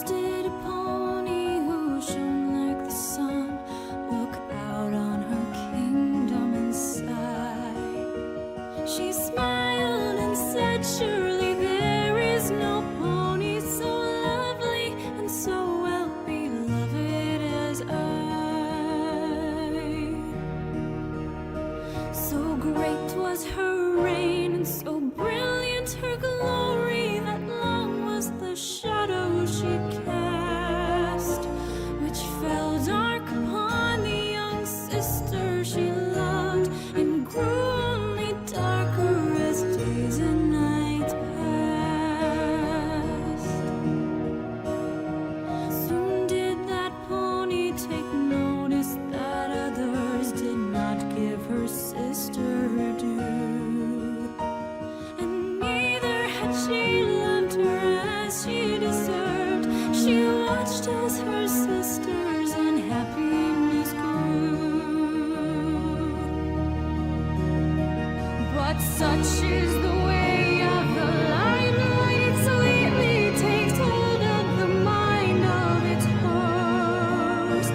did a pony who shone like the sun look out on her kingdom and sigh. She smiled and said, surely there is no pony so lovely and so well beloved as I. So great was her reign and so brilliant her glory that long was the shadow she cast, which fell dark upon the young sister she loved, and grew only darker as days and nights passed. Soon did that pony take notice that others did not give her sister her due, and neither had she loved her as she deserved. She watched as her sister's unhappiness grew. But such is the way of the limelight, it sweetly takes hold of the mind of its host,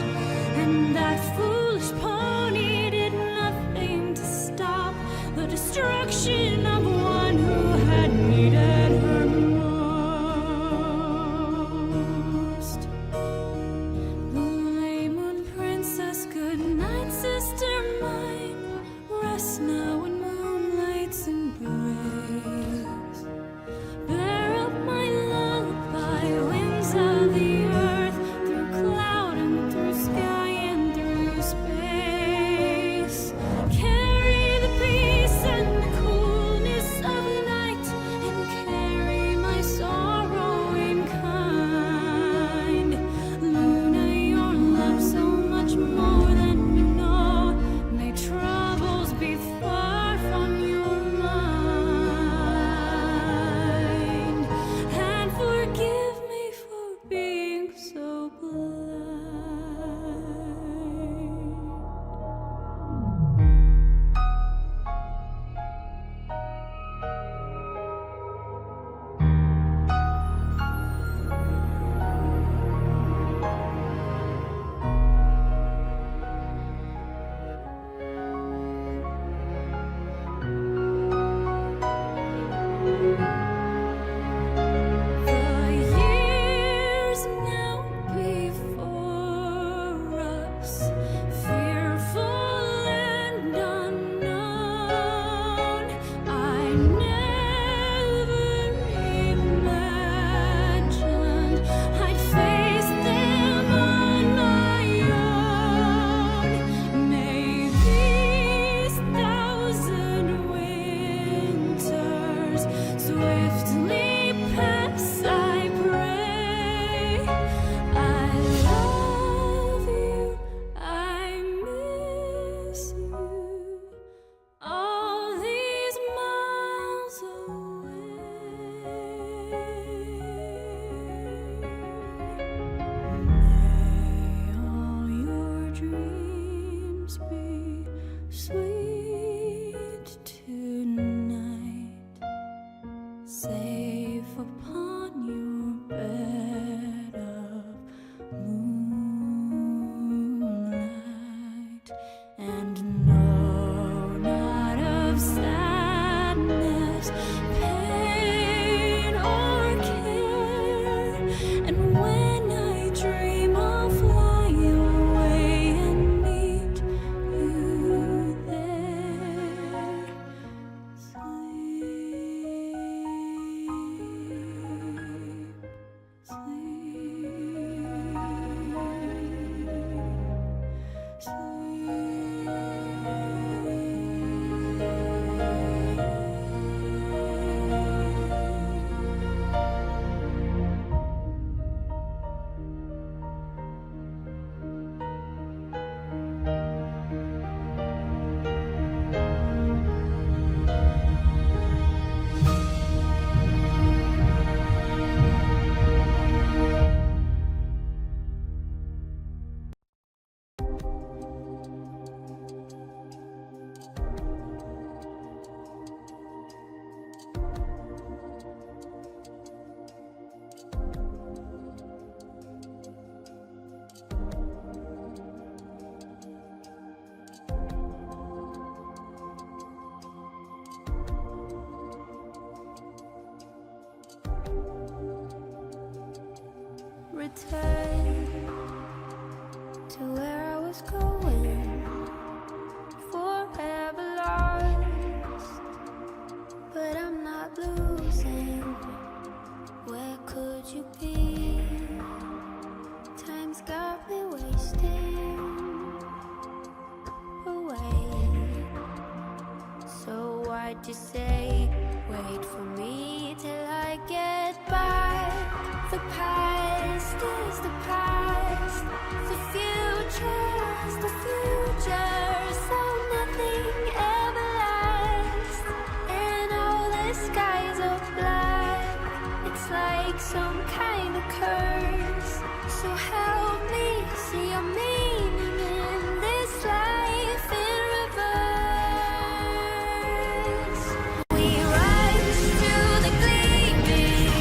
and that foolish pony did nothing to stop the destruction of one who had needed her most. Blue Moon Princess, good night, sister mine. Rest now in moonlight's embrace. Bear up my lullaby, winds of the earth, through cloud and through sky and through space. Carry the peace and the coolness of night, and carry my sorrow in kind. Luna, your love so much more than you know. May troubles be far from your mind, and forgive me for being so blind. The years now before us, fearful and unknown, I never imagined I'd face them on my own. May these thousand winters swiftly pass, I pray. I love you, I miss you, all these miles away. May all your dreams be sweet tonight, safe upon your bed of moonlight, and know not of sadness, pain, or care. And when I dream, I'll fly away and meet you there. Sleep, sleep, sleep. return to where I was going, forever lost, but I'm not losing. Where could you be? Time's got me wasting away. So why'd you say, wait for me till I get back? The past is the past, the future's the future. So nothing ever lasts, and all the skies are black. It's like some kind of curse. So help me see your meaning in this life in reverse. We rise to the gleaming,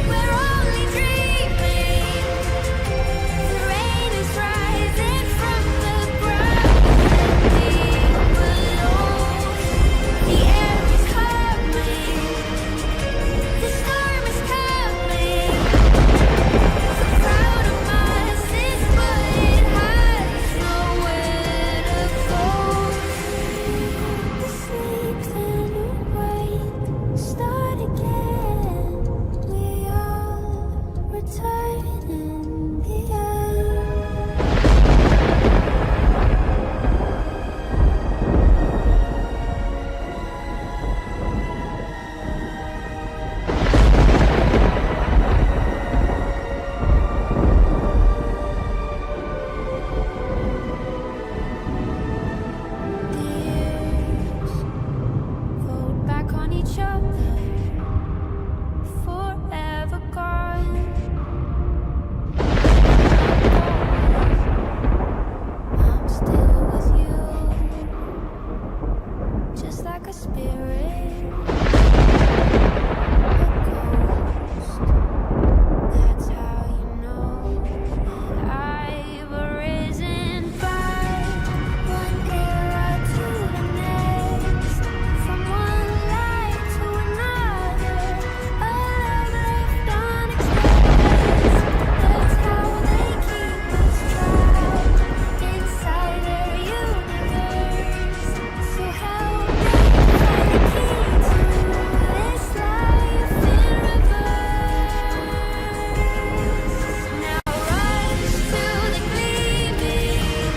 we're only dreaming. The rain is rising from the ground and deep below. The air is humming, the storm is coming. Proud of us is but it has nowhere to go. You sleep, then you wake, start again. We all return in the end. The years fold back on each other, forever gone. I'm still with you, just like a spirit, a ghost. That's how you know that I've arisen back, one era to the next, from one life to another, a love left unexpressed. That's how they keep us trapped inside their universe. So help me find the key to this life in reverse. Now rise to the gleaming,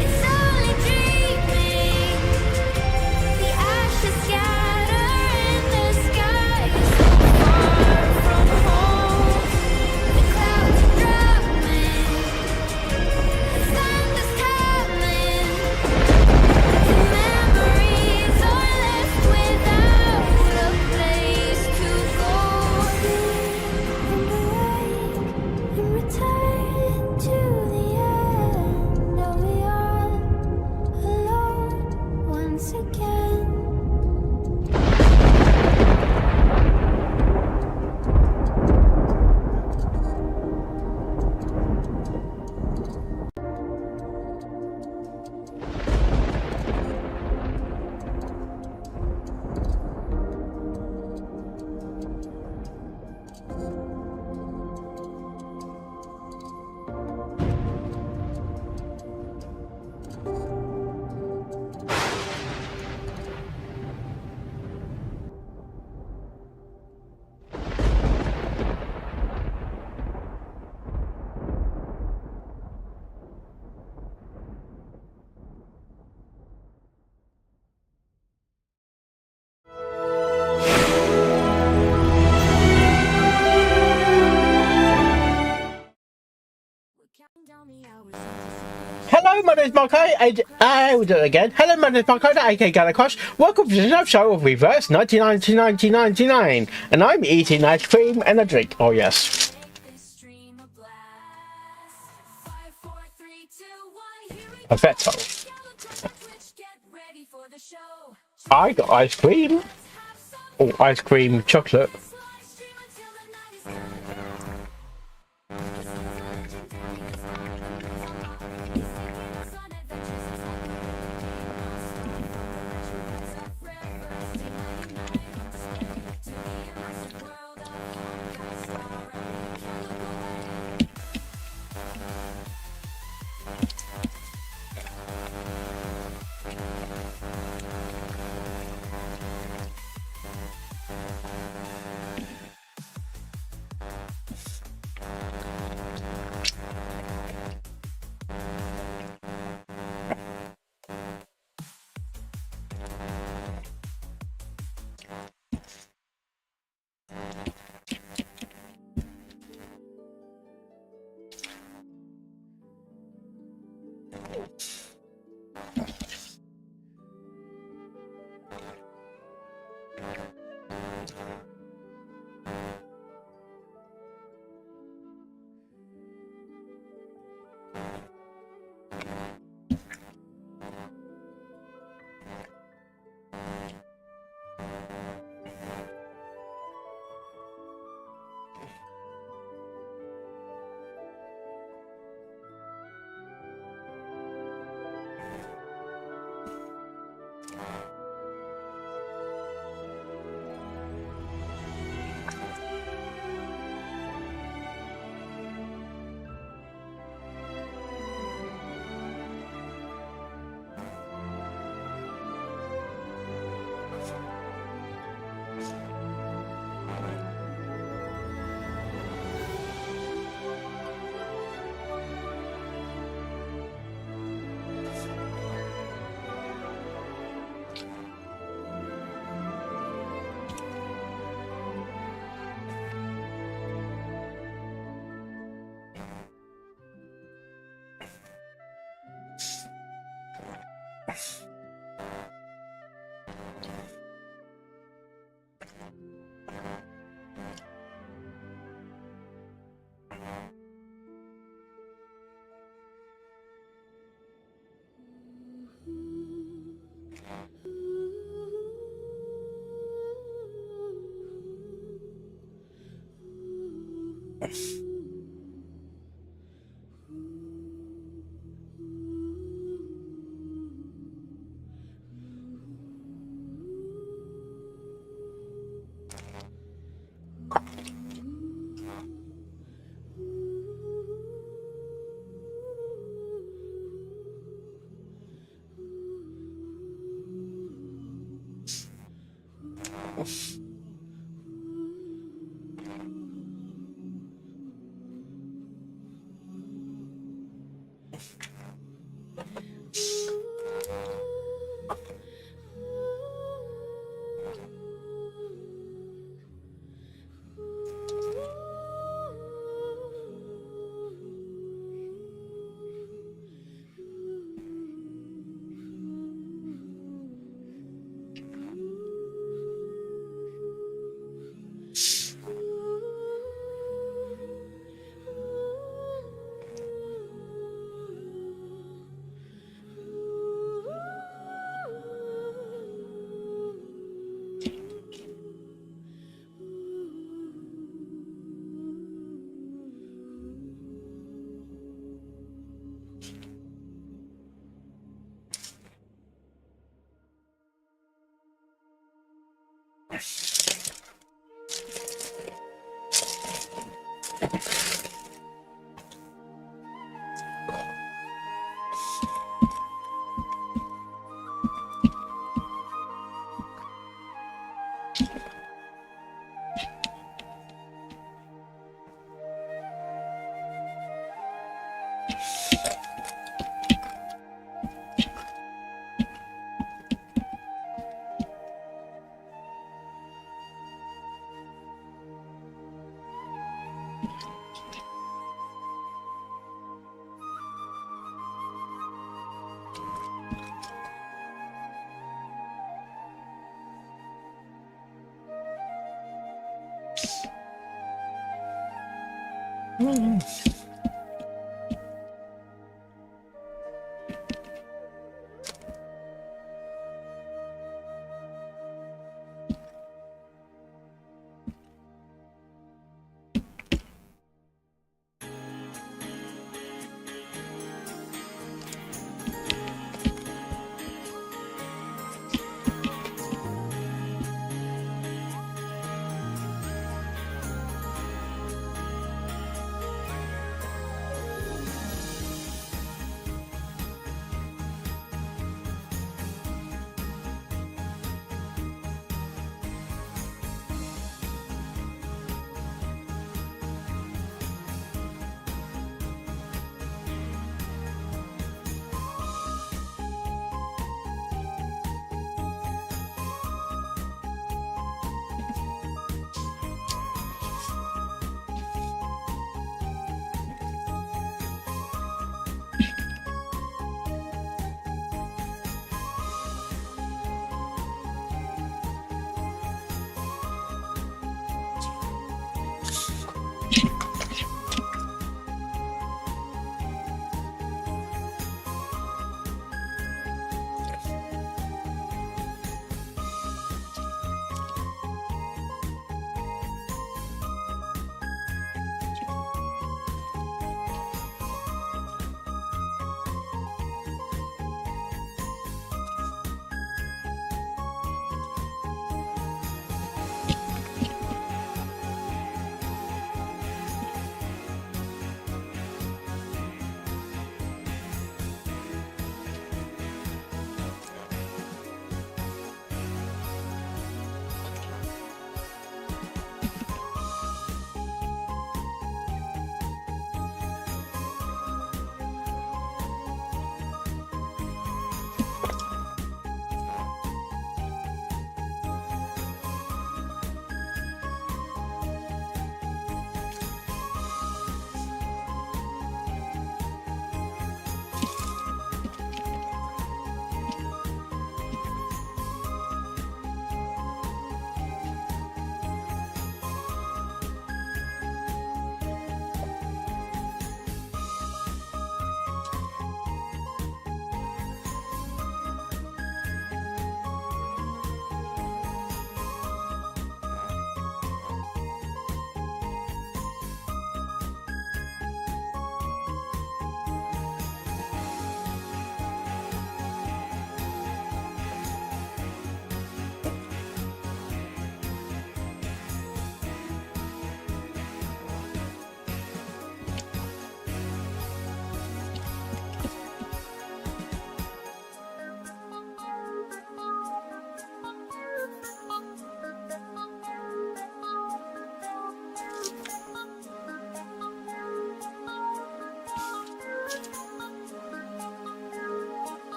it's only dreaming. The ashes scatter in the sky, so far from home. The clouds are drumming, the thunder's coming. The memories are left without a place to go. And return to the end. Are we all alone once again? Hello, my name is Marco. I will do it again. Hello, my name is Marco, aka Galacross. Welcome to the show of Reverse 1999, and I'm eating ice cream and a drink. Oh yes. Perfecto. I got ice cream. Oh, ice cream chocolate.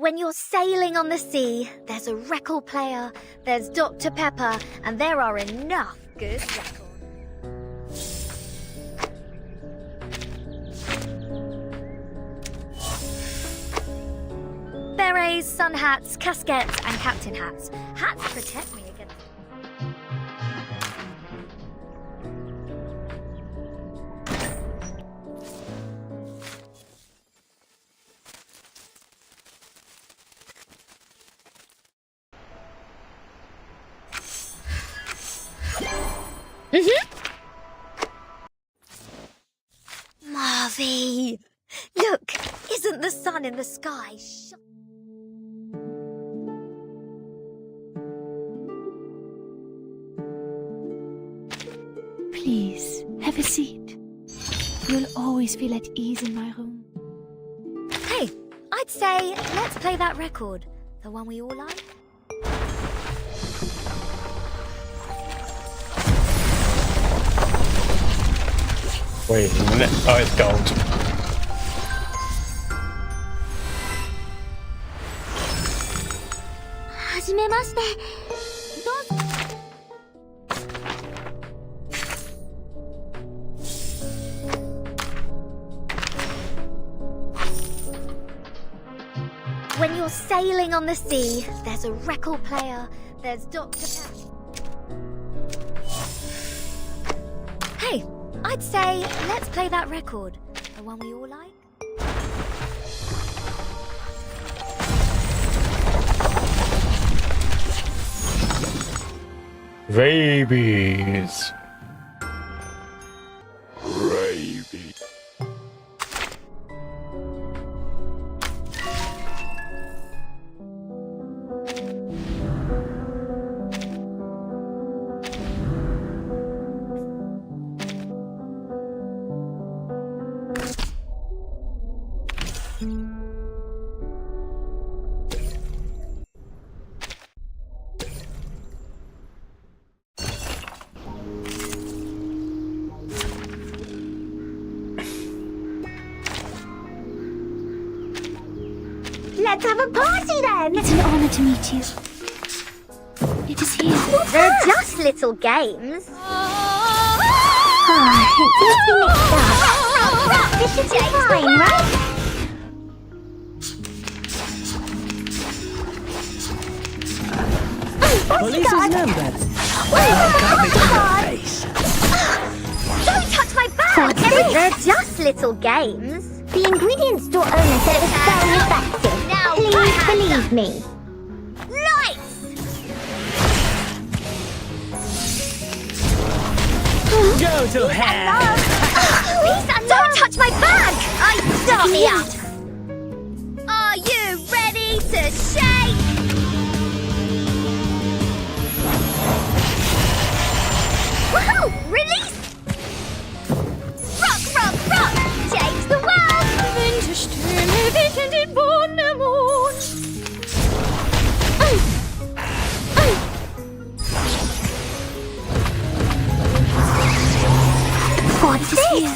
When you're sailing on the sea, there's a record player, there's Dr. Pepper, and there are enough good records. Berets, sun hats, casquettes, and captain hats. Hats protect me against... Marvy! Look, isn't the sun in the sky Please, have a seat. You'll always feel at ease in my room. Hey, I'd say let's play that record. The one we all like. Wait a minute. Oh, it's gold. はじめまして。どうぞ。When you're sailing on the sea, there's a record player, there's Dr. Pepper. Hey, I'd say let's play that record. The one we all like. Rabies. Rabies. Let's have a party then! It's an honor to meet you. It is here. They're just little games. This should be fine, right? Police is numbered. Don't touch my bag! They're just little games. The ingredient store owner said it was very effective. Now Please believe me. Lights! Go to hell. Lisa, don't touch my bag! Start me up! Are you ready to shake? Woohoo! Release! Rock, rock, rock! Change the world! Winterstürme wehen den Boden am Mond. What's this?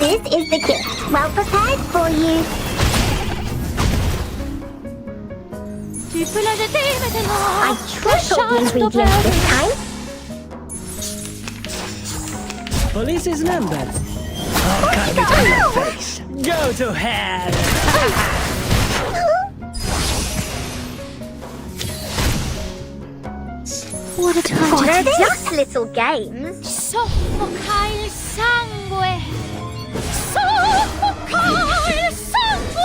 This is the gift, well prepared for you. Tu peux la jeter maintenant. I trusted the ingredients this time. Police's number. I'll carve it on your face. Go to hell. What a tragedy. They're just little games. Soffoca il sangue. Soffoca il sangue.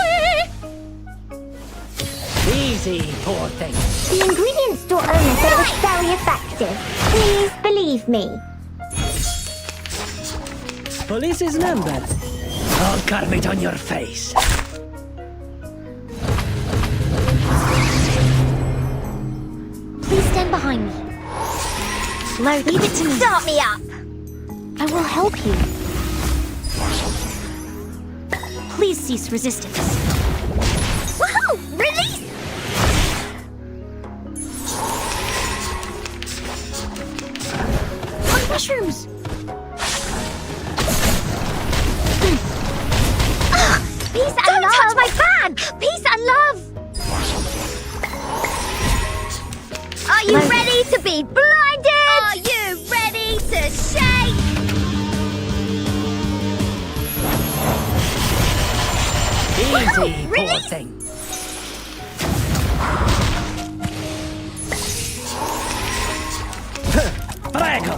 Easy, poor thing. The ingredient store owner said it was very effective. Please believe me. Police's number. I'll carve it on your face. Please stand behind me. Leave it to me. Start me up. I will help you. Please cease resistance. Woohoo! Release! On mushrooms. Peace and love! Don't touch my fan! Peace and love! Are you ready to be blinded? Are you ready to shake? Easy, poor Release! thing. Prego.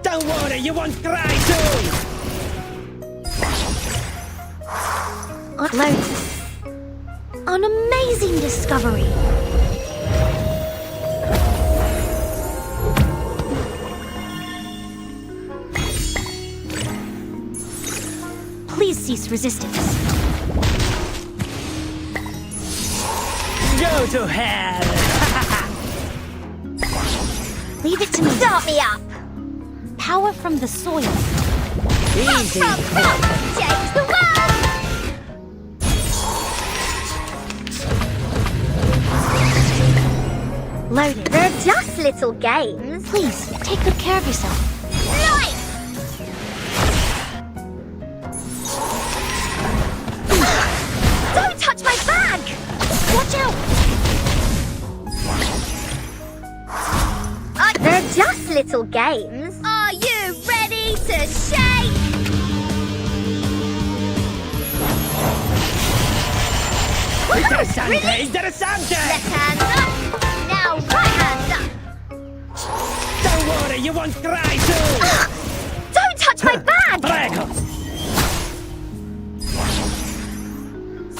Don't worry, you won't cry soon. An amazing discovery. Please cease resistance. Go to hell. Leave it to me. Start me up! Power from the soil. Easy, From poor top, thing. change the world! Loaded. They're just little games. Please, take good care of yourself. Light! Don't touch my bag! Watch out! They're just little games. Are you ready to shake? Interessante, interessante. Left hand up. Now right hand up. Don't worry, you won't cry soon. Don't touch my bag! Prego.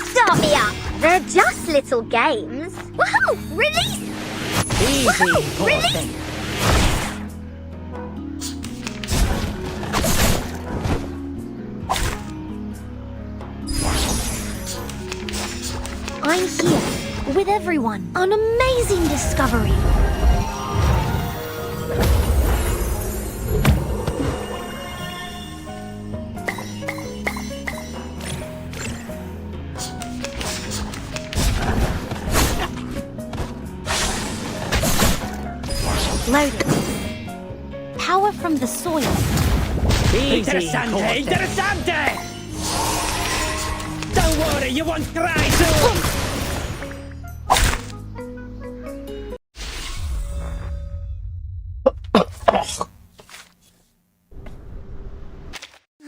Start me up. They're just little games. Woohoo! Release! Easy, poor Release! thing. I'm here with everyone. An amazing discovery. Loaded. Power from the soil. Easy, Interessante, poor thing. interessante! Don't worry, you won't cry soon.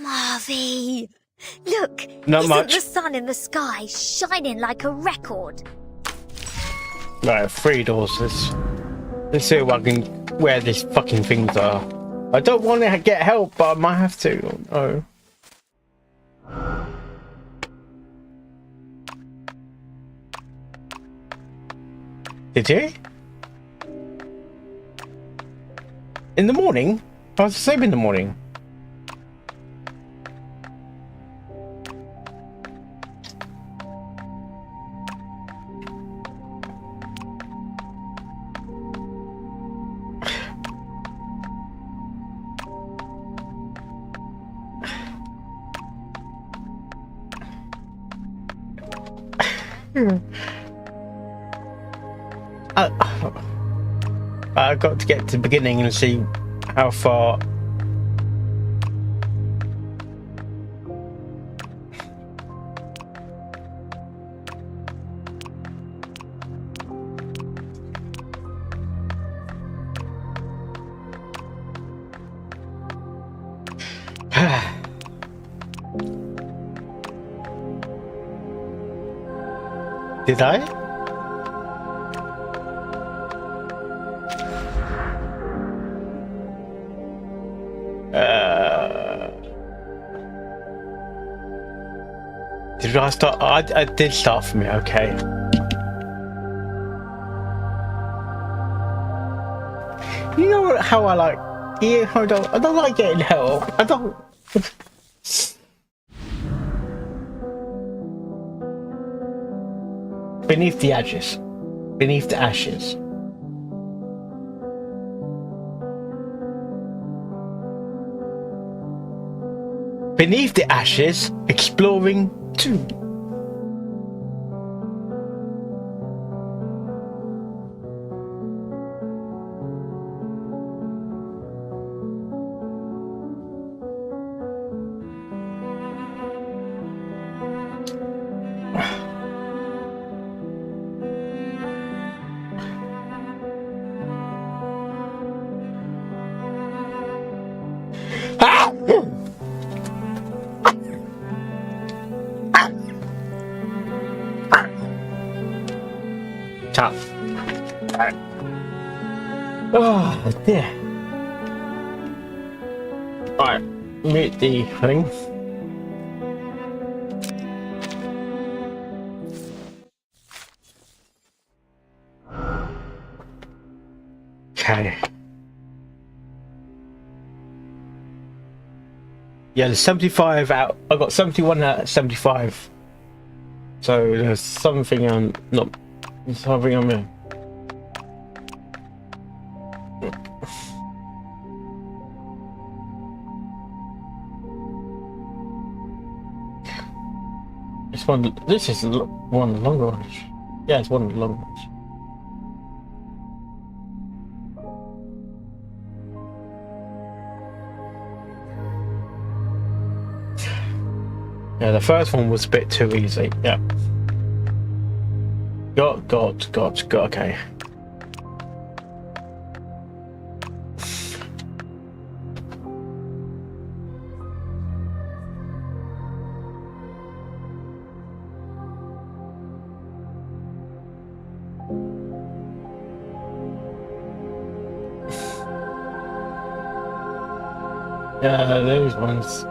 Marvy! Look! Not isn't much. the sun in the sky shining like a record? Right, 3 doors. Let's see if I can where these fucking things are. I don't want to get help, but I might have to. Oh. Did you? In the morning? I was asleep in the morning. I got to get to the beginning and see how far Did I? Did I start? I did start for me, okay. You know what, how I like, yeah, I don't like getting help. I don't. Beneath the ashes. Beneath the ashes. Beneath the ashes, exploring too. Top. Oh dear. Right, mute the thing. Okay. Yeah, there's 75 out. I got 71 out of 75. So there's something I'm not. Something I'm in. It's one. This is one of the longer ones. Yeah, it's one of the longer ones. Yeah, the first one was a bit too easy. Yeah. Got. Okay. Yeah, those ones.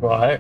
Right.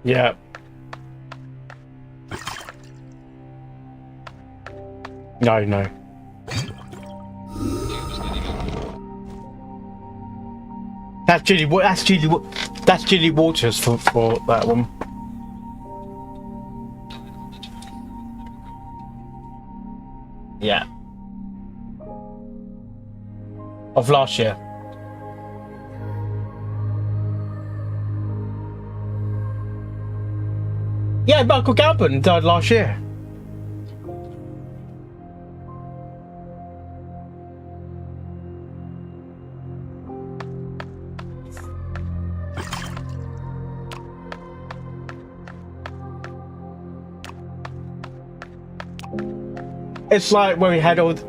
Yeah. No, no. That's Julie. That's Julie Waters for that one. Yeah. Of last year. Yeah, Michael Gambon died last year. It's like when we had all the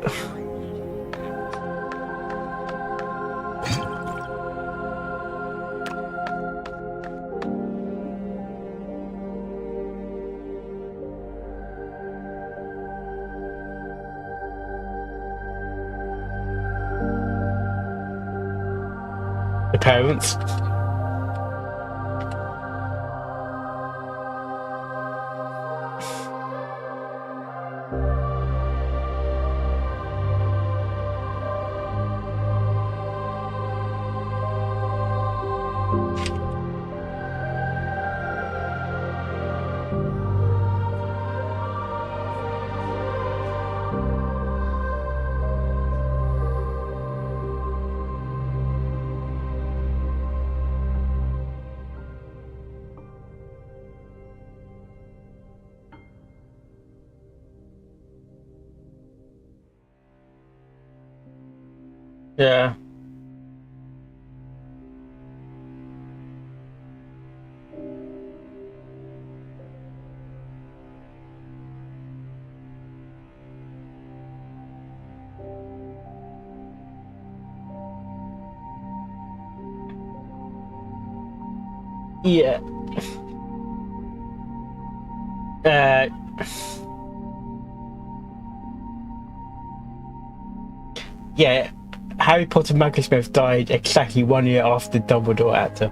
parents. Yeah. Yeah. Yeah. Harry Potter Magnus Smith died exactly 1 year after Dumbledore actor.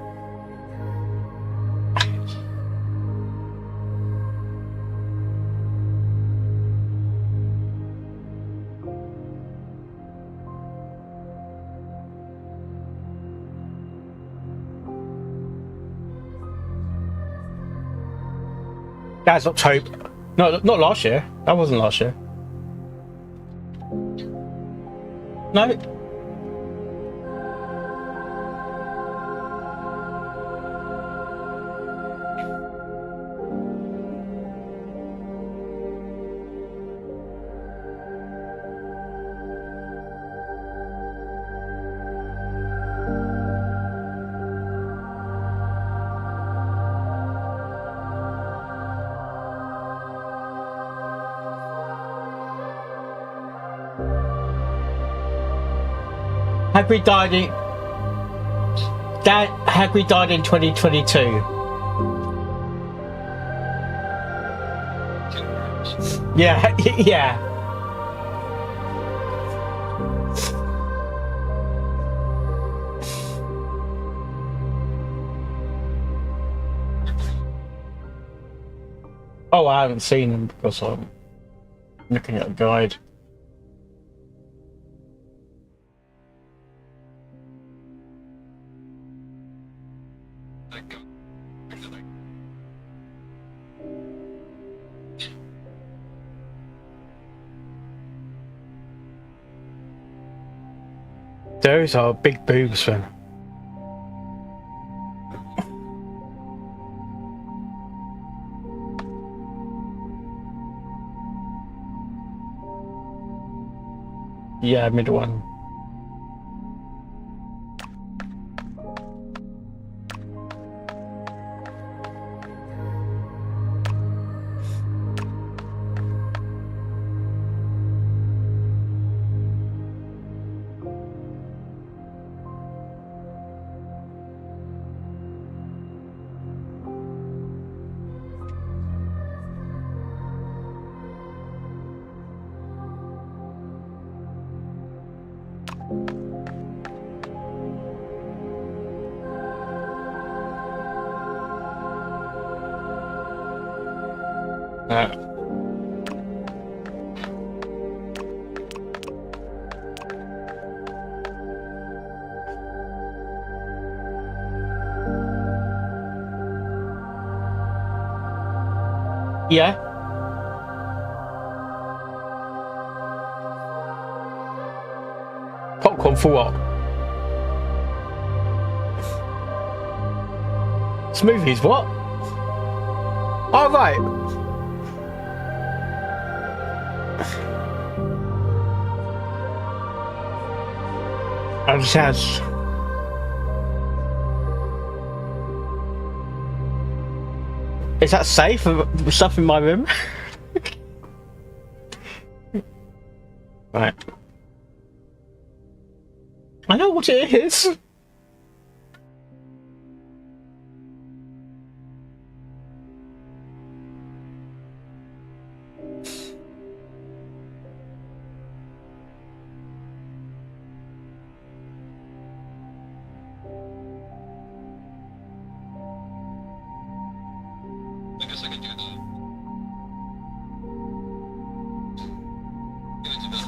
That's October. No, not last year. That wasn't last year. No. Hagrid died in 2022. Yeah, yeah. Oh, I haven't seen them because I'm looking at a guide. Those are big boobs, then. Yeah, middle one. Yeah. Popcorn for what? Smoothies, what? Oh, right. I just has. Is that safe? Stuff in my room? Right. I know what it is. I guess I can do that. Can I do that?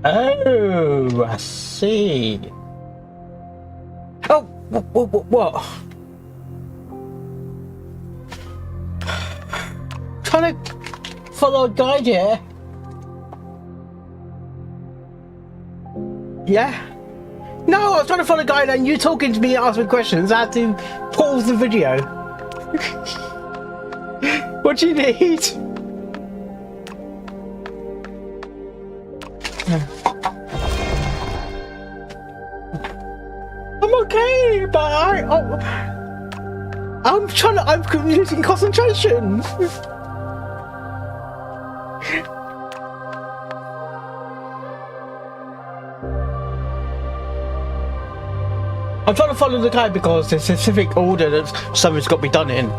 Oh, I see. Oh, what? Trying to follow a guide here. Yeah? No, I was trying to follow a guide and you talking to me and asking questions. I had to pause the video. What do you need? I'm okay, but I'm losing concentration. I'm trying to follow the guide because there's a specific order that something's got to be done in.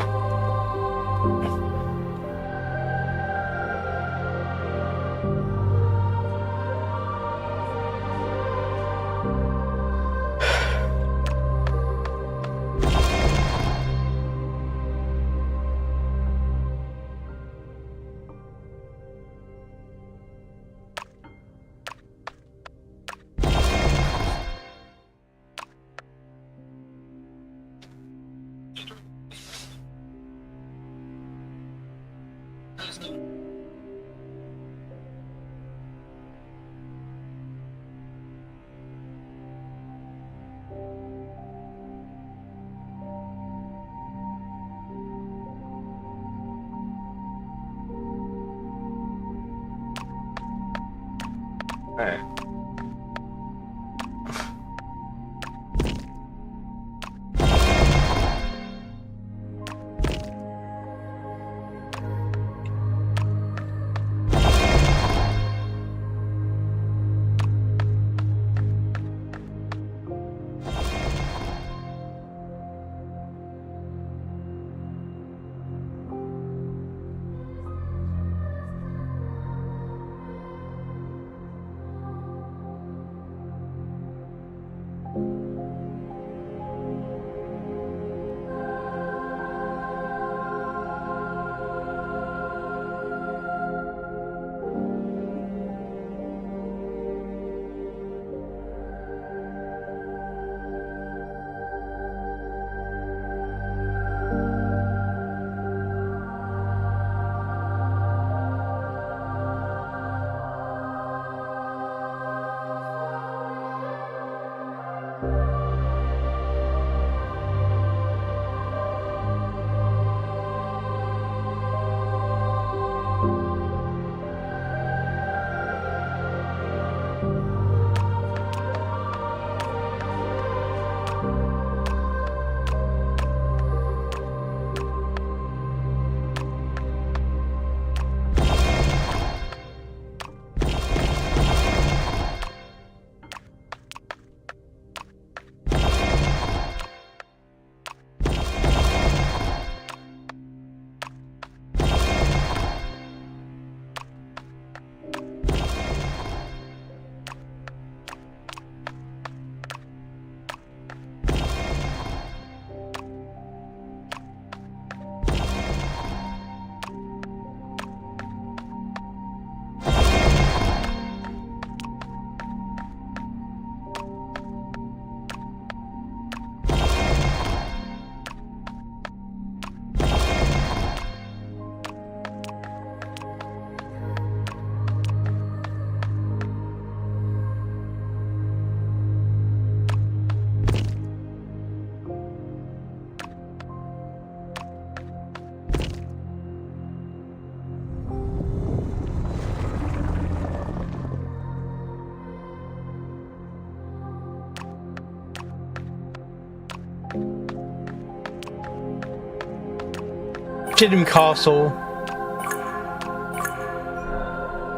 Chidham Castle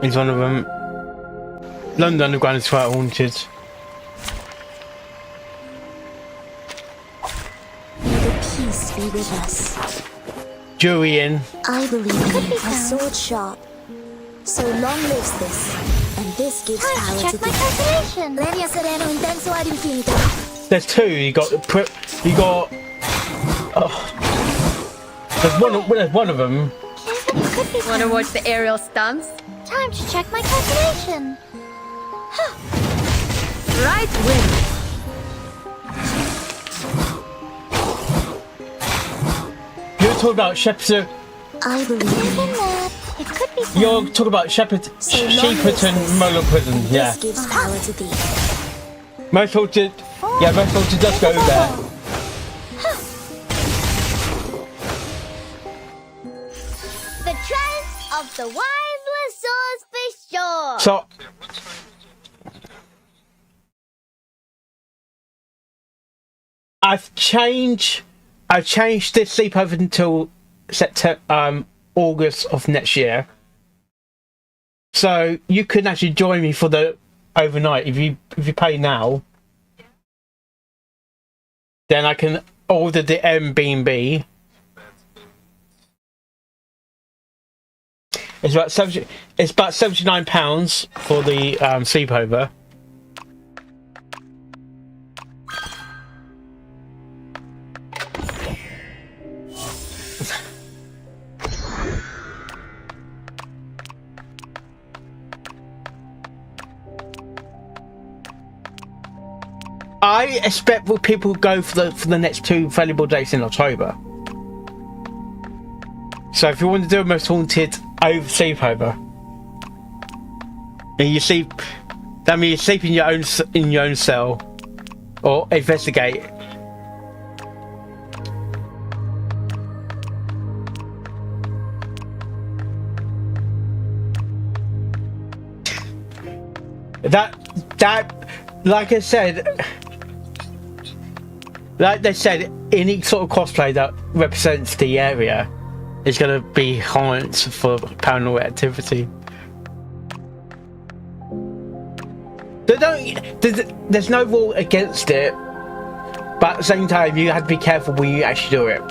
is one of them. London Underground is quite haunted. May the peace be with us. Jurian. I believe in a sword sharp. So long lives this, and this gives power Check to my the calculation. Lenia sereno intenso ad infinito. There's two. You got. There's one of them. Could be Want to watch the aerial stunts? time to check my calculation. Right wing. You're talking about Shepperton. I believe in that. It could be fun. You're talking about Shepperton Molo Prison. Yeah. This gives power to thee. Most Haunted. Yeah, Most Haunted does go there. The trends of the wise Lassors for sure. So. I've changed this sleepover until September, August of next year. So you can actually join me for the overnight if you pay now. Then I can order the Airbnb. It's about £79 for the sleepover. I expect people go for the next 2 valuable dates in October. So if you want to do a Most Haunted over sleepover, and you sleep, that means you sleep in your own cell or investigate. That like I said, like they said, any sort of cosplay that represents the area is going to be haunts for paranormal activity. There's no rule against it, but at the same time, you have to be careful when you actually do it.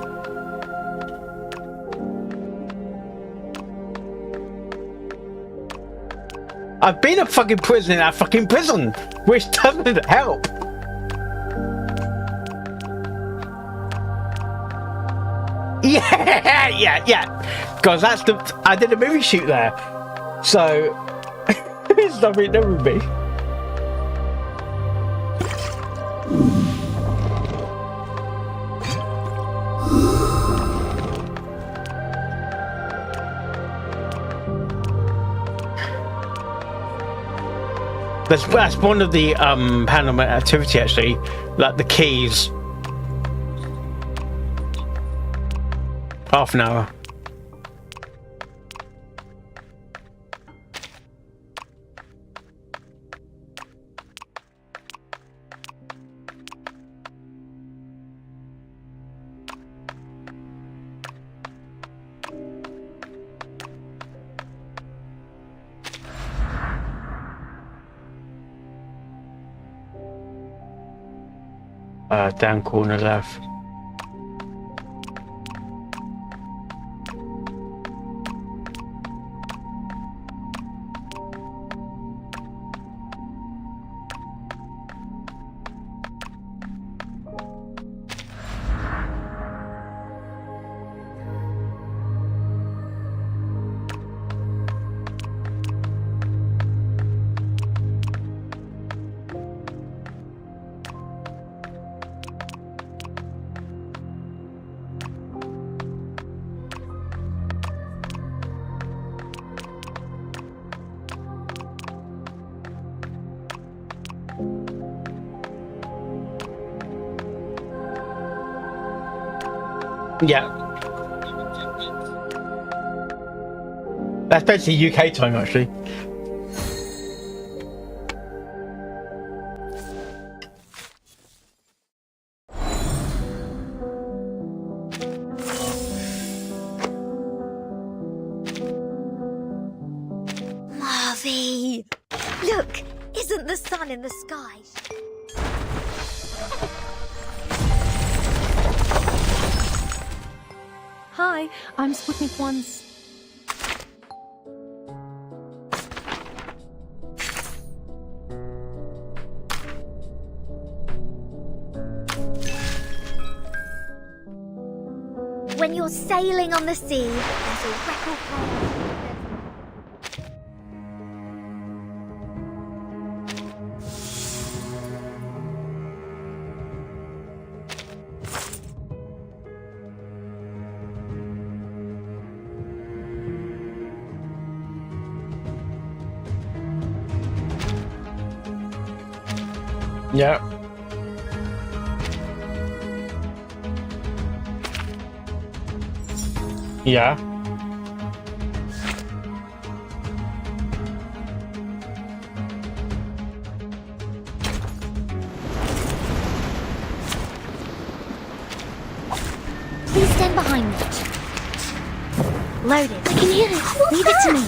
I've been a fucking prison in that fucking prison, which doesn't help. Yeah. Because I did a movie shoot there, so it's nothing to do with me. That's one of the paranormal activity actually, like the keys. Half an hour. Down corner left. Yeah. That's basically UK time, actually. Marvy! Look! Isn't the sun in the sky? Hi, I'm Sputnik 1's. When you're sailing on the sea, there's a record player. Yeah. Yeah. Please stand behind me. Loaded. I can hear it. Leave it to me.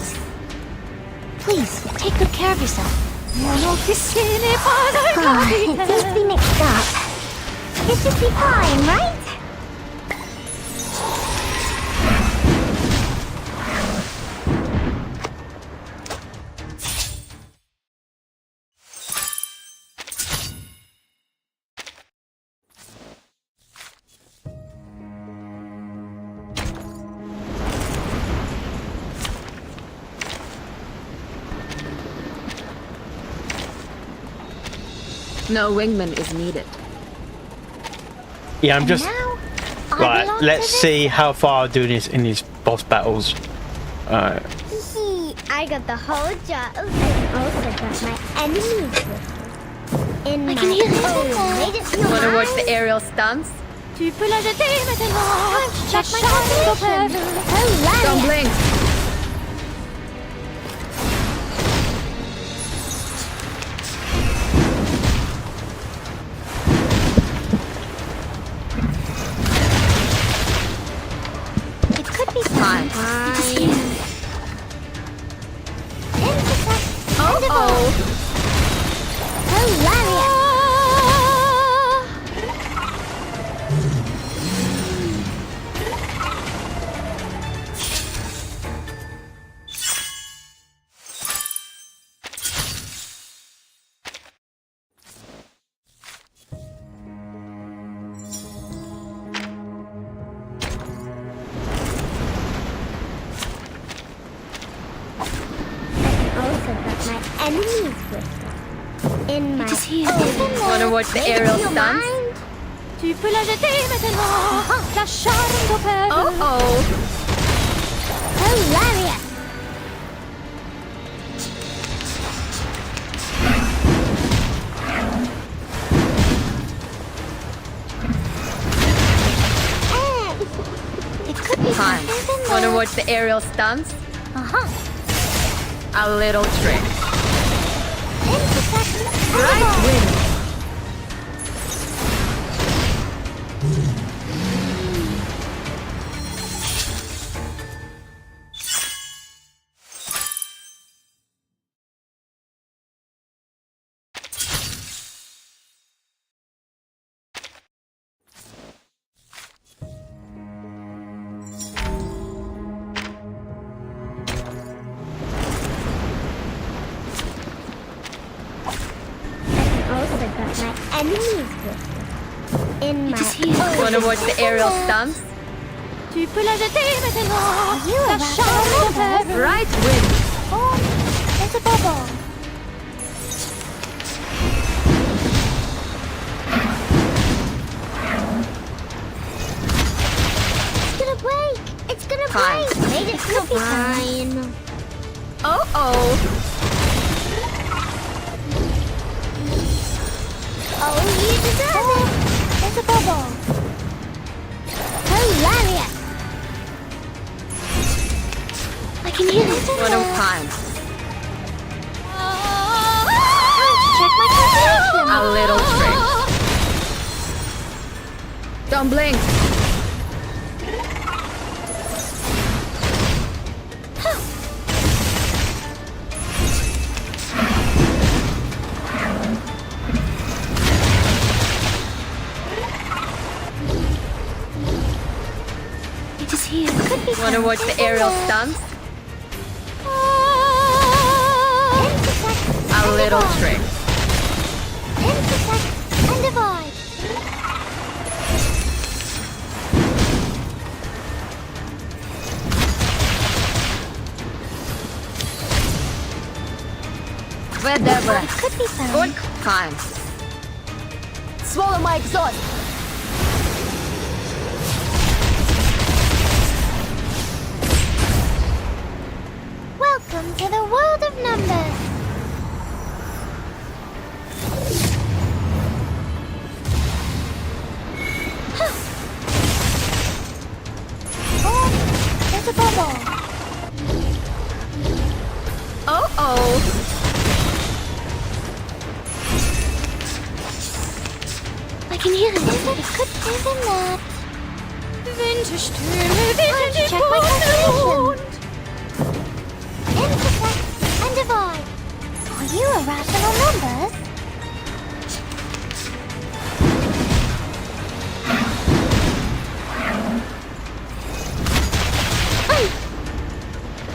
Please, take good care of yourself. It seems to be mixed up. It should be fine, right? No wingman is needed. Yeah, I'm just Now, I right. belong Let's to this- see how far I do this in these boss battles. I got the whole job. I also got my enemies with me. In my can hear it. latest new Wanna watch mind. the aerial stunts? Tu peux la jeter maintenant. Check my calculation. Oh, Don't Larry. blink. It could be Fine. Oh. Also got my enemies with me. In my It is here. Wanna watch the aerial stunts? Tu peux la jeter maintenant. La charme d'opère. Oh. Hilarious! It could be Fine. something Wanna watch the aerial stunts? Uh-huh. A little trick. Right. Right wing. Also got my enemies with me. In my is here. Wanna watch the aerial stunts? Tu peux la jeter maintenant. You La about charme that? d'opère. Right wing. Oh, there's a bubble. It's gonna break! It's gonna Fine. break! Made it could be fine. Oh. Oh, you deserve it! There's a bubble. Hilarious! I can hear it. Wanna time? Check my calculation. A little trick. Don't blink. It is here. Could be Wanna watch the aerial stunts? A little trick. Intersect and divide. Whatever. It could be found. Good time. Swallow my exhaust. Welcome to the world of numbers. I can hear it. Isn't that? Winterstürme weht in den Check my Boden. Intersect and divide. Are you irrational numbers?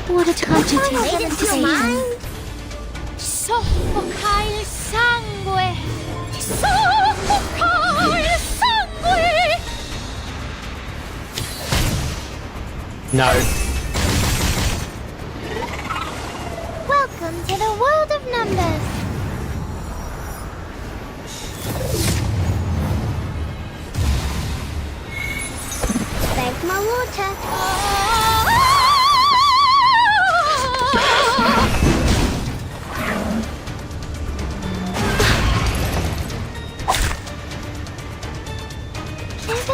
What a time to take Made it to decision. mine. Soffoca il sangue. Soffoca il sangue. No. Welcome to the world of numbers. Save my water.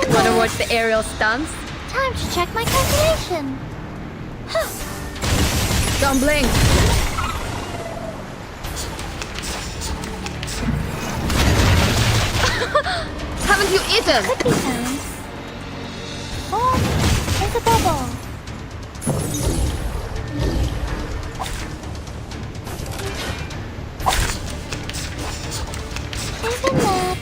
Wanna watch the aerial stunts? Time to check my calculation. Don't blink. Haven't you eaten? Could be sounds. Oh, there's a bubble. Isn't that?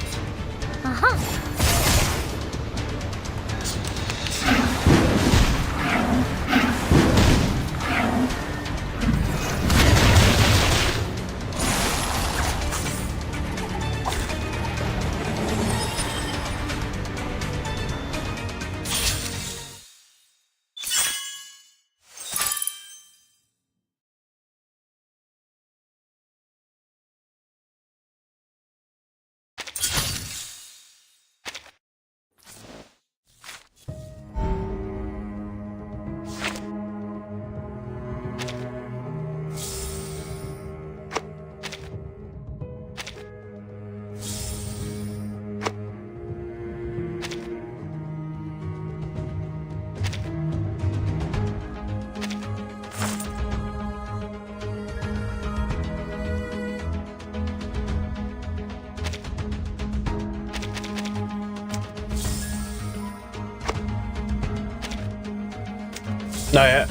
No, yeah.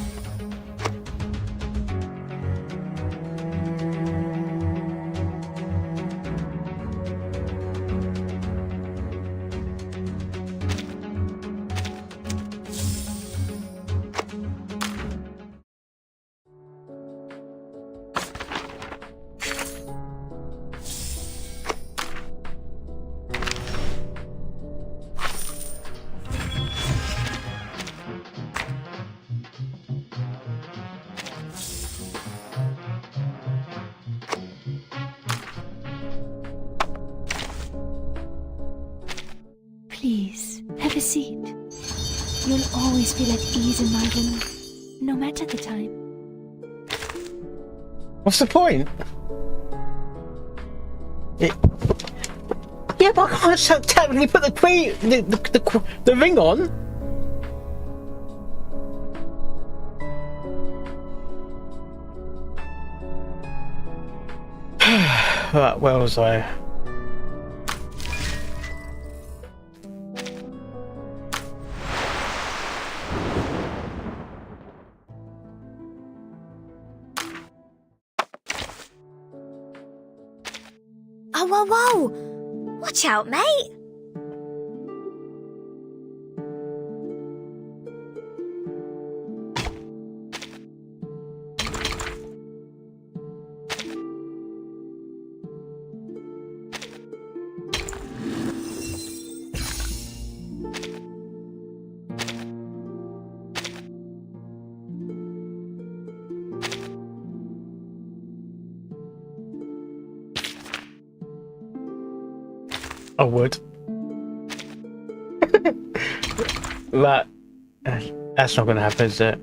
Please, have a seat. You'll always feel at ease in my room, no matter the time. What's the point? Yeah, but I can't technically put the ring on. Right, where was I? Oh, whoa, whoa! Watch out, mate! I would. But that's not going to happen, is it?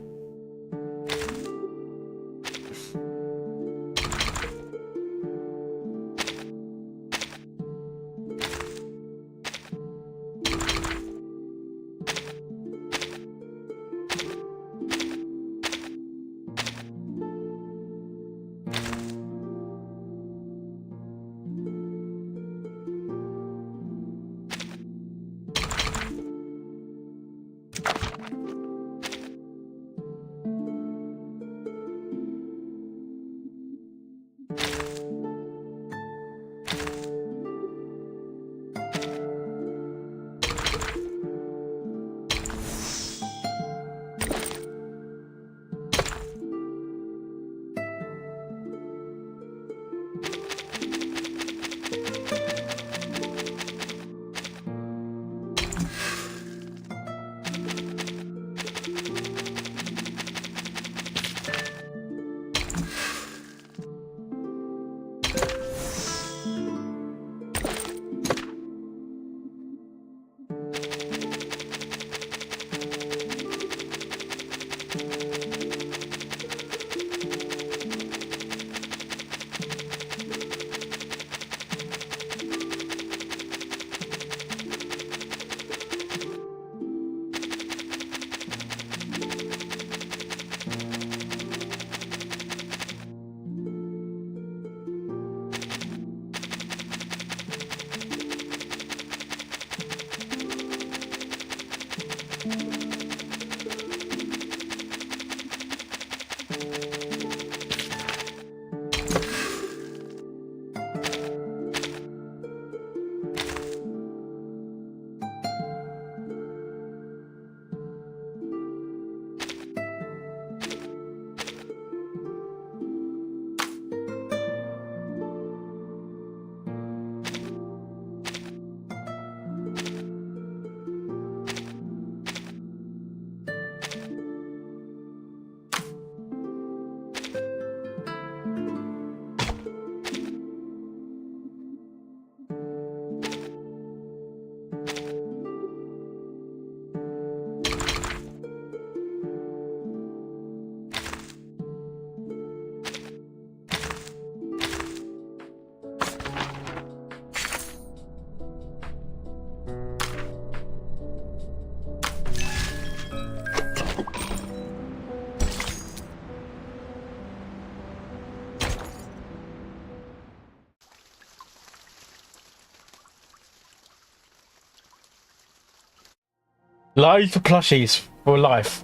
Loads of plushies for life.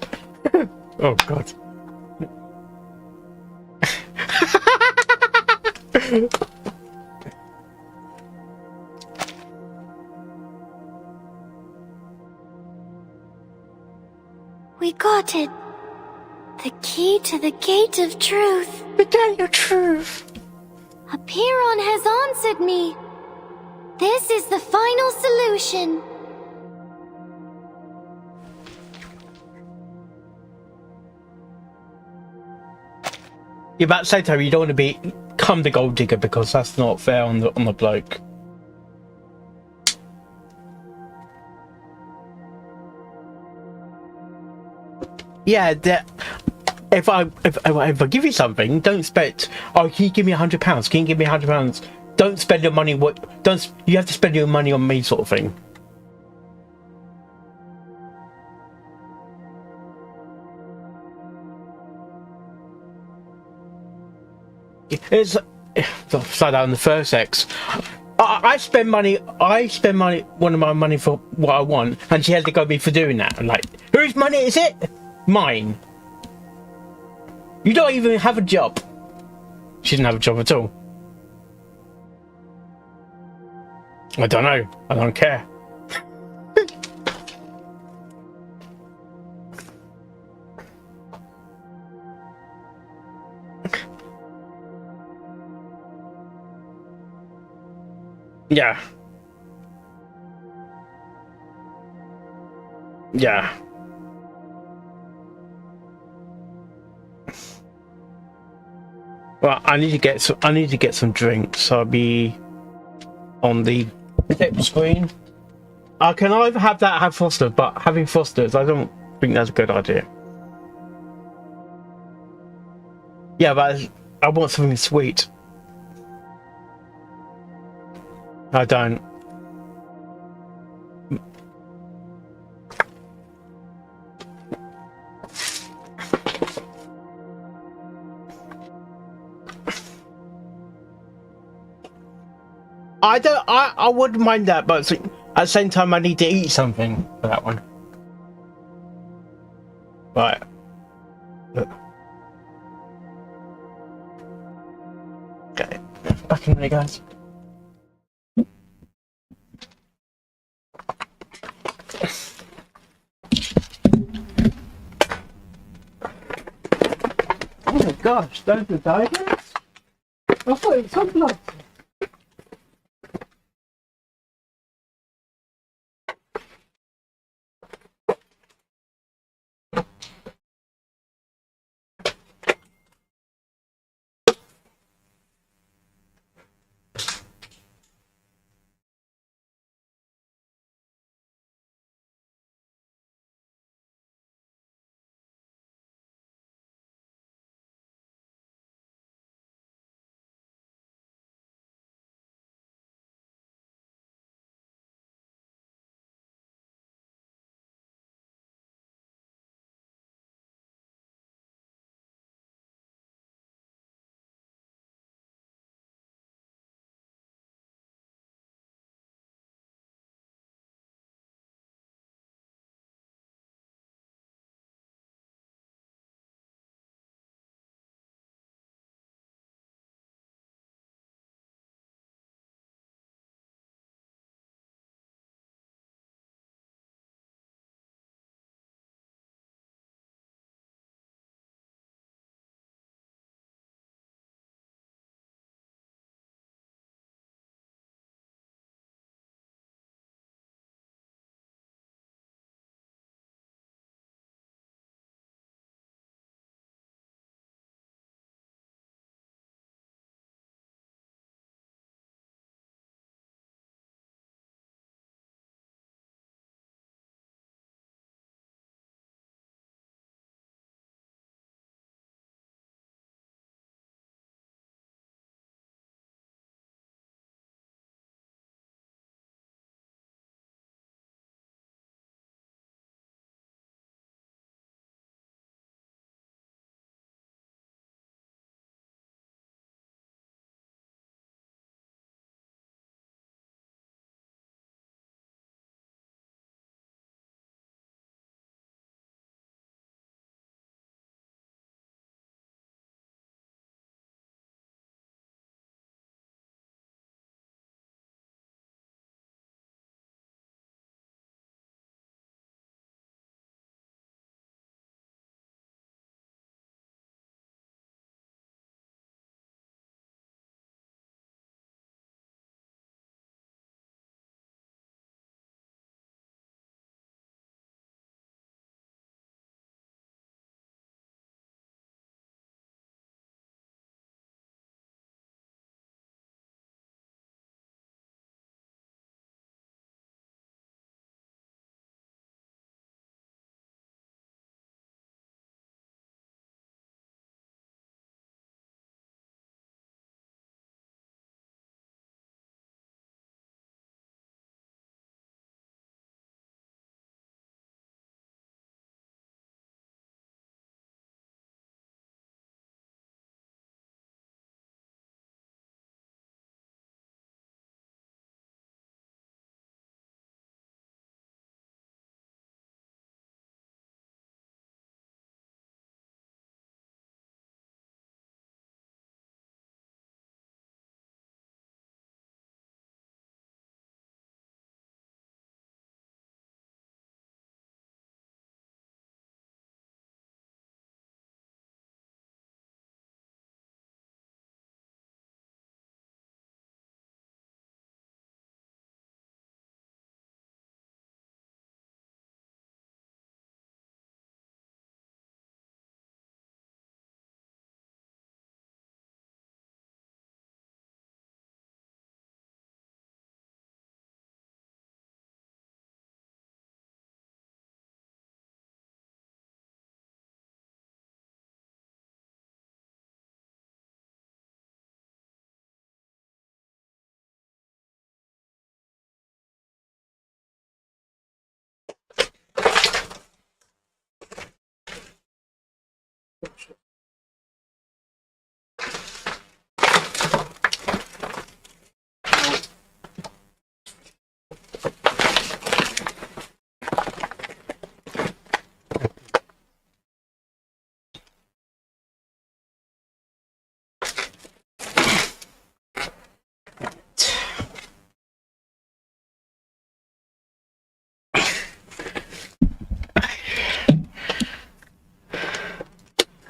Oh god. We got it. The key to the gate of truth. The gate of truth. Apiron has answered me. This is the final solution. Yeah, but at the same time, you don't want to become the gold digger because that's not fair on the bloke. Yeah, if I give you something, don't expect. Oh, can you give me £100? Can you give me £100? Don't spend your money. You have to spend your money on me, sort of thing. It's upside down the first X. I spend money. One of my money for what I want, and she had to go me for doing that. I'm like, whose money is it? Mine. You don't even have a job. She didn't have a job at all. I don't know. I don't care. Yeah. Yeah. Well, I need to get some drinks. So I'll be on the tip screen. I can either have that or have Foster's, but having Foster's, I don't think that's a good idea. Yeah, but I want something sweet. I don't. I wouldn't mind that, but at the same time I need to eat something for that one. Right. Okay. Back in there, guys. Oh my gosh, those are diamonds? I thought it was sunblock.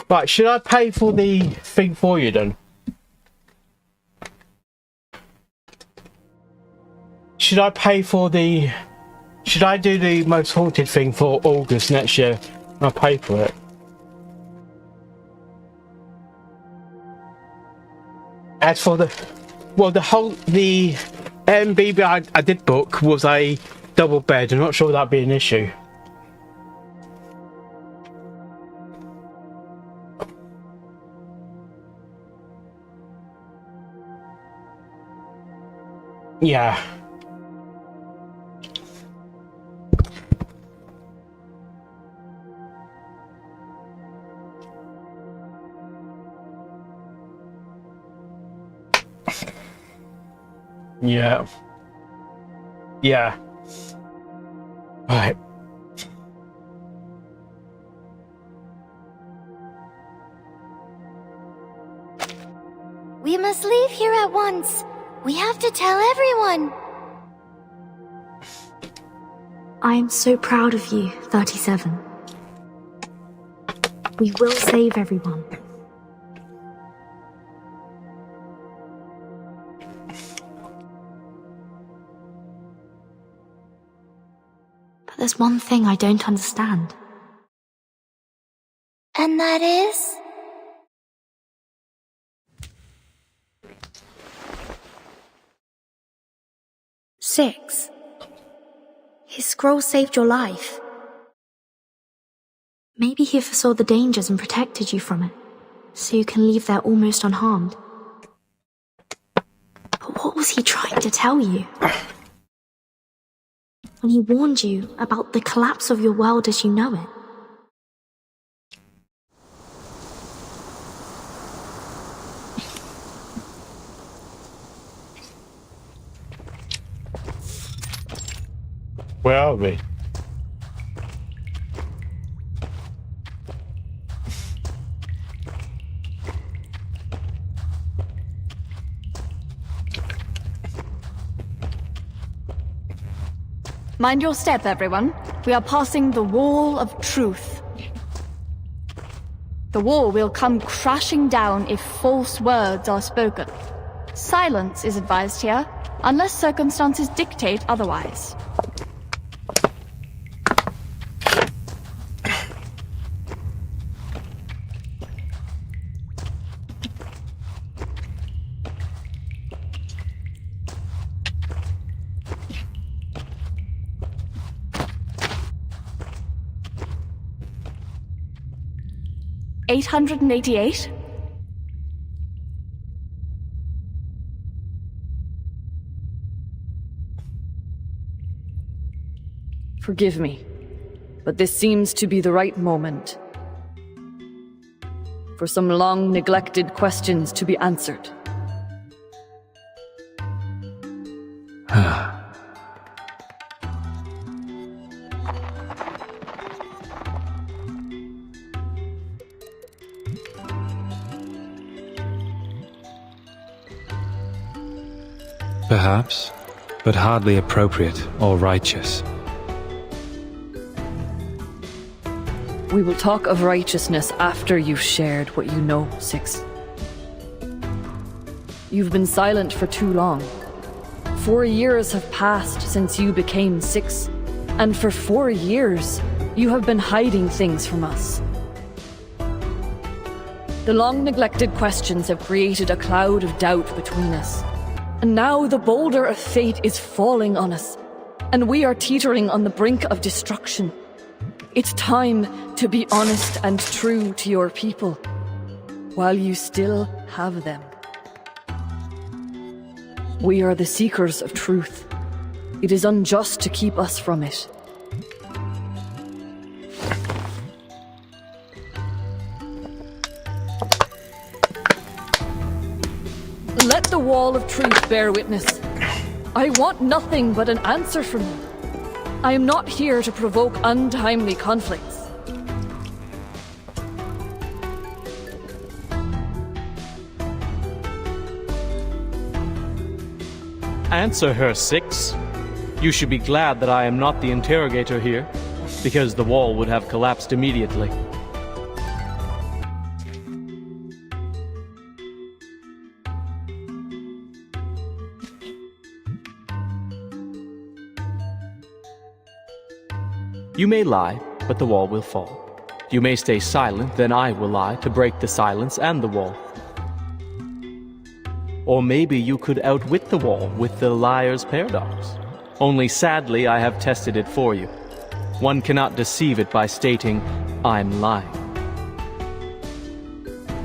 Right, should I pay for the thing for you then? Should I pay for the... Should I do the most haunted thing for August next year? I'll pay for it. As for the... Well, the Airbnb I did book was a double bed. I'm not sure that'd be an issue. Yeah. Yeah. Yeah. Right. We must leave here at once. We have to tell everyone. I am so proud of you, 37. We will save everyone. But there's one thing I don't understand. And that is? Six. His scroll saved your life. Maybe he foresaw the dangers and protected you from it, so you can leave there almost unharmed. But what was he trying to tell you? When he warned you about the collapse of your world as you know it. Where are we? Mind your step, everyone. We are passing the Wall of Truth. The wall will come crashing down if false words are spoken. Silence is advised here, unless circumstances dictate otherwise. $888? Forgive me, but this seems to be the right moment for some long-neglected questions to be answered. Perhaps, but hardly appropriate or righteous. We will talk of righteousness after you've shared what you know, Six. You've been silent for too long. 4 years have passed since you became Six, and for 4 years, you have been hiding things from us. The long-neglected questions have created a cloud of doubt between us. And now the boulder of fate is falling on us, and we are teetering on the brink of destruction. It's time to be honest and true to your people, while you still have them. We are the seekers of truth. It is unjust to keep us from it. the wall of truth bear witness. I want nothing but an answer from you. I am not here to provoke untimely conflicts. Answer her, Six. You should be glad that I am not the interrogator here, because the wall would have collapsed immediately. You may lie, but the wall will fall. You may stay silent, then I will lie to break the silence and the wall. Or maybe you could outwit the wall with the liar's paradox. Only sadly, I have tested it for you. One cannot deceive it by stating, I'm lying.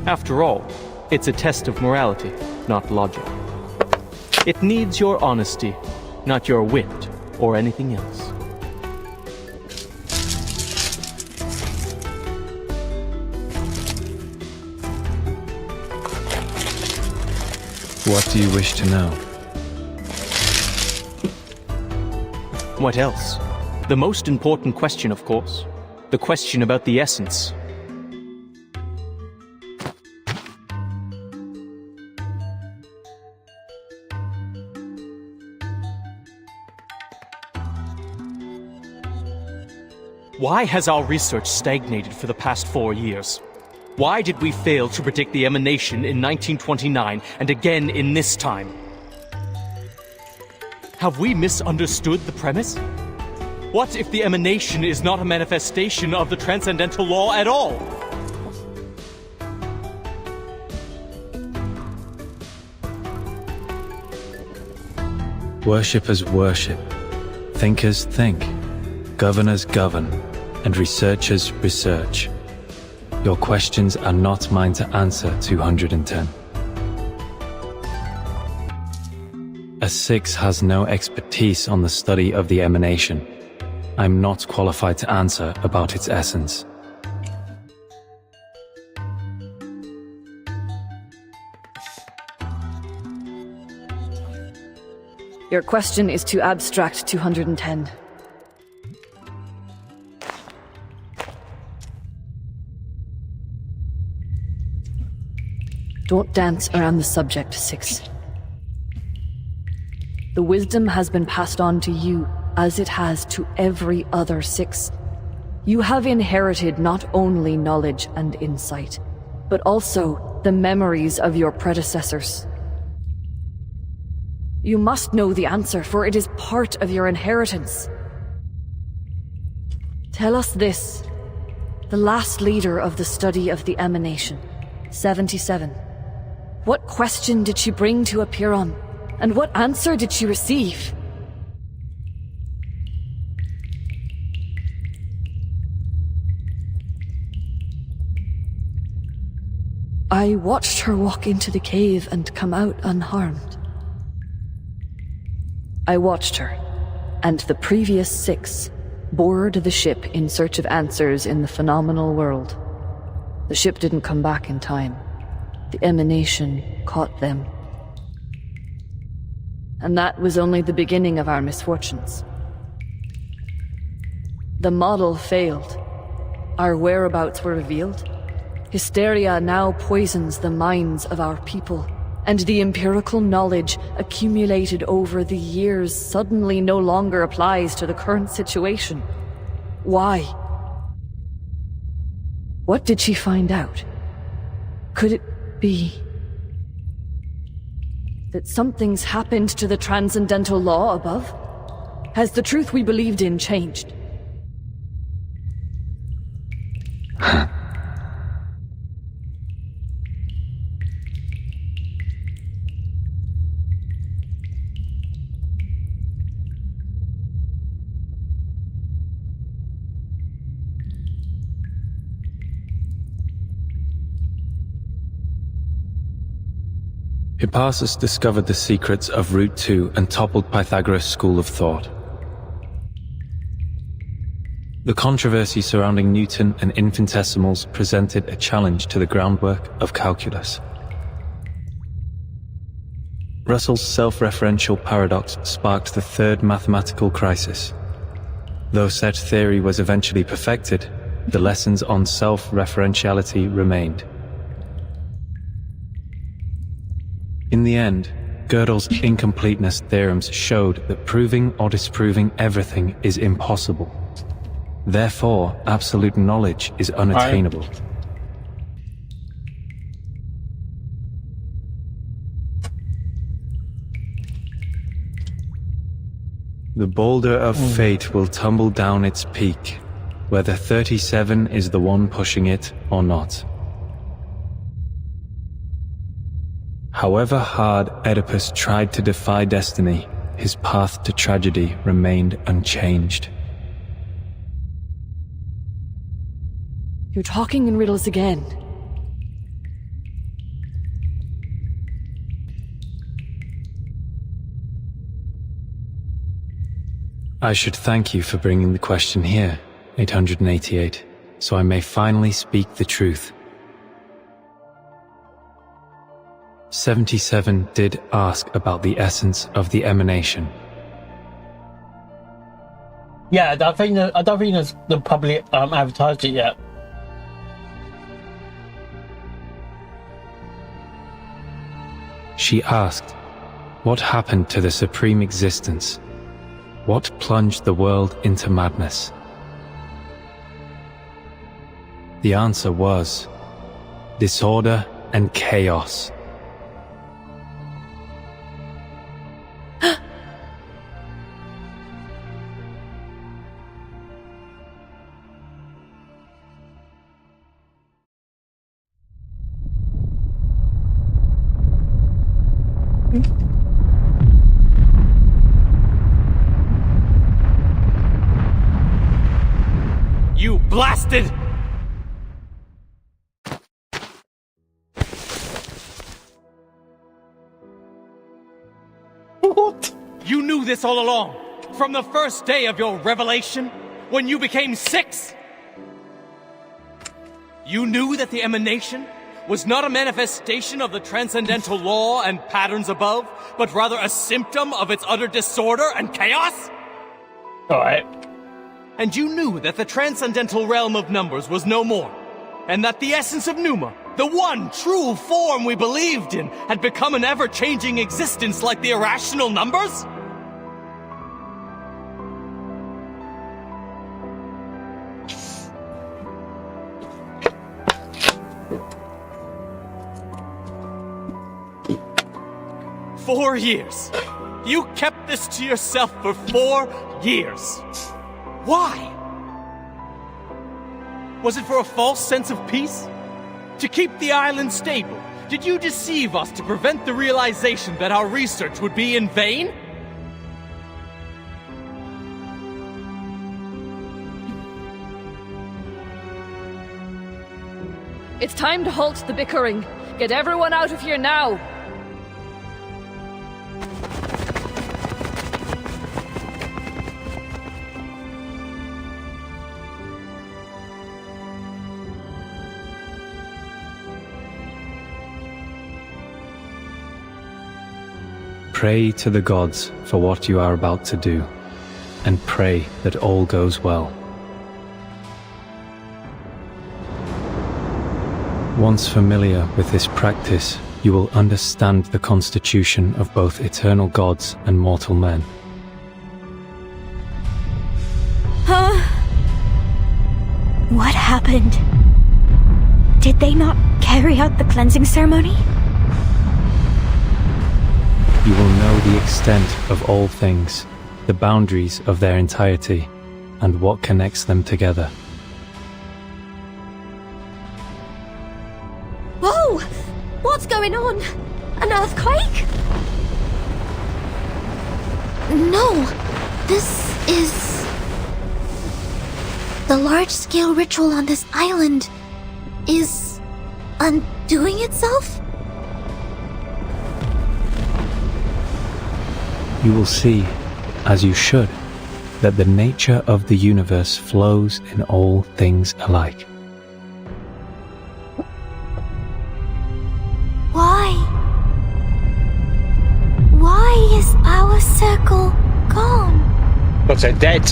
After all, it's a test of morality, not logic. It needs your honesty, not your wit or anything else. What do you wish to know? What else? The most important question, of course. The question about the essence. Why has our research stagnated for the past 4 years? Why did we fail to predict the emanation in 1929 and again in this time? Have we misunderstood the premise? What if the emanation is not a manifestation of the transcendental law at all? Worshippers worship, thinkers think, governors govern, and researchers research. Your questions are not mine to answer, 210. A 6 has no expertise on the study of the emanation. I'm not qualified to answer about its essence. Your question is too abstract, 210. Don't dance around the subject, 6. The wisdom has been passed on to you, as it has to every other 6. You have inherited not only knowledge and insight, but also the memories of your predecessors. You must know the answer, for it is part of your inheritance. Tell us this, the last leader of the study of the emanation, 77. What question did she bring to Apiron? And what answer did she receive? I watched her walk into the cave and come out unharmed. I watched her, and the previous 6 boarded the ship in search of answers in the phenomenal world. The ship didn't come back in time. The emanation caught them. And that was only the beginning of our misfortunes. The model failed. Our whereabouts were revealed. Hysteria now poisons the minds of our people, and the empirical knowledge accumulated over the years suddenly no longer applies to the current situation. Why? What did she find out? Could it be that something's happened to the transcendental law above? Has the truth we believed in changed? Hippasus discovered the secrets of Route 2 and toppled Pythagoras' school of thought. The controversy surrounding Newton and infinitesimals presented a challenge to the groundwork of calculus. Russell's self-referential paradox sparked the third mathematical crisis. Though such theory was eventually perfected, the lessons on self-referentiality remained. In the end, Gödel's incompleteness theorems showed that proving or disproving everything is impossible. Therefore, absolute knowledge is unattainable. The boulder of fate will tumble down its peak, whether 37 is the one pushing it or not. However hard Oedipus tried to defy destiny, his path to tragedy remained unchanged. You're talking in riddles again. I should thank you for bringing the question here, 888, so I may finally speak the truth. 77 did ask about the essence of the emanation. Yeah, I don't think the public advertised it yet. She asked, what happened to the supreme existence? What plunged the world into madness? The answer was disorder and chaos. You blasted! What? You knew this all along, from the first day of your revelation, when you became 6? You knew that the emanation was not a manifestation of the transcendental law and patterns above, but rather a symptom of its utter disorder and chaos? Alright. And you knew that the transcendental realm of numbers was no more, and that the essence of Pneuma, the one true form we believed in, had become an ever-changing existence like the irrational numbers? "4 years. You kept this to yourself for 4 years. Why? Was it for a false sense of peace? To keep the island stable? Did you deceive us to prevent the realization that our research would be in vain? It's time to halt the bickering. Get everyone out of here now. Pray to the gods for what you are about to do, and pray that all goes well. Once familiar with this practice, you will understand the constitution of both eternal gods and mortal men. Huh? What happened? Did they not carry out the cleansing ceremony? You will know the extent of all things, the boundaries of their entirety, and what connects them together. Whoa! What's going on? An earthquake? No, this is... The large-scale ritual on this island is undoing itself? You will see, as you should, that the nature of the universe flows in all things alike. Why? also dead.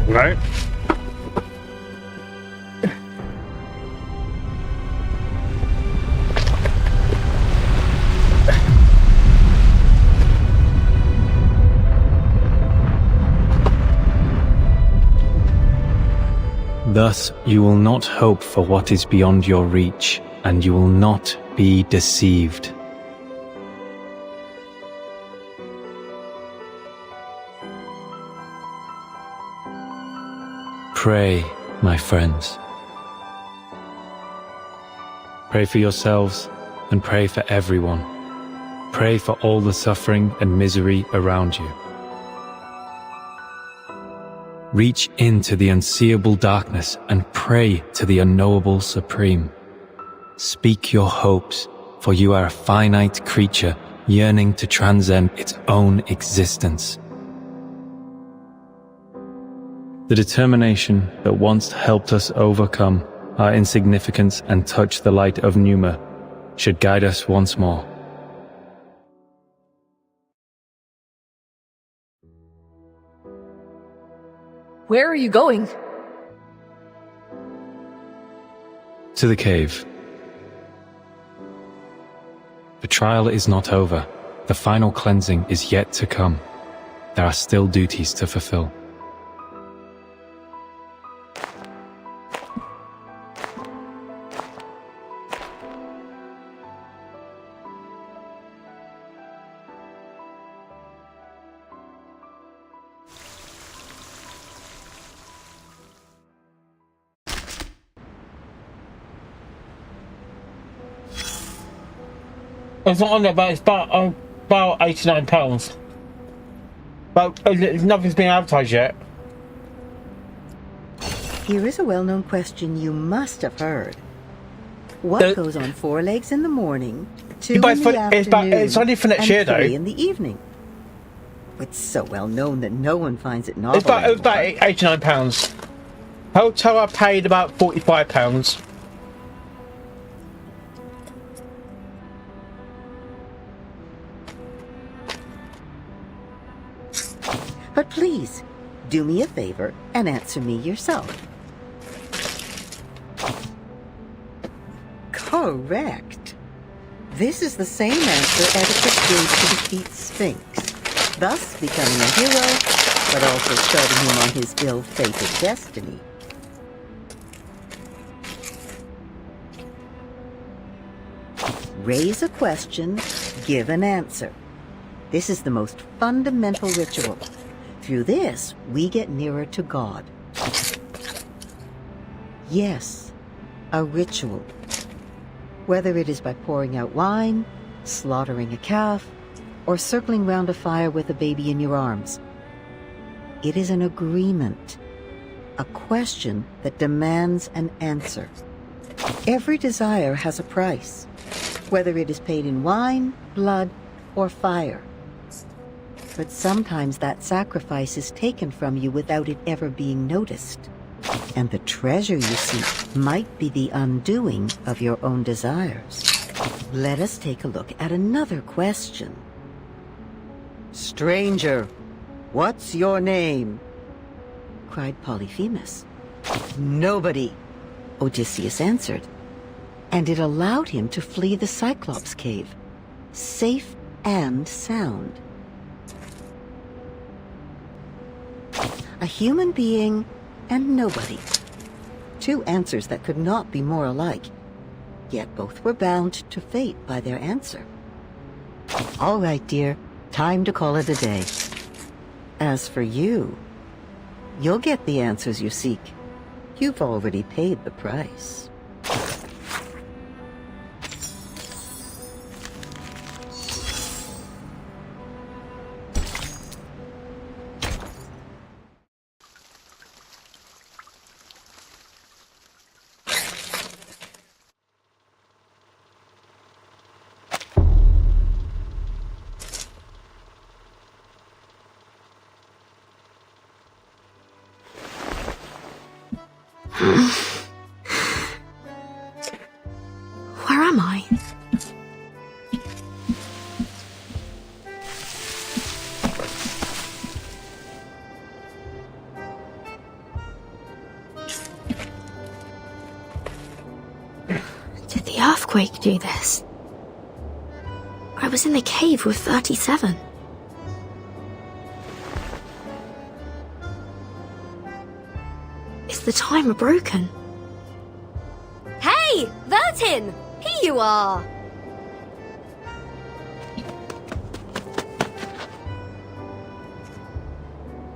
Right. Thus, you will not hope for what is beyond your reach, and you will not be deceived. Pray, my friends. Pray for yourselves and pray for everyone. Pray for all the suffering and misery around you. Reach into the unseeable darkness and pray to the unknowable Supreme. Speak your hopes, for you are a finite creature yearning to transcend its own existence. The determination that once helped us overcome our insignificance and touch the light of Numa should guide us once more. Where are you going? To the cave. The trial is not over. The final cleansing is yet to come. There are still duties to fulfill. It's not on there, but it's about £89. But nothing's been advertised yet. Here is a well-known question you must have heard. What goes on 4 legs in the morning, 2 in the afternoon, it's only for next year, and 3 though. in the evening? It's so well known that no one finds it novel. It's about £89. Hotel I paid about £45. But please, do me a favor and answer me yourself. Correct. This is the same answer Oedipus gave to defeat Sphinx, thus becoming a hero, but also starting him on his ill-fated destiny. Raise a question, give an answer. This is the most fundamental ritual. Through this, we get nearer to God. Yes, a ritual. Whether it is by pouring out wine, slaughtering a calf, or circling round a fire with a baby in your arms. It is an agreement, a question that demands an answer. Every desire has a price, whether it is paid in wine, blood, or fire. But sometimes that sacrifice is taken from you without it ever being noticed. And the treasure you seek might be the undoing of your own desires. Let us take a look at another question. Stranger, what's your name? Cried Polyphemus. Nobody, Odysseus answered. And it allowed him to flee the Cyclops cave, safe and sound. A human being and nobody. 2 answers that could not be more alike, yet both were bound to fate by their answer. All right, dear, time to call it a day. As for you, you'll get the answers you seek. You've already paid the price. Where am I? earthquake do this? I was in the cave with 37. Is the timer broken? Hey, Vertin! Here you are!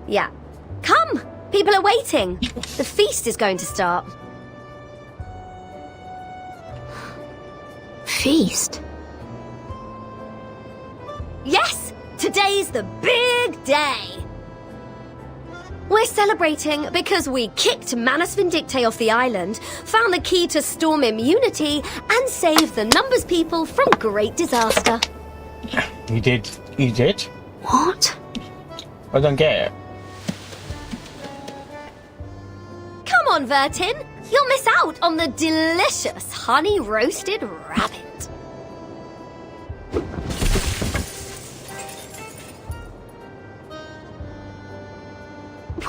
Yeah. Come! People are waiting. The feast is going to start. Feast? Yes! Today's the big day! We're celebrating because we kicked Manus Vindictae off the island, found the key to storm immunity, and saved the Numbers people from great disaster. You did? You did? What? I don't get it. Come on, Vertin! You'll miss out on the delicious honey-roasted rabbit.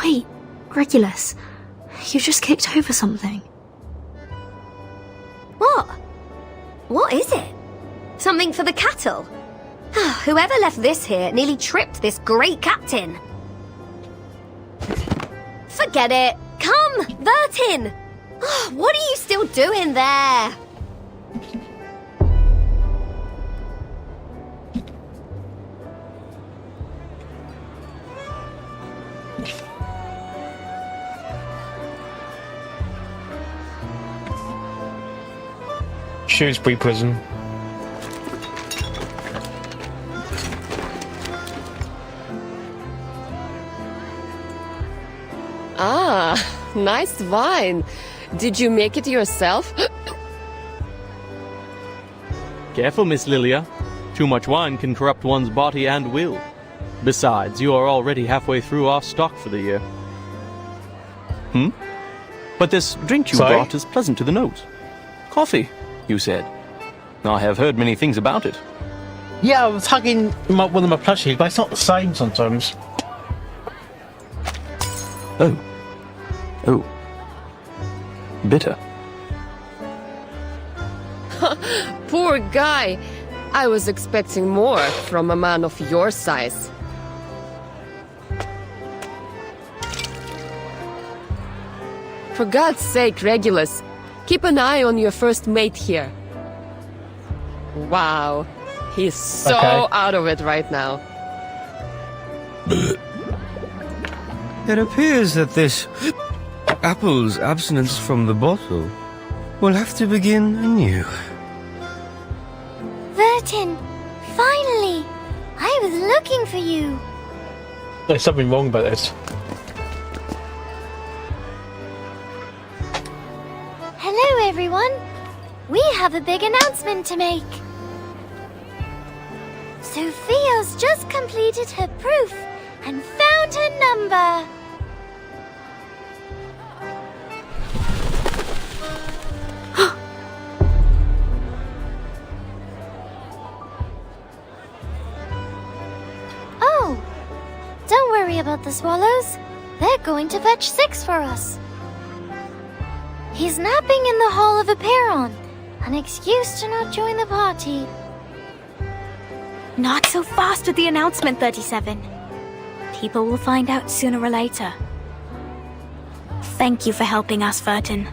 Wait, Regulus, you just kicked over something. What? What is it? Something for the cattle? Whoever left this here nearly tripped this great captain. Forget it. Come, Vertin! What are you still doing there? Shrewsbury Prison. Ah, nice wine. Did you make it yourself? Careful, Miss Lilia. Too much wine can corrupt one's body and will. Besides, you are already halfway through our stock for the year. But this drink you brought is pleasant to the nose. Coffee, you said. I have heard many things about it. Yeah, I was hugging one of my plushies, but it's not the same sometimes. Oh. Bitter. Poor guy. I was expecting more from a man of your size. For God's sake, Regulus, keep an eye on your first mate here. Wow, he's so out of it right now. It appears that this apple's abstinence from the bottle will have to begin anew. Vertin, finally! I was looking for you. There's something wrong about this. Hello, everyone. We have a big announcement to make. Sophia's just completed her proof and found her number. Oh, don't worry about the swallows. They're going to fetch 6 for us. He's napping in the Hall of Aperon, an excuse to not join the party. Not so fast with the announcement, 37. People will find out sooner or later. Thank you for helping us, Vertin.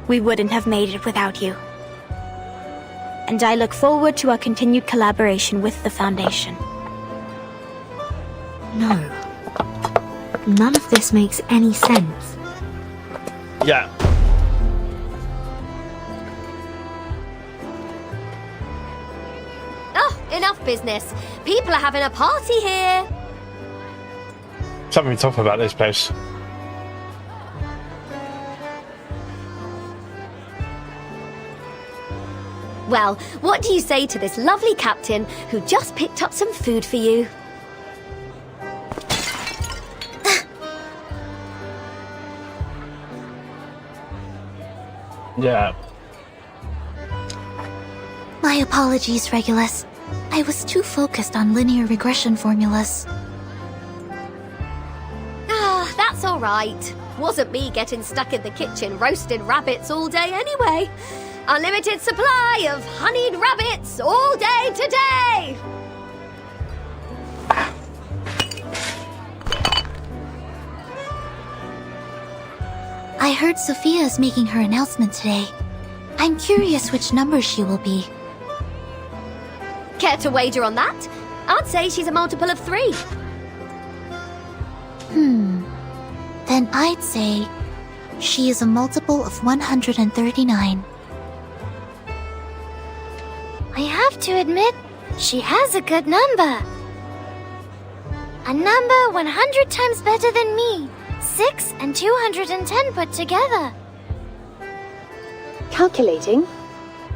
We wouldn't have made it without you. And I look forward to our continued collaboration with the Foundation. No. None of this makes any sense. Yeah. Oh, enough business. People are having a party here. Something tough about this place. Well, what do you say to this lovely captain who just picked up some food for you? Yeah. My apologies, Regulus. I was too focused on linear regression formulas. That's all right. Wasn't me getting stuck in the kitchen roasting rabbits all day anyway. Unlimited supply of honeyed rabbits all day today! I heard Sophia is making her announcement today. I'm curious which number she will be. Care to wager on that? I'd say she's a multiple of 3. Then I'd say she is a multiple of 139. I have to admit, she has a good number. A number 100 times better than me. 6 and 210 put together. Calculating.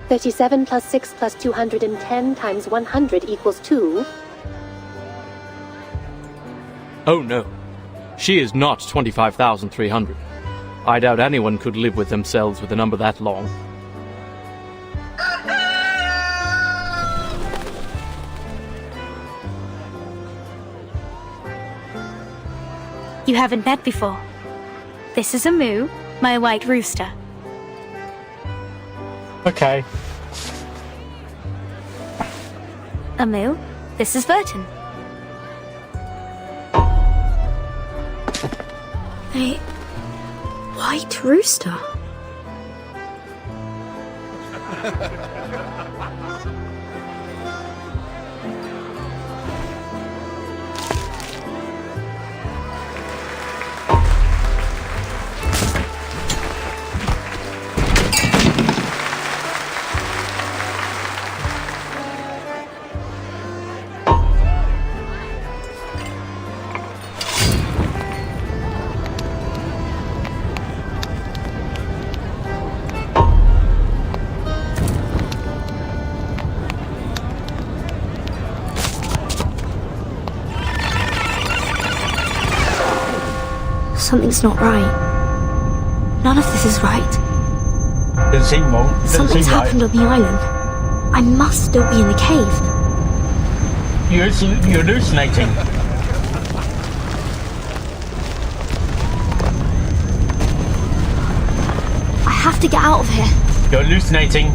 37 plus 6 plus 210 times 100 equals 2. Oh no. She is not 25,300. I doubt anyone could live with themselves with a number that long. You haven't met before. This is Amu, my white rooster. Okay. Amu, this is Vertin. A white rooster? Something's not right. None of this is right. Doesn't seem wrong. Doesn't Something's seem right. happened on the island. I must still be in the cave. You're hallucinating. I have to get out of here. You're hallucinating.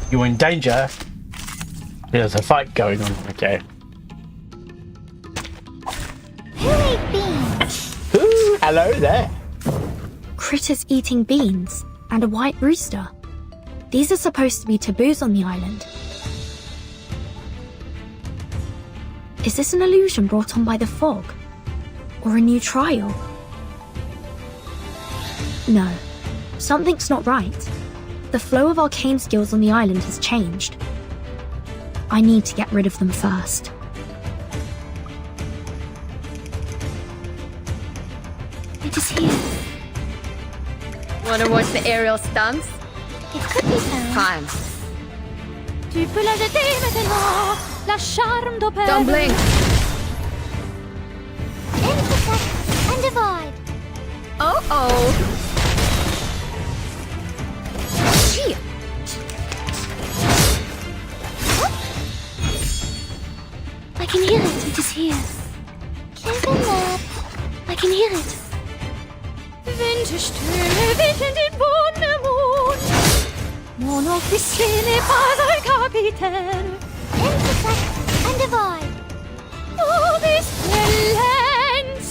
You're in danger. There's a fight going on. Okay. Who ate beans? Ooh, hello there. Critters eating beans and a white rooster. These are supposed to be taboos on the island. Is this an illusion brought on by the fog? Or a new trial? No, something's not right. The flow of arcane skills on the island has changed. I need to get rid of them first. It is here. Wanna watch the aerial stunts? It could be found. Time. Tu peux la jeter maintenant, la charme d'opère. Don't blink. Intersect and divide. Oh. Shit. I can hear it. It is here. Isn't that? I can hear it. Winterstille weht in den Wundermond. Mon officier n'est pas un capitaine. Intersect and divide. Oh, this lens.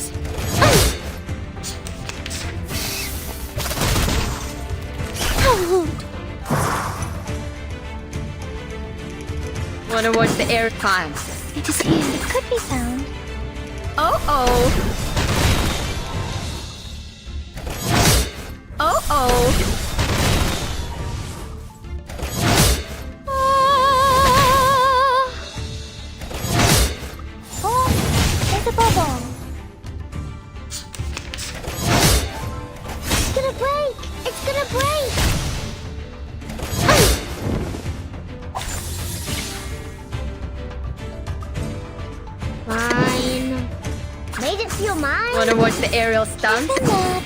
Wanna watch the air time? It is here. It could be found. Oh. Oh, there's a bubble. It's gonna break. It's gonna break. Fine. Made it feel mine. Wanna watch the aerial stunts? Isn't it?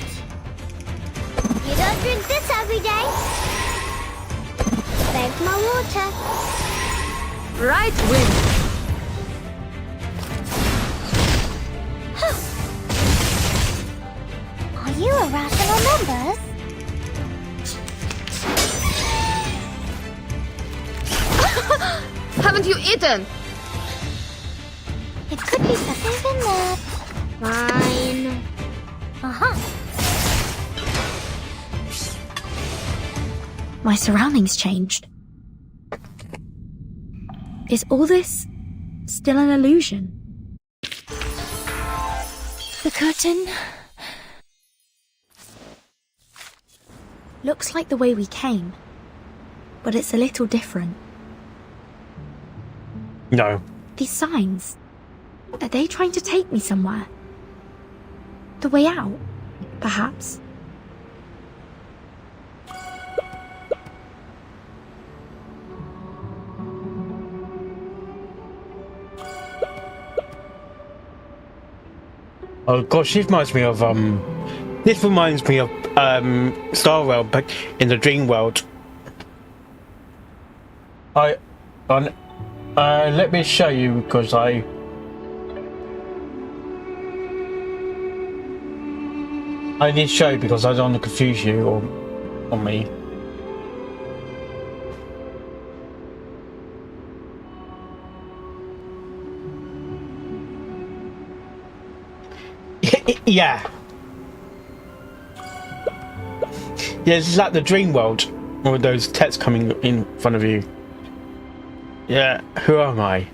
You don't drink this every day. There's my water. Right wing. Are you a rational numbers? Ethan! It could be something in there. Fine. Uh-huh. My surroundings changed. Is all this still an illusion? The curtain. Looks like the way we came, but it's a little different. No. These signs, are they trying to take me somewhere? The way out, perhaps? Oh gosh, this reminds me of Star Realm, but in the dream world. Let me show you because I need to show you because I don't want to confuse you or me. Yeah. Yeah, this is like the dream world with those texts coming in front of you. Yeah, who am I?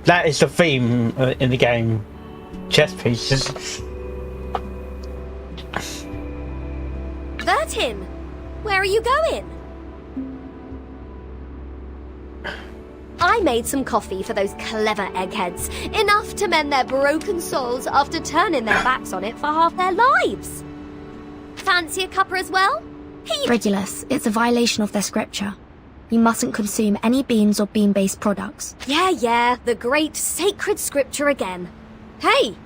That is the theme in the game. Chess pieces. Bertin! Where are you going? I made some coffee for those clever eggheads. Enough to mend their broken souls after turning their backs on it for half their lives. Fancy a cuppa as well? Regulus, it's a violation of their scripture. You mustn't consume any beans or bean-based products. Yeah, the great sacred scripture again. Hey,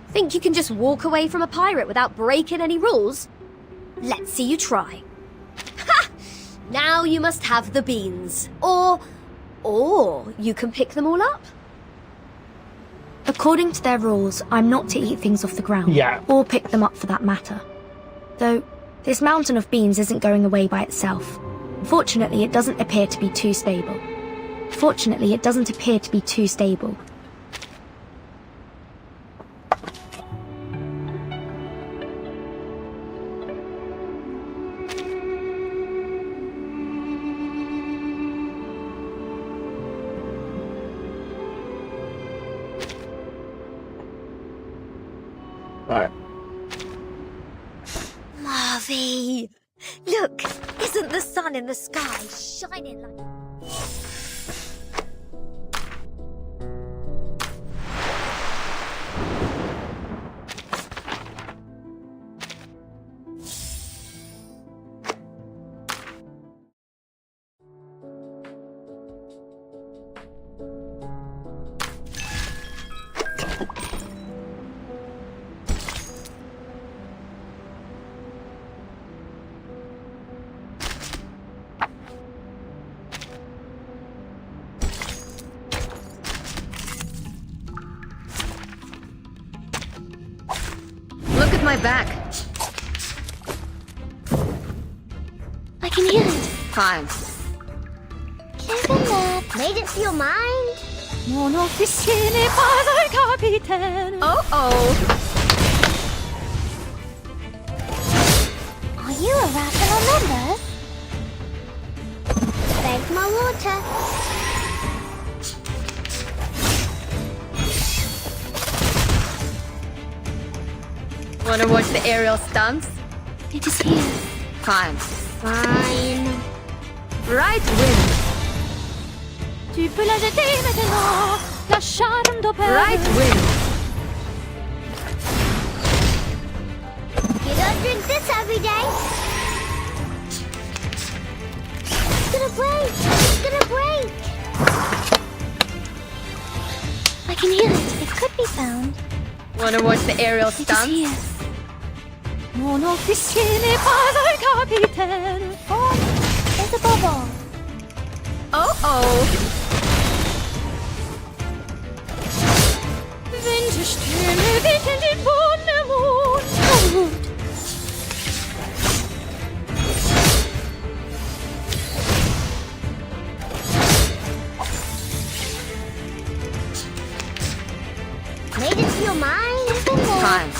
think you can just walk away from a pirate without breaking any rules? Let's see you try. Ha! Now you must have the beans. Or you can pick them all up. According to their rules, I'm not to eat things off the ground. Yeah. Or pick them up for that matter. Though, this mountain of beans isn't going away by itself. Fortunately, it doesn't appear to be too stable. Right. Marvy! Look, isn't the sun in the sky shining like... Look at my back. I can hear it. Fine. Kevin, made it to your mind? Mon officier n'est pas un capitaine. Oh. Are you a raffle on numbers? Thanks, my water. Wanna watch the aerial stunts? It is here. Fine. Right wind. Tu peux la jeter maintenant, la charme d'opéra. Right wind. You don't drink this every day. It's gonna break. I can hear it. It could be found. Wanna watch the aerial It is stunts? here. Mon officier n'est pas un capitaine. Oh, there's a bubble. Oh. Wenn die Sterne wickeln den Mond.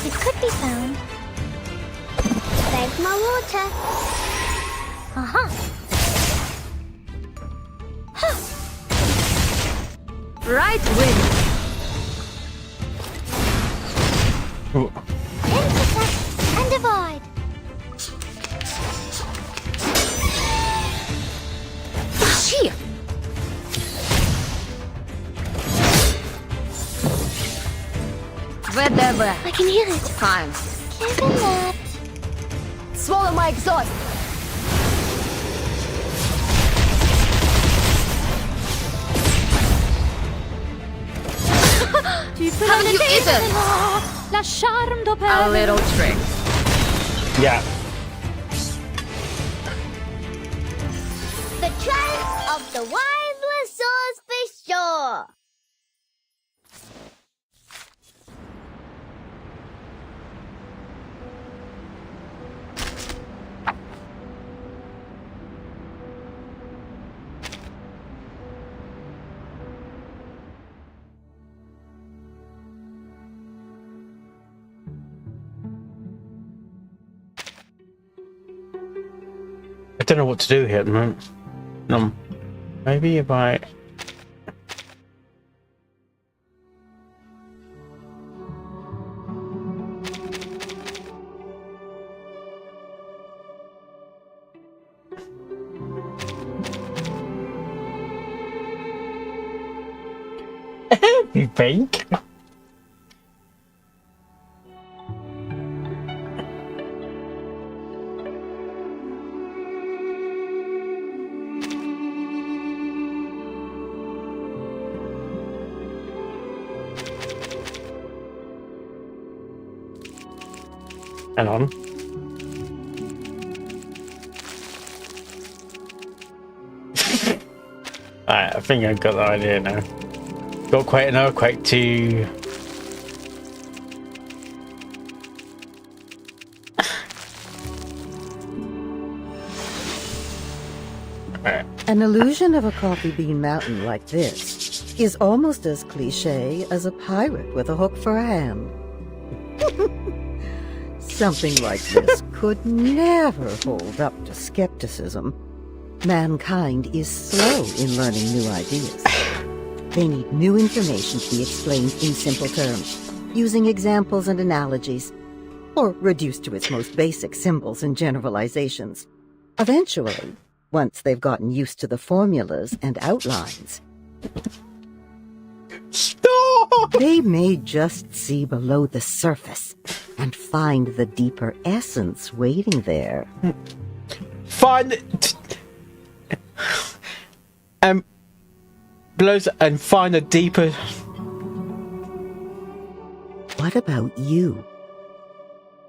It could be found. Thanks, my water. Uh-huh. Right wing. Intersect and divide. Shit. Whatever. I can hear it. Fine. Give him that. Swallow my exhaust. How do you eat it? La charme d'opéra. A little trick. Yeah. The trance of the Wiseless Swordfish Shore. I don't know what to do here at the moment. Maybe if I... You think? Hang on. Alright, I think I've got the idea now. Got quite an earthquake to... An illusion of a coffee bean mountain like this is almost as cliche as a pirate with a hook for a hand. Something like this could never hold up to skepticism. Mankind is slow in learning new ideas. They need new information to be explained in simple terms, using examples and analogies, or reduced to its most basic symbols and generalizations. Eventually, once they've gotten used to the formulas and outlines, they may just see below the surface and find the deeper essence waiting there. Blows and find a deeper... What about you?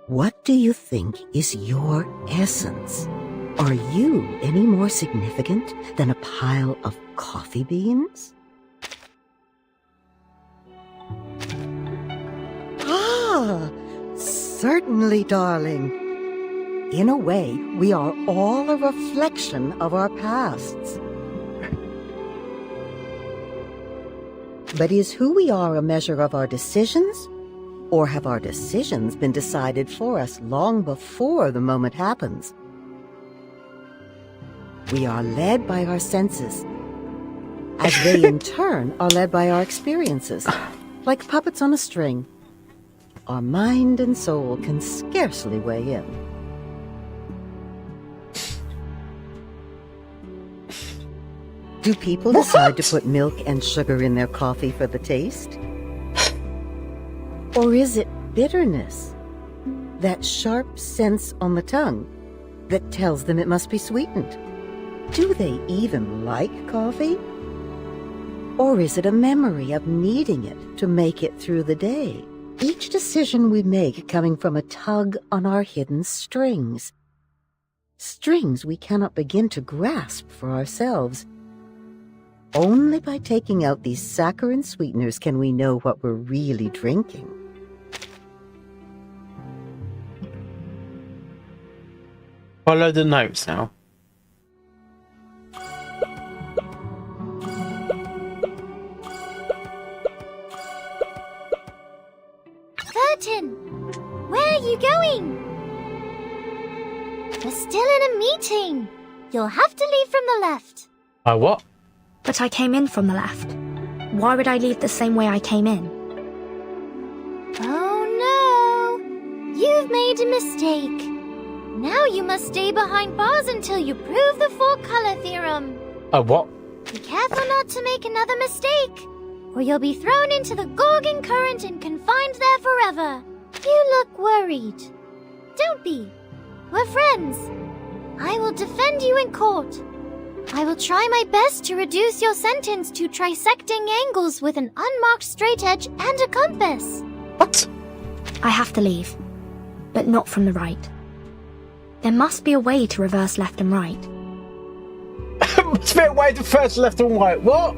What do you think is your essence? Are you any more significant than a pile of coffee beans? Ah, certainly, darling. In a way, we are all a reflection of our pasts. But is who we are a measure of our decisions? Or have our decisions been decided for us long before the moment happens? We are led by our senses, as they in turn are led by our experiences, like puppets on a string. Our mind and soul can scarcely weigh in. Do people decide to put milk and sugar in their coffee for the taste? Or is it bitterness, that sharp sense on the tongue, that tells them it must be sweetened? Do they even like coffee? Or is it a memory of needing it to make it through the day? Each decision we make coming from a tug on our hidden strings. Strings we cannot begin to grasp for ourselves. Only by taking out these saccharine sweeteners can we know what we're really drinking. Follow the notes now. you going? We're still in a meeting. You'll have to leave from the left. What? But I came in from the left. Why would I leave the same way I came in? Oh no! You've made a mistake. Now you must stay behind bars until you prove the four-color theorem. What? Be careful not to make another mistake, or you'll be thrown into the Gorgon current and confined there forever. You look worried. Don't be. We're friends. I will defend you in court. I will try my best to reduce your sentence to trisecting angles with an unmarked straight edge and a compass. What? I have to leave, but not from the right. There must be a way to reverse left and right. Must be a way to first left and right. What?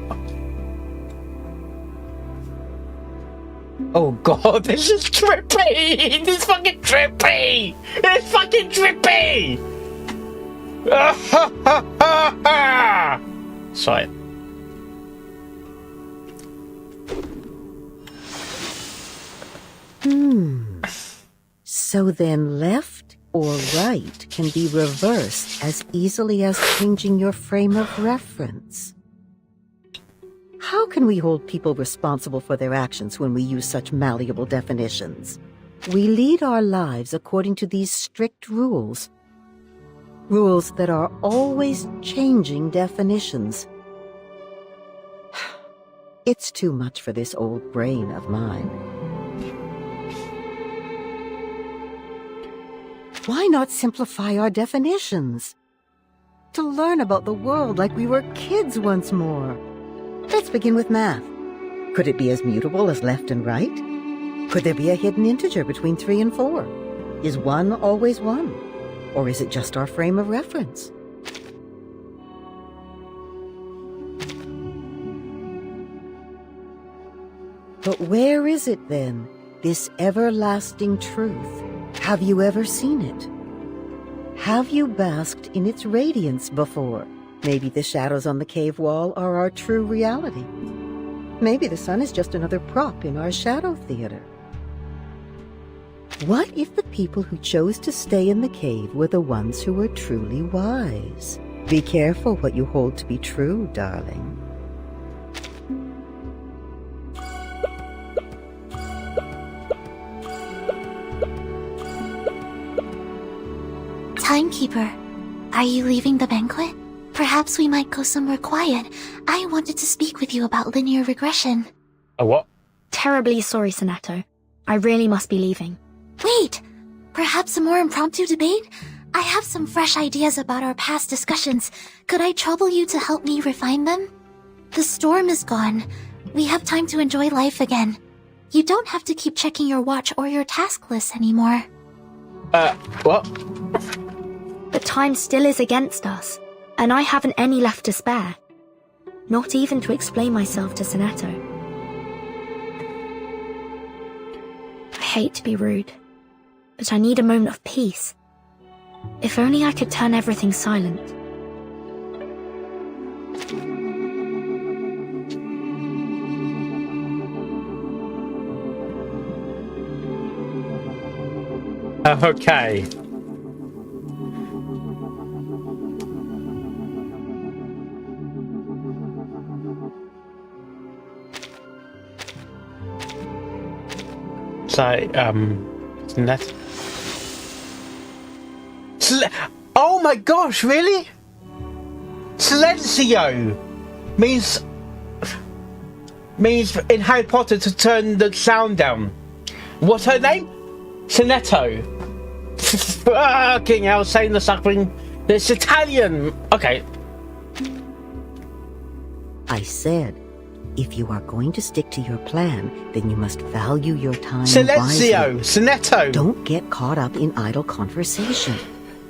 Oh god, this is trippy! This is fucking trippy! It's fucking trippy! Sorry. So then left or right can be reversed as easily as changing your frame of reference. How can we hold people responsible for their actions when we use such malleable definitions? We lead our lives according to these strict rules. Rules that are always changing definitions. It's too much for this old brain of mine. Why not simplify our definitions? To learn about the world like we were kids once more. Let's begin with math. Could it be as mutable as left and right? Could there be a hidden integer between 3 and 4? Is 1 always 1? Or is it just our frame of reference? But where is it then, this everlasting truth? Have you ever seen it? Have you basked in its radiance before? Maybe the shadows on the cave wall are our true reality. Maybe the sun is just another prop in our shadow theater. What if the people who chose to stay in the cave were the ones who were truly wise? Be careful what you hold to be true, darling. Timekeeper, are you leaving the banquet? Perhaps we might go somewhere quiet. I wanted to speak with you about linear regression. What? Terribly sorry, Sonato. I really must be leaving. Wait! Perhaps a more impromptu debate? I have some fresh ideas about our past discussions. Could I trouble you to help me refine them? The storm is gone. We have time to enjoy life again. You don't have to keep checking your watch or your task list anymore. What? But time still is against us, and I haven't any left to spare. Not even to explain myself to Sonato. I hate to be rude, but I need a moment of peace. If only I could turn everything silent. Okay. So, net. Oh my gosh, really? Silencio means in Harry Potter to turn the sound down. What's her name? Sonetto. Fucking hell, saying the suffering. It's Italian. Okay. I said, if you are going to stick to your plan, then you must value your time Silencio. wisely. Sonetto. Don't get caught up in idle conversation.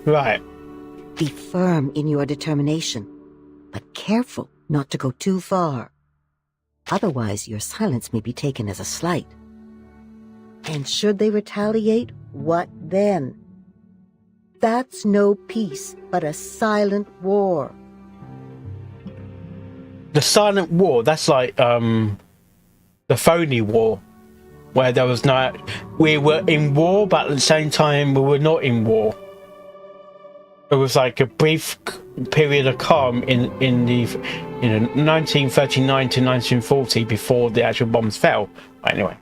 Right. Be firm in your determination, but careful not to go too far. Otherwise, your silence may be taken as a slight. And should they retaliate, what then? That's no peace, but a silent war. The silent war, that's like, the phony war. where there was no, we were in war, but at the same time we were not in war. It was like a brief period of calm in 1939 to 1940 before the actual bombs fell. Anyway.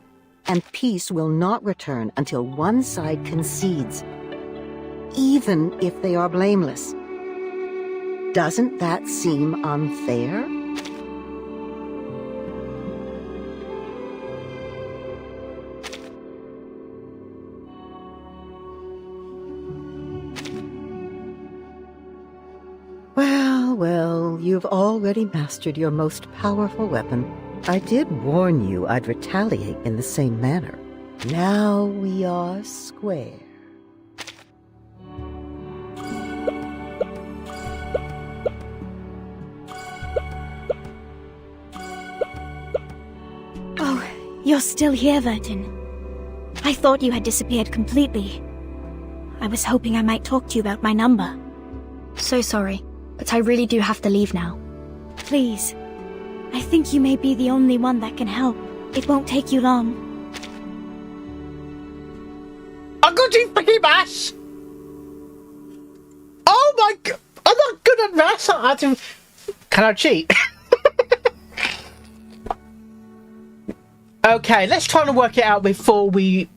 And peace will not return until one side concedes, even if they are blameless. Doesn't that seem unfair? Well, you've already mastered your most powerful weapon. I did warn you I'd retaliate in the same manner. Now we are square. Oh, you're still here, Vertin. I thought you had disappeared completely. I was hoping I might talk to you about my number. So sorry, but I really do have to leave now. Please. I think you may be the only one that can help. It won't take you long. I got you freaking maths! Oh my god! I'm not good at maths! I had to... Can I cheat? Okay, let's try and work it out before we...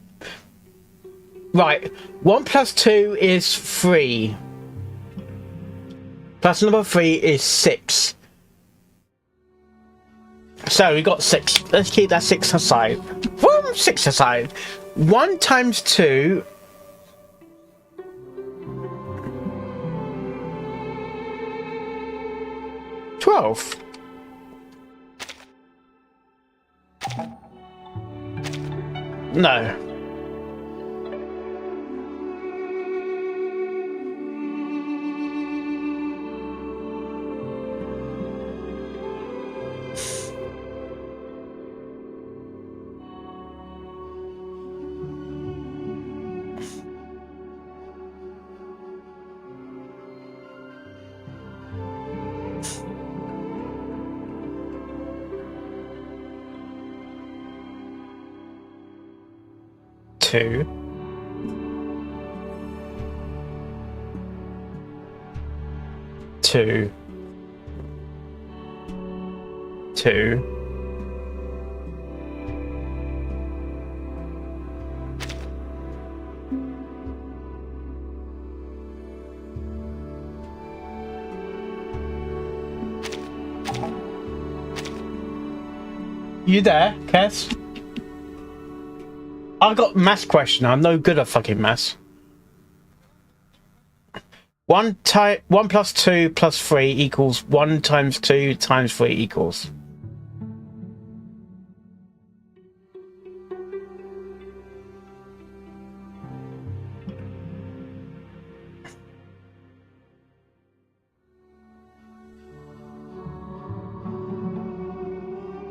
Right, 1 plus 2 is 3. Plus number 3 is 6. So we got 6. Let's keep that 6 aside. Boom, 6 aside. 1 times 2. $12. No. Two. Two. You there, Cass? I got maths question. I'm no good at fucking maths. 1 plus 2 plus 3 equals 1 times 2 times 3 equals.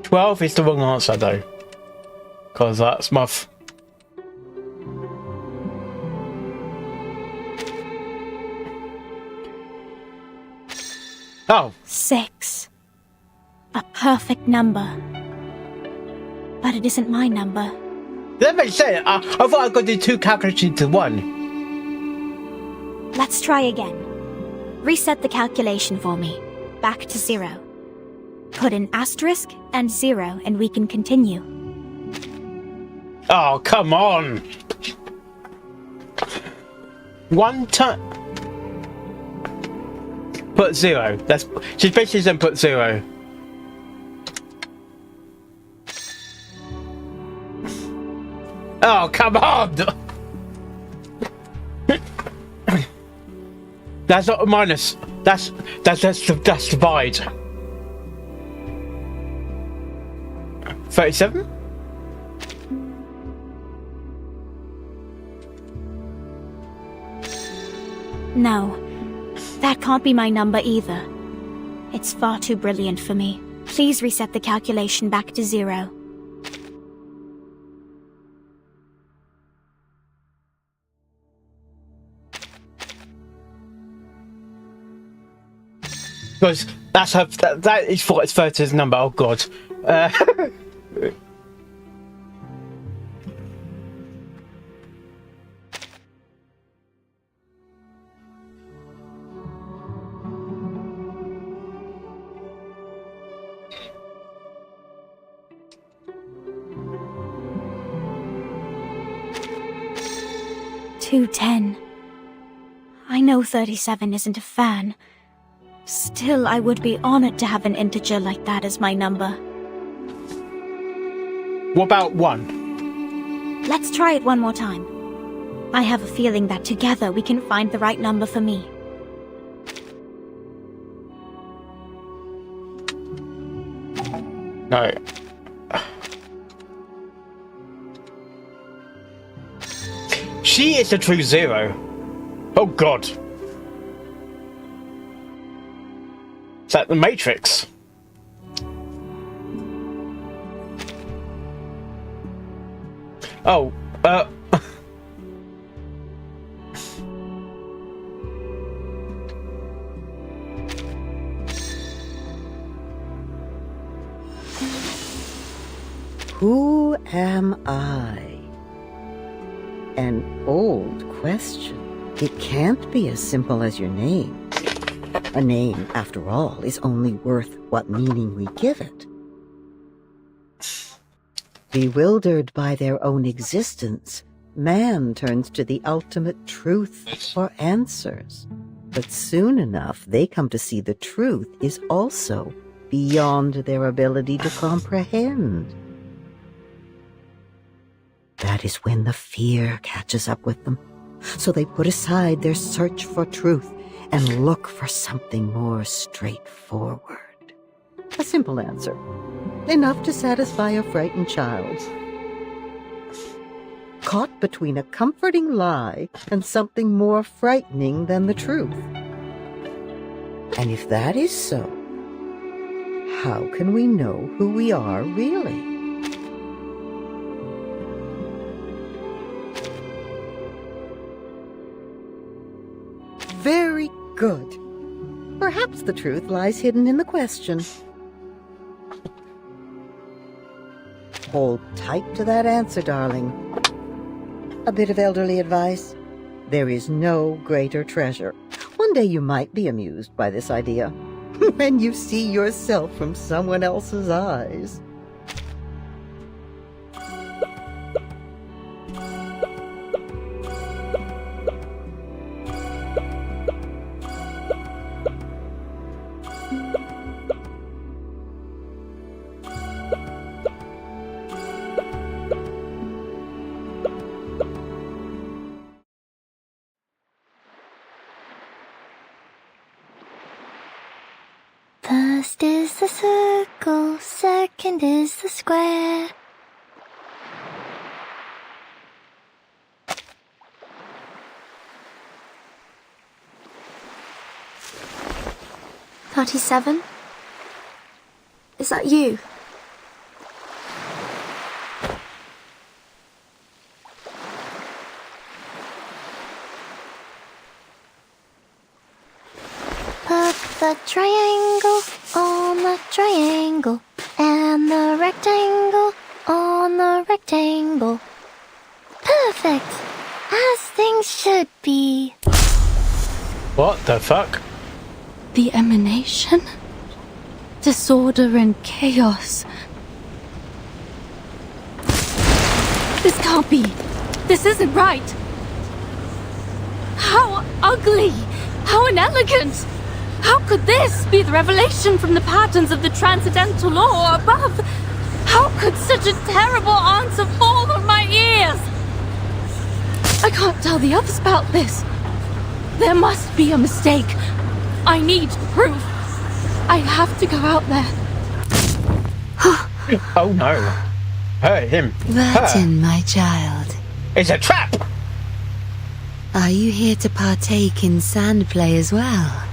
$12 is the wrong answer though, because that's my. Oh. 6. A perfect number. But it isn't my number. That makes sense. I thought I could do 2 calculations into 1. Let's try again. Reset the calculation for me. Back to 0. Put an asterisk and 0 and we can continue. Oh, come on. 1 time. Put 0. That's she's basically said put 0. Oh, come on! That's not a minus. That's divide. 37? No. That can't be my number either. It's far too brilliant for me. Please reset the calculation back to 0. Because that's her. That is what it's Verta's number. Oh god. 210. I know 37 isn't a fan. Still, I would be honored to have an integer like that as my number. What about 1? Let's try it one more time. I have a feeling that together we can find the right number for me. No. She is the true 0. Oh god. Is that the Matrix? Oh, Who am I? An old question. It can't be as simple as your name. A name, after all, is only worth what meaning we give it. Bewildered by their own existence, man turns to the ultimate truth for answers. But soon enough, they come to see the truth is also beyond their ability to comprehend. That is when the fear catches up with them. So they put aside their search for truth and look for something more straightforward. A simple answer, enough to satisfy a frightened child. Caught between a comforting lie and something more frightening than the truth. And if that is so, how can we know who we are really? Very good. Perhaps the truth lies hidden in the question. Hold tight to that answer, darling. A bit of elderly advice. There is no greater treasure. One day you might be amused by this idea. When you see yourself from someone else's eyes. First is the circle, second is the square. "37? Is that you?" Put the triangle on the triangle and the rectangle on the rectangle. Perfect, as things should be. what the fuck? The emanation? Disorder and chaos. This can't be. This isn't right. How ugly! How inelegant! How could this be the revelation from the patterns of the transcendental law above? How could such a terrible answer fall on my ears? I can't tell the others about this. There must be a mistake. I need proof. I have to go out there. Oh no. Her, him. Burton, my child. It's a trap! Are you here to partake in sand play as well?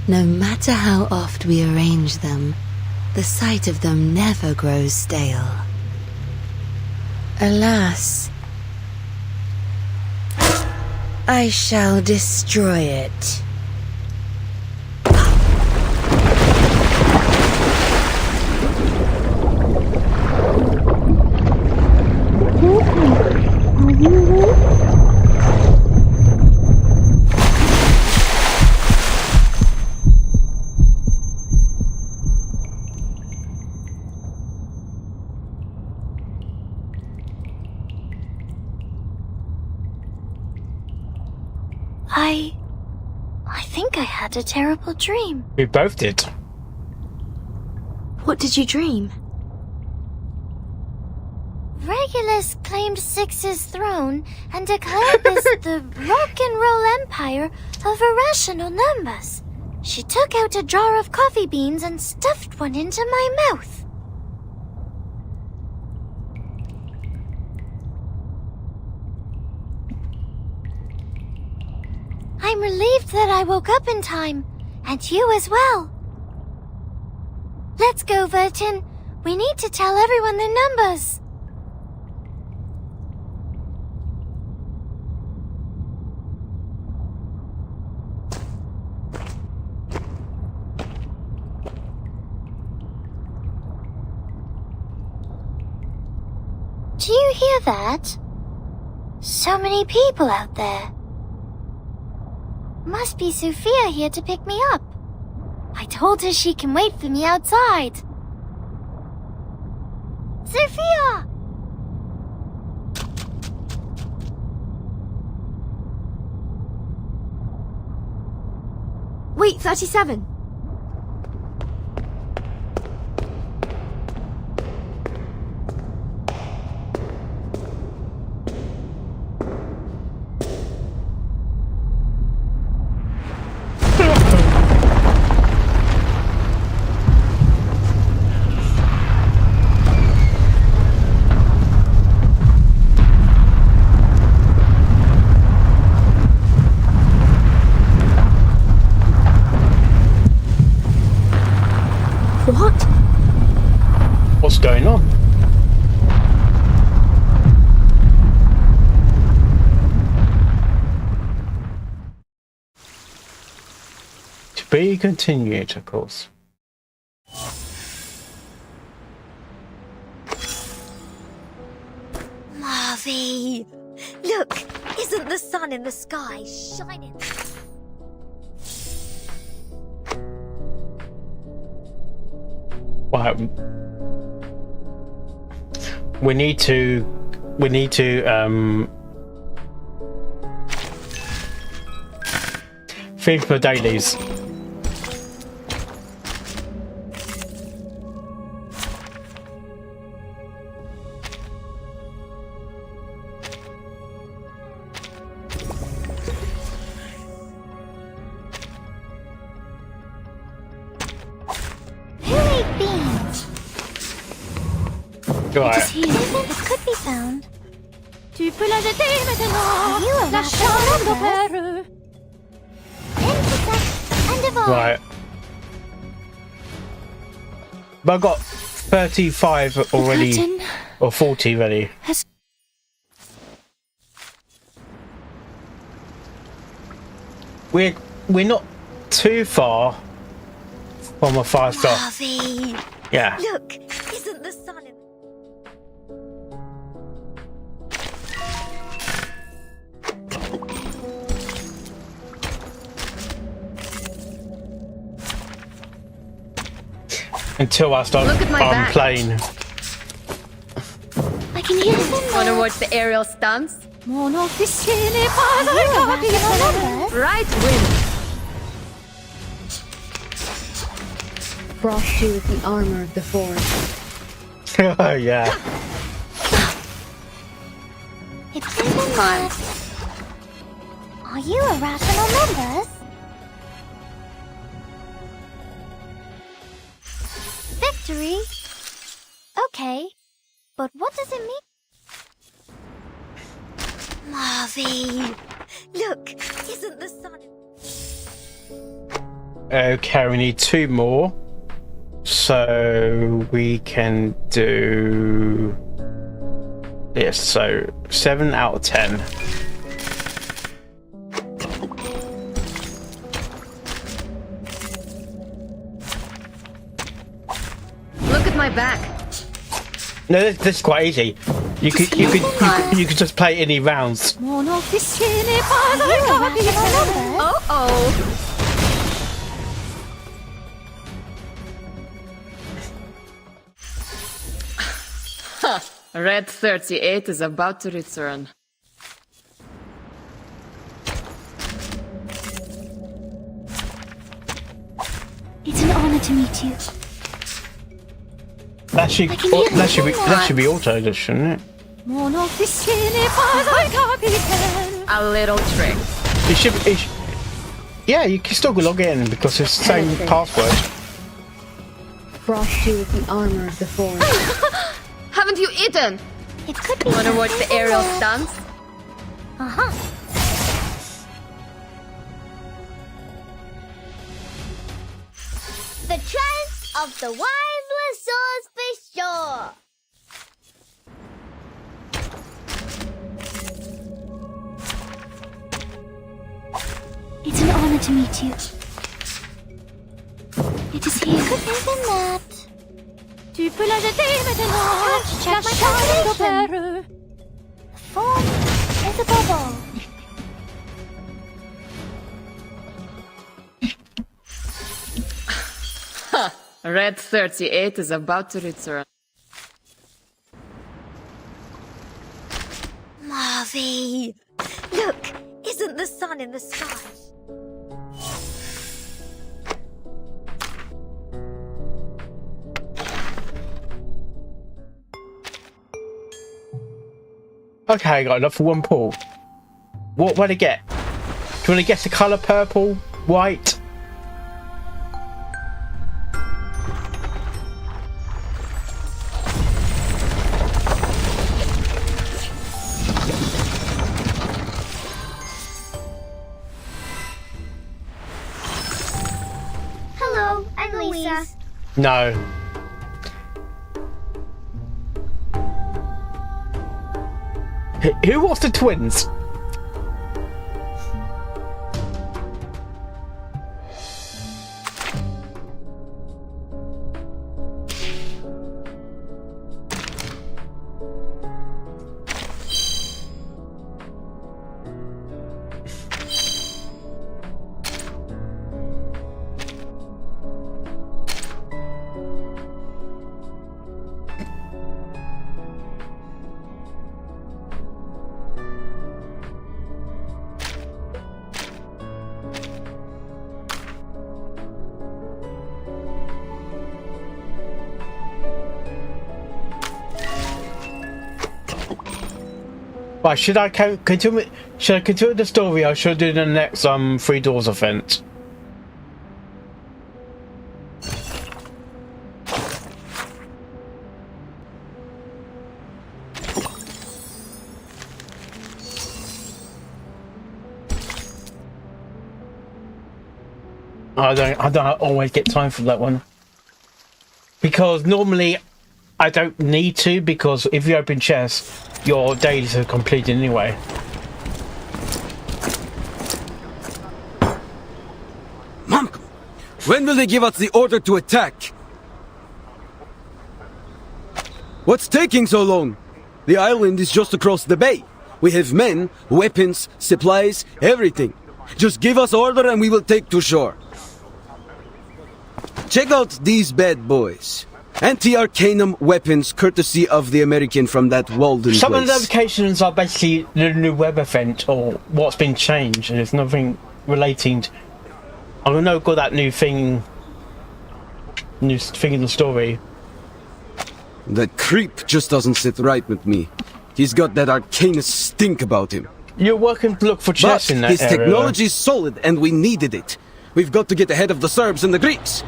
No matter how oft we arrange them, the sight of them never grows stale. Alas, I shall destroy it. I think I had a terrible dream. We both did. What did you dream? Regulus claimed Six's throne and declared this the rock and roll empire of irrational numbers. She took out a jar of coffee beans and stuffed one into my mouth. I'm relieved that I woke up in time, and you as well. Let's go, Vertin. We need to tell everyone the numbers. Do you hear that? So many people out there. Must be Sophia here to pick me up. I told her she can wait for me outside. Sophia! Wait, 37. What? What's going on? To be continued, of course. Marvy! Look! Isn't the sun in the sky shining? Wow. We need to feed for dailies. It could be found. Tu peux la jeter maintenant. You are La chambre d'opéra. End of all. Right. But I got 35 already, Curtain or 40 ready. has We're not too far from a 5-star. Marvy! Yeah. Look! Isn't the sun in... Until I start Look at my back. playing. I can hear them. Wanna watch the aerial stunts? Mon officier n'est pas un capitaine. Right wing. Frost is the armor of the forest. Oh yeah. It's even that. Are you irrational numbers? Victory? Okay. But what does it mean? Marvy! Look! Isn't the sun in... Okay, we need 2 more. So we can do this. So 7 out of 10. Look at my back. No, this is quite easy. You could just play any rounds. Mon officier n'est pas un capitaine. Oh oh. Red 38 is about to return. to meet you. That should be auto, shouldn't it? A little trick. It should. Yeah, you can still log in because it's the same password. Frost you with the armor of the forest. Haven't you eaten? It could be. Wanna watch the aerial stunts? The trance of the wise Lassos for sure. It's an honor to meet you. It is here. Could have been that. Tu peux la jeter maintenant. Check my calculation. The form is a bubble. Red 38 is about to return. Marvy! Look! Isn't the sun in the sky? Okay, I got enough for one pull. What would I get? Do you want to guess the colour? Purple? White? Hello, I'm Lisa. No. Who was the twins? Right, should I continue? Should I continue the story, or should I do the next Three Doors event? I don't always get time for that one, because normally I don't need to, because if you open chess, your dailies are completed anyway. Mom, when will they give us the order to attack? What's taking so long? The island is just across the bay. We have men, weapons, supplies, everything. Just give us order and we will take to shore. Check out these bad boys. Anti-Arcanum weapons courtesy of the American from that Walden Some place. of the notifications are basically the new web event or what's been changed. There's nothing relating to... I know I've got that new thing in the story. That creep just doesn't sit right with me. He's got that Arcanus stink about him. You're working to look for chess in that his area. technology is solid and we needed it. We've got to get ahead of the Serbs and the Greeks.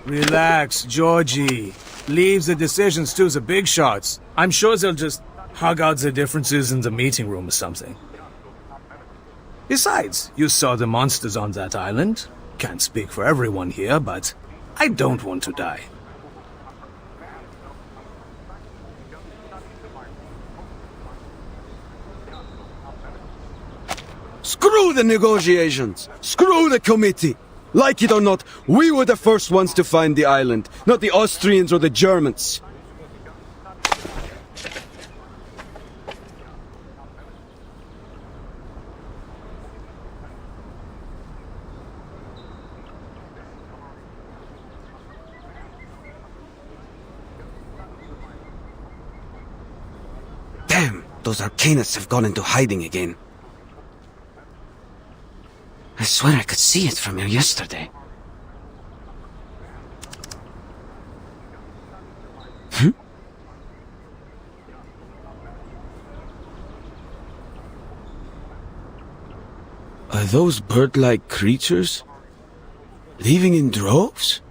Relax, Georgie. Leave the decisions to the big shots. I'm sure they'll just hug out the differences in the meeting room or something. Besides, you saw the monsters on that island. Can't speak for everyone here, but I don't want to die. Screw the negotiations! Screw the committee! Like it or not, we were the first ones to find the island, not the Austrians or the Germans. those arcanists have gone into hiding again. I swear I could see it from here yesterday. Are those bird-like creatures leaving in droves?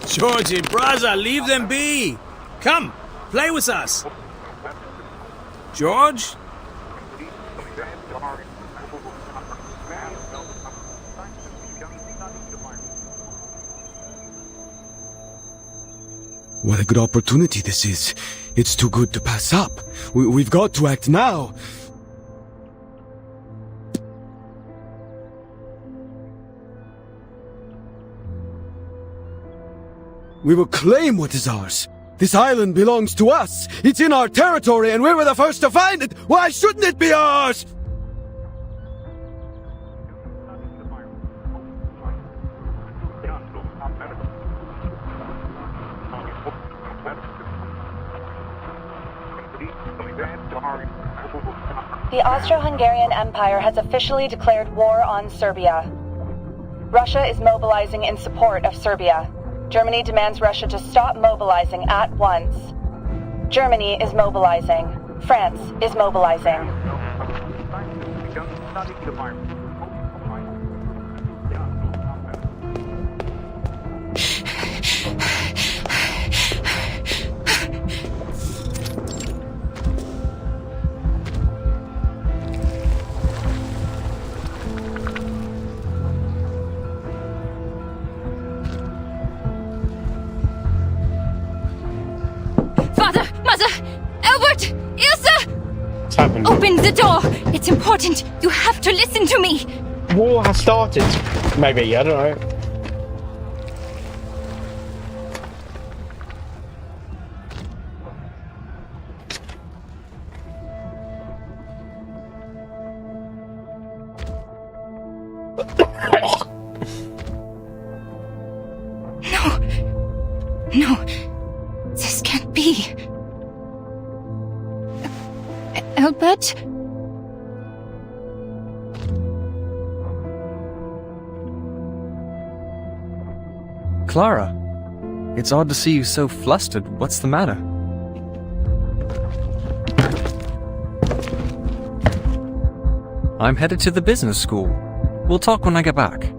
Georgie, brother, leave them be! Come, play with us! George? What a good opportunity this is. It's too good to pass up. We've got to act now. We will claim what is ours. This island belongs to us. It's in our territory and we were the first to find it. Why shouldn't it be ours? The Austro-Hungarian Empire has officially declared war on Serbia. Russia is mobilizing in support of Serbia. Germany demands Russia to stop mobilizing at once. Germany is mobilizing. France is mobilizing. Open the door! It's important! You have to listen to me! War has started. Maybe, I don't know. No, this can't be. Albert? Clara, it's odd to see you so flustered. What's the matter? I'm headed to the business school. We'll talk when I get back.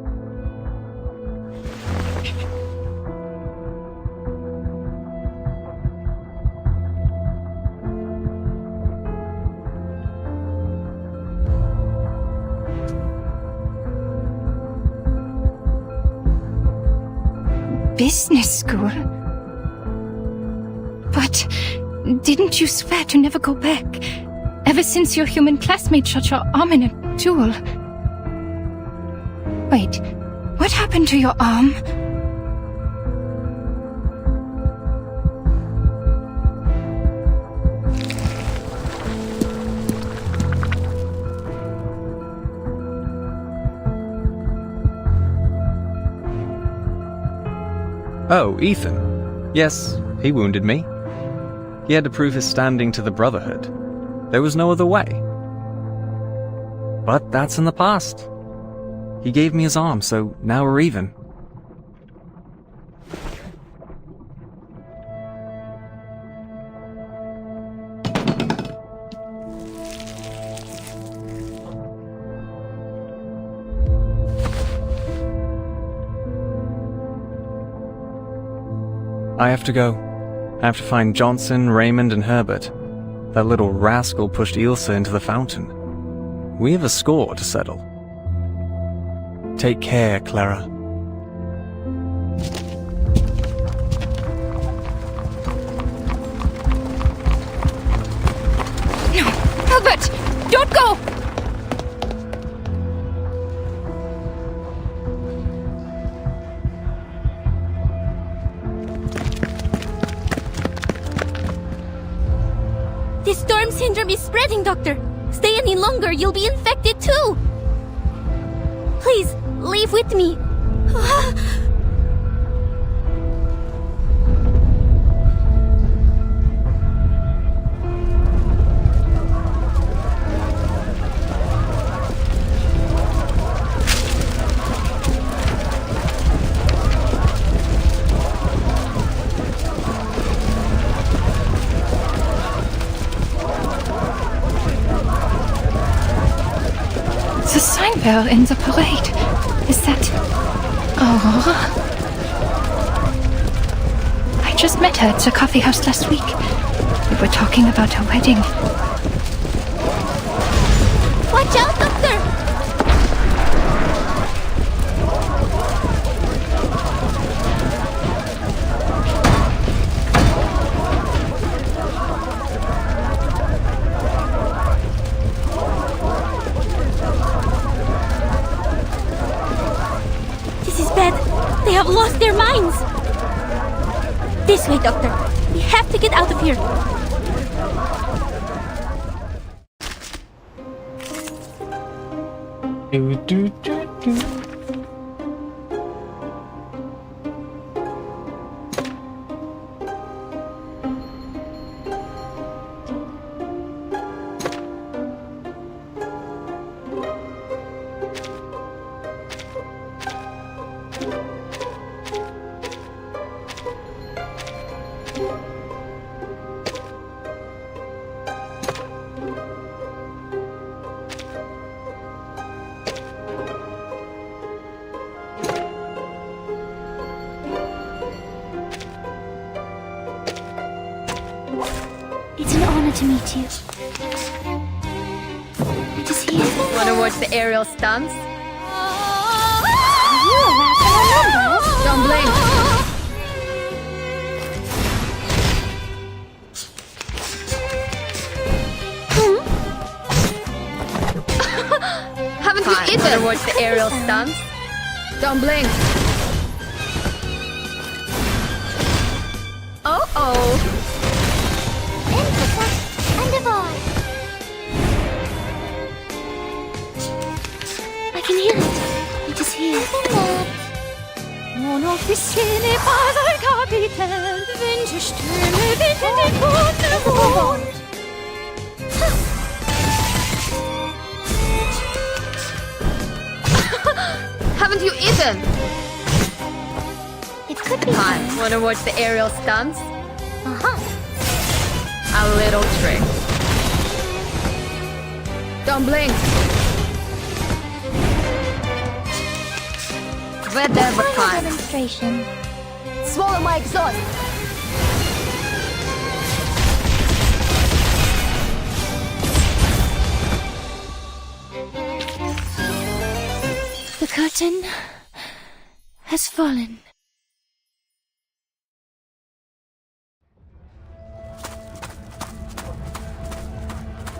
Business school? But didn't you swear to never go back? Ever since your human classmate shot your arm in a duel. Wait, what happened to your arm? Oh, Ethan. Yes, he wounded me. He had to prove his standing to the Brotherhood. There was no other way. But that's in the past. He gave me his arm, so now we're even. I have to go. I have to find Johnson, Raymond, and Herbert. That little rascal pushed Ilsa into the fountain. We have a score to settle. Take care, Clara. No, Albert! Don't go! This storm syndrome is spreading, Doctor. Stay any longer, you'll be infected too. Please, leave with me. The sign bell in the parade. Is that Aurora? I just met her at the coffee house last week. We were talking about her wedding. Watch out, Doctor! They have lost their minds! This way, Doctor. We have to get out of here. Do. It's an honor to meet you. It is here. Wanna watch the aerial stunts? Are you a rational? Don't blink. Haven't you even? Wanna watch the aerial stunts? Don't blink. Oh. I can hear it. It is here. Mon officier n'est pas un capitaine, wenn je stürme bitte den Boden. Haven't you eaten? It could be fun. Wanna watch the aerial stunts? Uh-huh. A little trick. Don't blink. Whatever time. Demonstration. Swallow my exhaust. The curtain has fallen.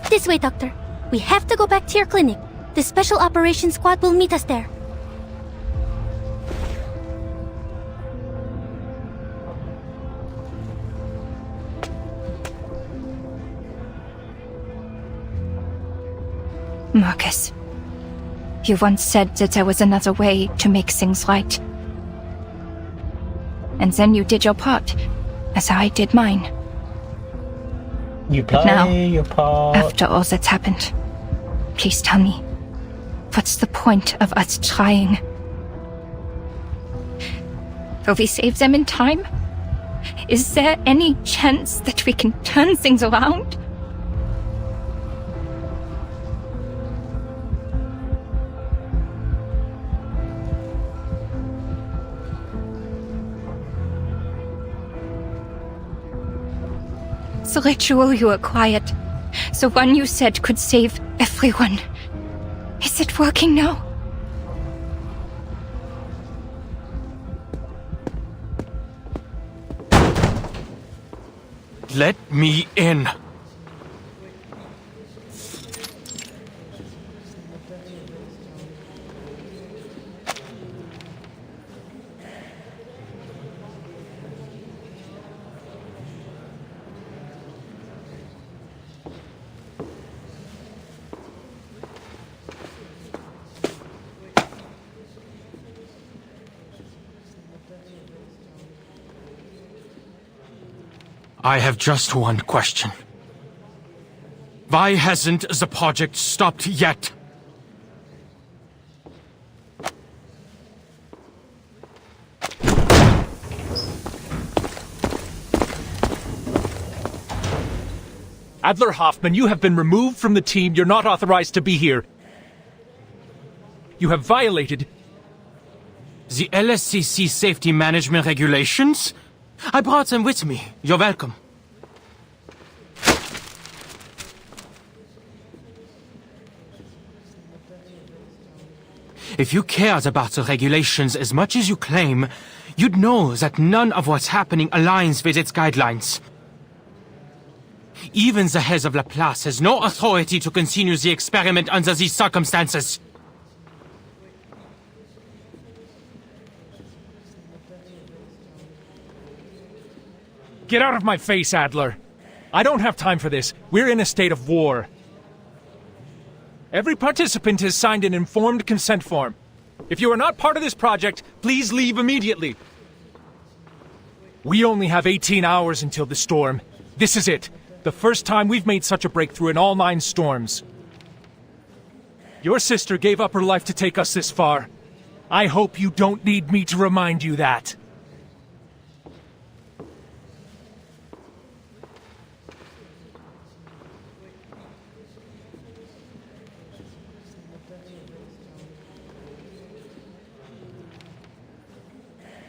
This way, Doctor. We have to go back to your clinic. The Special Operations Squad will meet us there. Marcus, you once said that there was another way to make things right. And then you did your part, as I did mine. You play now, your part. After all that's happened, please tell me, what's the point of us trying? Will we save them in time? Is there any chance that we can turn things around? The ritual you acquired, the one you said could save everyone. Is it working now? Let me in. I have just one question. Why hasn't the project stopped yet? Adler Hoffman, you have been removed from the team. You're not authorized to be here. You have violated the LSCC safety management regulations? I brought them with me. You're welcome. If you cared about the regulations as much as you claim, you'd know that none of what's happening aligns with its guidelines. Even the head of Laplace has no authority to continue the experiment under these circumstances. Get out of my face, Adler. I don't have time for this. We're in a state of war. Every participant has signed an informed consent form. If you are not part of this project, please leave immediately. We only have 18 hours until the storm. This is it. The first time we've made such a breakthrough in all 9 storms. Your sister gave up her life to take us this far. I hope you don't need me to remind you that.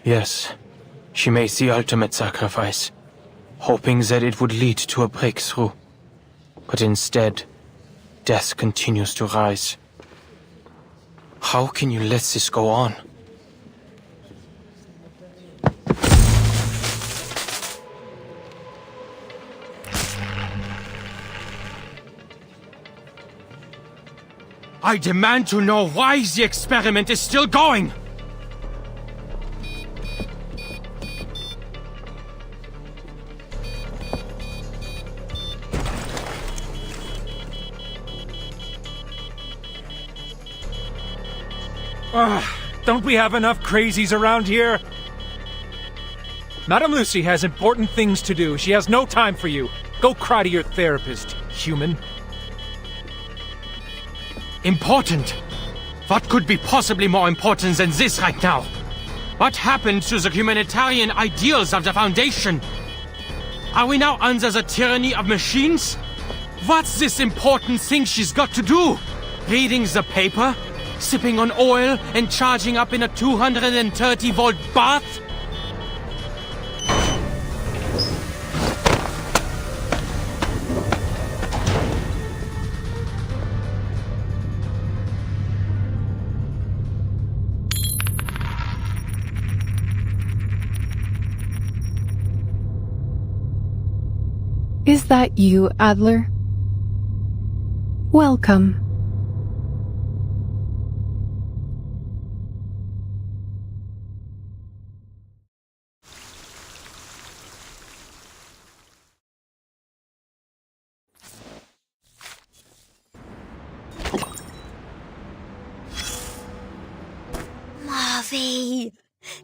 Yes, she made the ultimate sacrifice, hoping that it would lead to a breakthrough. But instead, death continues to rise. How can you let this go on? I demand to know why the experiment is still going! Don't we have enough crazies around here? Madame Lucy has important things to do. She has no time for you. Go cry to your therapist, human. Important? What could be possibly more important than this right now? What happened to the humanitarian ideals of the Foundation? Are we now under the tyranny of machines? What's this important thing she's got to do? Reading the paper? Sipping on oil and charging up in a 230-volt bath? Is that you, Adler? Welcome. Marvy!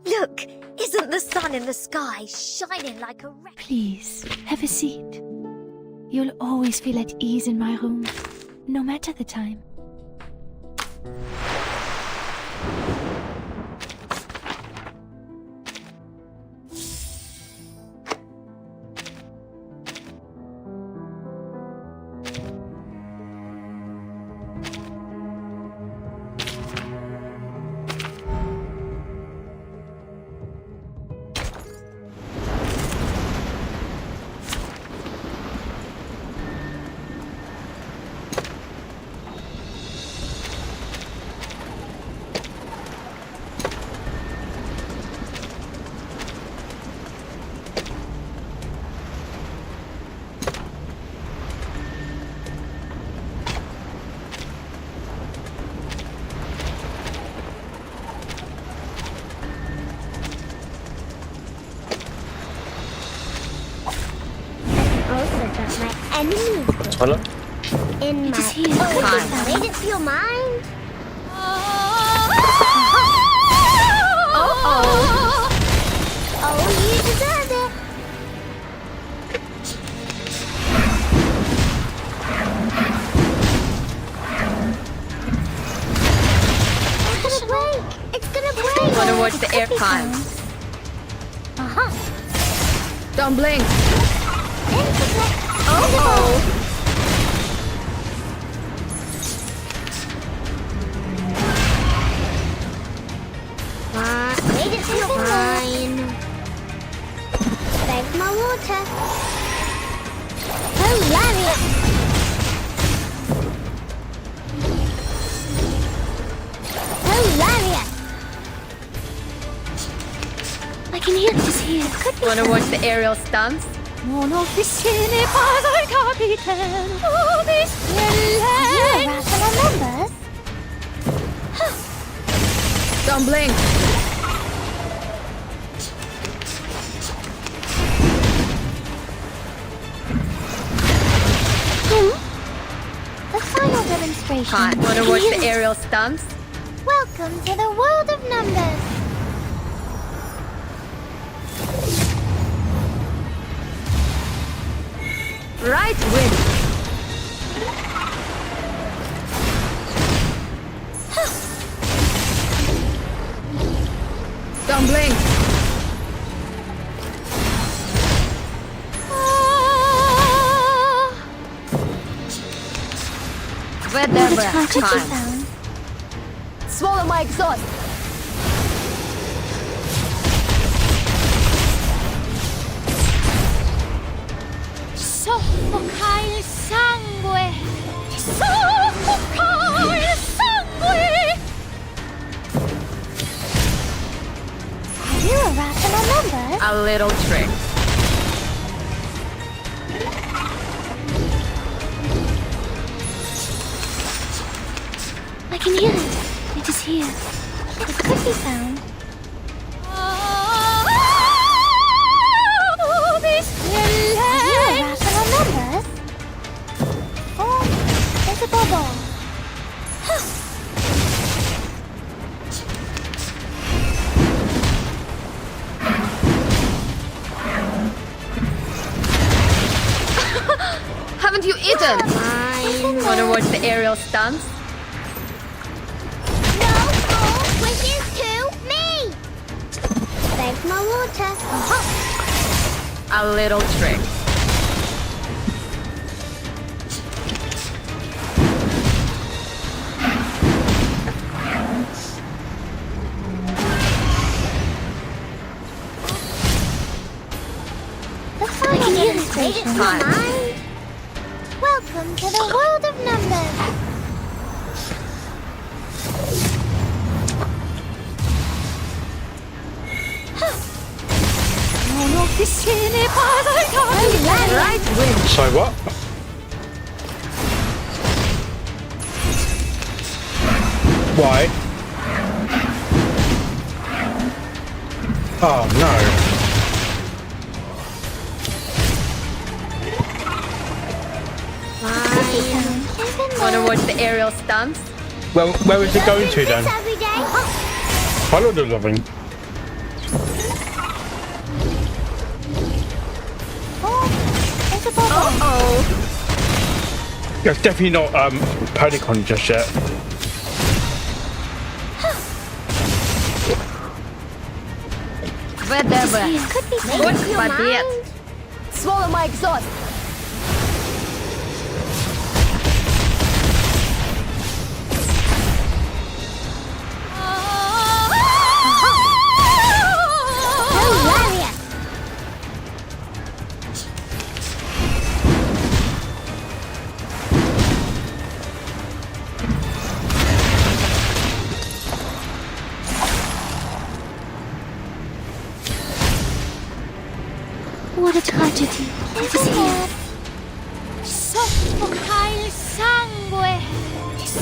Look, isn't the sun in the sky shining like a wreck? Please, have a seat. You'll always feel at ease in my room, no matter the time. Hello? In my made it feel mine? Oh, you deserve it. watch the air time. Uh-huh. Don't blink. Oh. Made it to the line. There's my water. Hilarious. Hilarious. I can hear this here. Wanna watch the aerial stunts? Mono piscine pas al capiten. Oh, this You're rational numbers. Don't blink. The final demonstration. Wanna watch the aerial stunts? Welcome to the world of numbers. Right win. Don't blink. Time. Swallow my exhaust. Soffoca il sangue. Soffoca il sangue. Are you a rational numbers? A little trick. I can hear it. It is here. It could be found. Oh, this Are you a rational numbers? Oh, there's a bubble. Haven't you eaten? Wanna watch the aerial stunts? Wishes to me. There's my water. A little trick. The final demonstration. Time. Welcome to the world of numbers. Mono piscine pas al capiten. Right win. So what? Why? Oh no. Wanna watch the aerial stunts? Well, where is it going to then? Every day. Follow the loving. Oh, there's a bubble. Oh. It's definitely not Ponycon just yet. Whatever. Could be What found. about it? Swallow my exhaust. Hilarious. What a tragedy. It is here. Soffoca il sangue.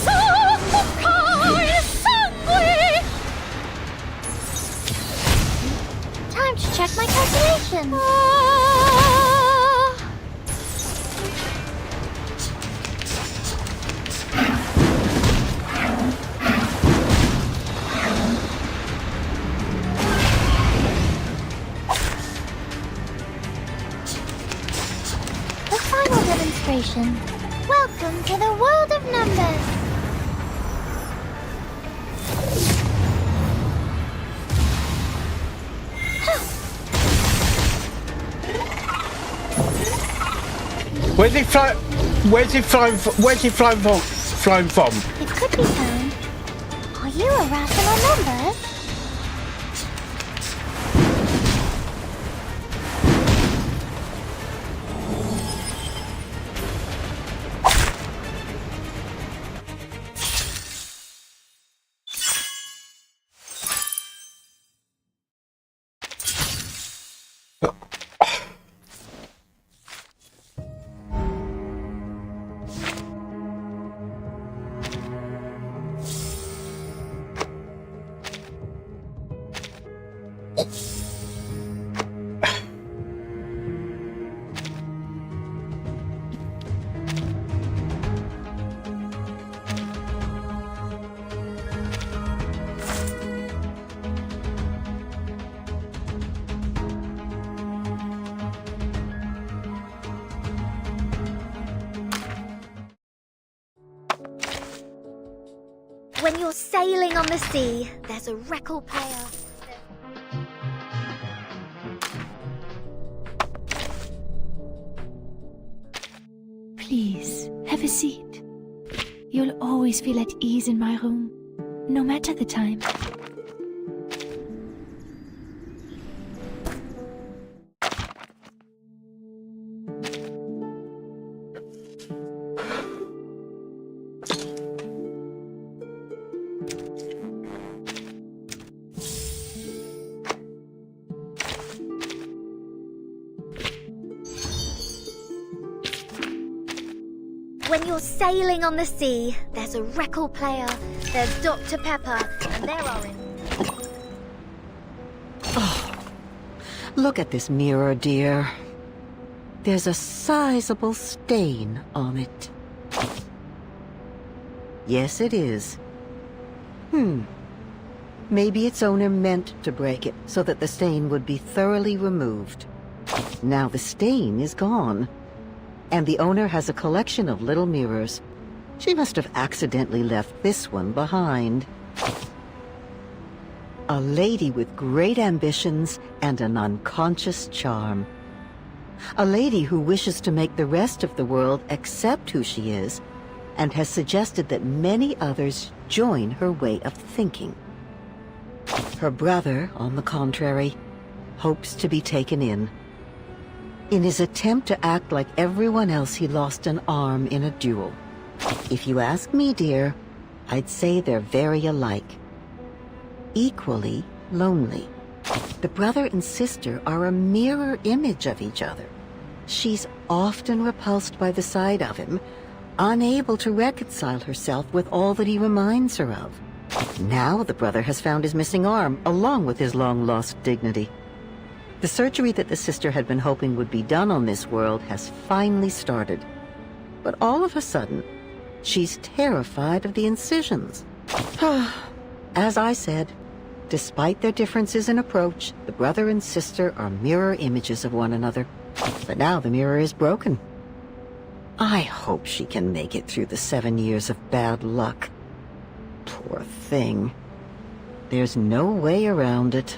Soffoca il sangue. Time to check my calculations. The final demonstration. Welcome to the world of numbers. Where's he flying? Where's he flying? Where's he flying from? Flying from? It could be found. Are you a rational numbers? When you're sailing on the sea, there's a record player. Please, have a seat. You'll always feel at ease in my room, no matter the time. When you're sailing on the sea, there's a record player, there's Dr. Pepper, and there are Look at this mirror, dear. There's a sizable stain on it. Yes, it is. Maybe its owner meant to break it so that the stain would be thoroughly removed. Now the stain is gone, and the owner has a collection of little mirrors. She must have accidentally left this one behind. A lady with great ambitions and an unconscious charm. A lady who wishes to make the rest of the world accept who she is, and has suggested that many others join her way of thinking. Her brother, on the contrary, hopes to be taken in. In his attempt to act like everyone else, he lost an arm in a duel. If you ask me, dear, I'd say they're very alike. Equally lonely. The brother and sister are a mirror image of each other. She's often repulsed by the sight of him, unable to reconcile herself with all that he reminds her of. Now the brother has found his missing arm, along with his long-lost dignity. The surgery that the sister had been hoping would be done on this world has finally started. But all of a sudden, she's terrified of the incisions. As I said, despite their differences in approach, the brother and sister are mirror images of one another. But now the mirror is broken. I hope she can make it through the 7 years of bad luck. Poor thing. There's no way around it.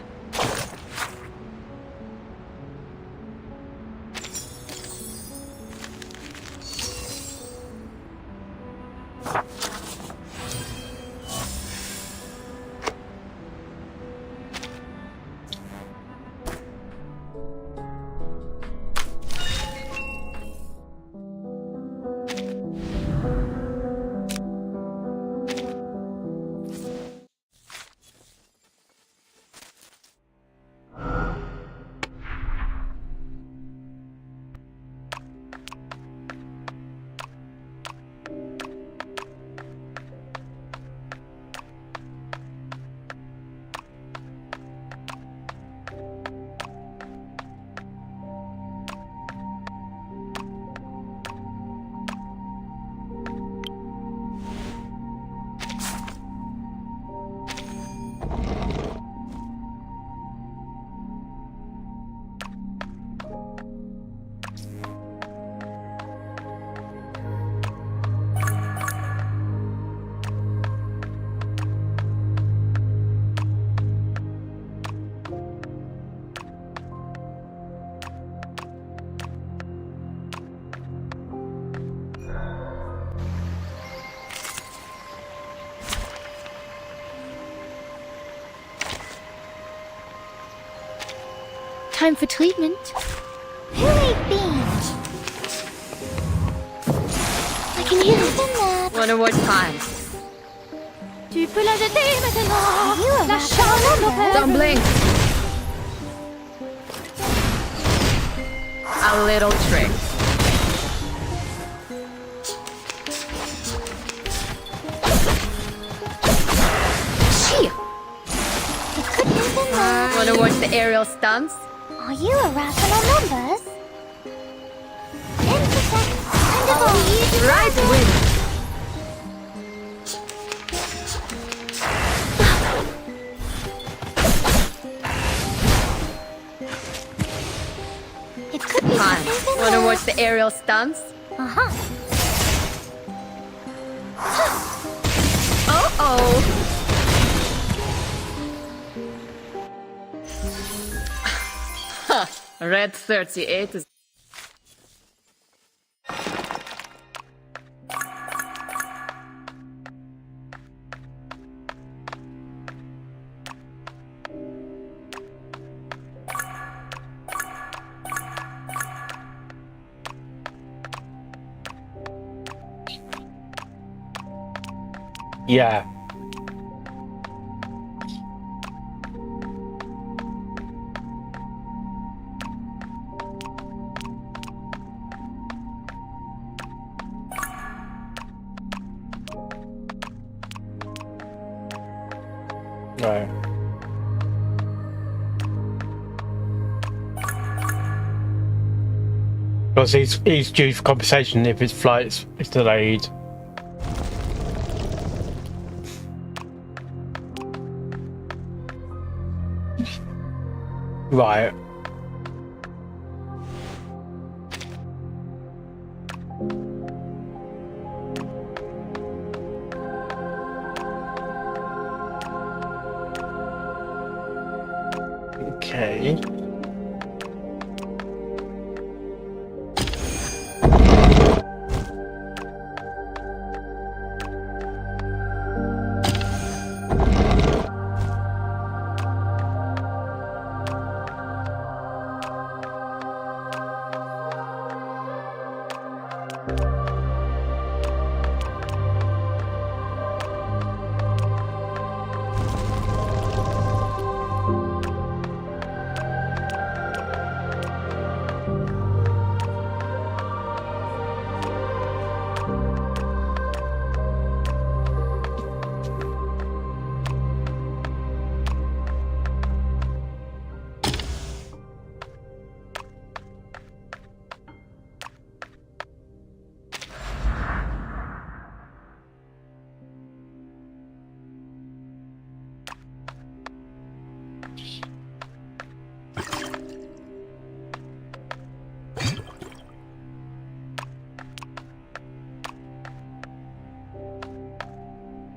Time for treatment. Who ate beans? I can hear it. Wonder what time. Tu peux la jeter maintenant. You a La rat chambre on a Don't blink. A little trick. It could have been that. Wanna watch the aerial stunts? Are you a rat on numbers? Intersect. Kind of all you do. Right win. It could be Fine. something Wanna else. watch the aerial stunts? Uh-huh. Oh. Red 38 is... Yeah. Right. Because he's due for compensation if his flight is delayed. Right. Okay.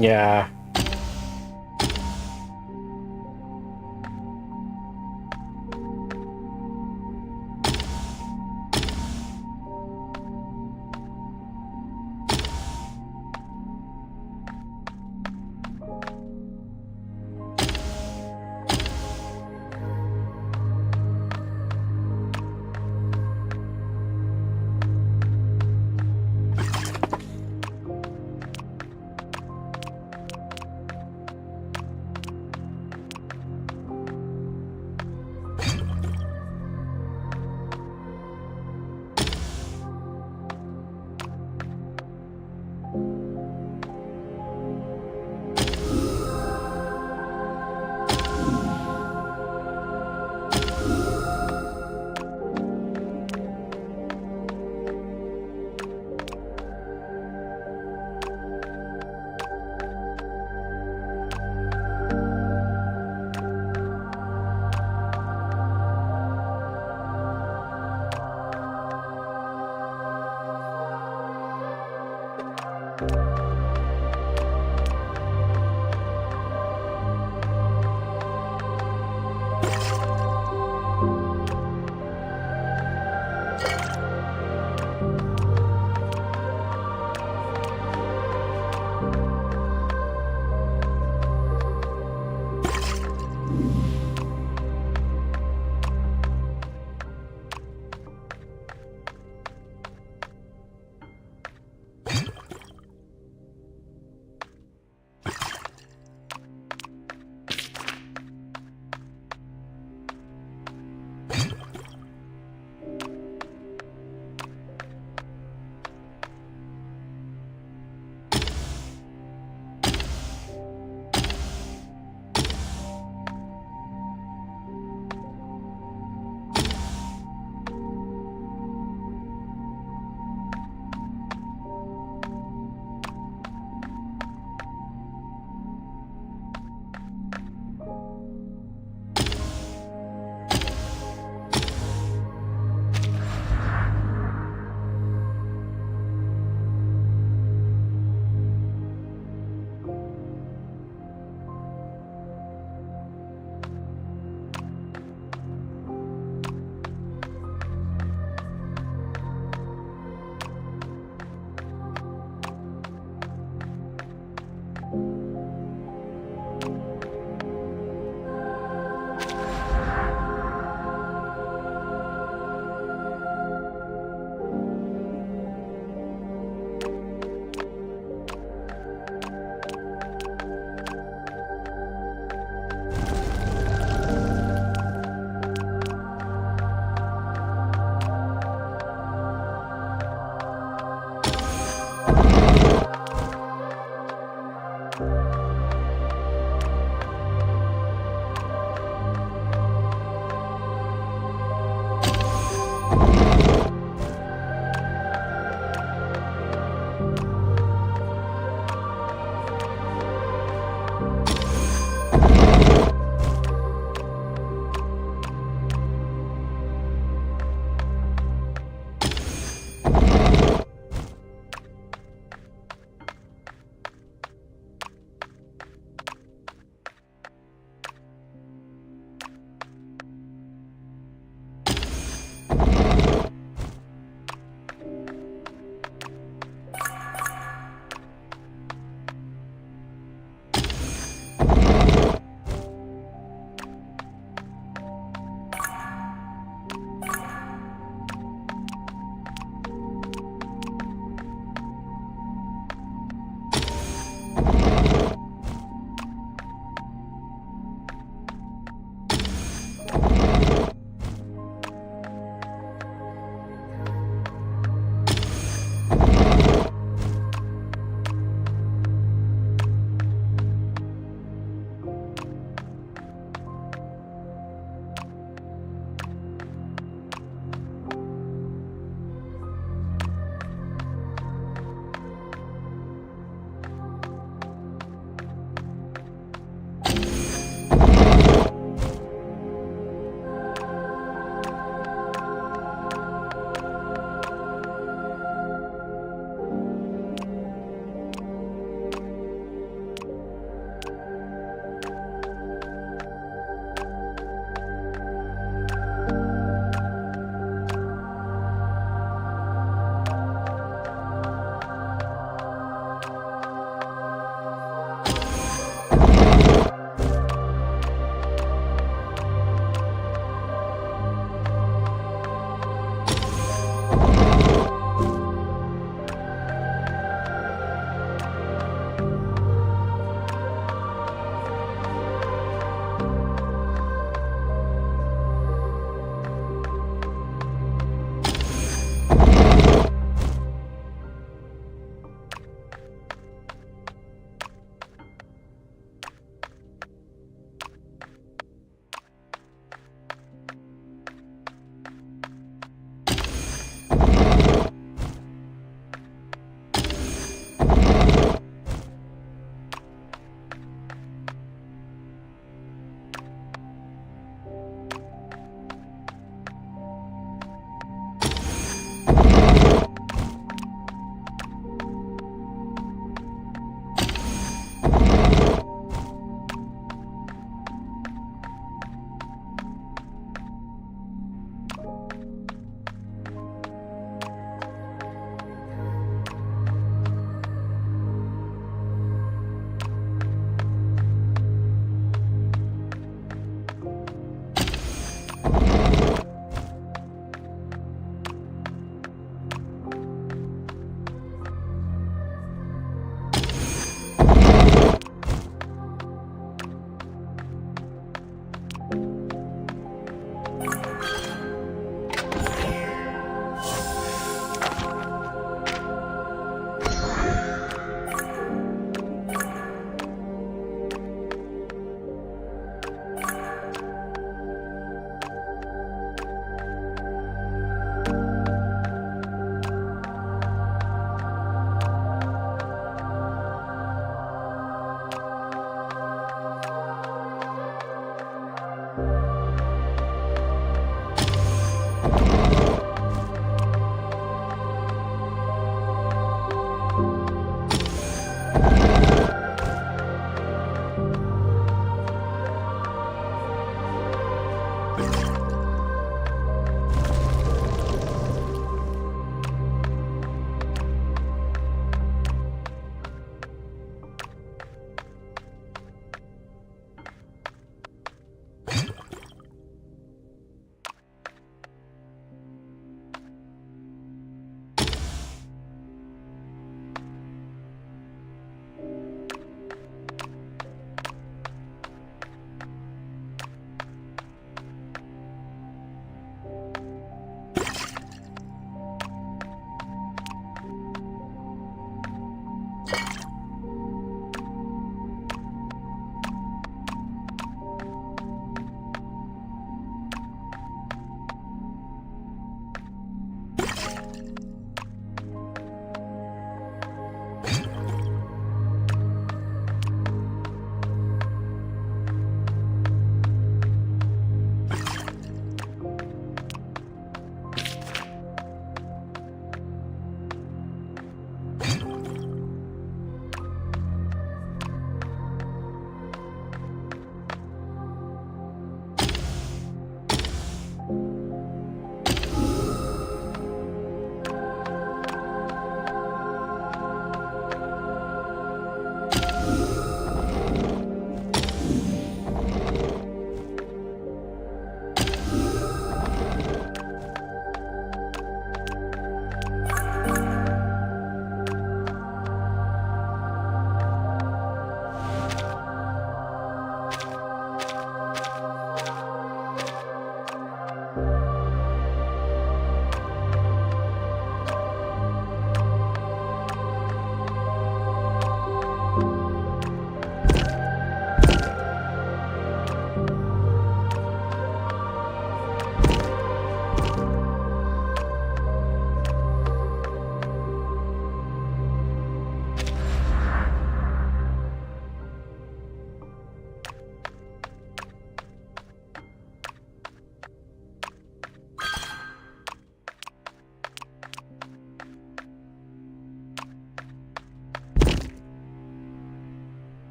Yeah.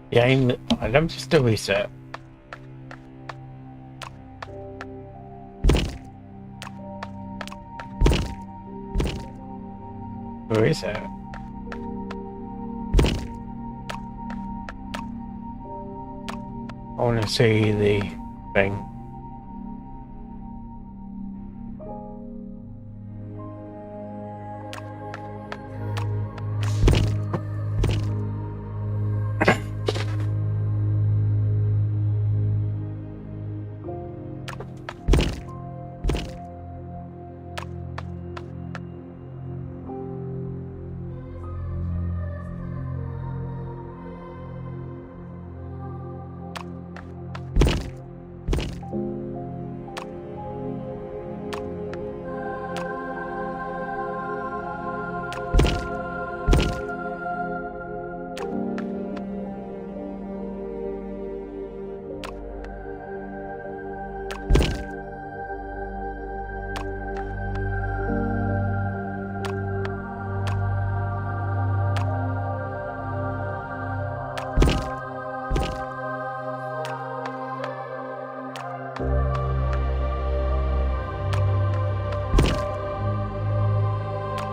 Game. Let me just do a reset. Where is it? I want to see the thing.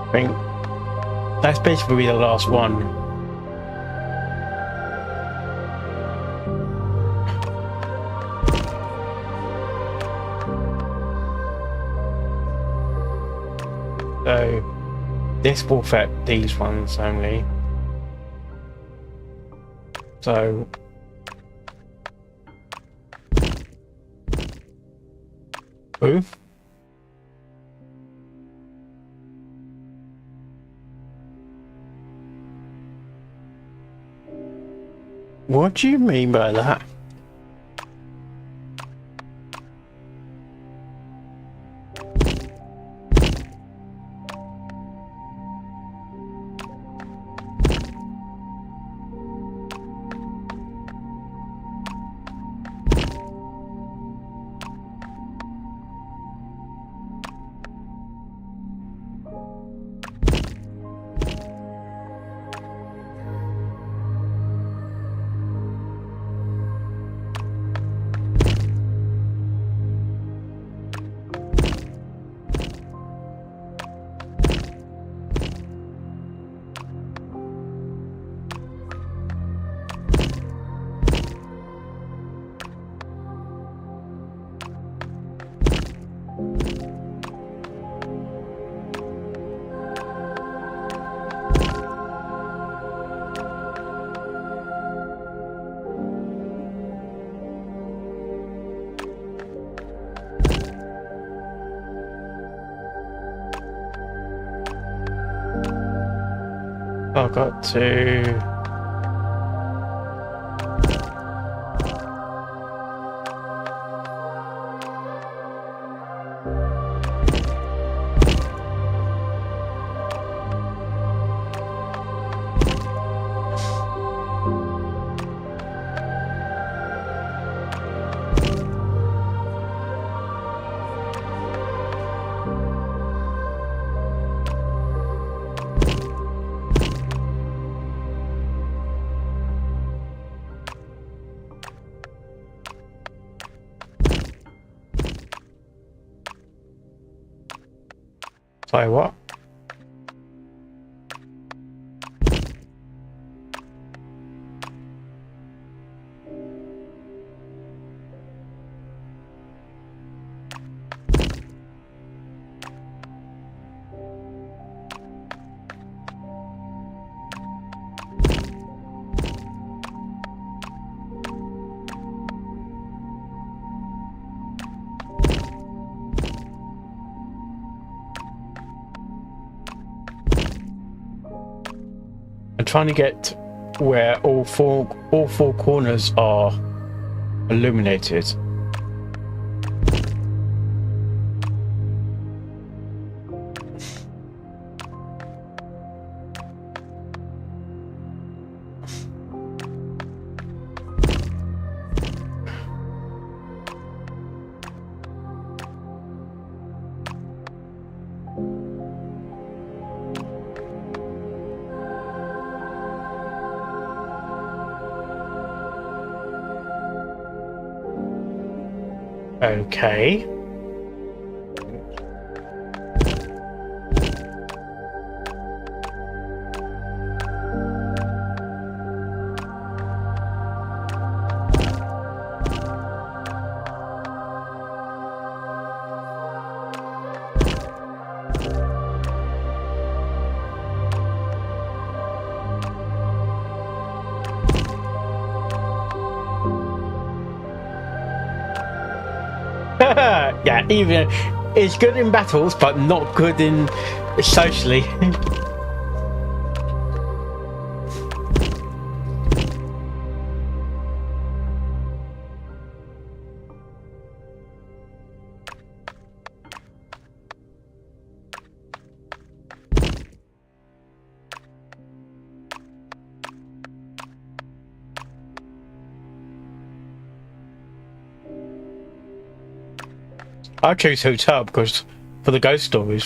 I think that's basically the last one. So this will affect these ones only. So oof. What do you mean by that? I've got to... Sorry, what? I'm trying to get where all four corners are illuminated. Okay. Yeah, even it's good in battles, but not good in socially. I choose hotel because for the ghost stories.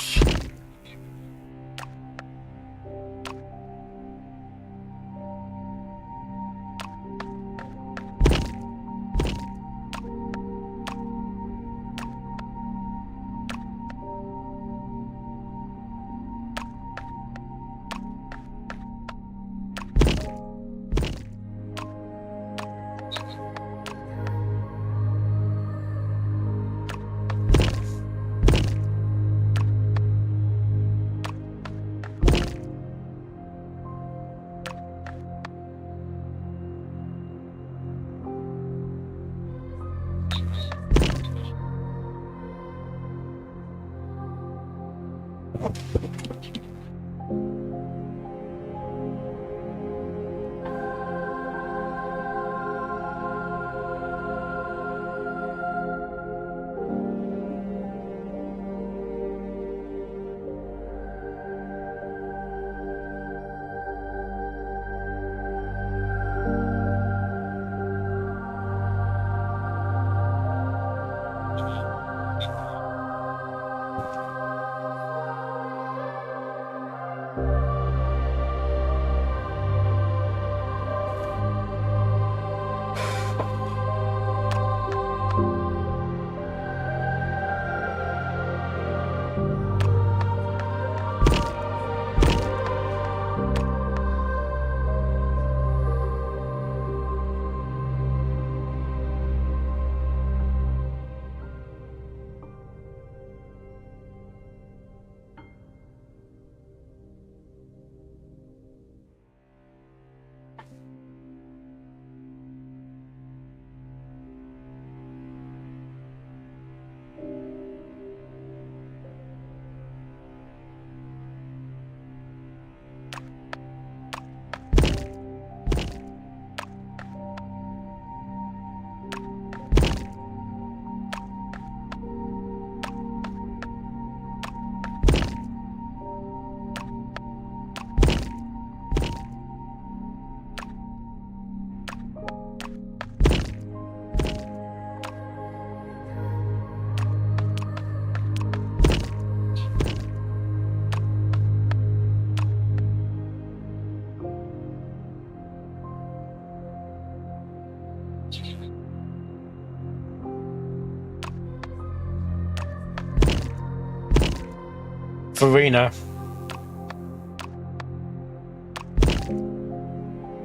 Farina.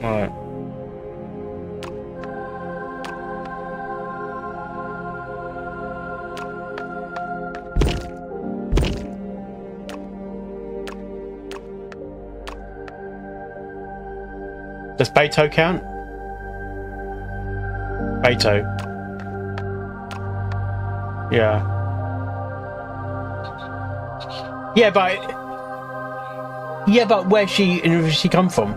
Alright. Does Beto count? Beto. Yeah. Yeah, but where's she come from?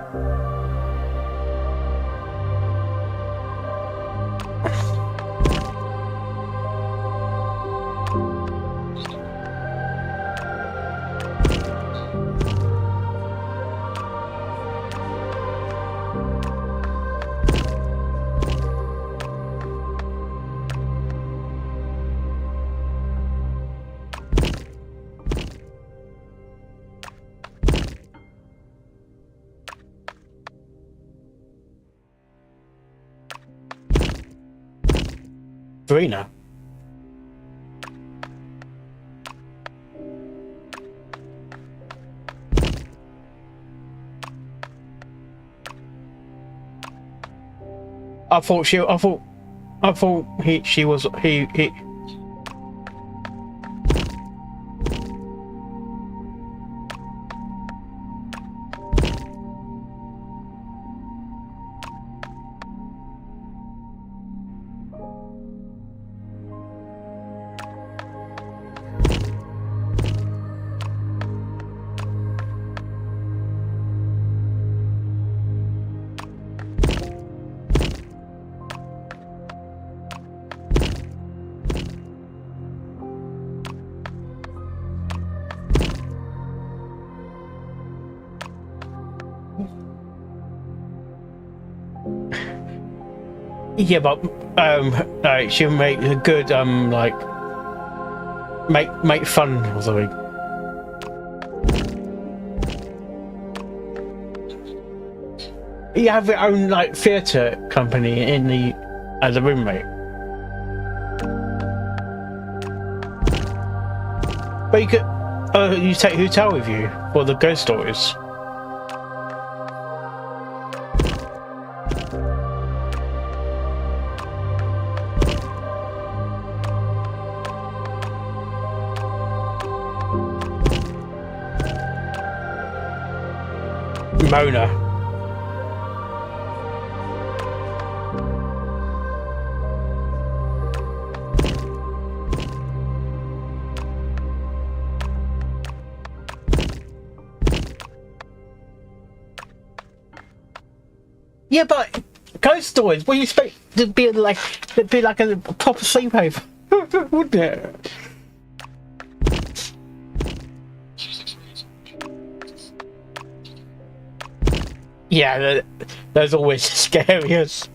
Farina. I thought she was. Yeah, but she'll make a good like make fun or something. You have your own like theatre company in the as a roommate, but you could you take hotel with you for the ghost stories. Mona. Yeah, but ghost stories. What do you expect to be like? It'd be like a proper sleepover, wouldn't it? Yeah, those always scariest.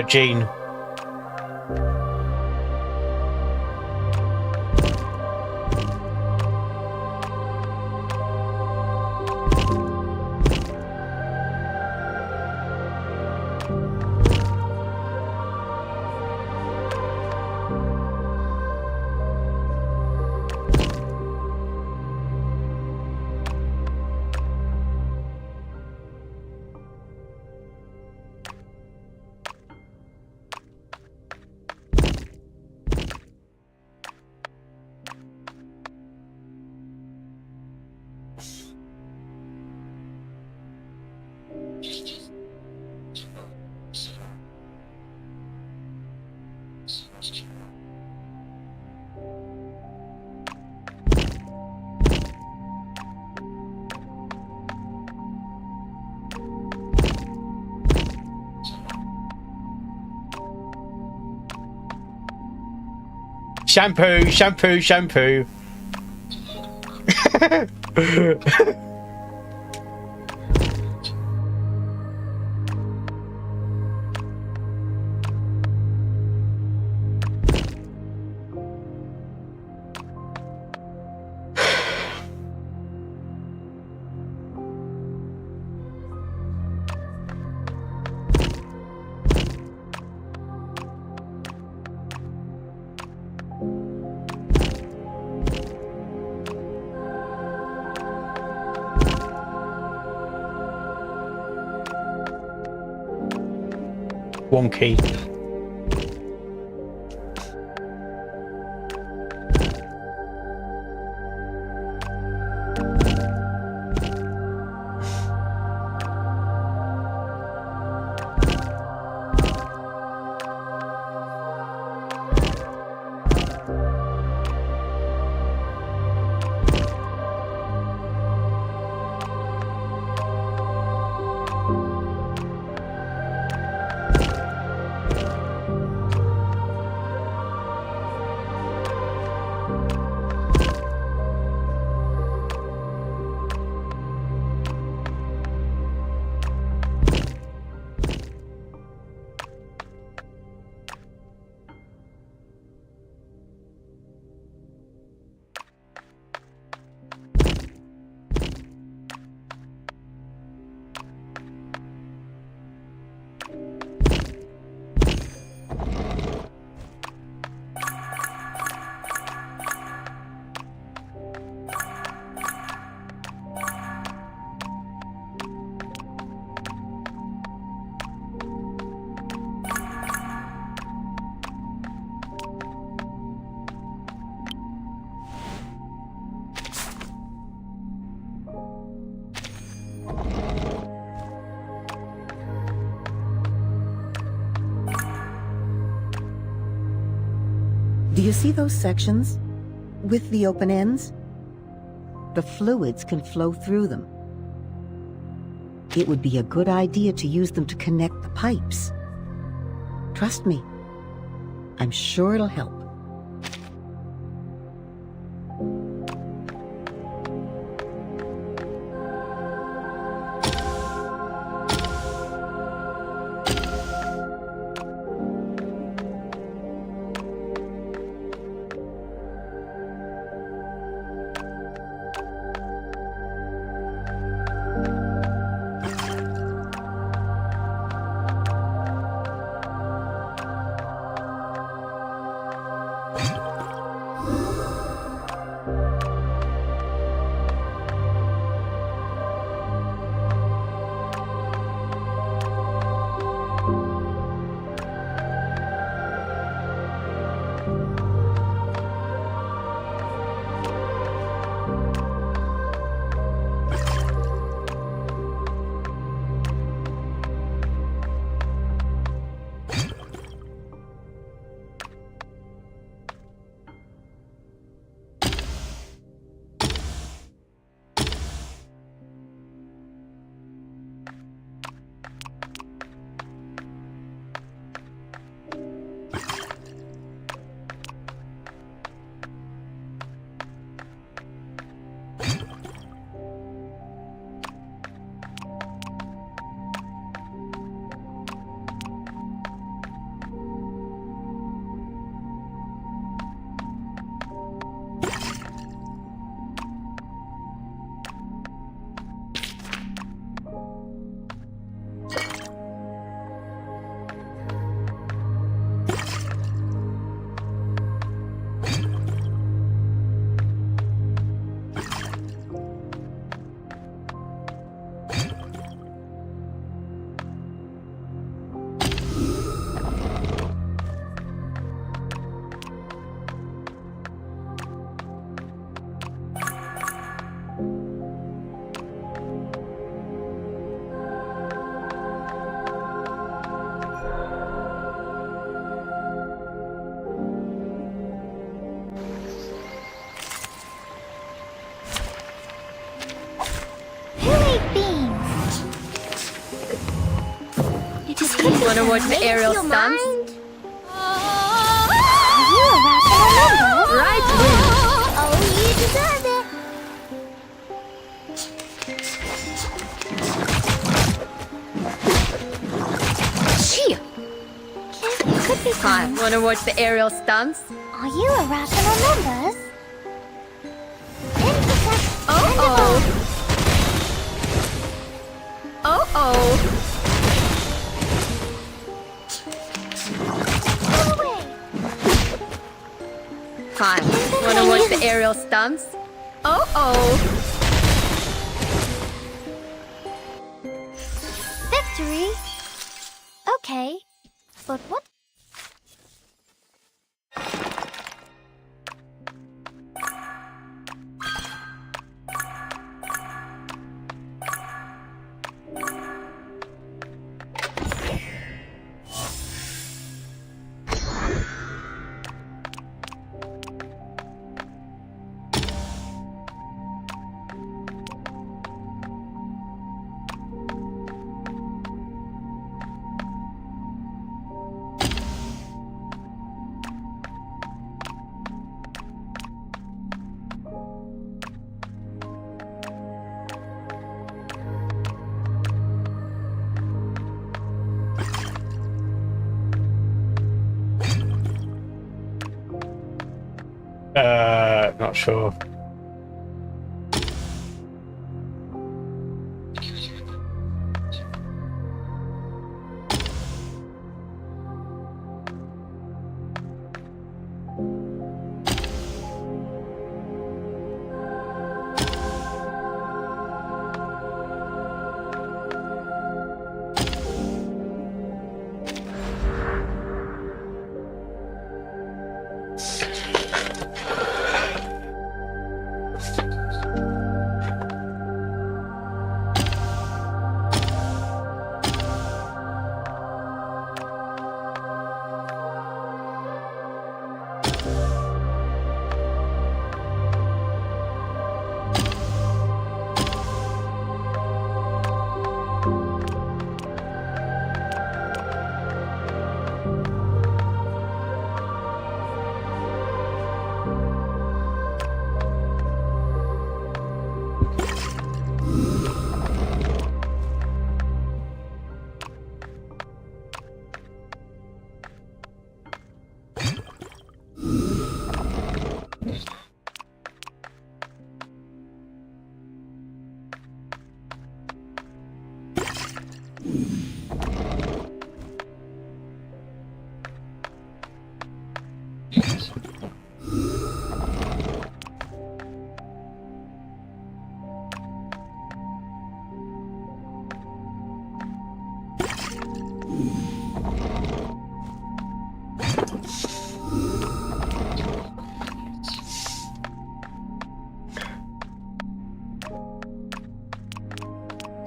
Jean. Shampoo, shampoo, shampoo. Wonky. Do you see those sections? With the open ends? The fluids can flow through them. It would be a good idea to use them to connect the pipes. Trust me, I'm sure it'll help. Wanna watch the aerial stunts? Are you a rational member? Right, Oh, you deserve it. Gee. Could be fun. Wanna watch the aerial stunts? Are you a rational member? Oh. Fine. Wanna watch the aerial stunts? Victory? Okay. But what? Not sure.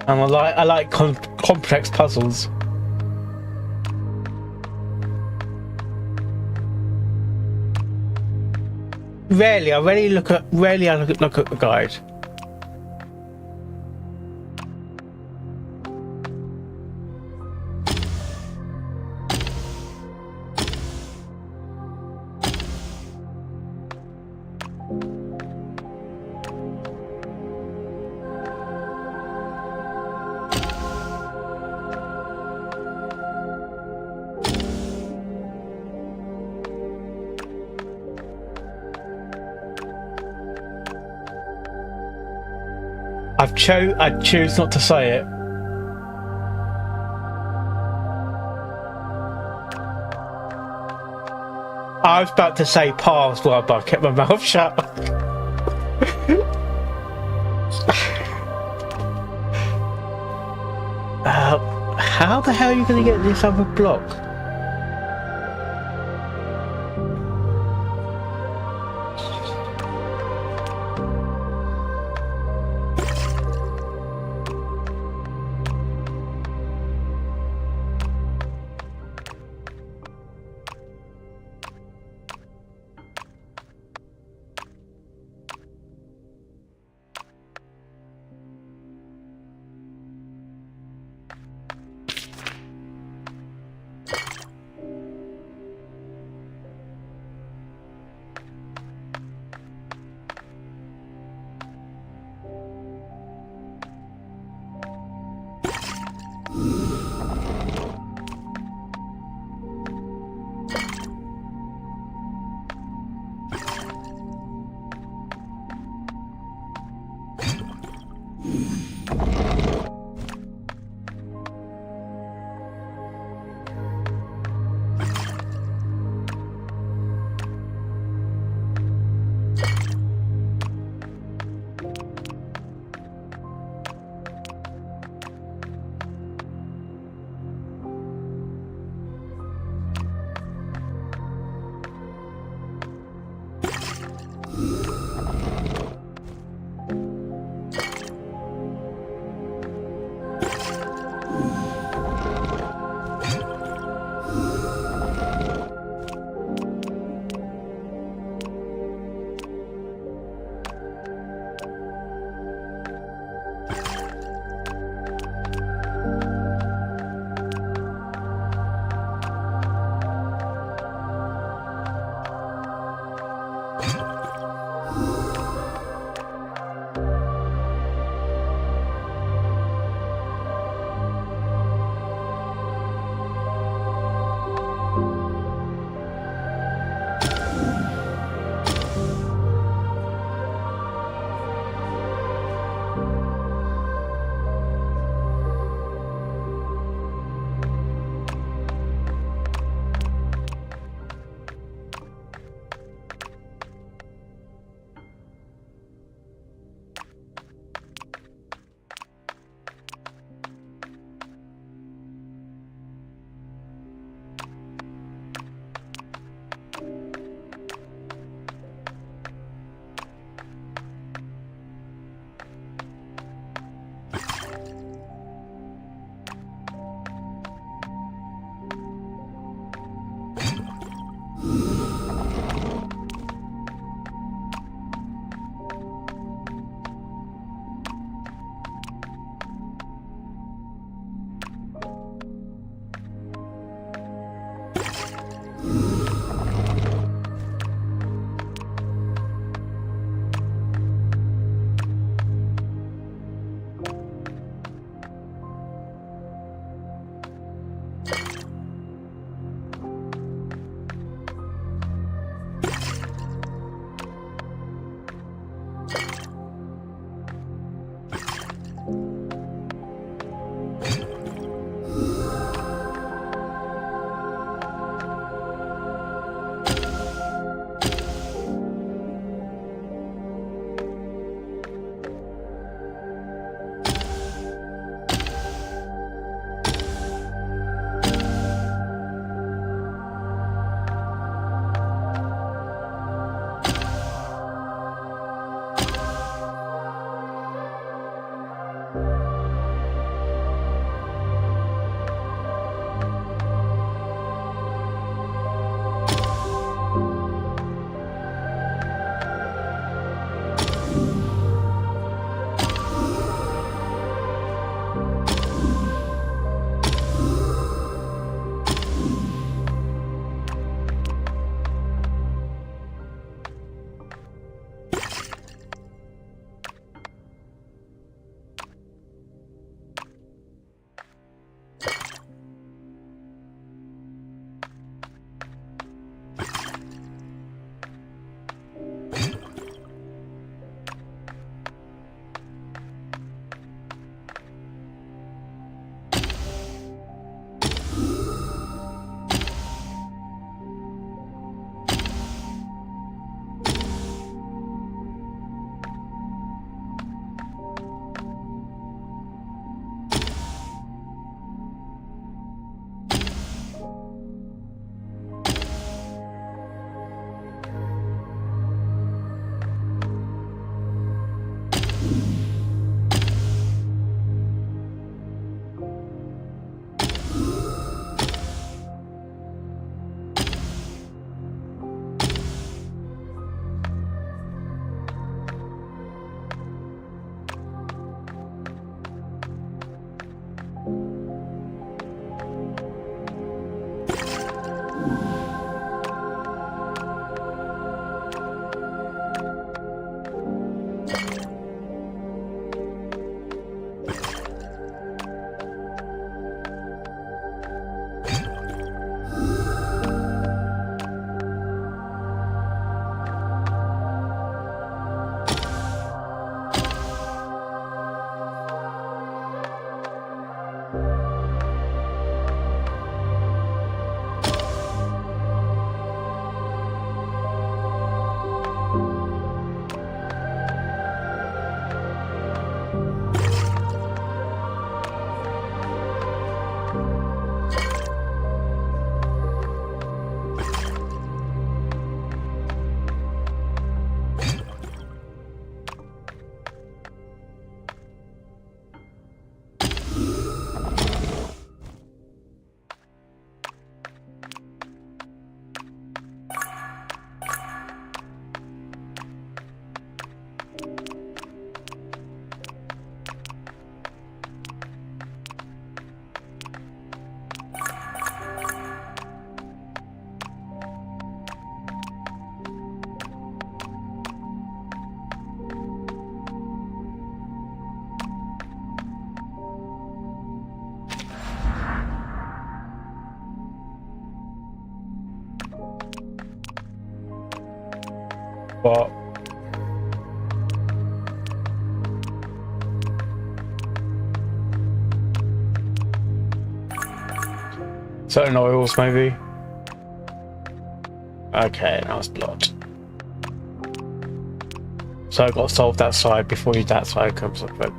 And I like complex puzzles. Rarely I look at the guide. I choose not to say it. I was about to say pass, but I kept my mouth shut. How the hell are you going to get this other block? What? Certain oils, maybe? Okay, now it's blood. So I've got to solve that side before that side comes up. But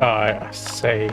I see.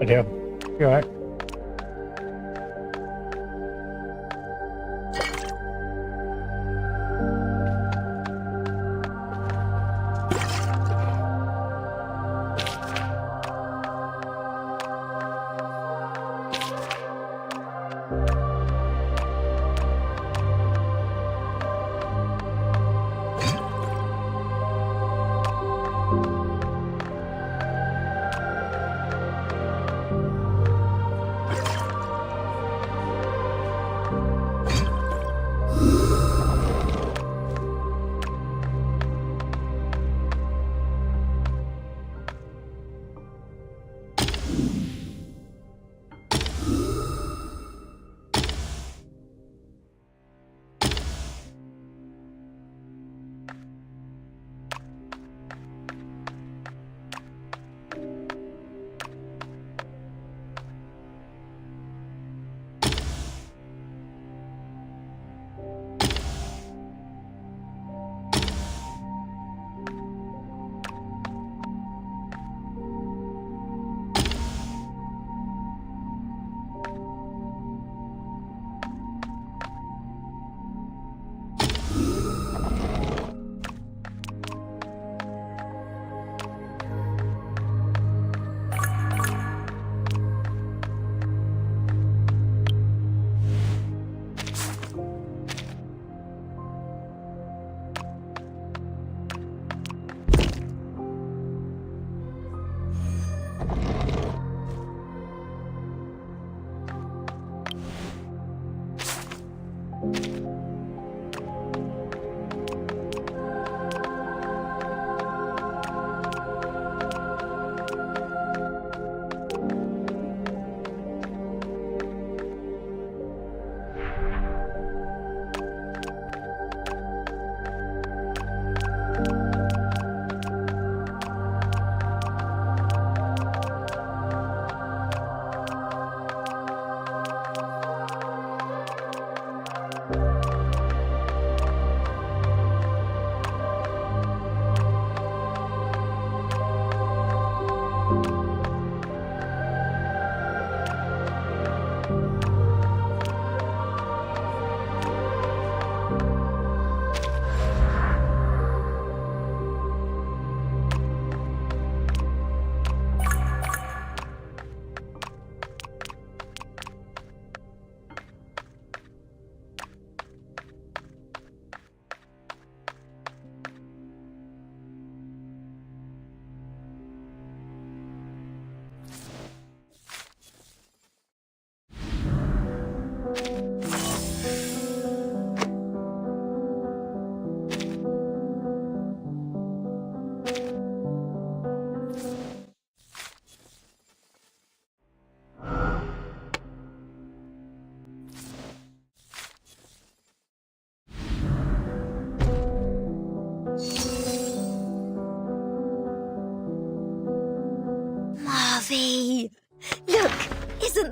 Yeah. You alright?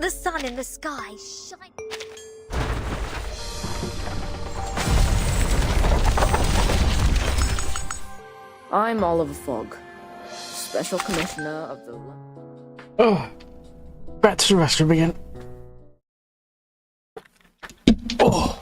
The sun in the sky shines. I'm Oliver Fogg, Special Commissioner of the... Oh, back to the restroom again. Oh.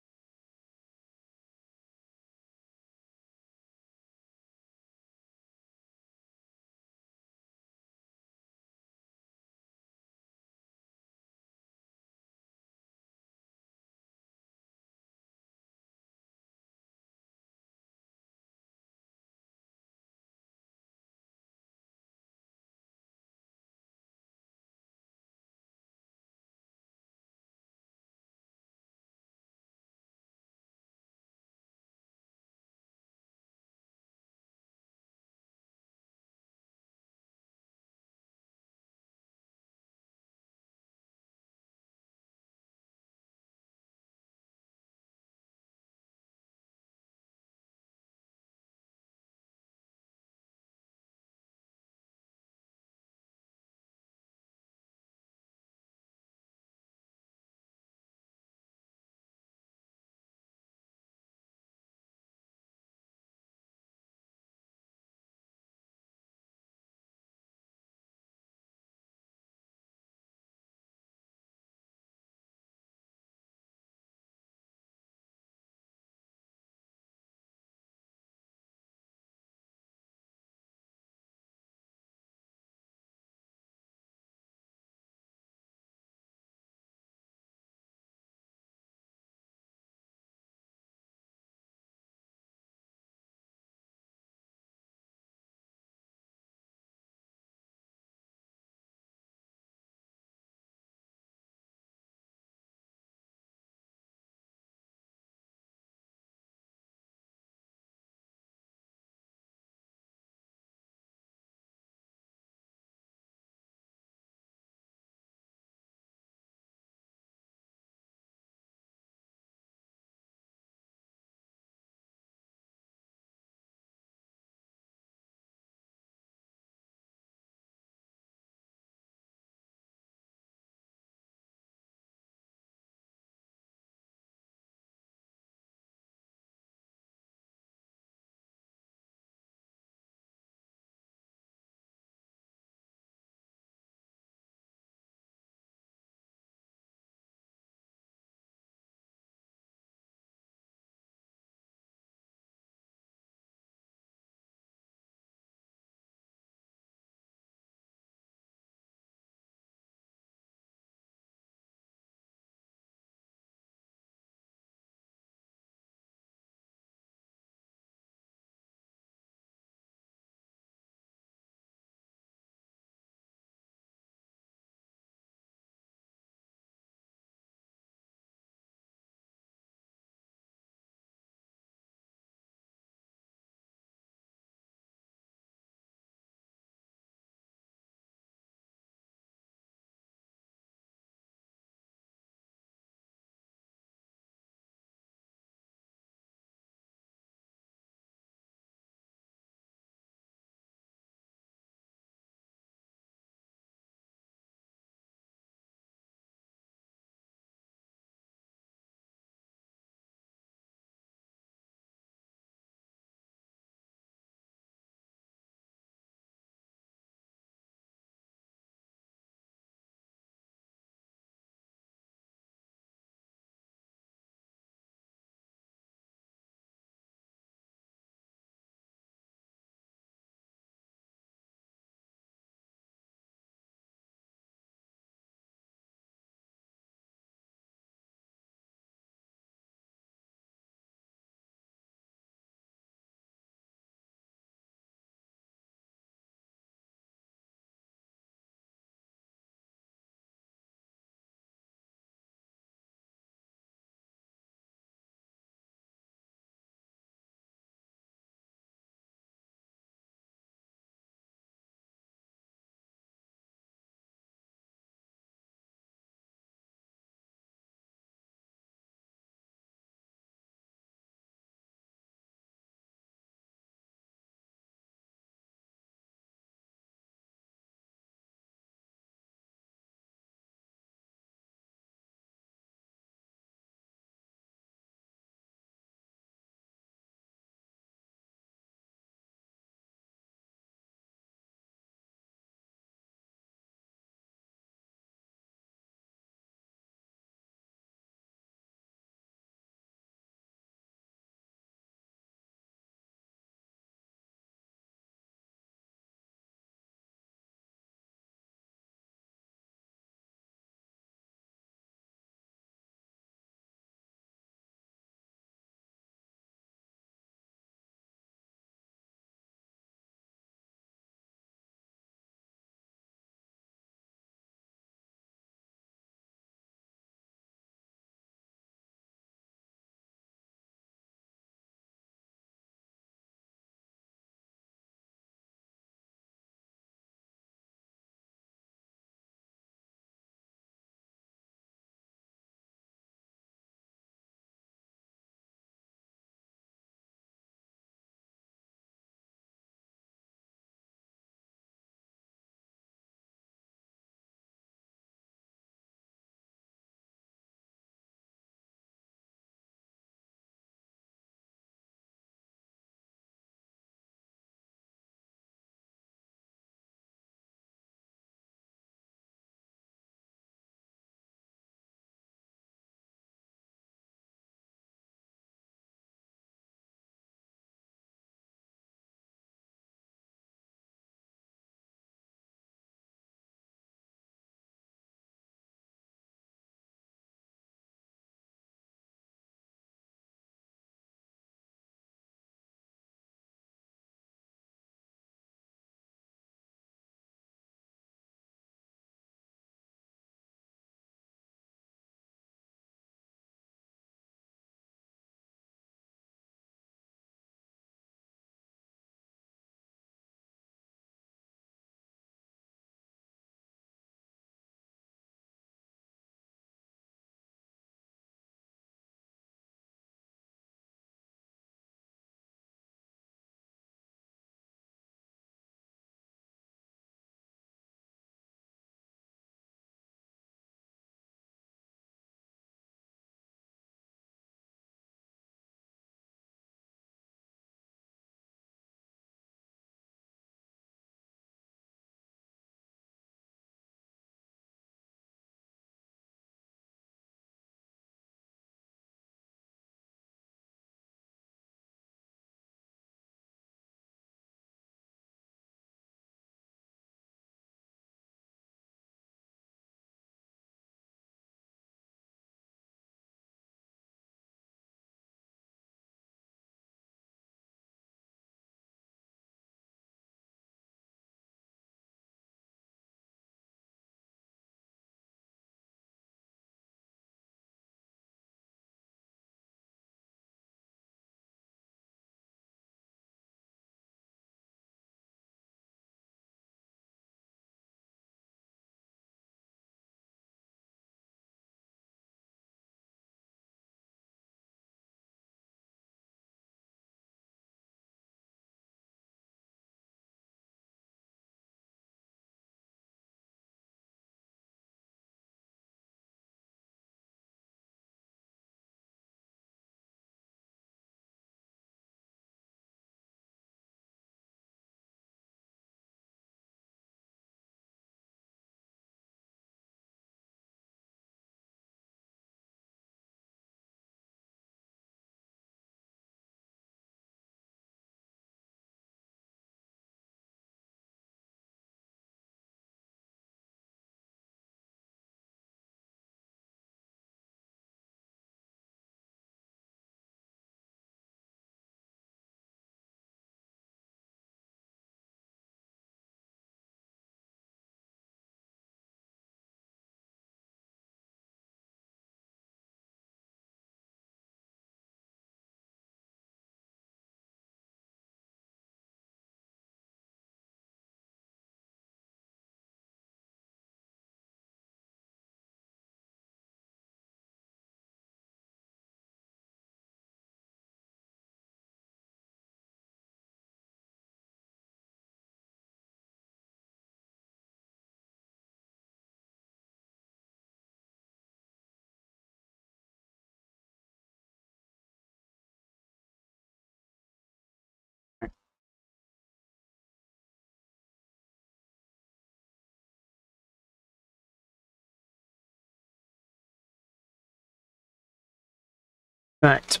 Right.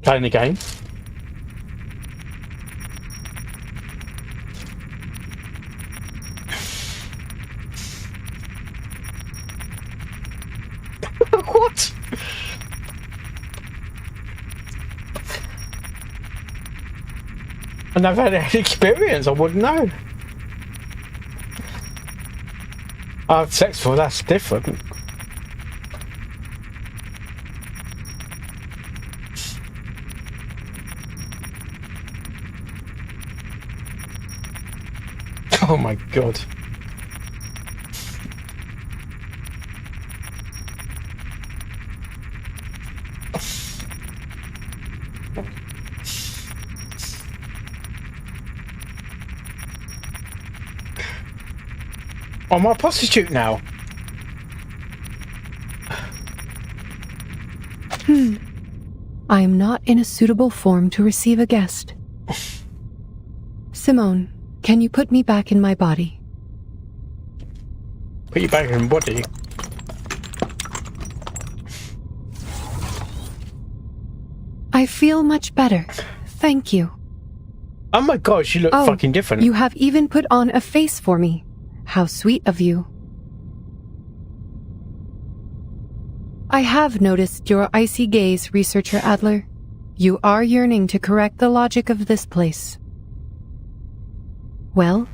Playing the game. What? I've never had any experience, I wouldn't know. I have sex for, that's different. Oh my god. I'm a prostitute now. I am not in a suitable form to receive a guest. Simone, can you put me back in my body? Put you back in your body? I feel much better. Thank you. Oh my gosh, you look fucking different. You have even put on a face for me. How sweet of you. I have noticed your icy gaze, Researcher Adler. You are yearning to correct the logic of this place. Well,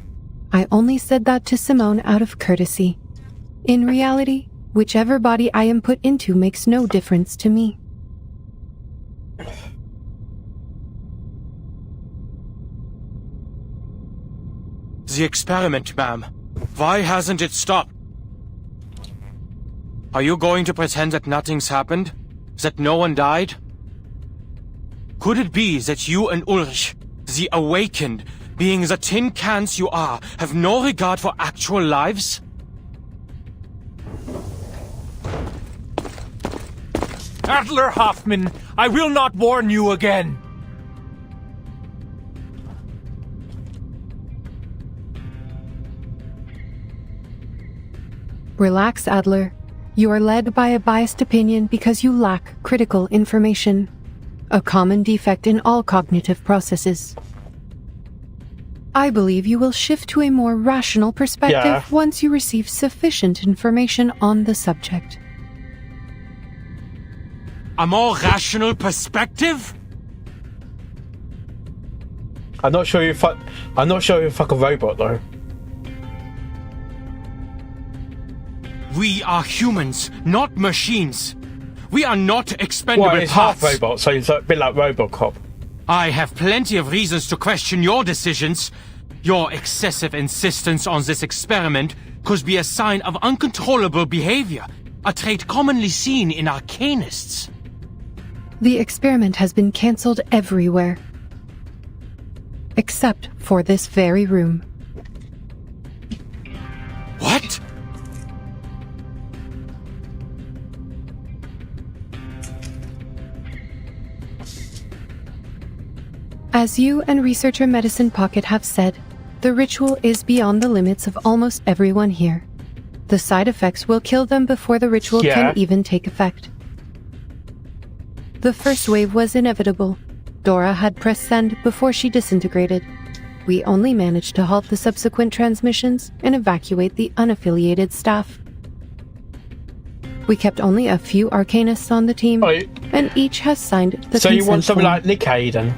I only said that to Simone out of courtesy. In reality, whichever body I am put into makes no difference to me. The experiment, ma'am. Why hasn't it stopped? Are you going to pretend that nothing's happened? That no one died? Could it be that you and Ulrich, the awakened, being the tin cans you are, have no regard for actual lives? Adler Hoffman, I will not warn you again. Relax, Adler. You are led by a biased opinion because you lack critical information. A common defect in all cognitive processes. I believe you will shift to a more rational perspective once you receive sufficient information on the subject. A more rational perspective? I'm not sure you fuck a robot though. We are humans, not machines. We are not expendable Well, it's parts. half robot, so it's a bit like RoboCop. I have plenty of reasons to question your decisions. Your excessive insistence on this experiment could be a sign of uncontrollable behavior, a trait commonly seen in arcanists. The experiment has been cancelled everywhere. Except for this very room. What? As you and Researcher Medicine Pocket have said, the ritual is beyond the limits of almost everyone here. The side effects will kill them before the ritual can even take effect. The first wave was inevitable. Dora had pressed send before she disintegrated. We only managed to halt the subsequent transmissions and evacuate the unaffiliated staff. We kept only a few arcanists on the team, and each has signed the consent So you want something form. like Nick Hayden?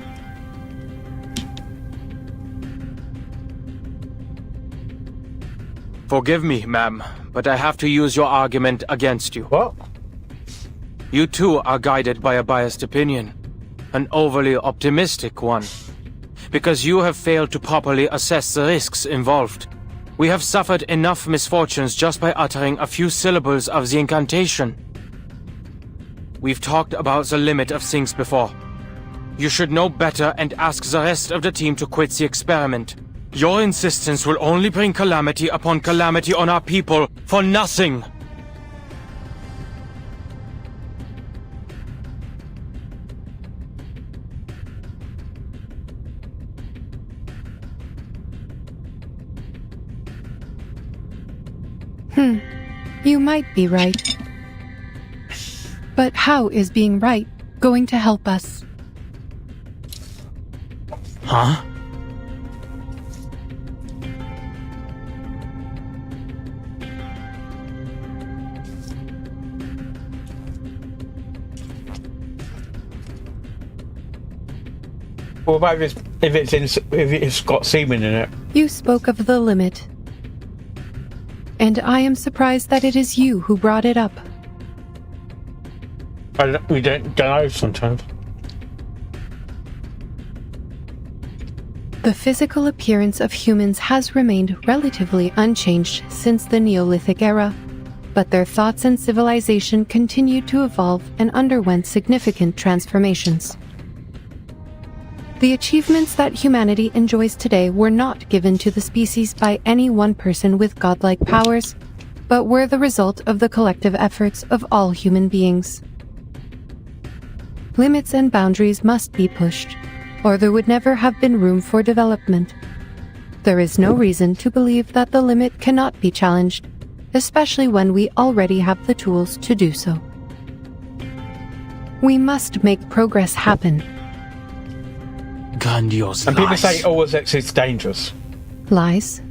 Forgive me, ma'am, but I have to use your argument against you. What? You too are guided by a biased opinion. An overly optimistic one. Because you have failed to properly assess the risks involved. We have suffered enough misfortunes just by uttering a few syllables of the incantation. We've talked about the limit of things before. You should know better and ask the rest of the team to quit the experiment. Your insistence will only bring calamity upon calamity on our people for nothing. You might be right. But how is being right going to help us? Huh? What about if it's got semen in it? You spoke of the limit. And I am surprised that it is you who brought it up. We don't know sometimes. The physical appearance of humans has remained relatively unchanged since the Neolithic era, but their thoughts and civilization continued to evolve and underwent significant transformations. The achievements that humanity enjoys today were not given to the species by any one person with godlike powers, but were the result of the collective efforts of all human beings. Limits and boundaries must be pushed, or there would never have been room for development. There is no reason to believe that the limit cannot be challenged, especially when we already have the tools to do so. We must make progress happen. Grandiose and people lies. say OSX is dangerous. Lies?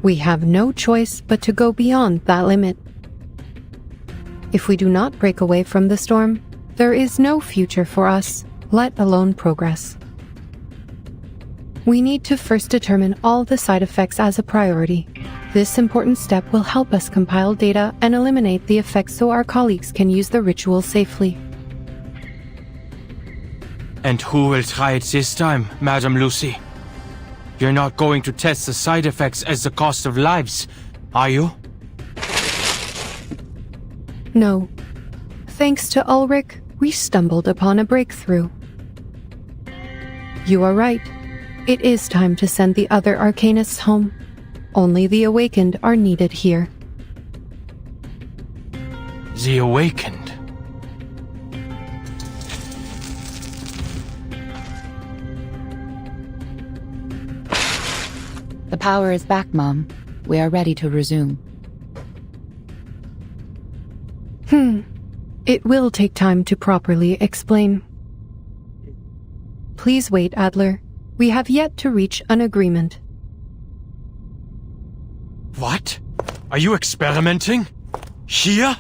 We have no choice but to go beyond that limit. If we do not break away from the storm, there is no future for us, let alone progress. We need to first determine all the side effects as a priority. This important step will help us compile data and eliminate the effects so our colleagues can use the ritual safely. And who will try it this time, Madam Lucy? You're not going to test the side effects as the cost of lives, are you? No. Thanks to Ulrich, we stumbled upon a breakthrough. You are right. It is time to send the other Arcanists home. Only the Awakened are needed here. The Awakened? The power is back, Mom. We are ready to resume. It will take time to properly explain. Please wait, Adler. We have yet to reach an agreement. What? Are you experimenting? Here?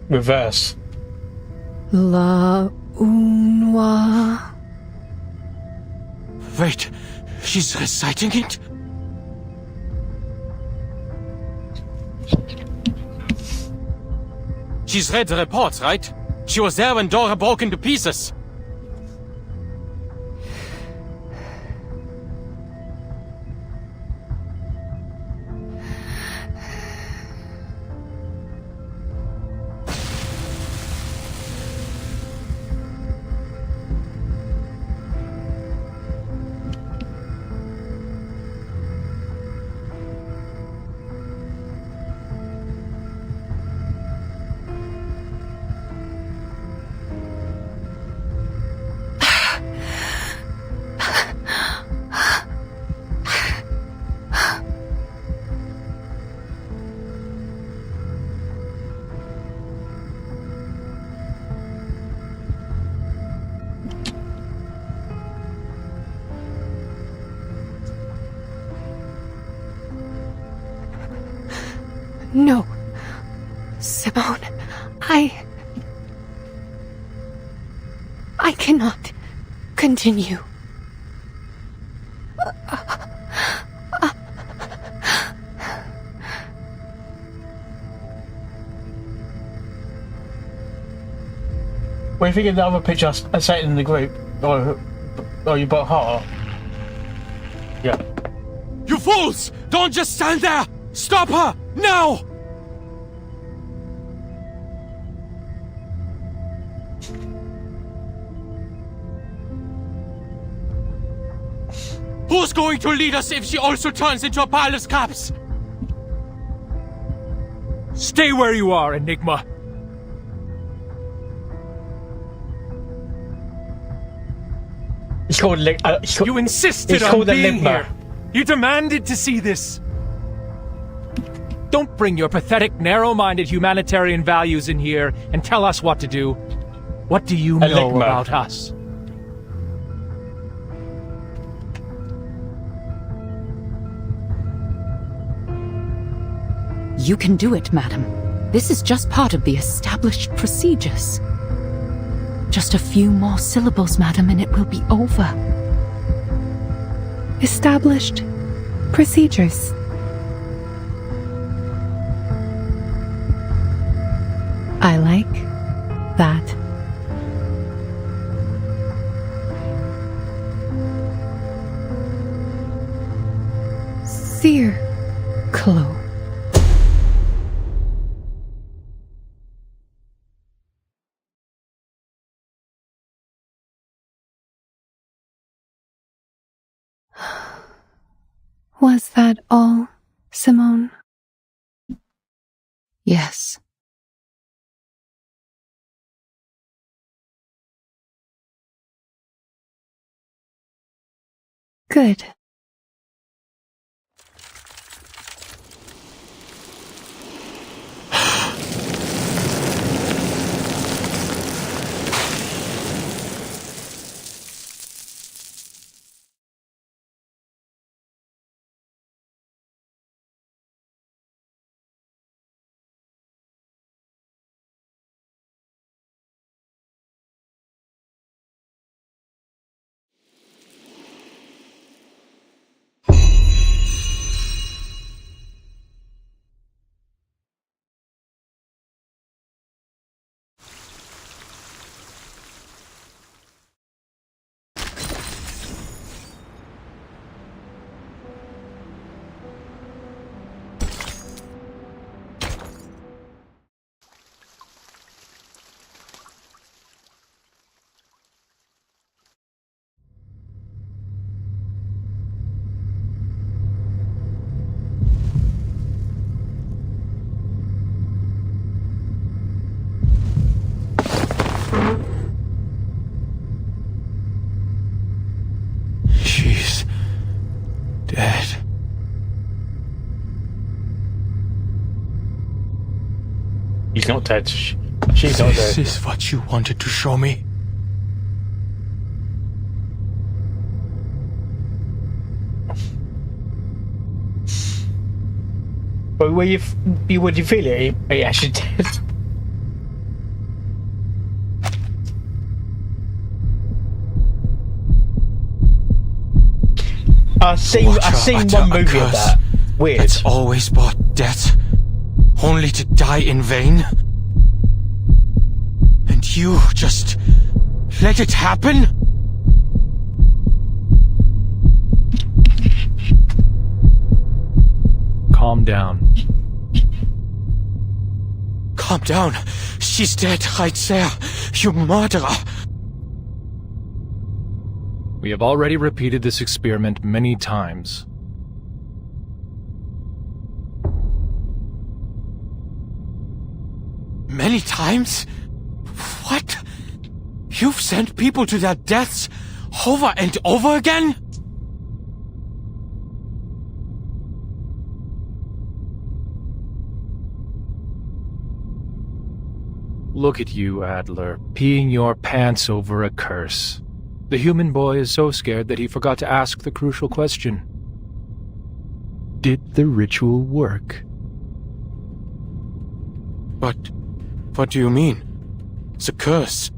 Reverse. La Unwa. Wait, she's reciting it? She's read the reports, right? She was there when Dora broke into pieces. No. Simone, I cannot continue. What do you think of the other picture I sent in the group? Oh, you bought heart? Yeah. You fools! Don't just stand there! Stop her! Now! Who's going to lead us if she also turns into a pile of scraps? Stay where you are, Enigma. It's called you insisted on being here. You demanded to see this. Don't bring your pathetic, narrow-minded humanitarian values in here and tell us what to do. What do you know about us? You can do it, madam. This is just part of the established procedures. Just a few more syllables, madam, and it will be over. Established procedures. I like that. Circle. Was that all, Simone? Yes. Good. He's not dead. She's not dead. This is what you wanted to show me? But would you feel it? He actually did. I've seen one movie of that. Weird. It's always brought death, only to die in vain. And you just let it happen? Calm down. Calm down. She's dead right there. You murderer. We have already repeated this experiment many times. Many times? What? You've sent people to their deaths over and over again? Look at you, Adler, peeing your pants over a curse. The human boy is so scared that he forgot to ask the crucial question. Did the ritual work? But what do you mean? The curse,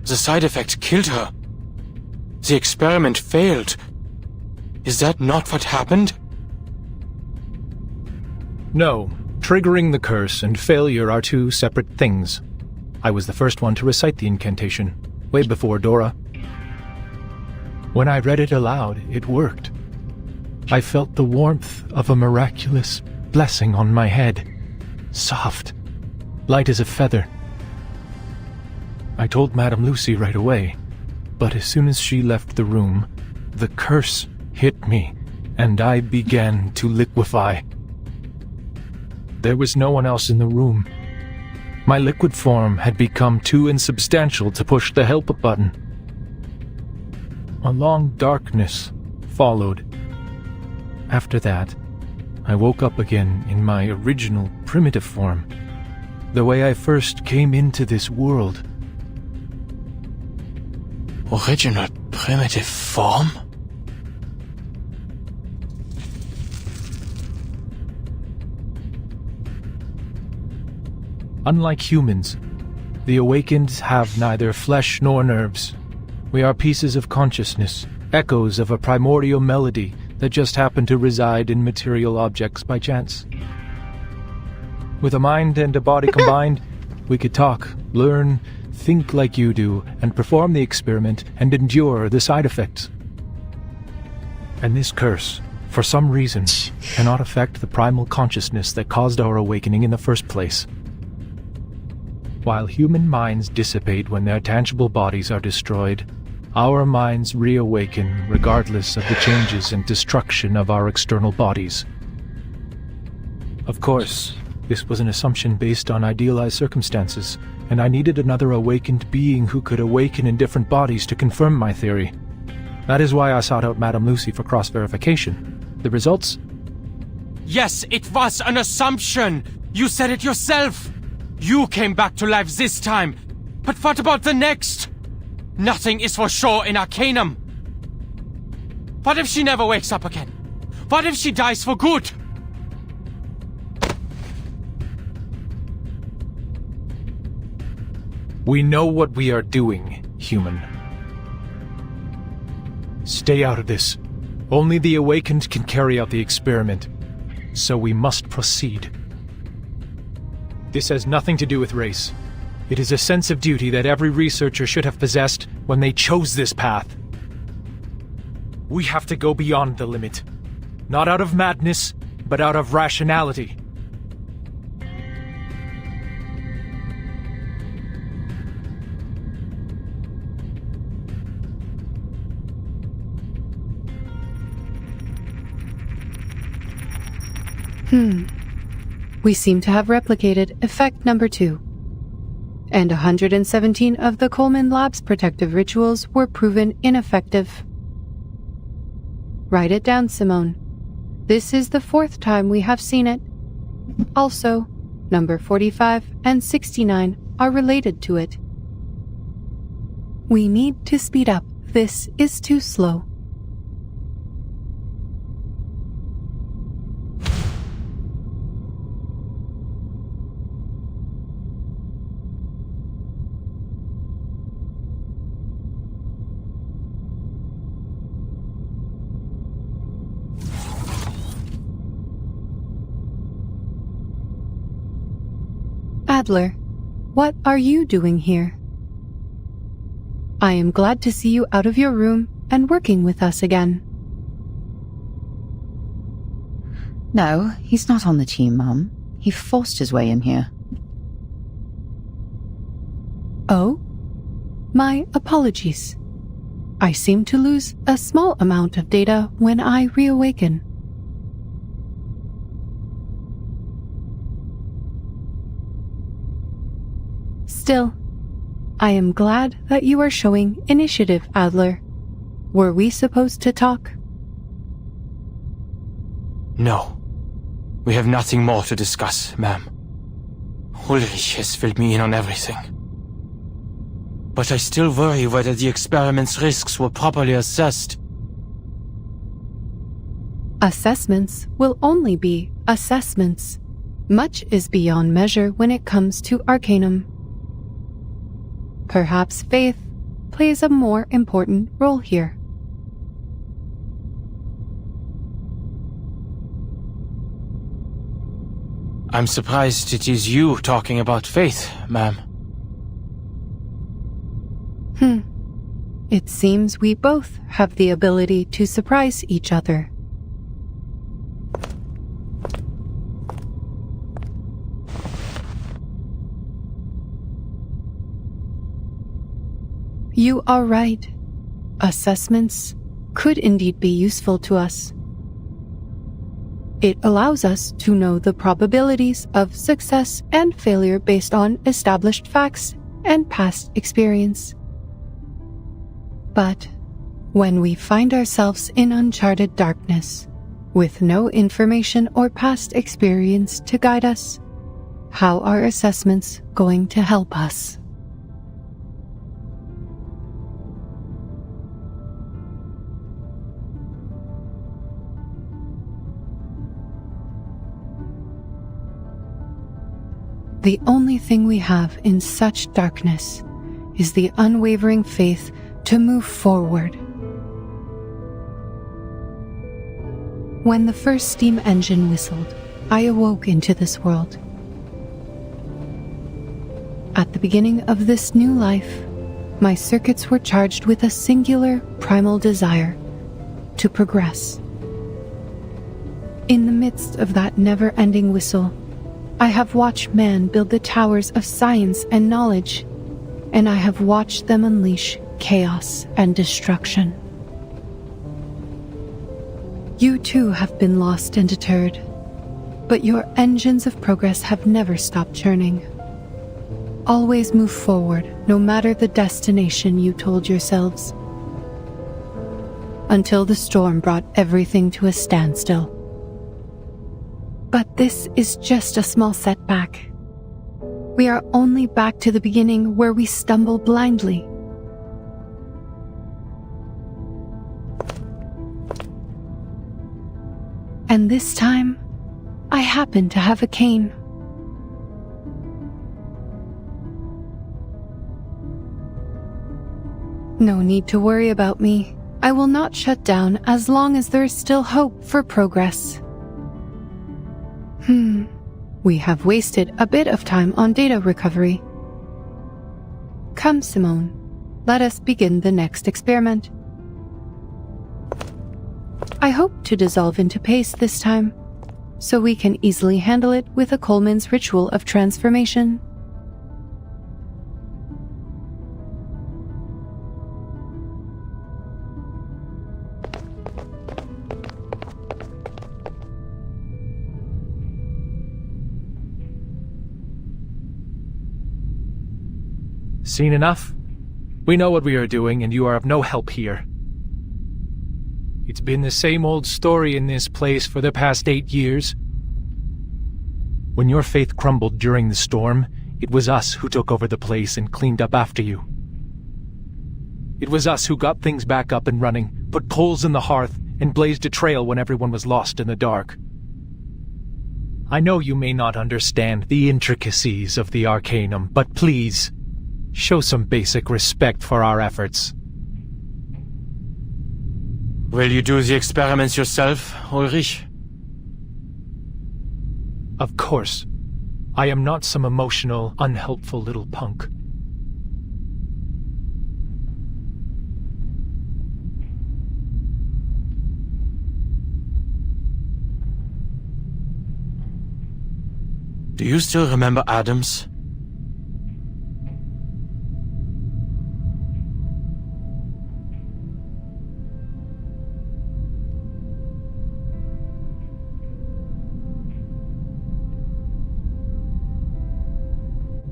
the side effect killed her. The experiment failed. Is that not what happened? No. Triggering the curse and failure are two separate things. I was the first one to recite the incantation, way before Dora. When I read it aloud, it worked. I felt the warmth of a miraculous blessing on my head. Soft, light as a feather. I told Madame Lucy right away, but as soon as she left the room, the curse hit me, and I began to liquefy. There was no one else in the room. My liquid form had become too insubstantial to push the help button. A long darkness followed. After that, I woke up again in my original primitive form, the way I first came into this world. Original primitive form? Unlike humans, the awakened have neither flesh nor nerves. We are pieces of consciousness, echoes of a primordial melody that just happen to reside in material objects by chance. With a mind and a body combined, we could talk, learn, think like you do, and perform the experiment and endure the side effects. And this curse, for some reason, cannot affect the primal consciousness that caused our awakening in the first place. While human minds dissipate when their tangible bodies are destroyed, our minds reawaken regardless of the changes and destruction of our external bodies. Of course, this was an assumption based on idealized circumstances, and I needed another awakened being who could awaken in different bodies to confirm my theory. That is why I sought out Madame Lucy for cross-verification. The results? Yes, it was an assumption! You said it yourself! You came back to life this time! But what about the next? Nothing is for sure in Arcanum! What if she never wakes up again? What if she dies for good? We know what we are doing, human. Stay out of this. Only the awakened can carry out the experiment. So we must proceed. This has nothing to do with race. It is a sense of duty that every researcher should have possessed when they chose this path. We have to go beyond the limit. Not out of madness, but out of rationality. We seem to have replicated effect number 2. And 117 of the Coleman Labs protective rituals were proven ineffective. Write it down, Simone. This is the 4th time we have seen it. Also, number 45 and 69 are related to it. We need to speed up. This is too slow. Adler, what are you doing here? I am glad to see you out of your room and working with us again. No, he's not on the team, Mum. He forced his way in here. Oh? My apologies. I seem to lose a small amount of data when I reawaken. Still, I am glad that you are showing initiative, Adler. Were we supposed to talk? No. We have nothing more to discuss, ma'am. Ulrich has filled me in on everything. But I still worry whether the experiment's risks were properly assessed. Assessments will only be assessments. Much is beyond measure when it comes to Arcanum. Perhaps faith plays a more important role here. I'm surprised it is you talking about faith, ma'am. It seems we both have the ability to surprise each other. You are right. Assessments could indeed be useful to us. It allows us to know the probabilities of success and failure based on established facts and past experience. But when we find ourselves in uncharted darkness, with no information or past experience to guide us, how are assessments going to help us? The only thing we have in such darkness is the unwavering faith to move forward. When the first steam engine whistled, I awoke into this world. At the beginning of this new life, my circuits were charged with a singular primal desire to progress. In the midst of that never-ending whistle, I have watched man build the towers of science and knowledge, and I have watched them unleash chaos and destruction. You too have been lost and deterred, but your engines of progress have never stopped churning. Always move forward, no matter the destination you told yourselves. Until the storm brought everything to a standstill. But this is just a small setback. We are only back to the beginning where we stumble blindly. And this time, I happen to have a cane. No need to worry about me. I will not shut down as long as there is still hope for progress. We have wasted a bit of time on data recovery. Come, Simone. Let us begin the next experiment. I hope to dissolve into paste this time, so we can easily handle it with a Coleman's ritual of transformation. Seen enough? We know what we are doing, and you are of no help here. It's been the same old story in this place for the past 8 years. When your faith crumbled during the storm, it was us who took over the place and cleaned up after you. It was us who got things back up and running, put coals in the hearth, and blazed a trail when everyone was lost in the dark. I know you may not understand the intricacies of the Arcanum, but please, show some basic respect for our efforts. Will you do the experiments yourself, Ulrich? Of course. I am not some emotional, unhelpful little punk. Do you still remember Adams?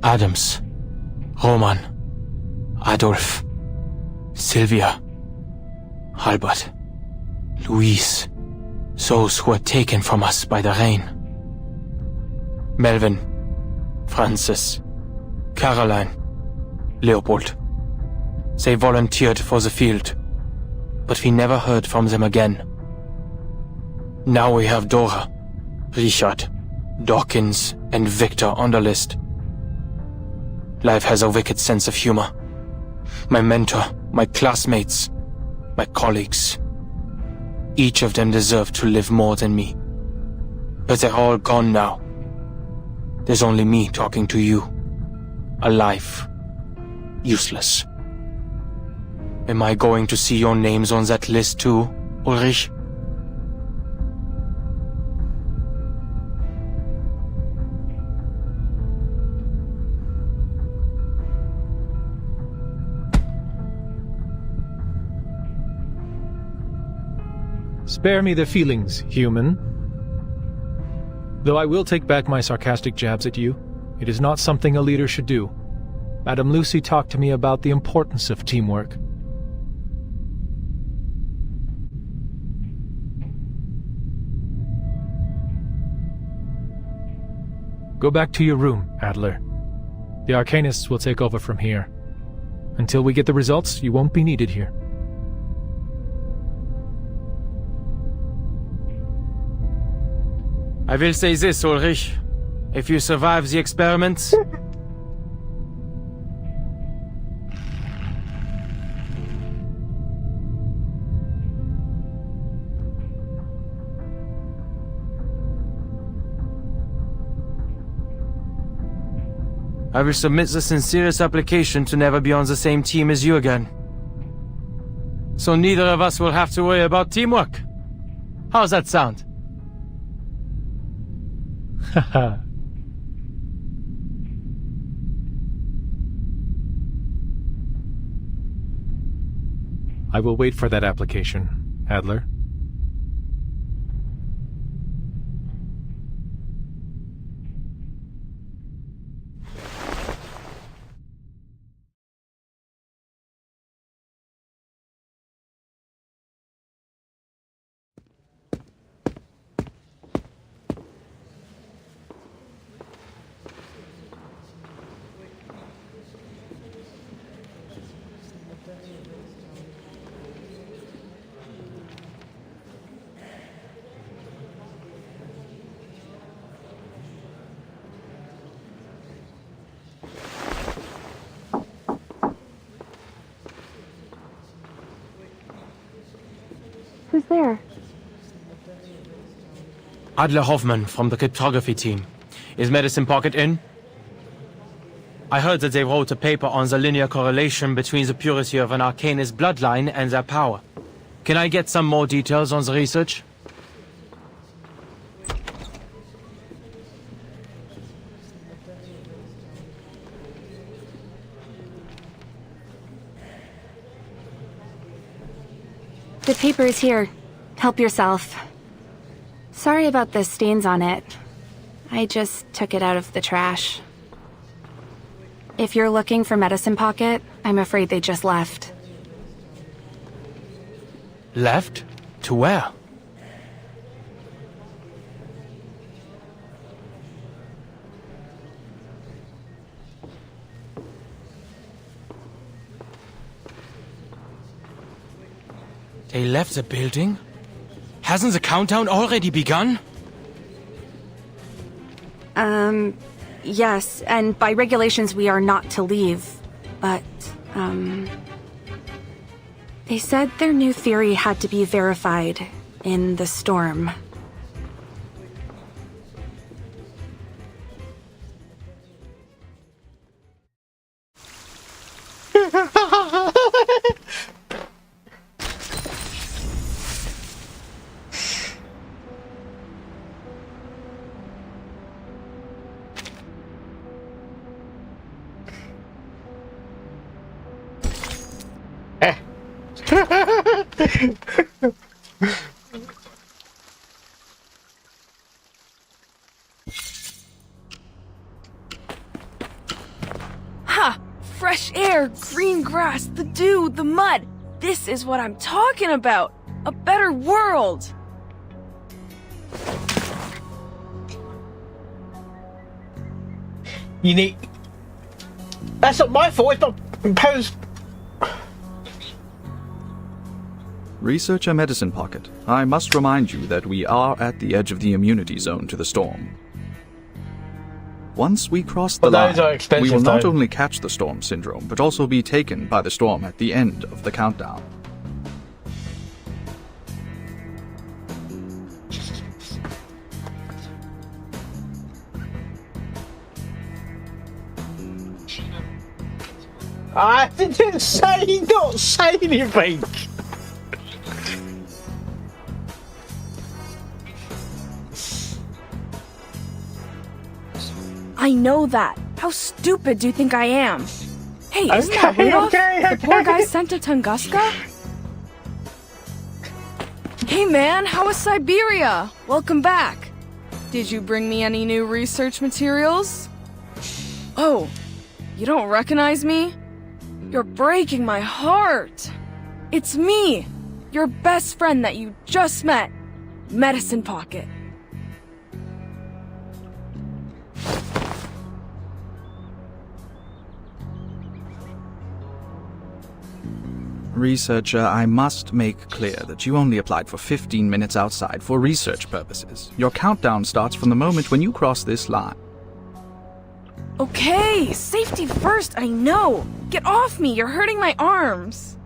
Adams, Roman, Adolf, Sylvia, Albert, Louise, those who were taken from us by the rain. Melvin, Francis, Caroline, Leopold. They volunteered for the field, but we never heard from them again. Now we have Dora, Richard, Dawkins, and Victor on the list. Life has a wicked sense of humor. My mentor, my classmates, my colleagues. Each of them deserved to live more than me. But they're all gone now. There's only me talking to you. Alive. Useless. Am I going to see your names on that list too, Ulrich? Spare me the feelings, human. Though I will take back my sarcastic jabs at you, it is not something a leader should do. Madame Lucy talked to me about the importance of teamwork. Go back to your room, Adler. The Arcanists will take over from here. Until we get the results, you won't be needed here. I will say this, Ulrich. If you survive the experiments... I will submit the sincerest application to never be on the same team as you again. So neither of us will have to worry about teamwork. How's that sound? Haha. I will wait for that application, Adler. Who's there? Adler Hoffman from the cryptography team. Is Medicine Pocket in? I heard that they wrote a paper on the linear correlation between the purity of an Arcanist bloodline and their power. Can I get some more details on the research? The paper is here. Help yourself. Sorry about the stains on it. I just took it out of the trash. If you're looking for Medicine Pocket, I'm afraid they just left. Left? To where? They left the building? Hasn't the countdown already begun? Yes, and by regulations we are not to leave, but, they said their new theory had to be verified in the storm. Ha! Fresh air, green grass, the dew, the mud. This is what I'm talking about. A better world. You need... That's not my fault, it's not imposed... Researcher Medicine Pocket, I must remind you that we are at the edge of the immunity zone to the storm. Once we cross the line, we will not only catch the storm syndrome, but also be taken by the storm at the end of the countdown. I didn't say not say anything. I know that. How stupid do you think I am? Hey, isn't that Okay, Rudolph? okay, The poor okay. guy sent to Tunguska? Hey man, how was Siberia? Welcome back. Did you bring me any new research materials? Oh, you don't recognize me? You're breaking my heart. It's me, your best friend that you just met, Medicine Pocket. Researcher, I must make clear that you only applied for 15 minutes outside for research purposes. Your countdown starts from the moment when you cross this line. Okay, safety first, I know. Get off me, you're hurting my arms.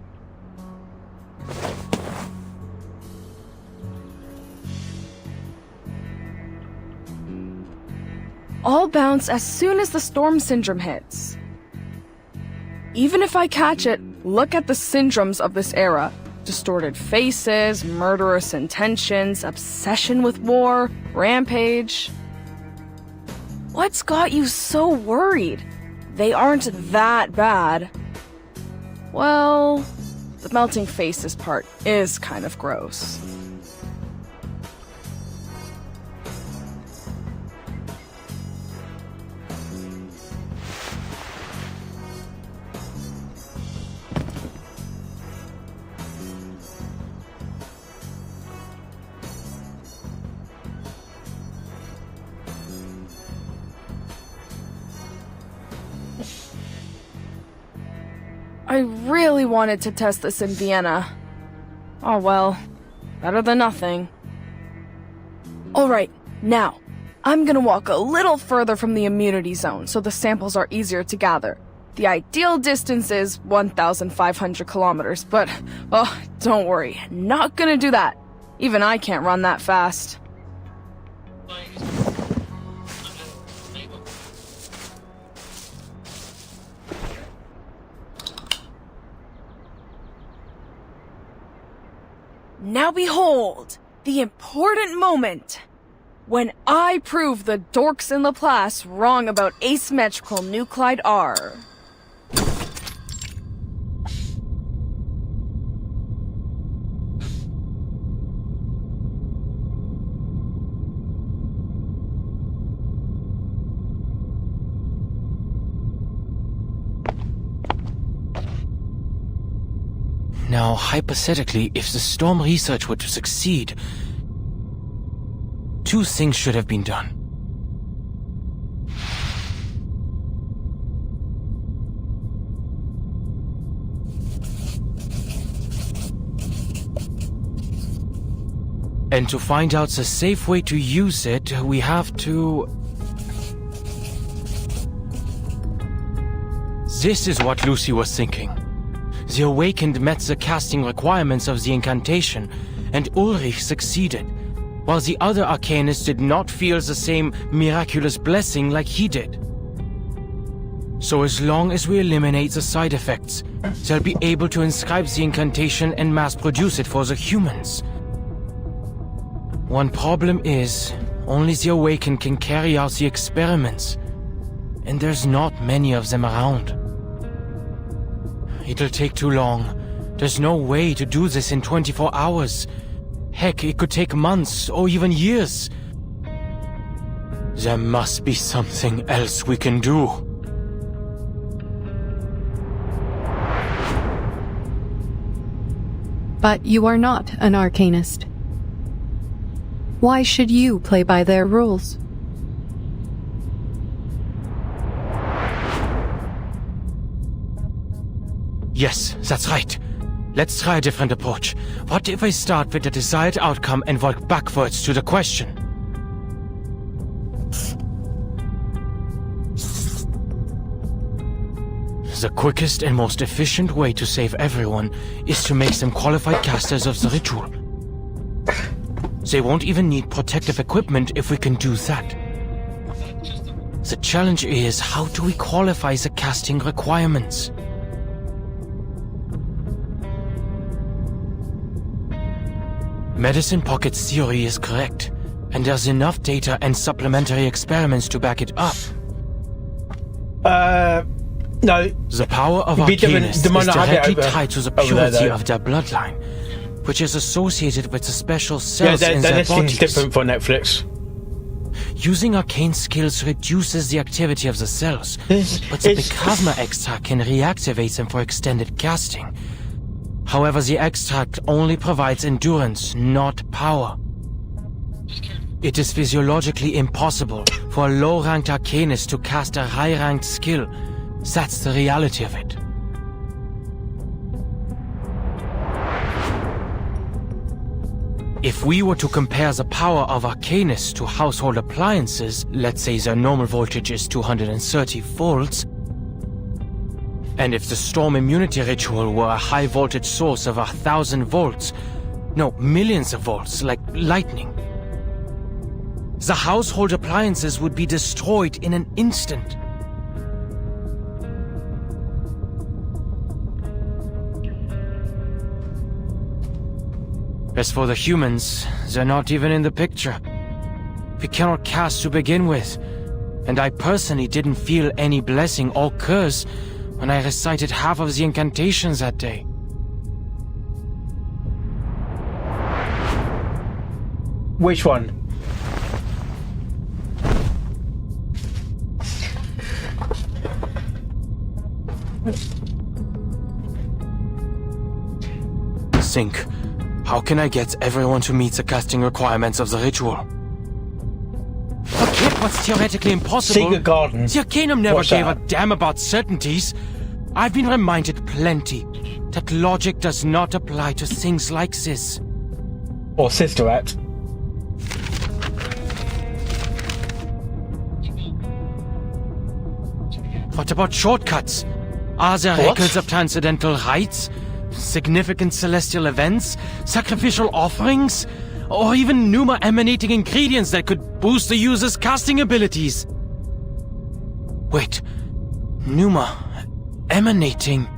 I'll bounce as soon as the storm syndrome hits. Even if I catch it, look at the syndromes of this era. Distorted faces, murderous intentions, obsession with war, rampage. What's got you so worried? They aren't that bad. Well, the melting faces part is kind of gross. I really wanted to test this in Vienna. Oh well, better than nothing. Alright, now, I'm gonna walk a little further from the immunity zone so the samples are easier to gather. The ideal distance is 1,500 kilometers, but, oh, don't worry, not gonna do that. Even I can't run that fast. Now behold, the important moment. When I prove the dorks in Laplace wrong about asymmetrical nuclide R. Now, hypothetically, if the storm research were to succeed, two things should have been done. And to find out the safe way to use it, we have to... This is what Lucy was thinking. The Awakened met the casting requirements of the incantation, and Ulrich succeeded, while the other Arcanists did not feel the same miraculous blessing like he did. So as long as we eliminate the side effects, they'll be able to inscribe the incantation and mass-produce it for the humans. One problem is, only the Awakened can carry out the experiments, and there's not many of them around. It'll take too long. There's no way to do this in 24 hours. Heck, it could take months or even years. There must be something else we can do. But you are not an Arcanist. Why should you play by their rules? Yes, that's right. Let's try a different approach. What if I start with the desired outcome and work backwards to the question? The quickest and most efficient way to save everyone is to make them qualified casters of the ritual. They won't even need protective equipment if we can do that. The challenge is, how do we qualify the casting requirements? Medicine Pocket's theory is correct, and there's enough data and supplementary experiments to back it up. No. The power of Arcanist is directly tied to the purity of their bloodline, which is associated with the special cells in their bodies. Different for Netflix. Using arcane skills reduces the activity of the cells, but the Bikazma extract can reactivate them for extended casting. However, the extract only provides endurance, not power. It is physiologically impossible for a low-ranked arcanist to cast a high-ranked skill. That's the reality of it. If we were to compare the power of arcanists to household appliances, let's say their normal voltage is 230 volts, and if the storm immunity ritual were a high voltage source of 1,000 volts, no, millions of volts, like lightning, the household appliances would be destroyed in an instant. As for the humans, they're not even in the picture. We cannot cast to begin with, and I personally didn't feel any blessing or curse when I recited half of the incantations that day. Which one? Think. How can I get everyone to meet the casting requirements of the ritual? Forget what's theoretically impossible. Secret Garden. The Arcanum never gave a damn about certainties. I've been reminded plenty that logic does not apply to things like this. Or Sister Act. What about shortcuts? Are there records of transcendental rites? Significant celestial events? Sacrificial offerings? Or even Numa emanating ingredients that could boost the user's casting abilities? Wait, Numa emanating?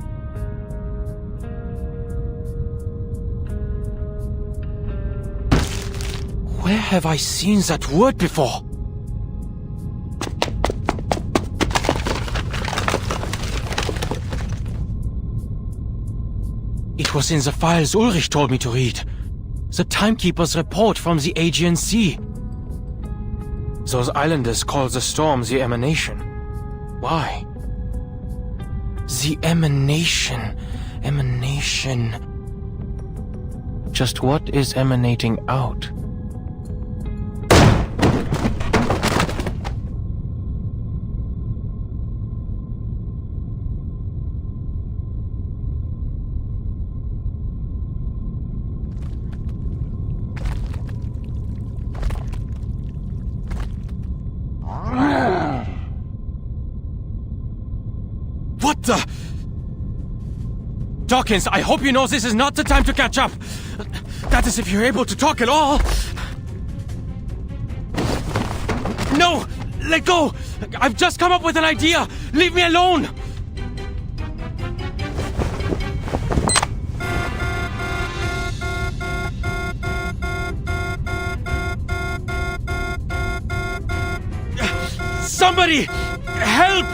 Where have I seen that word before? It was in the files Ulrich told me to read. The Timekeeper's report from the Aegean Sea. Those islanders call the storm the Emanation. Why? The Emanation. Emanation. Just what is emanating out? What the? Dawkins, I hope you know this is not the time to catch up. That is if you're able to talk at all. No! Let go! I've just come up with an idea! Leave me alone! Somebody! Help!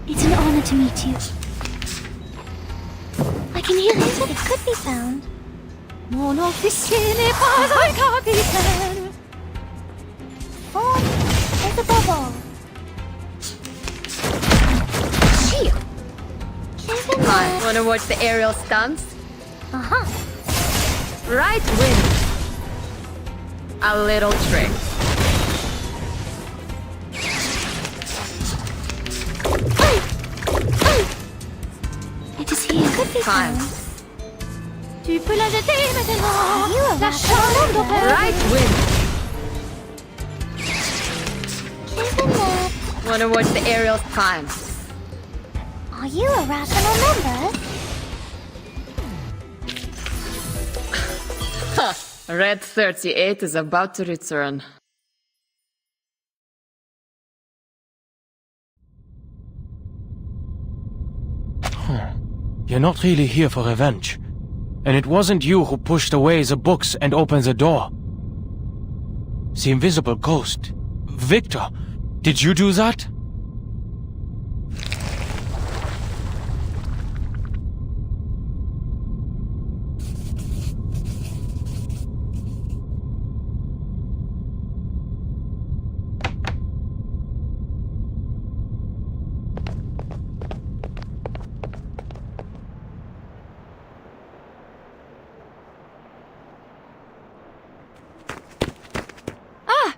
It's an honor to meet you. I can hear it. It could be found. Mon officier n'est pas un capitaine. Form is above all. Shit. I wanna watch the aerial stunts? Uh-huh. Right wing. A little trick. It is here. Could be found. Tu peux la jeter maintenant. La chambre right wing. Isn't it? Wanna watch the aerial times? Are you a rational member? Red 38 is about to return. You're not really here for revenge. And it wasn't you who pushed away the books and opened the door. The invisible ghost. Victor, did you do that?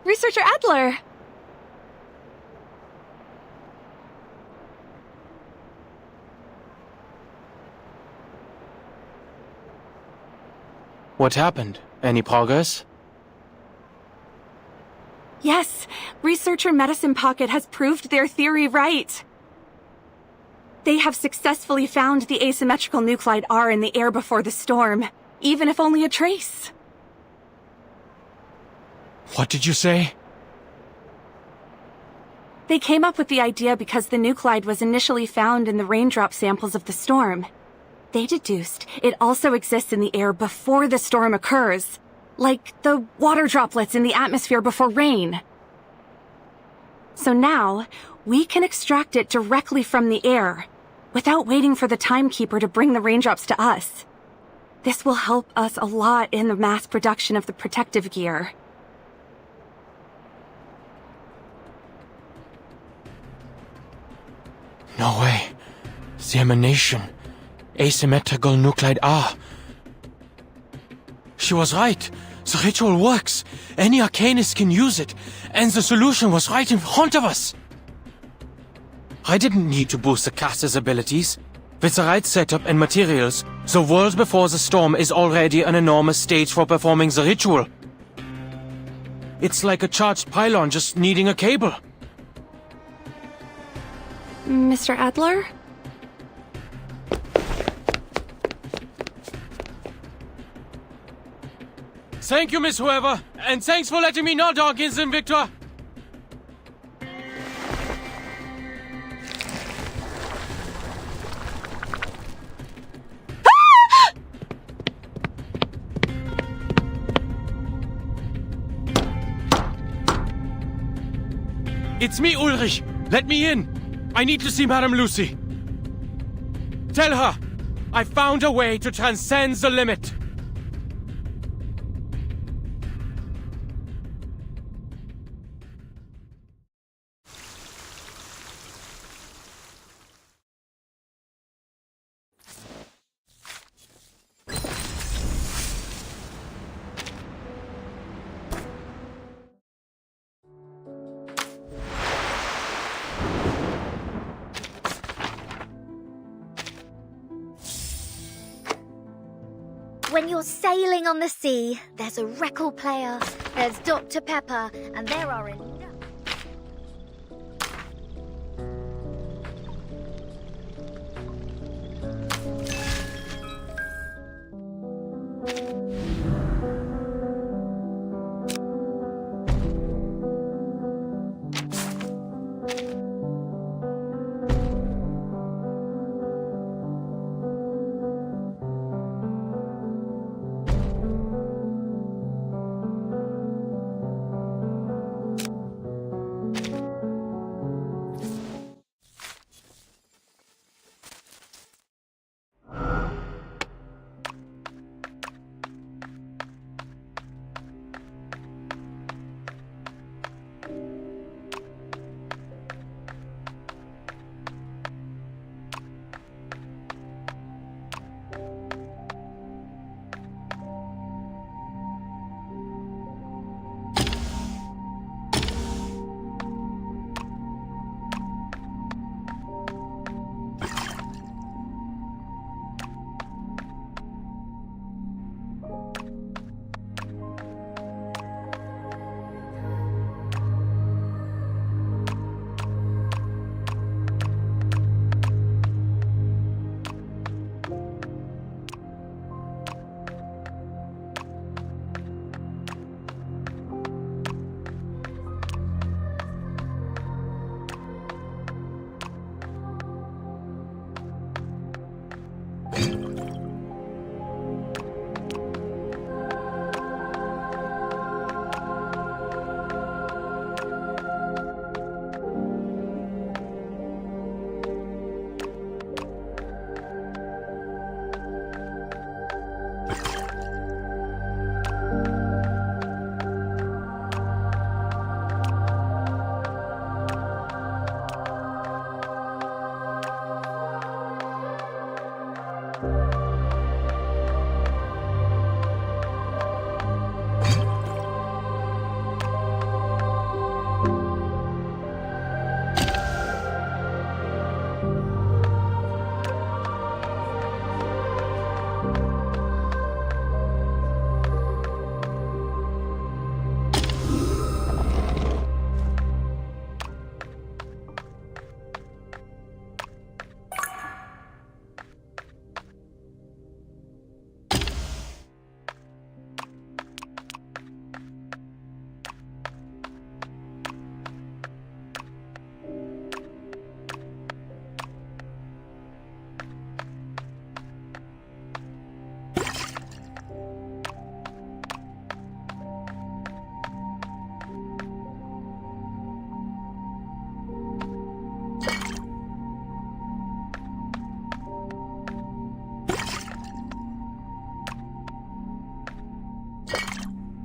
Researcher Adler! What happened? Any progress? Yes, researcher Medicine Pocket has proved their theory right. They have successfully found the asymmetrical nuclide R in the air before the storm, even if only a trace. What did you say? They came up with the idea because the nuclide was initially found in the raindrop samples of the storm. They deduced it also exists in the air before the storm occurs, like the water droplets in the atmosphere before rain. So now, we can extract it directly from the air, without waiting for the timekeeper to bring the raindrops to us. This will help us a lot in the mass production of the protective gear. No way. The emanation. Asymmetrical nuclide R. She was right. The ritual works. Any arcanist can use it. And the solution was right in front of us. I didn't need to boost the caster's abilities. With the right setup and materials, the world before the storm is already an enormous stage for performing the ritual. It's like a charged pylon just needing a cable. Mr. Adler? Thank you, Miss Whoever, and thanks for letting me know, Dawkins and Victor. It's me, Ulrich. Let me in. I need to see Madame Lucy. Tell her, I found a way to transcend the limit. When you're sailing on the sea, there's a record player, there's Dr. Pepper, and there are enough.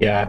Yeah.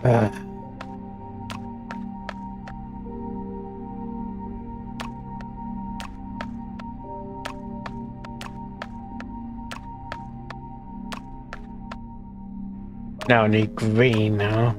Now I need green now.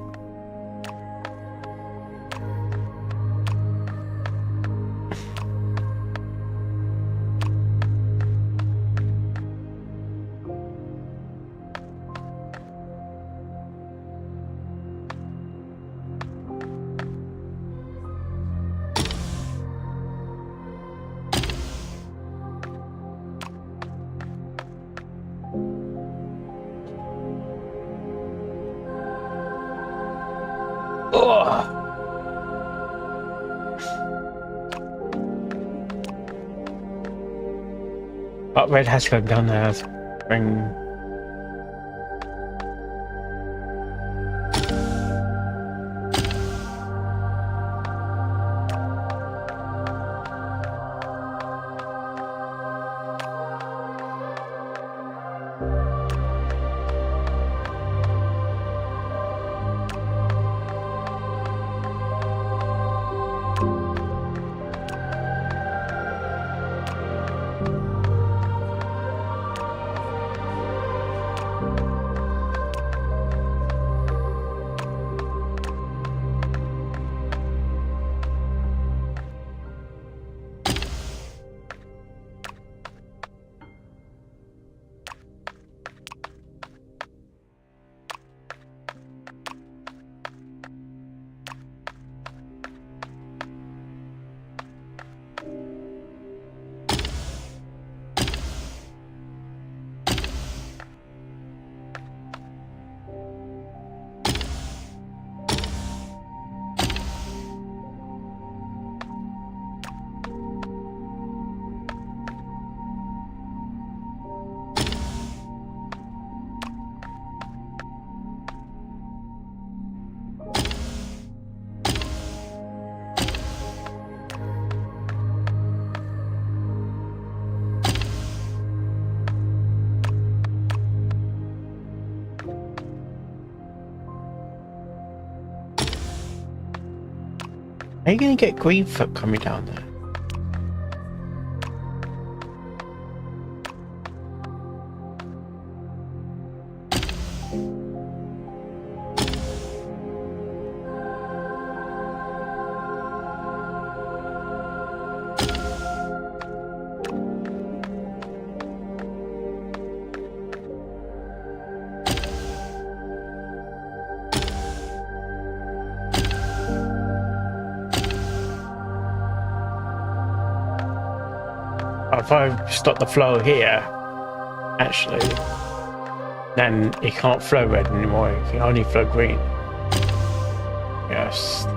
But red has to go down there. Bring. Are you gonna get Greenfoot coming down there? If I stop the flow here, actually, then it can't flow red anymore. It can only flow green. Yes.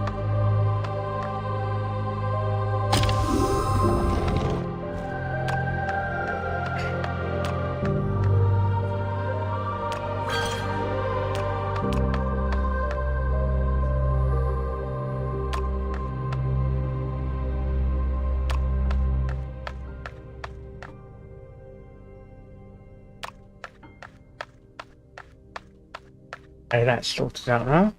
Okay, that's sorted out now.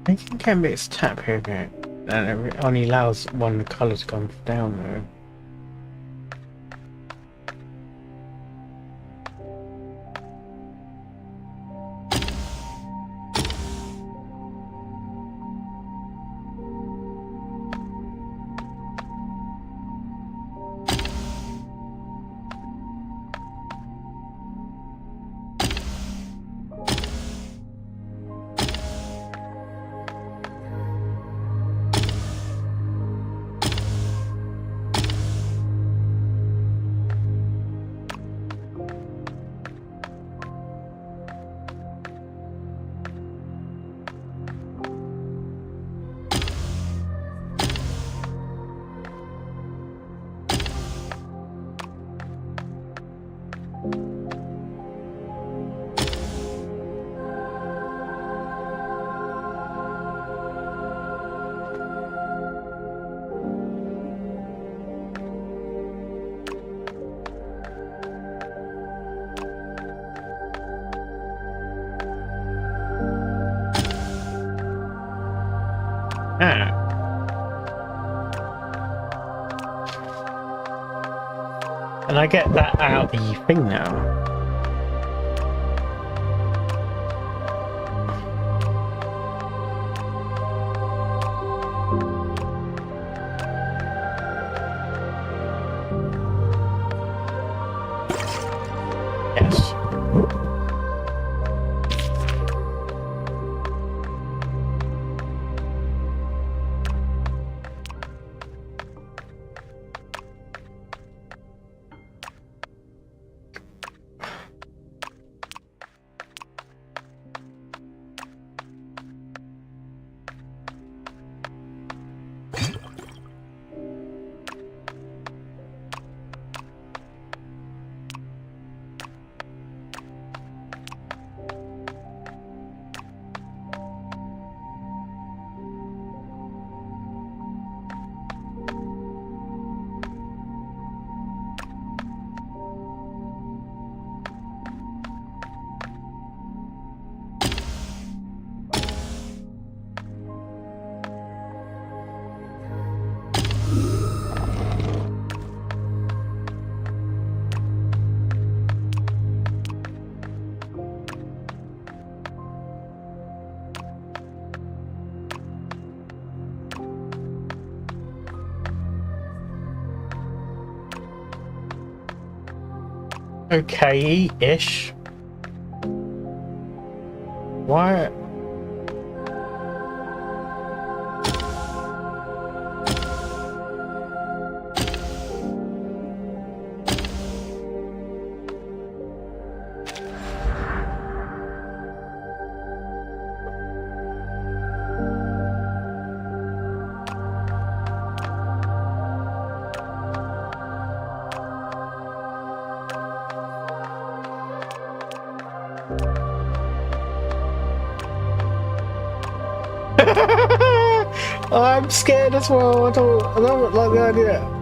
Making canvas tap here, and it only allows one colour to come down though. And I get that out the thing now. Yes. Okay-ish. Why? I'm scared as well. I don't like the idea.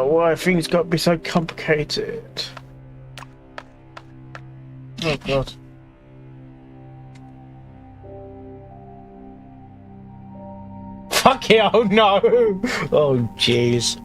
Why things got to be so complicated? Oh god. Fuck it, oh no! Oh jeez.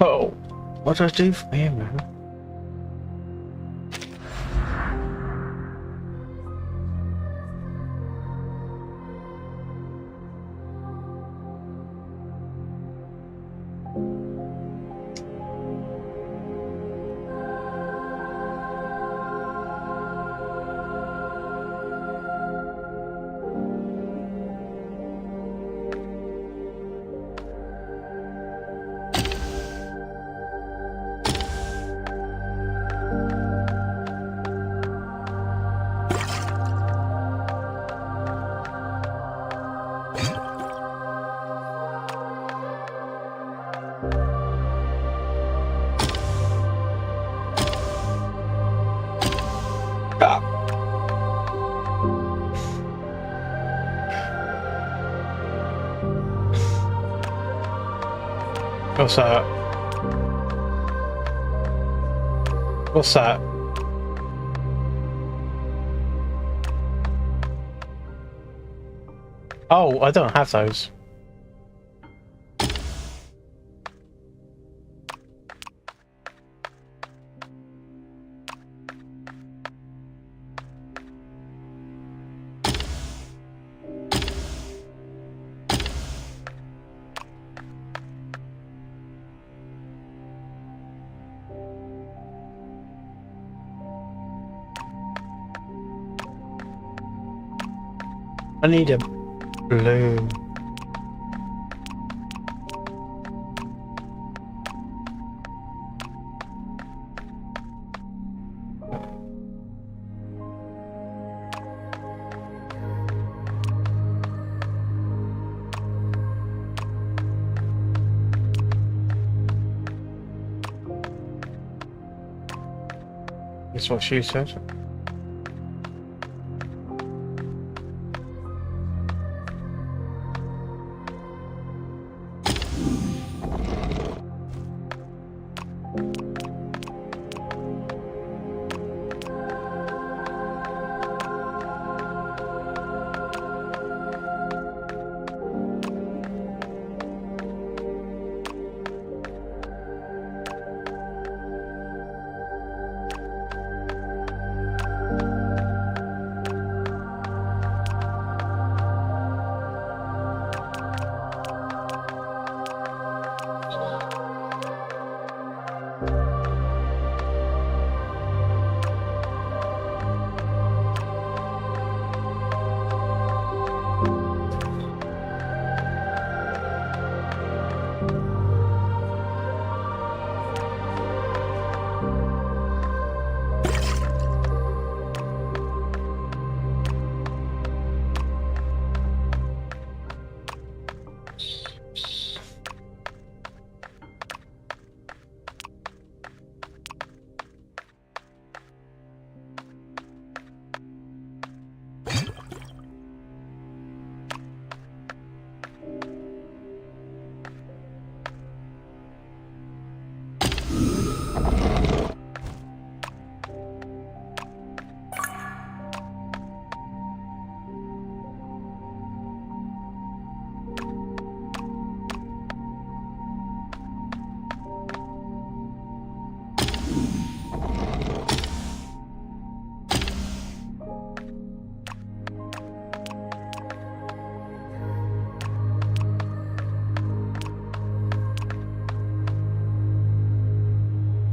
Oh, what do I do for him, man? What's that? What's that? Oh, I don't have those. I need a blue. That's what she said.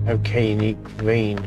Okay, you need green.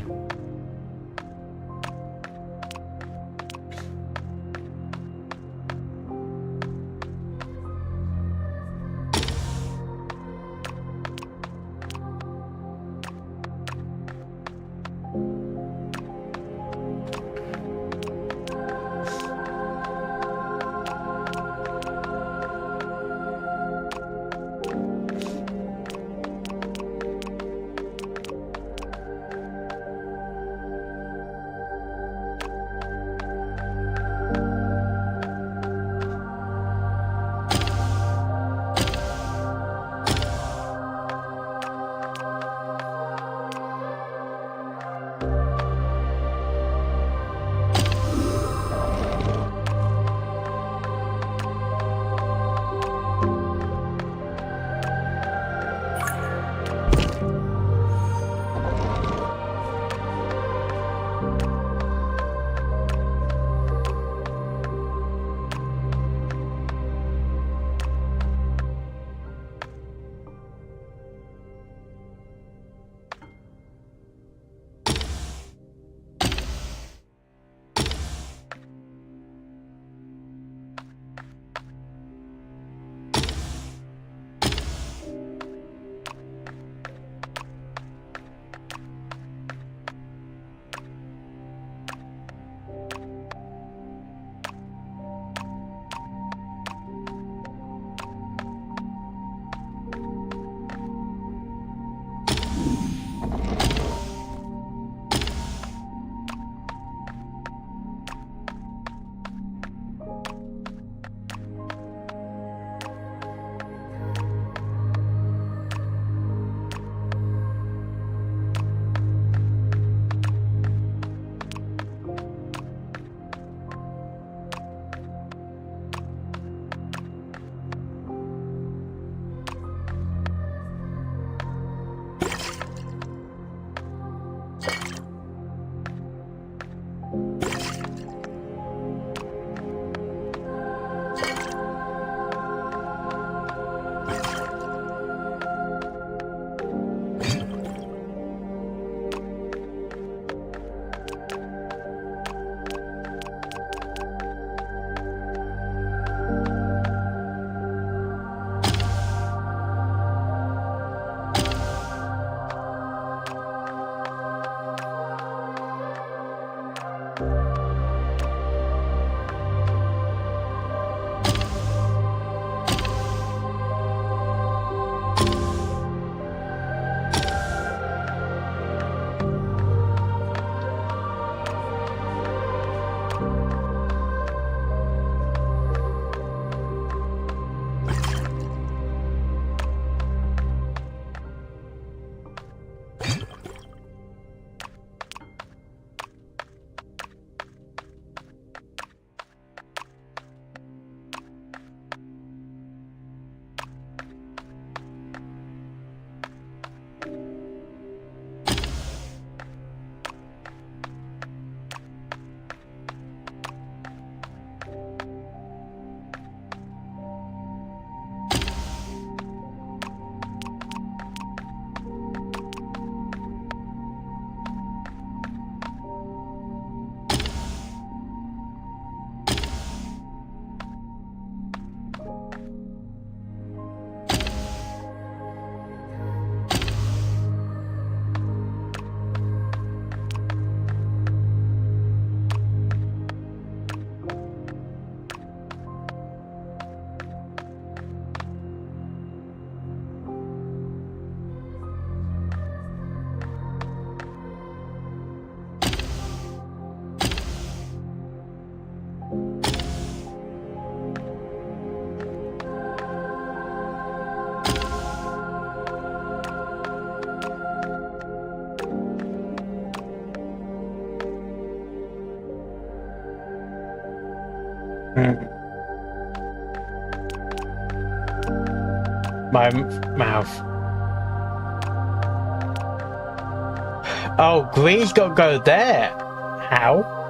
My mouth. Oh, green's got to go there. How?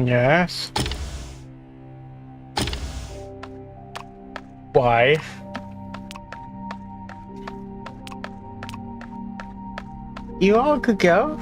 Yes. Why? You all could go.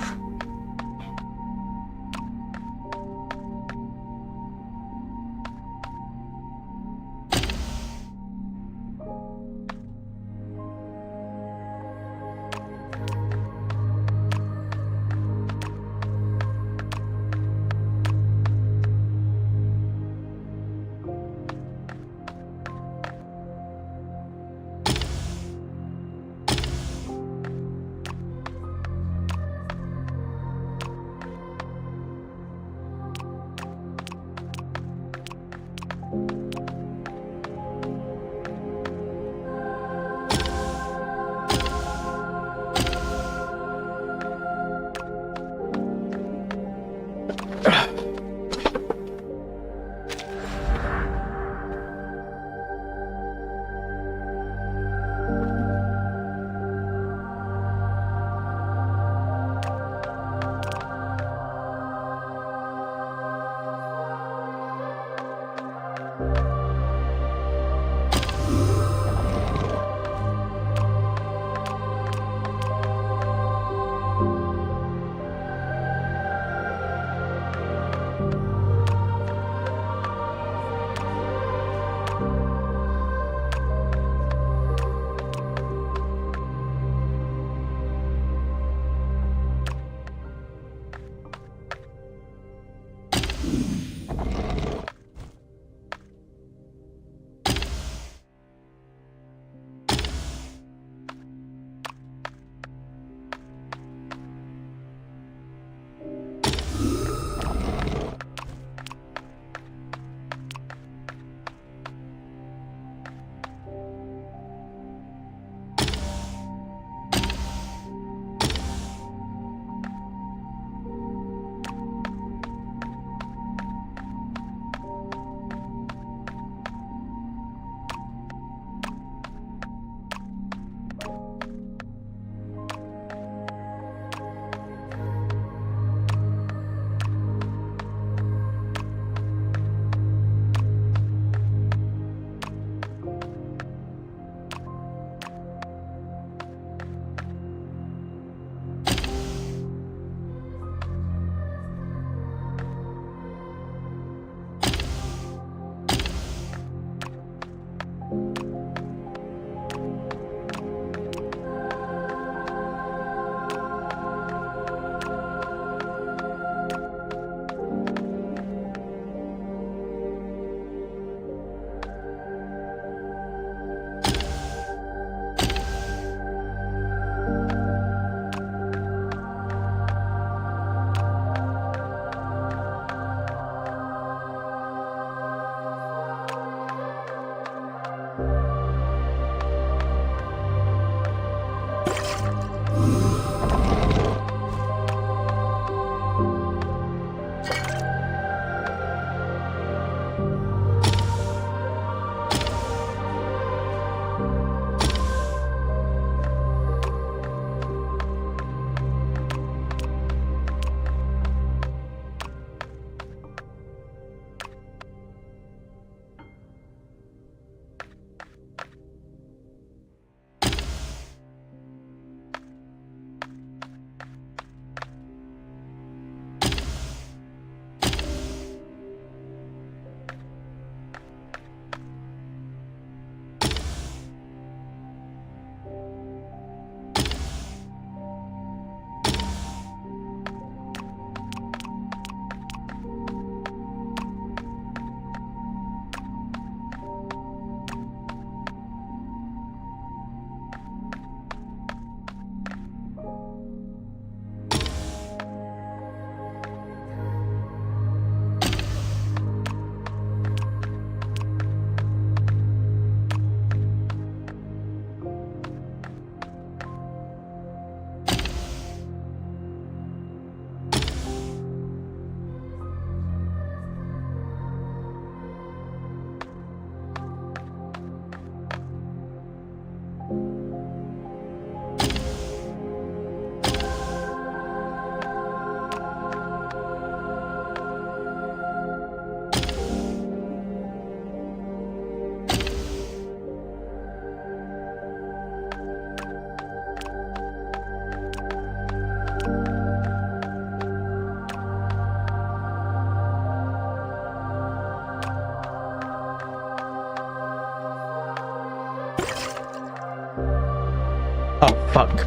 Oh, fuck.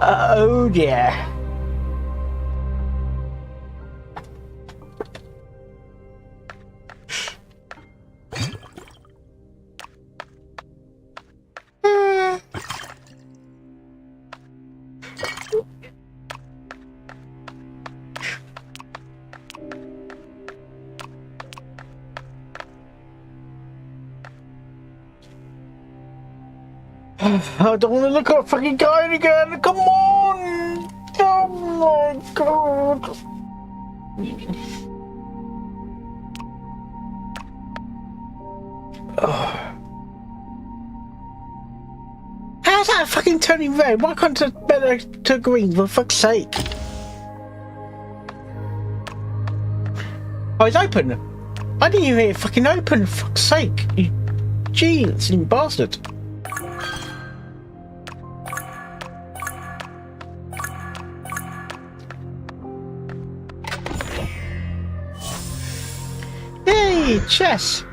Oh dear. I don't want to look at a fucking guy again. Come on! Oh my god! How's that fucking turning red? Why can't it better to green, for fuck's sake? Oh, it's open! I didn't even hear it fucking open, for fuck's sake! You genius bastard! Yay! Chess!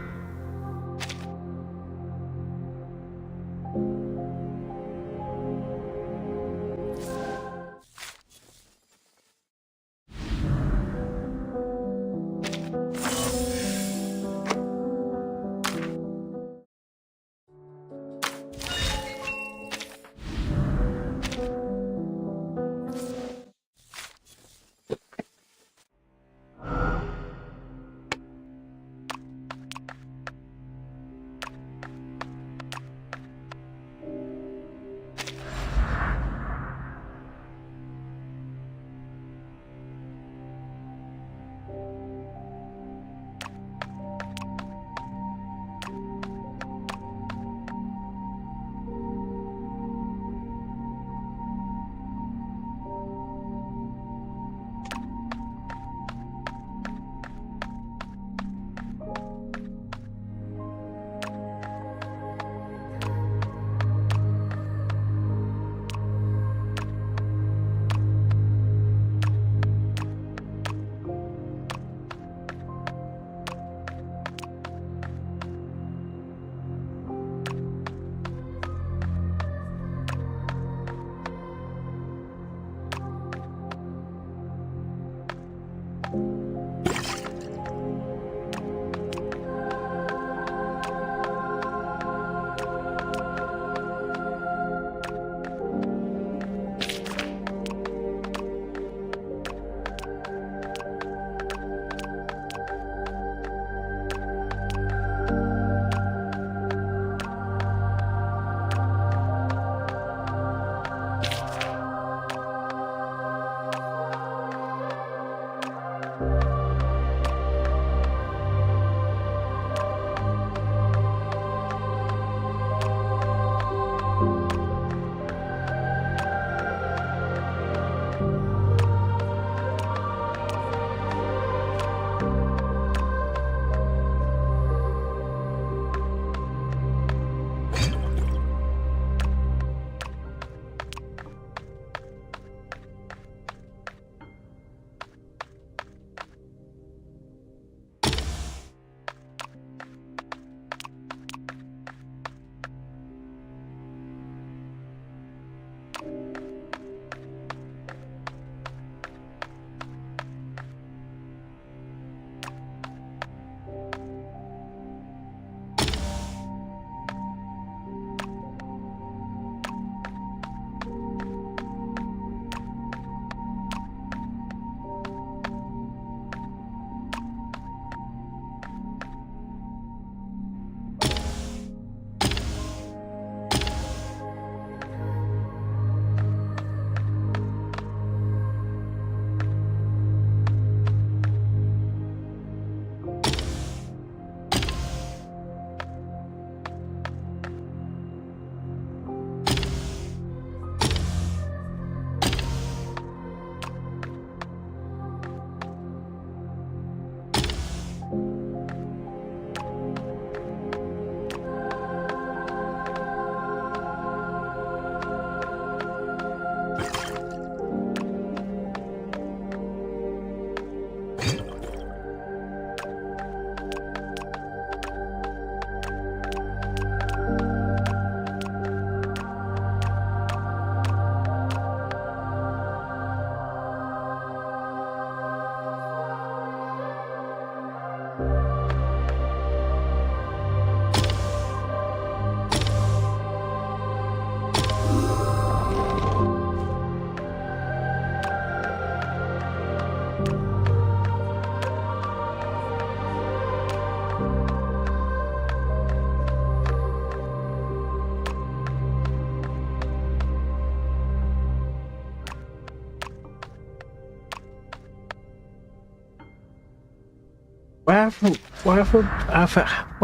where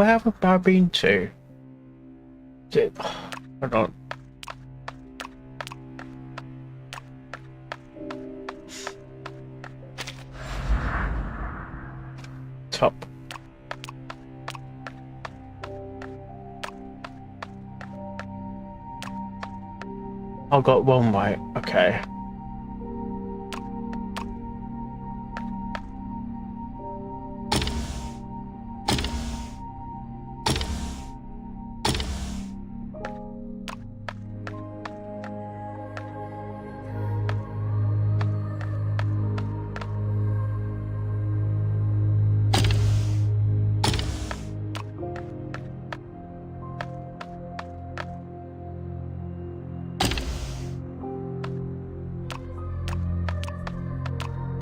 have I been to? Hold on. Top. I got one right. Okay.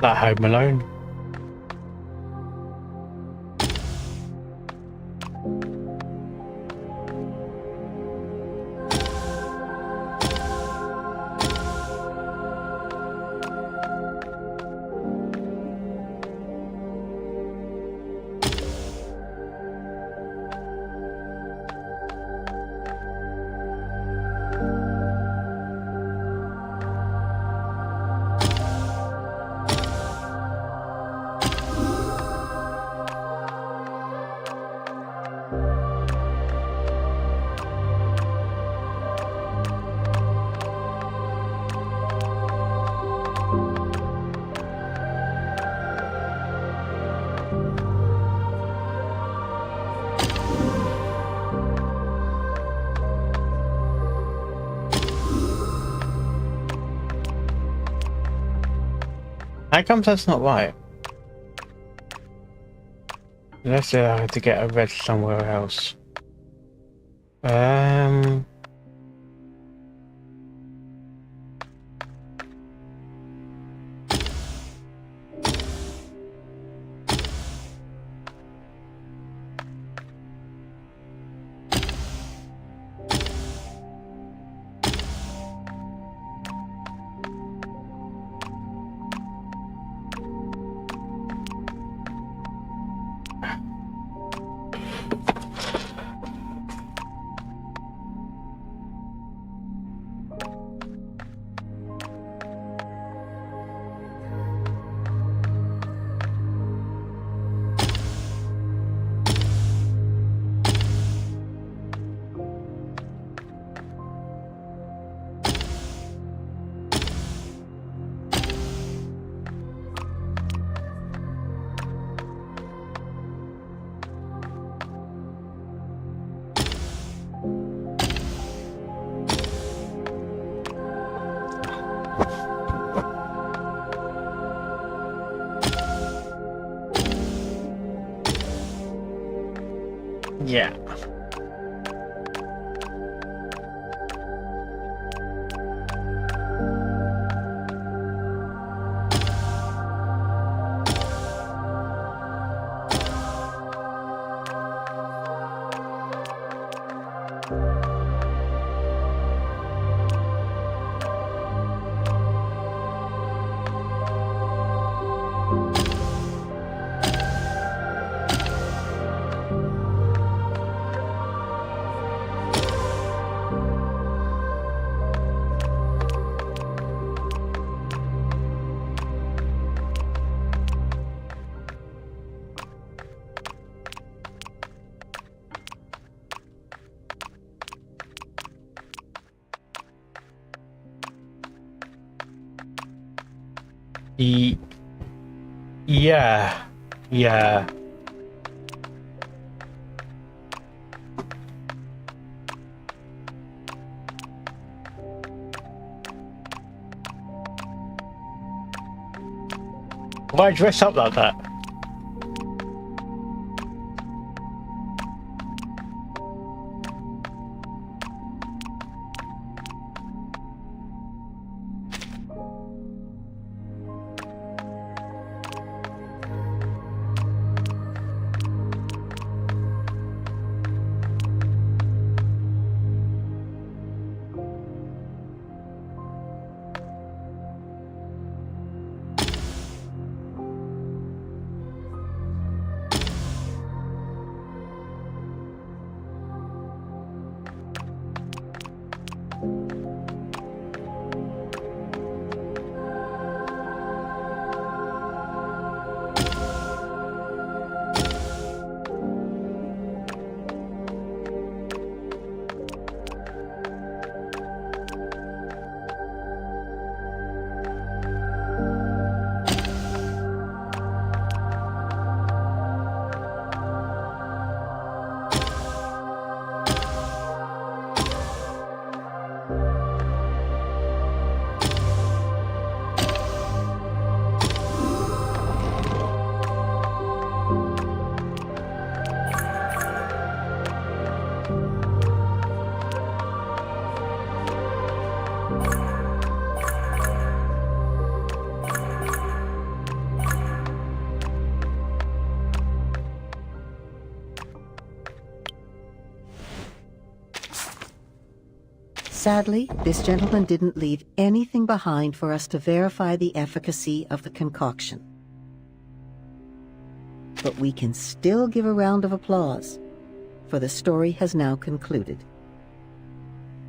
That Home Alone. How comes that's not right? Let's say I had to get a red somewhere else. Yeah. Yeah. Why dress up like that? Sadly, this gentleman didn't leave anything behind for us to verify the efficacy of the concoction. But we can still give a round of applause, for the story has now concluded.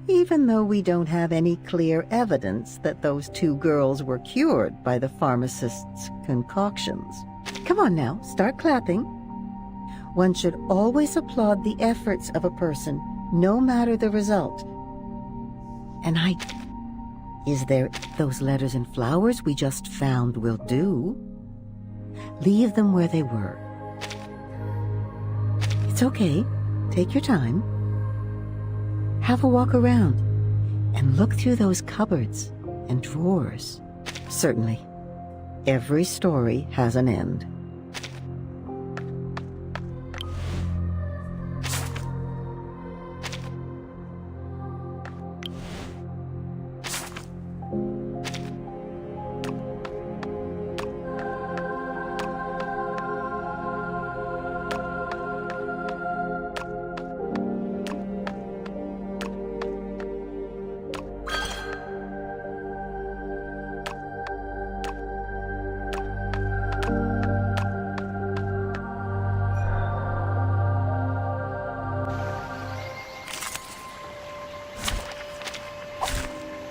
Even though we don't have any clear evidence that those two girls were cured by the pharmacist's concoctions. Come on now, start clapping. One should always applaud the efforts of a person, no matter the result. And is there those letters and flowers we just found will do? Leave them where they were. It's okay. Take your time. Have a walk around and look through those cupboards and drawers. Certainly, every story has an end.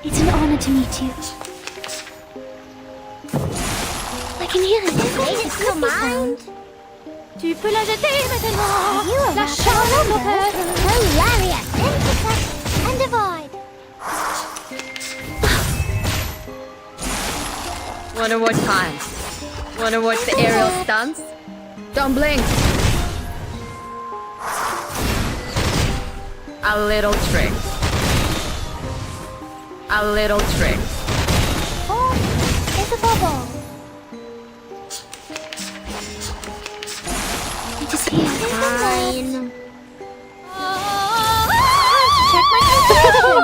It's an honor to meet you. I can hear it. It's your mind. Tu peux la jeter maintenant. La Hilarious, intersect, and divide. Wanna watch time? Wanna watch the aerial stunts? Don't blink. A little trick. A little trick. Oh, it's a bubble. It is here. Fine. Check my conception.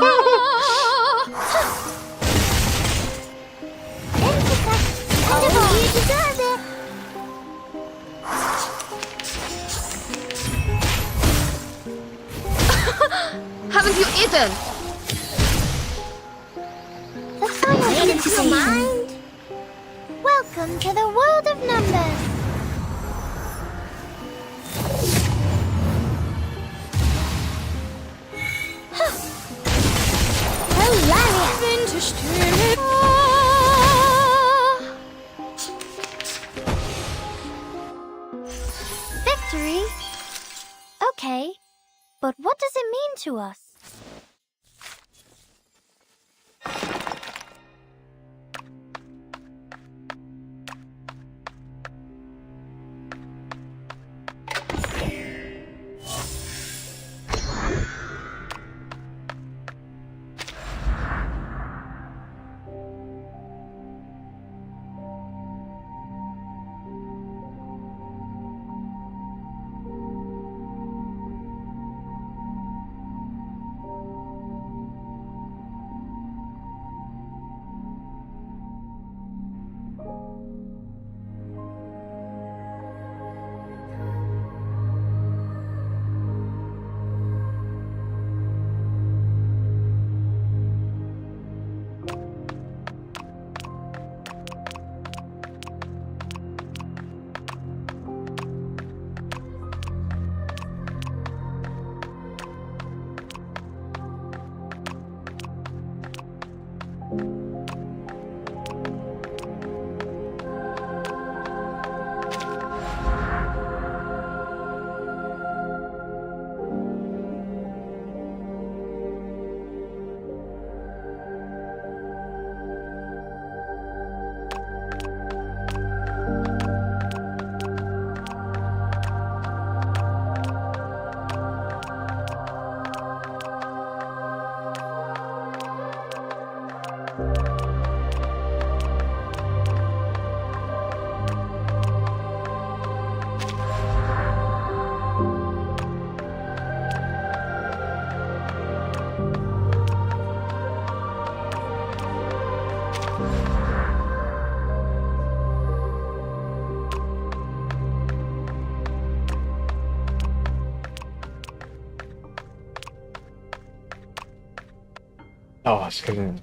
Intersect and divide. You deserve it. Haven't you eaten? The final It's your sensation. mind. Welcome to the world of numbers. Hilarious. Victory? Okay, but what does it mean to us? Oh, it's getting...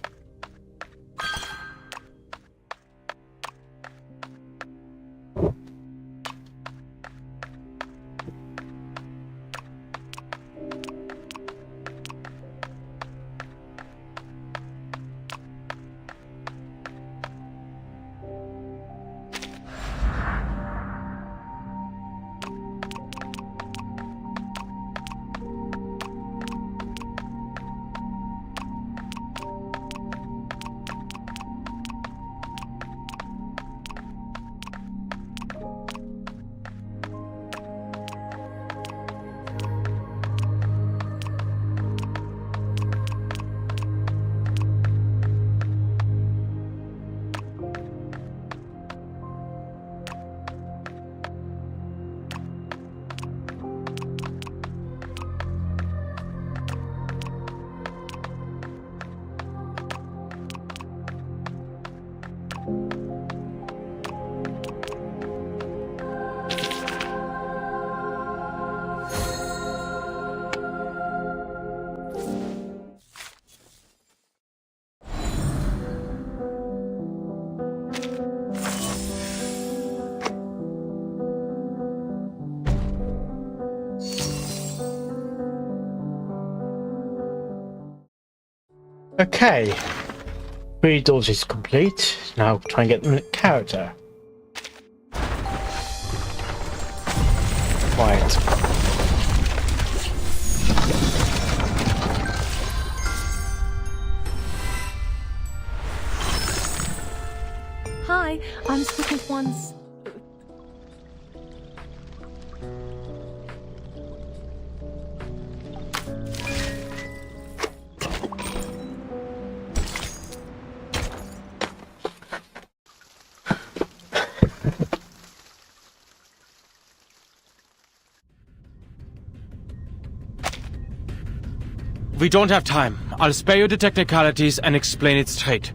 Okay. 3 doors is complete. Now try and get them in character. Quiet. Hi, I'm speaking once. We don't have time. I'll spare you the technicalities and explain it straight.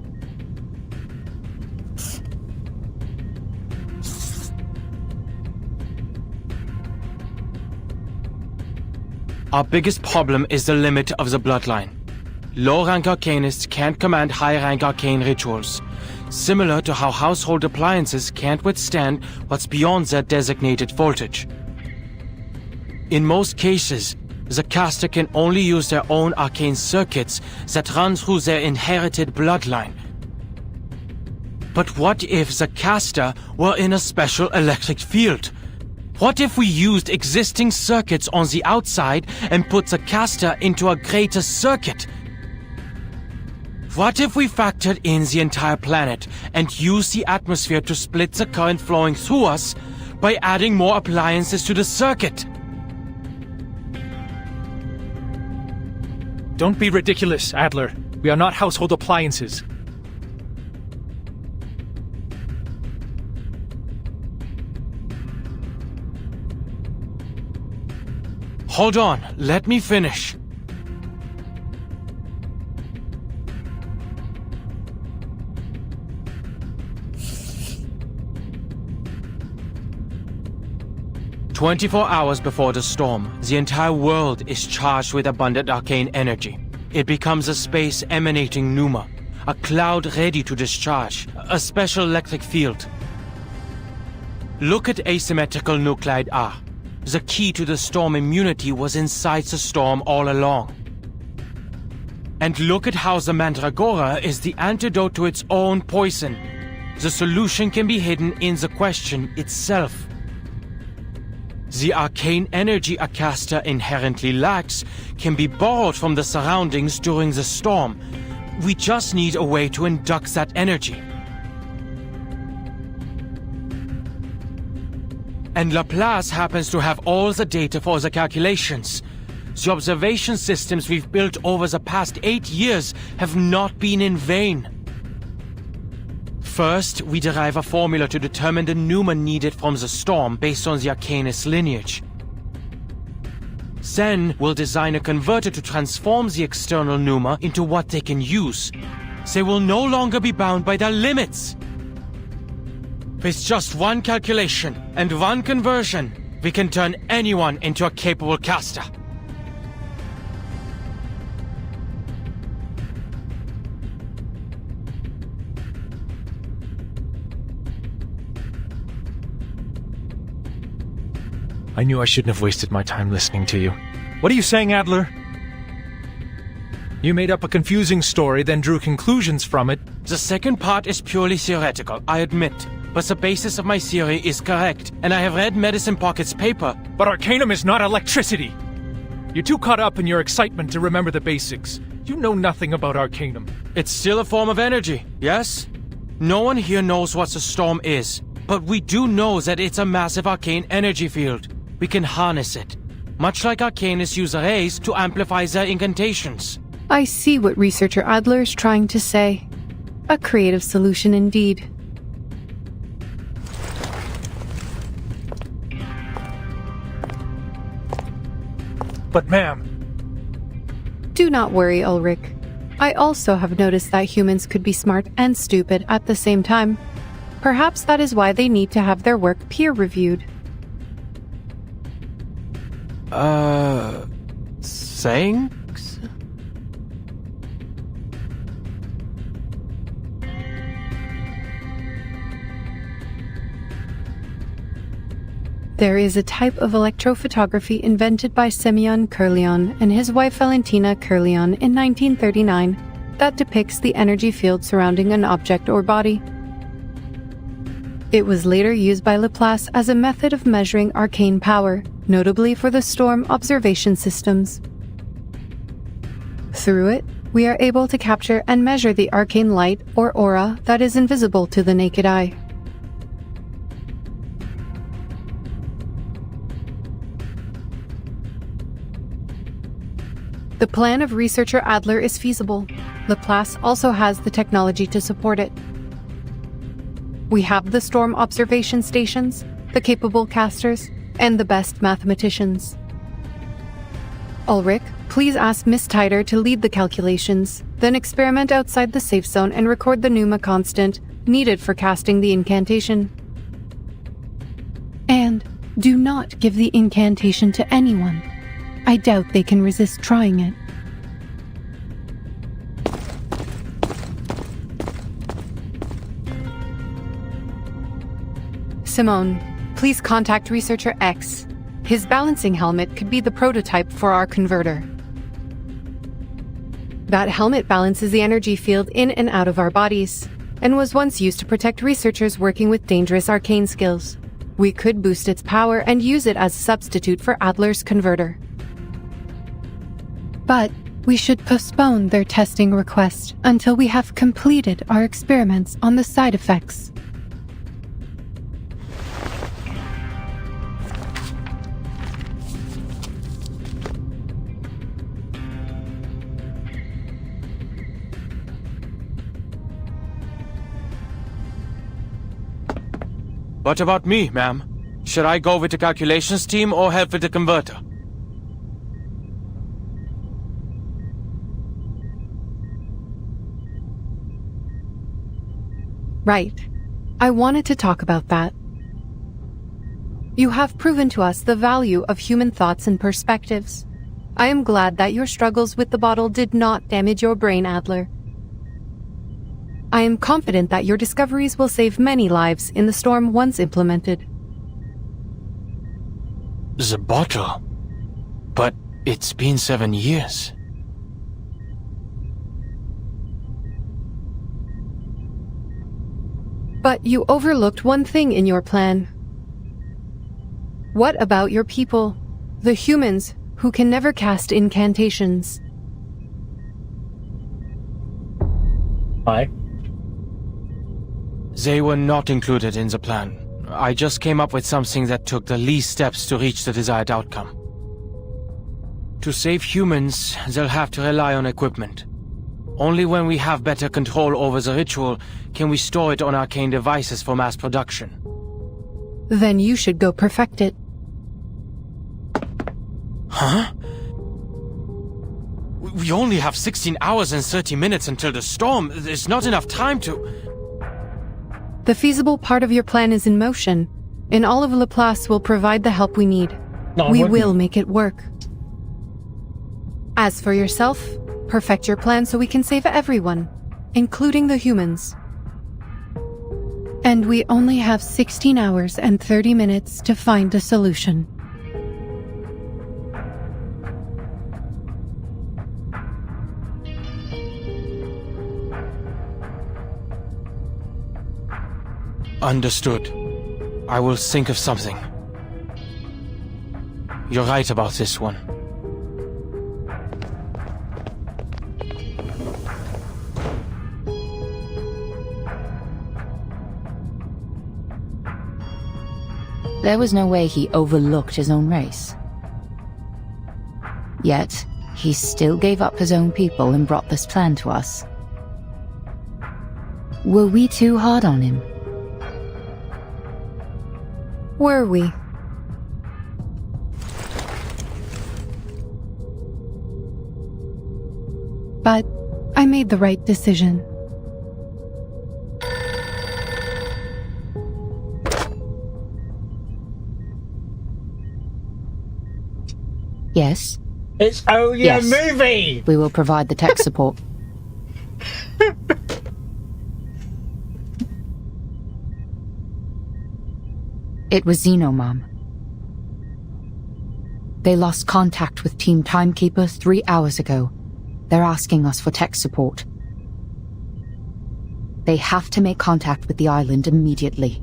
Our biggest problem is the limit of the bloodline. Low-rank arcanists can't command high-rank arcane rituals, similar to how household appliances can't withstand what's beyond their designated voltage. In most cases, the caster can only use their own arcane circuits that run through their inherited bloodline. But what if the caster were in a special electric field? What if we used existing circuits on the outside and put the caster into a greater circuit? What if we factored in the entire planet and used the atmosphere to split the current flowing through us by adding more appliances to the circuit? Don't be ridiculous, Adler. We are not household appliances. Hold on, let me finish. "24 hours before the storm, the entire world is charged with abundant arcane energy. It becomes a space emanating pneuma, a cloud ready to discharge, a special electric field. Look at asymmetrical nuclide R. The key to the storm immunity was inside the storm all along. And look at how the Mandragora is the antidote to its own poison. The solution can be hidden in the question itself. The arcane energy a caster inherently lacks can be borrowed from the surroundings during the storm. We just need a way to induct that energy. And Laplace happens to have all the data for the calculations. The observation systems we've built over the past 8 years have not been in vain. First, we derive a formula to determine the pneuma needed from the storm based on the Arcanist lineage. Then, we'll design a converter to transform the external pneuma into what they can use. They will no longer be bound by their limits. With just one calculation and one conversion, we can turn anyone into a capable caster. I knew I shouldn't have wasted my time listening to you. What are you saying, Adler? You made up a confusing story, then drew conclusions from it. The second part is purely theoretical, I admit. But the basis of my theory is correct, and I have read Medicine Pocket's paper. But Arcanum is not electricity! You're too caught up in your excitement to remember the basics. You know nothing about Arcanum. It's still a form of energy, yes? No one here knows what the storm is, but we do know that it's a massive arcane energy field. We can harness it, much like arcanists use arrays to amplify their incantations. I see what Researcher Adler is trying to say. A creative solution indeed. But ma'am... Do not worry, Ulrich. I also have noticed that humans could be smart and stupid at the same time. Perhaps that is why they need to have their work peer-reviewed. Thanks? There is a type of electrophotography invented by Semyon Kirlian and his wife Valentina Kirlian in 1939 that depicts the energy field surrounding an object or body. It was later used by Laplace as a method of measuring arcane power, notably for the storm observation systems. Through it, we are able to capture and measure the arcane light or aura that is invisible to the naked eye. The plan of Researcher Adler is feasible. Laplace also has the technology to support it. We have the storm observation stations, the capable casters, and the best mathematicians. Ulrich, please ask Miss Tider to lead the calculations, then experiment outside the safe zone and record the Pneuma constant needed for casting the incantation. And do not give the incantation to anyone. I doubt they can resist trying it. Simone, please contact Researcher X. His balancing helmet could be the prototype for our converter. That helmet balances the energy field in and out of our bodies, and was once used to protect researchers working with dangerous arcane skills. We could boost its power and use it as a substitute for Adler's converter. But we should postpone their testing request until we have completed our experiments on the side effects. What about me, ma'am? Should I go with the calculations team or help with the converter? Right. I wanted to talk about that. You have proven to us the value of human thoughts and perspectives. I am glad that your struggles with the bottle did not damage your brain, Adler. I am confident that your discoveries will save many lives in the storm once implemented. The bottle? But it's been 7 years. But you overlooked one thing in your plan. What about your people, the humans who can never cast incantations? Hi. They were not included in the plan. I just came up with something that took the least steps to reach the desired outcome. To save humans, they'll have to rely on equipment. Only when we have better control over the ritual can we store it on arcane devices for mass production. Then you should go perfect it. Huh? We only have 16 hours and 30 minutes until the storm. There's not enough time to... The feasible part of your plan is in motion, and all of Laplace will provide the help we need. We will make it work. As for yourself, perfect your plan so we can save everyone, including the humans. And we only have 16 hours and 30 minutes to find a solution. Understood. I will think of something. You're right about this one. There was no way he overlooked his own race. Yet, he still gave up his own people and brought this plan to us. Were we too hard on him? Were we? But I made the right decision. Yes. It's only a movie! We will provide the tech support. It was Xeno, Mom. They lost contact with Team Timekeeper 3 hours ago. They're asking us for tech support. They have to make contact with the island immediately.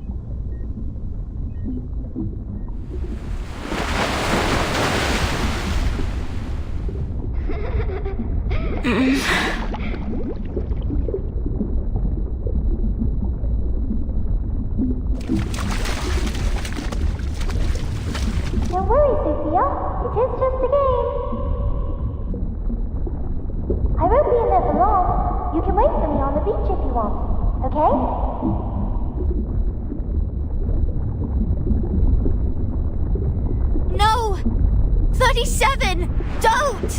Don't worry, Sophia. It is just a game. I won't be in there for long. You can wait for me on the beach if you want, okay? No! 37! Don't!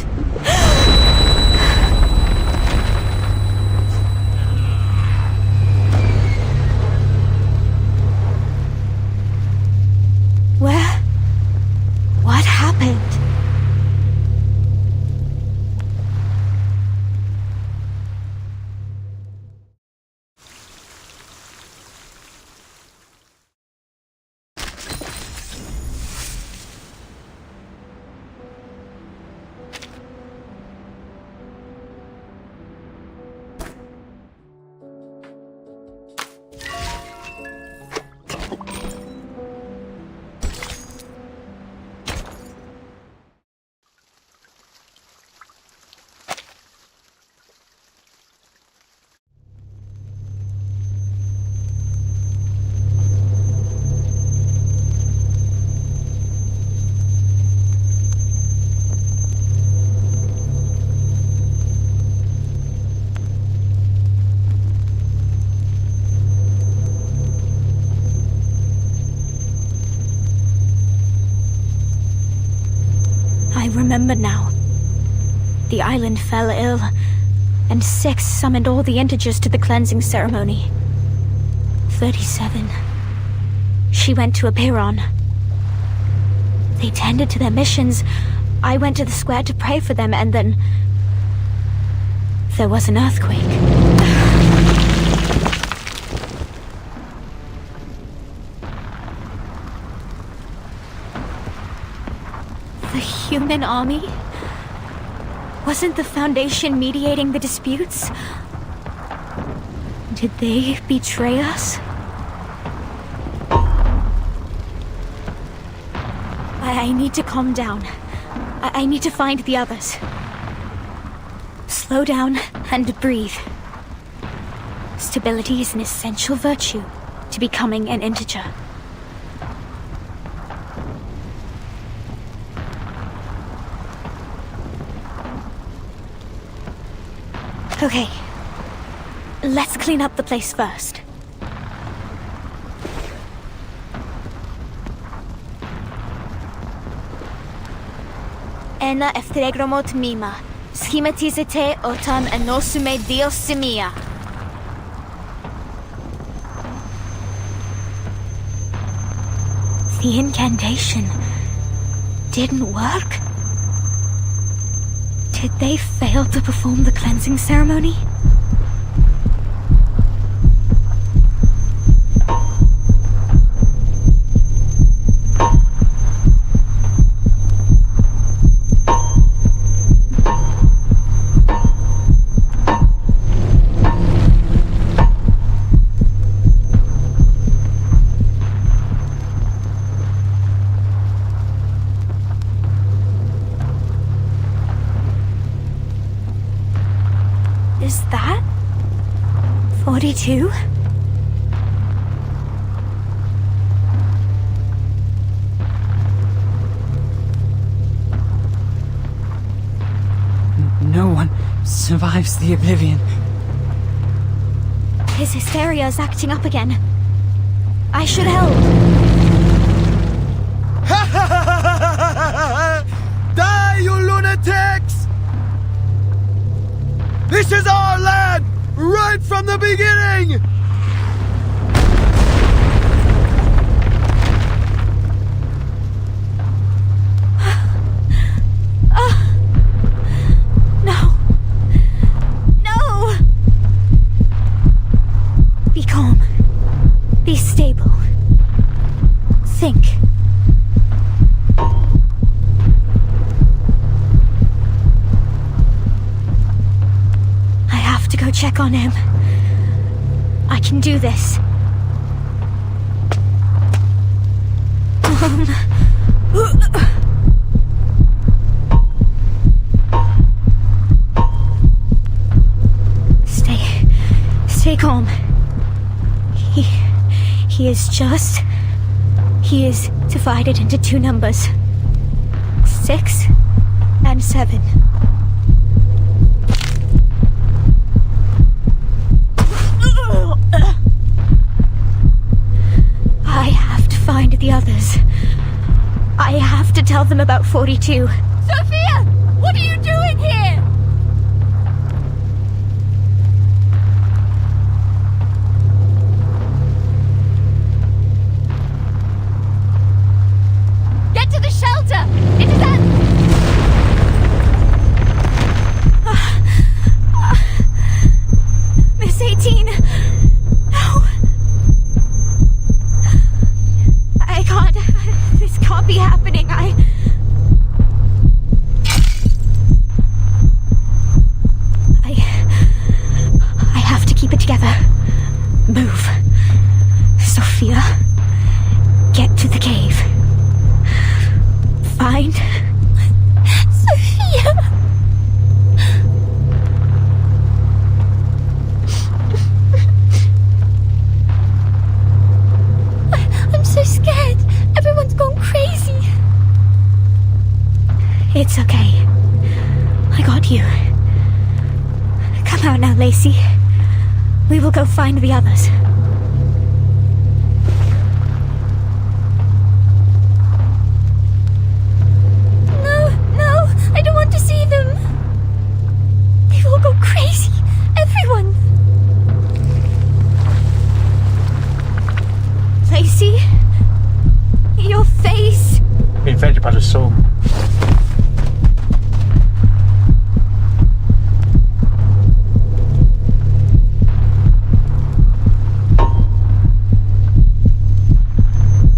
Where? What happened? I remember now. The island fell ill, and Six summoned all the integers to the cleansing ceremony. 37. She went to Apiron. They tended to their missions. I went to the square to pray for them, and then there was an earthquake. The human army? Wasn't the Foundation mediating the disputes? Did they betray us? I need to calm down. I need to find the others. Slow down and breathe. Stability is an essential virtue to becoming an integer. Okay, let's clean up the place first. Ena eftegromot mima, schematizete otam enosume diosimia. The incantation didn't work? Did they fail to perform the cleansing ceremony? Is that 42? No one survives the oblivion. His hysteria is acting up again. I should help. Die, you lunatics! This is our land! Right from the beginning! No. No! Be calm. Be stable. Think. I have to go check on him. I can do this. Stay calm. He is divided into two numbers. 6 and 7. I have to find the others. I have to tell them about 42. Sophia! What are you doing here? Get to the shelter! It is at... Miss 18! No! I can't... This can't be happening. I have to keep it together. Move. Sophia, get to the cave. Find... Sophia! I'm so scared. Everyone's gone crazy. It's okay. I got you. Come out now, Lacey. We will go find the others. No, I don't want to see them. They will go crazy. Everyone. Lacey, your face. Infected by the soul.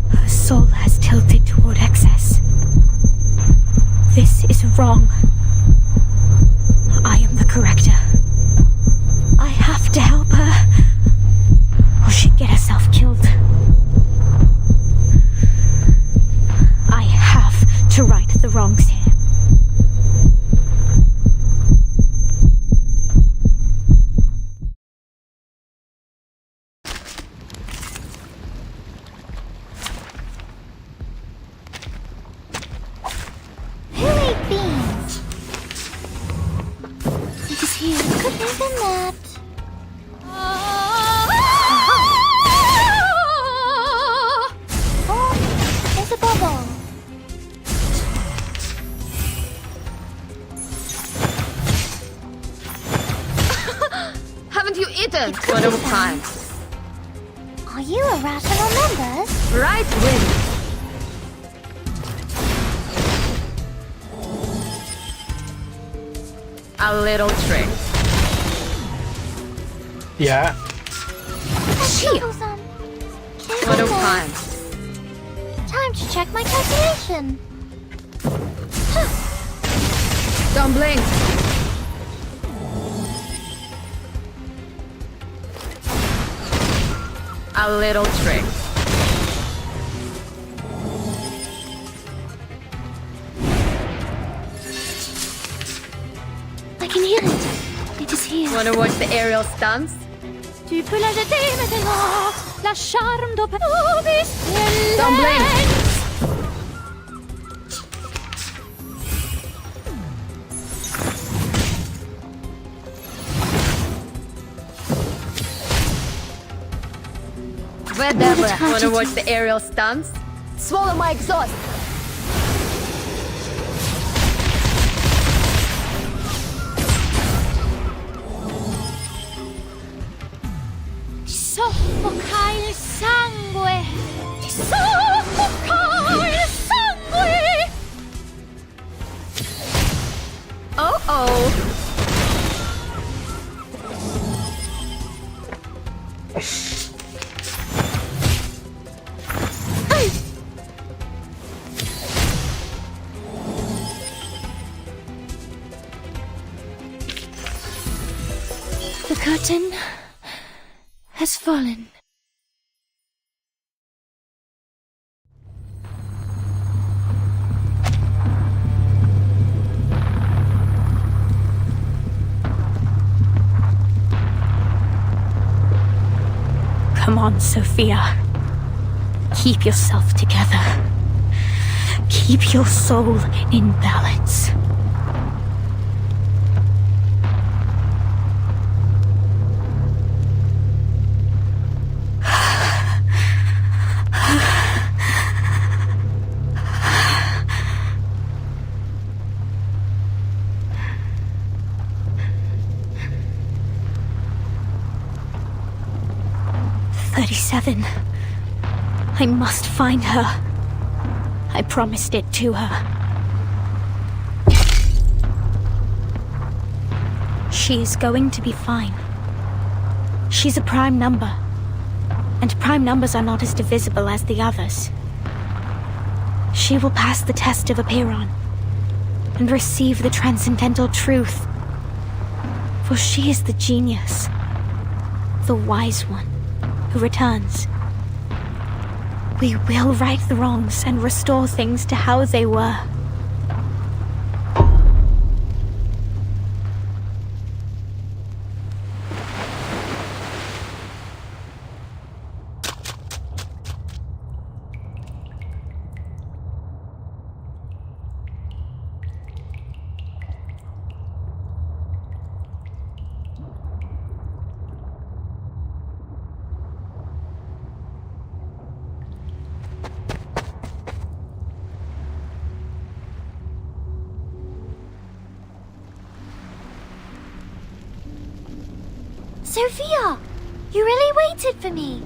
Her soul has tilted toward excess. This is wrong. I am the corrector. I have to help her, or she'd get herself killed. I have to right the wrongs here. Who ate beans? It is you. Could have been that. Oh, there's a bubble. Haven't you eaten? One of a kind. Are you irrational members? Right wing. A little trick. Yeah. One of a kind. Time to check my calculation. Don't blink. A little trick. I can hear it. It is here. Wanna watch the aerial stunts? Tu peux la jeter maintenant. La charme d'Opus. Don't blink. Whatever. Wanna watch the aerial stunts? Swallow my exhaust. Soffoca il sangue! Soffoca il sangue! Oh oh. The curtain has fallen. Come on, Sophia. Keep yourself together. Keep your soul in balance. I must find her. I promised it to her. She is going to be fine. She's a prime number, and prime numbers are not as divisible as the others. She will pass the test of Apiron and receive the transcendental truth, for she is the genius, the wise one, who returns. We will right the wrongs and restore things to how they were. Sophia! You really waited for me!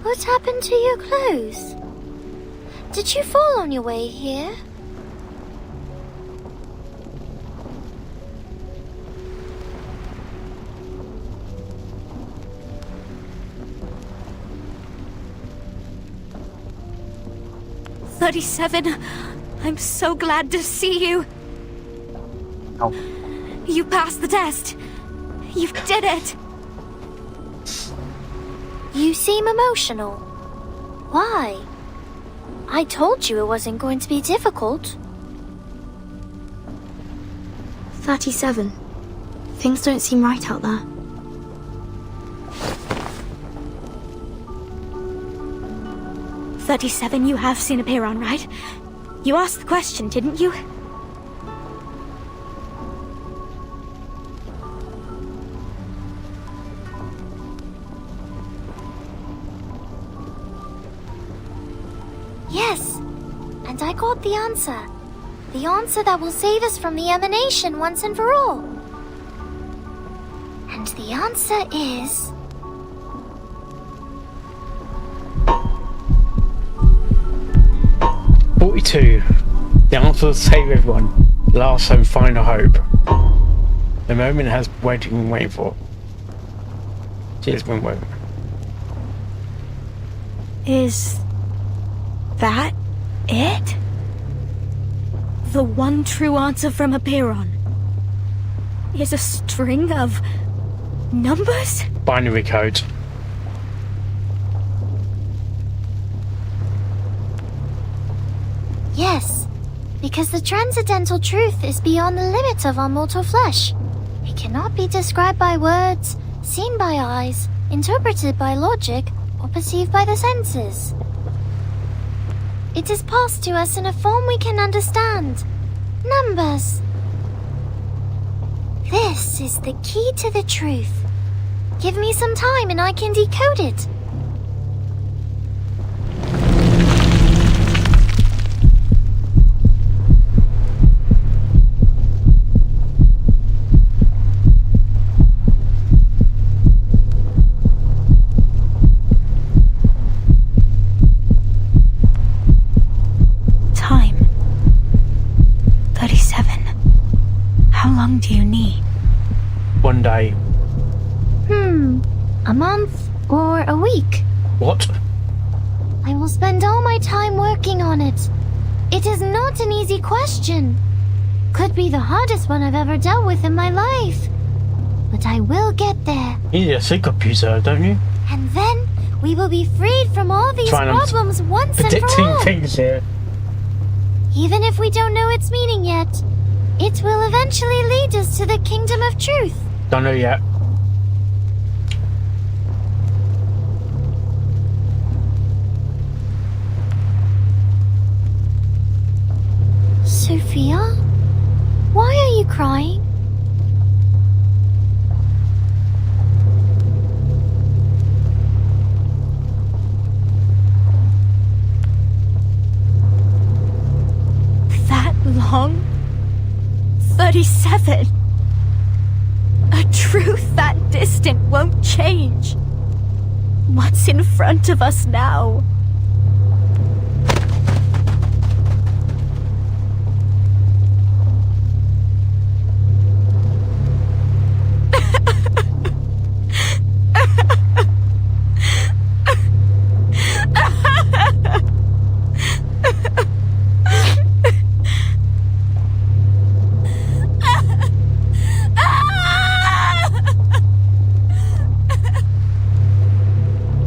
What happened to your clothes? Did you fall on your way here? "37, I'm so glad to see you. Oh. You passed the test. You did it. You seem emotional. Why? I told you it wasn't going to be difficult. 37. Things don't seem right out there. "37, you have seen Apiron, right? You asked the question, didn't you?" Yes, and I got the answer. The answer that will save us from the emanation once and for all. And the answer is... The answer will save everyone. Last and final hope. The moment has been waiting for. She has been waiting. Is that it? The one true answer from Apiron is a string of numbers? Binary code. Yes, Because the transcendental truth is beyond the limits of our mortal flesh. It cannot be described by words, seen by eyes, interpreted by logic, or perceived by the senses. It is passed to us in a form we can understand. Numbers. This is the key to the truth. Give me some time and I can decode it. Time. 37. How long do you need? One day. A month or a week? What? I will spend all my time working on it. It is not an easy question. Could be the hardest one I've ever dealt with in my life. But I will get there. You need a supercomputer, don't you? And then we will be freed from all these problems once and for predicting all. things here. Even if we don't know its meaning yet, it will eventually lead us to the kingdom of truth. Don't know yet. Sophia? Why are you crying? That long? 37. A truth that distant won't change. What's in front of us now?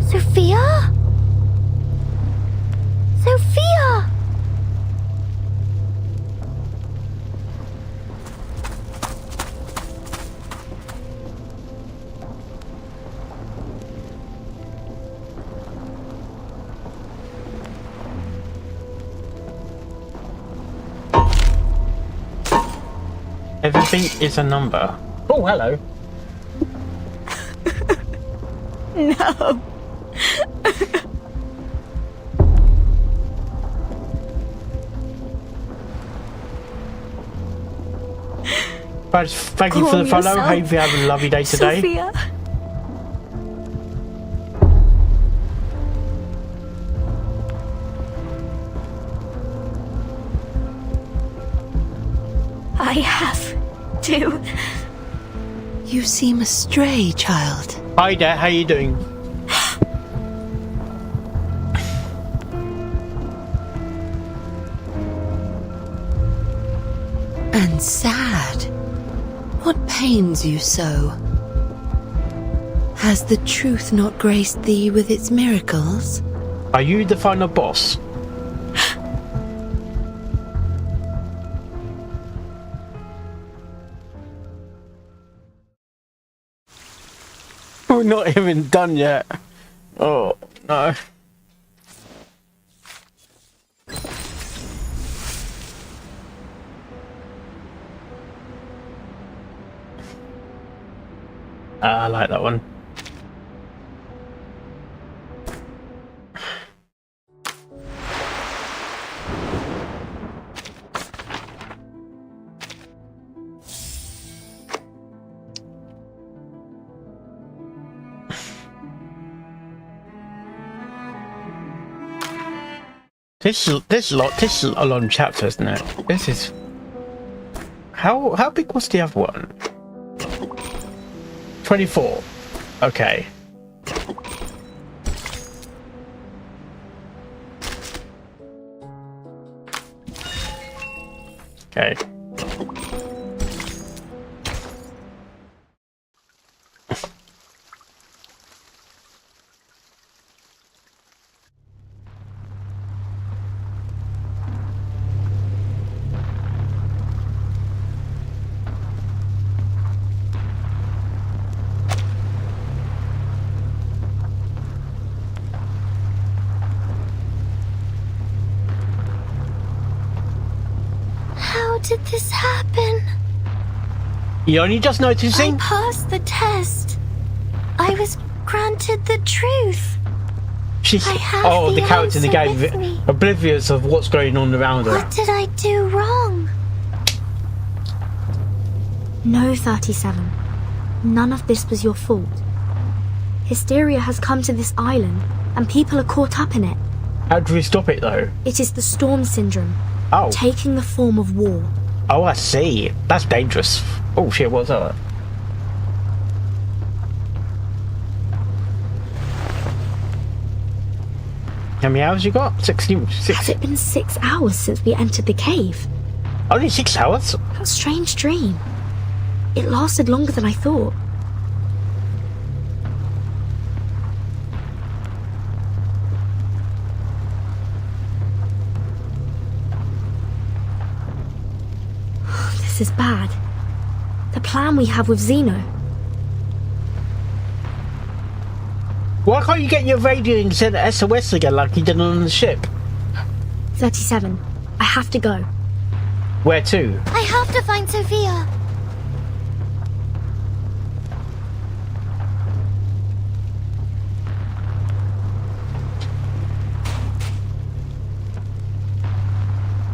Sophia? Sophia! Everything is a number. Oh, hello. No. Thank you for the follow. Hope you have a lovely day today. Sophia. I have to. You seem astray, child. Hi there, how you doing? And sad. What pains you so? Has the truth not graced thee with its miracles? Are you the final boss? We're not even done yet. Oh, no. I like that one. This is a long chapter, isn't it? This is how big was the other one? 24. Okay. Okay. You only just noticing? I passed the test. I was granted the truth. She's I have the character in the answer with game, me. oblivious of what's going on around her. What did I do wrong? No, 37. None of this was your fault. Hysteria has come to this island, and people are caught up in it. How do we stop it, though? It is the Storm Syndrome. Oh. Taking the form of war. Oh, I see. That's dangerous. Oh, shit, what's that? How many hours you got? 16. Has it been 6 hours since we entered the cave? Only 6 hours? What a strange dream. It lasted longer than I thought. This is bad. The plan we have with Xeno. Why can't you get your radio and send SOS again like you did on the ship? 37. I have to go. Where to? I have to find Sophia.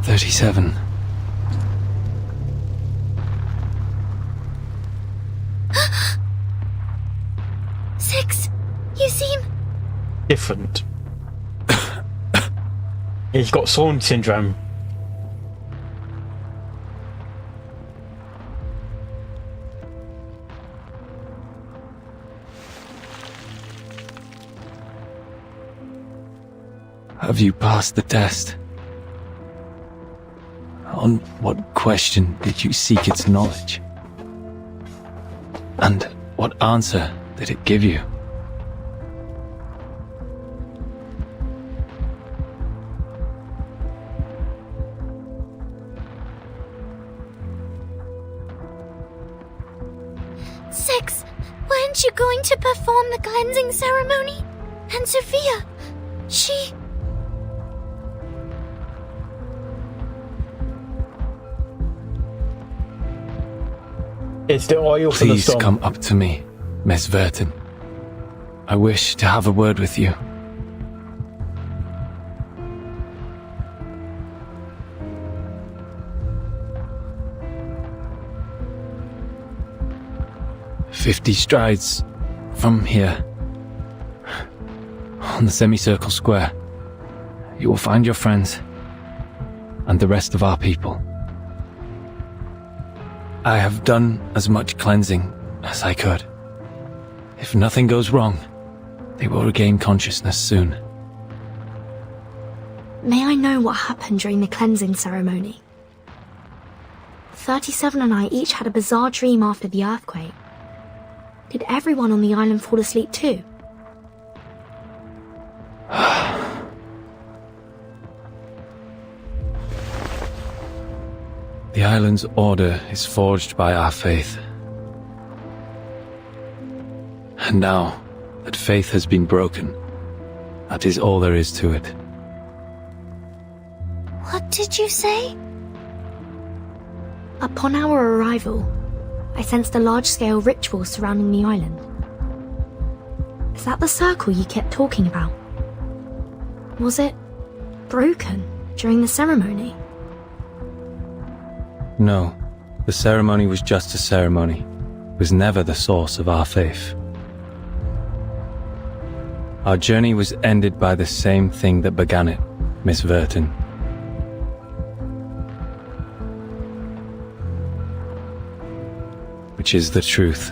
"37. Six, you seem... Different. He's got Storm Syndrome. Have you passed the test? On what question did you seek its knowledge? And what answer did it give you? Six, weren't you going to perform the cleansing ceremony? And Sophia, she... It's the oil for the Please storm. come up to me, Miss Verton. I wish to have a word with you. "50 strides from here, on the semicircle square, you will find your friends and the rest of our people. I have done as much cleansing as I could. If nothing goes wrong, they will regain consciousness soon." May I know what happened during the cleansing ceremony? 37 and I each had a bizarre dream after the earthquake. Did everyone on the island fall asleep too? The island's order is forged by our faith. And now that faith has been broken, that is all there is to it. What did you say? Upon our arrival, I sensed a large-scale ritual surrounding the island. Is that the circle you kept talking about? Was it broken during the ceremony? No, the ceremony was just a ceremony. It was never the source of our faith. Our journey was ended by the same thing that began it, Miss Verton. Which is the truth.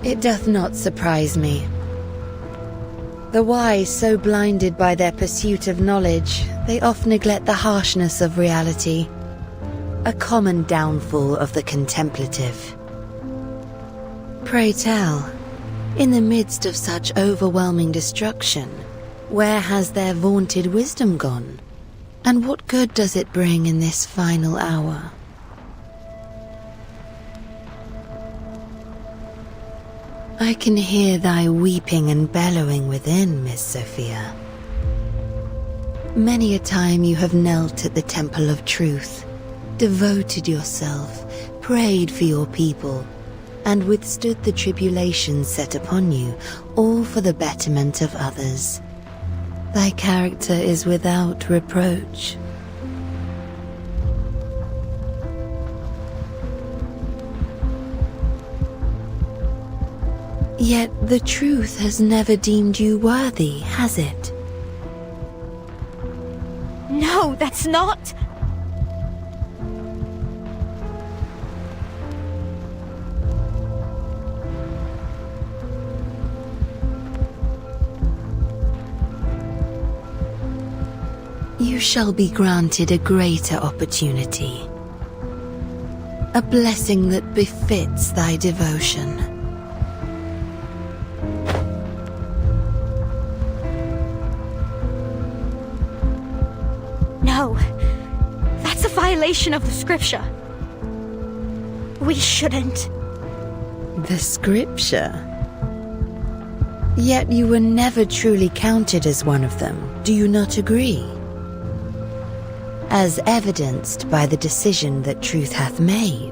It doth not surprise me. The wise, so blinded by their pursuit of knowledge, they oft neglect the harshness of reality, a common downfall of the contemplative. Pray tell, in the midst of such overwhelming destruction, where has their vaunted wisdom gone? And what good does it bring in this final hour? I can hear thy weeping and bellowing within, Miss Sophia. Many a time you have knelt at the Temple of Truth, devoted yourself, prayed for your people, and withstood the tribulations set upon you, all for the betterment of others. Thy character is without reproach. Yet the truth has never deemed you worthy, has it? No, that's not... You shall be granted a greater opportunity. A blessing that befits thy devotion. No, that's a violation of the scripture. We shouldn't. The scripture? Yet you were never truly counted as one of them, do you not agree? As evidenced by the decision that truth hath made.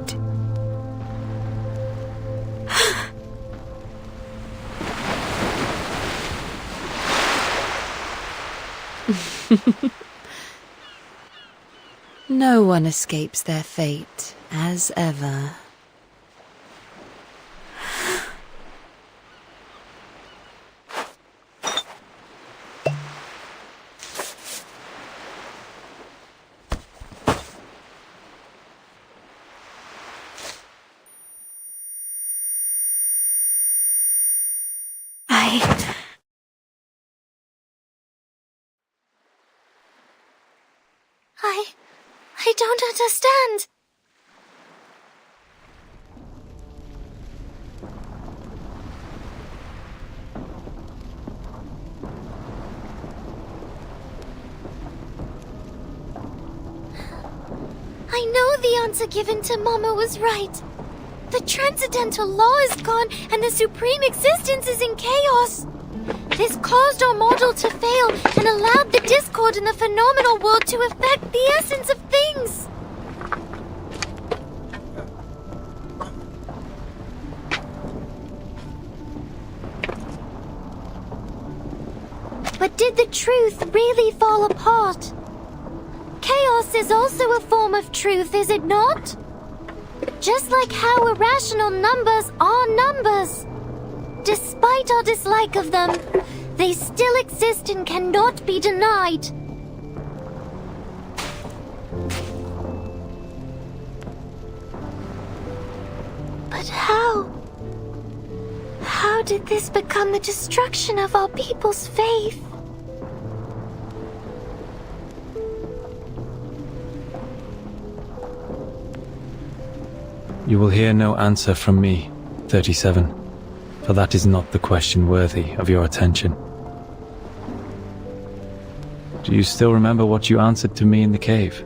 No one escapes their fate, as ever. I don't understand. I know the answer given to Mama was right. The Transcendental Law is gone and the Supreme Existence is in chaos. This caused our model to fail and allowed the discord in the phenomenal world to affect the essence of things. But did the truth really fall apart? Chaos is also a form of truth, is it not? Just like how irrational numbers are numbers. Despite our dislike of them, they still exist and cannot be denied. But how? How did this become the destruction of our people's faith? You will hear no answer from me, 37. For that is not the question worthy of your attention. Do you still remember what you answered to me in the cave?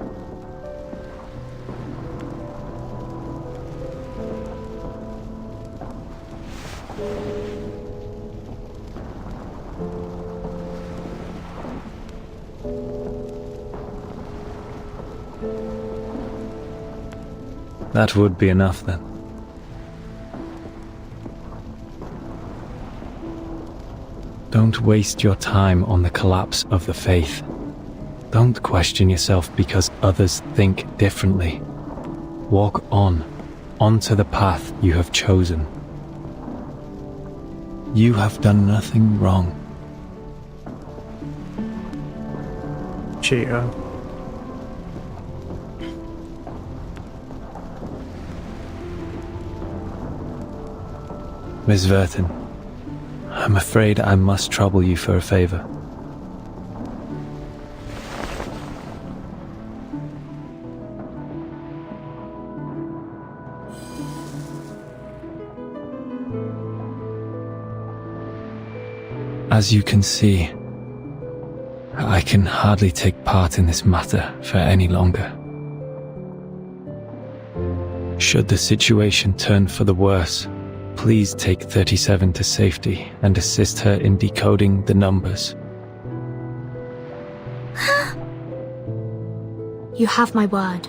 That would be enough then. Don't waste your time on the collapse of the faith. Don't question yourself because others think differently. Walk on, onto the path you have chosen. You have done nothing wrong. Cheater. Miss Verton, I'm afraid I must trouble you for a favor. As you can see, I can hardly take part in this matter for any longer. Should the situation turn for the worse, please take 37 to safety and assist her in decoding the numbers? You have my word.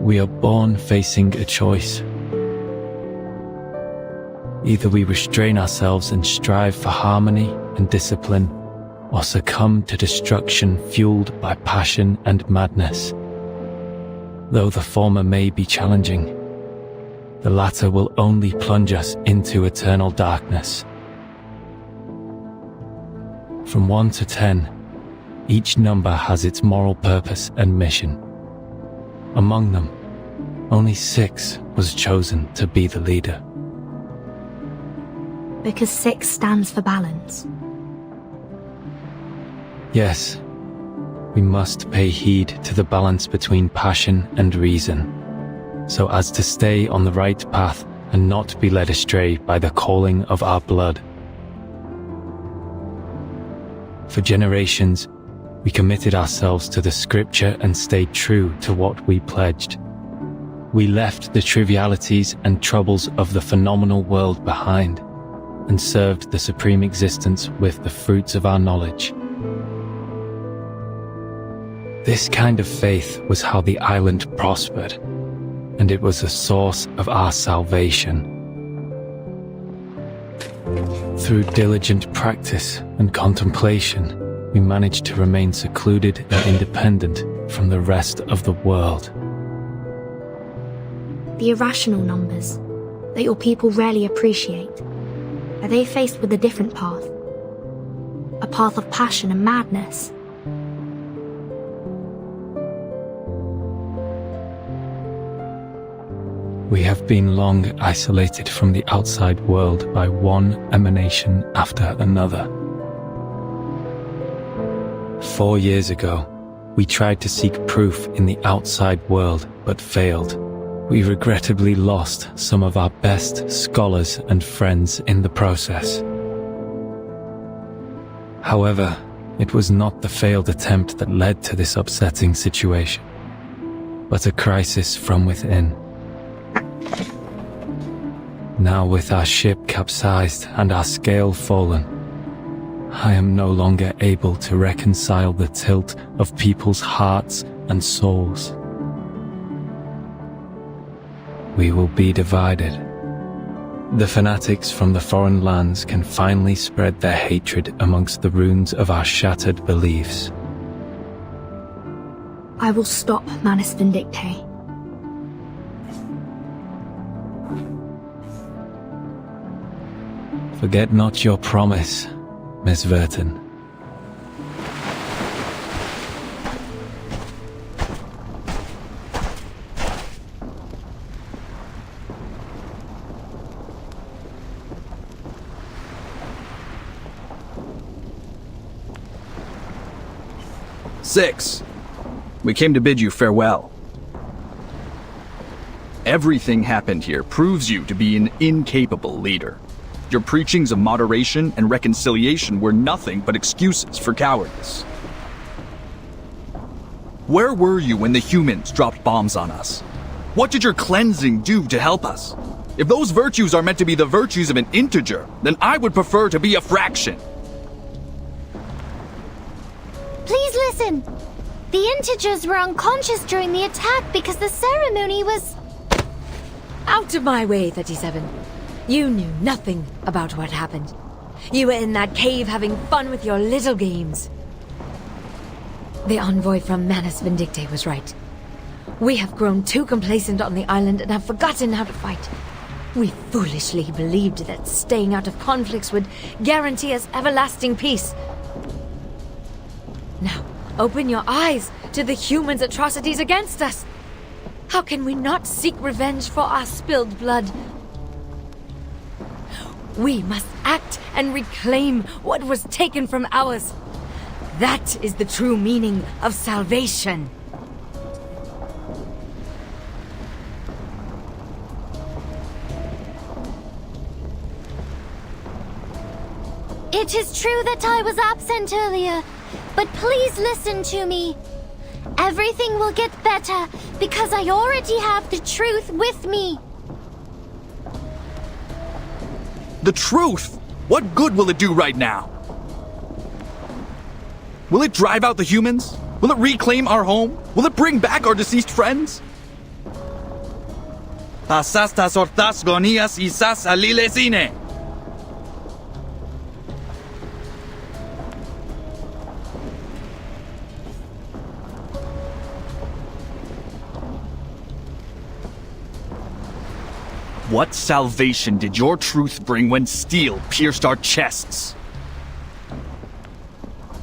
We are born facing a choice. Either we restrain ourselves and strive for harmony and discipline, or succumb to destruction fueled by passion and madness. Though the former may be challenging, the latter will only plunge us into eternal darkness. From 1 to 10, each number has its moral purpose and mission. Among them, only 6 was chosen to be the leader. Because 6 stands for balance. Yes, we must pay heed to the balance between passion and reason, so as to stay on the right path and not be led astray by the calling of our blood. For generations, we committed ourselves to the scripture and stayed true to what we pledged. We left the trivialities and troubles of the phenomenal world behind, and served the supreme existence with the fruits of our knowledge. This kind of faith was how the island prospered, and it was the source of our salvation. Through diligent practice and contemplation, we managed to remain secluded and independent from the rest of the world. The irrational numbers that your people rarely appreciate, are they faced with a different path? A path of passion and madness? We have been long isolated from the outside world by one emanation after another. 4 years ago, we tried to seek proof in the outside world, but failed. We regrettably lost some of our best scholars and friends in the process. However, it was not the failed attempt that led to this upsetting situation, but a crisis from within. Now with our ship capsized and our scale fallen, I am no longer able to reconcile the tilt of people's hearts and souls. We will be divided. The fanatics from the foreign lands can finally spread their hatred amongst the ruins of our shattered beliefs. I will stop Manus Vindictae. Forget not your promise, Miss Verton. Six, we came to bid you farewell. Everything happened here proves you to be an incapable leader. Your preachings of moderation and reconciliation were nothing but excuses for cowardice. Where were you when the humans dropped bombs on us? What did your cleansing do to help us? If those virtues are meant to be the virtues of an integer, then I would prefer to be a fraction. Please listen. The integers were unconscious during the attack because the ceremony was... Out of my way, 37. You knew nothing about what happened. You were in that cave having fun with your little games. The envoy from Manus Vindictae was right. We have grown too complacent on the island and have forgotten how to fight. We foolishly believed that staying out of conflicts would guarantee us everlasting peace. Now, open your eyes to the humans' atrocities against us. How can we not seek revenge for our spilled blood? We must act and reclaim what was taken from ours. That is the true meaning of salvation. It is true that I was absent earlier, but please listen to me. Everything will get better because I already have the truth with me. The truth? What good will it do right now? Will it drive out the humans? Will it reclaim our home? Will it bring back our deceased friends? Pasastas ortas gonias isas alilesine. What salvation did your truth bring when steel pierced our chests?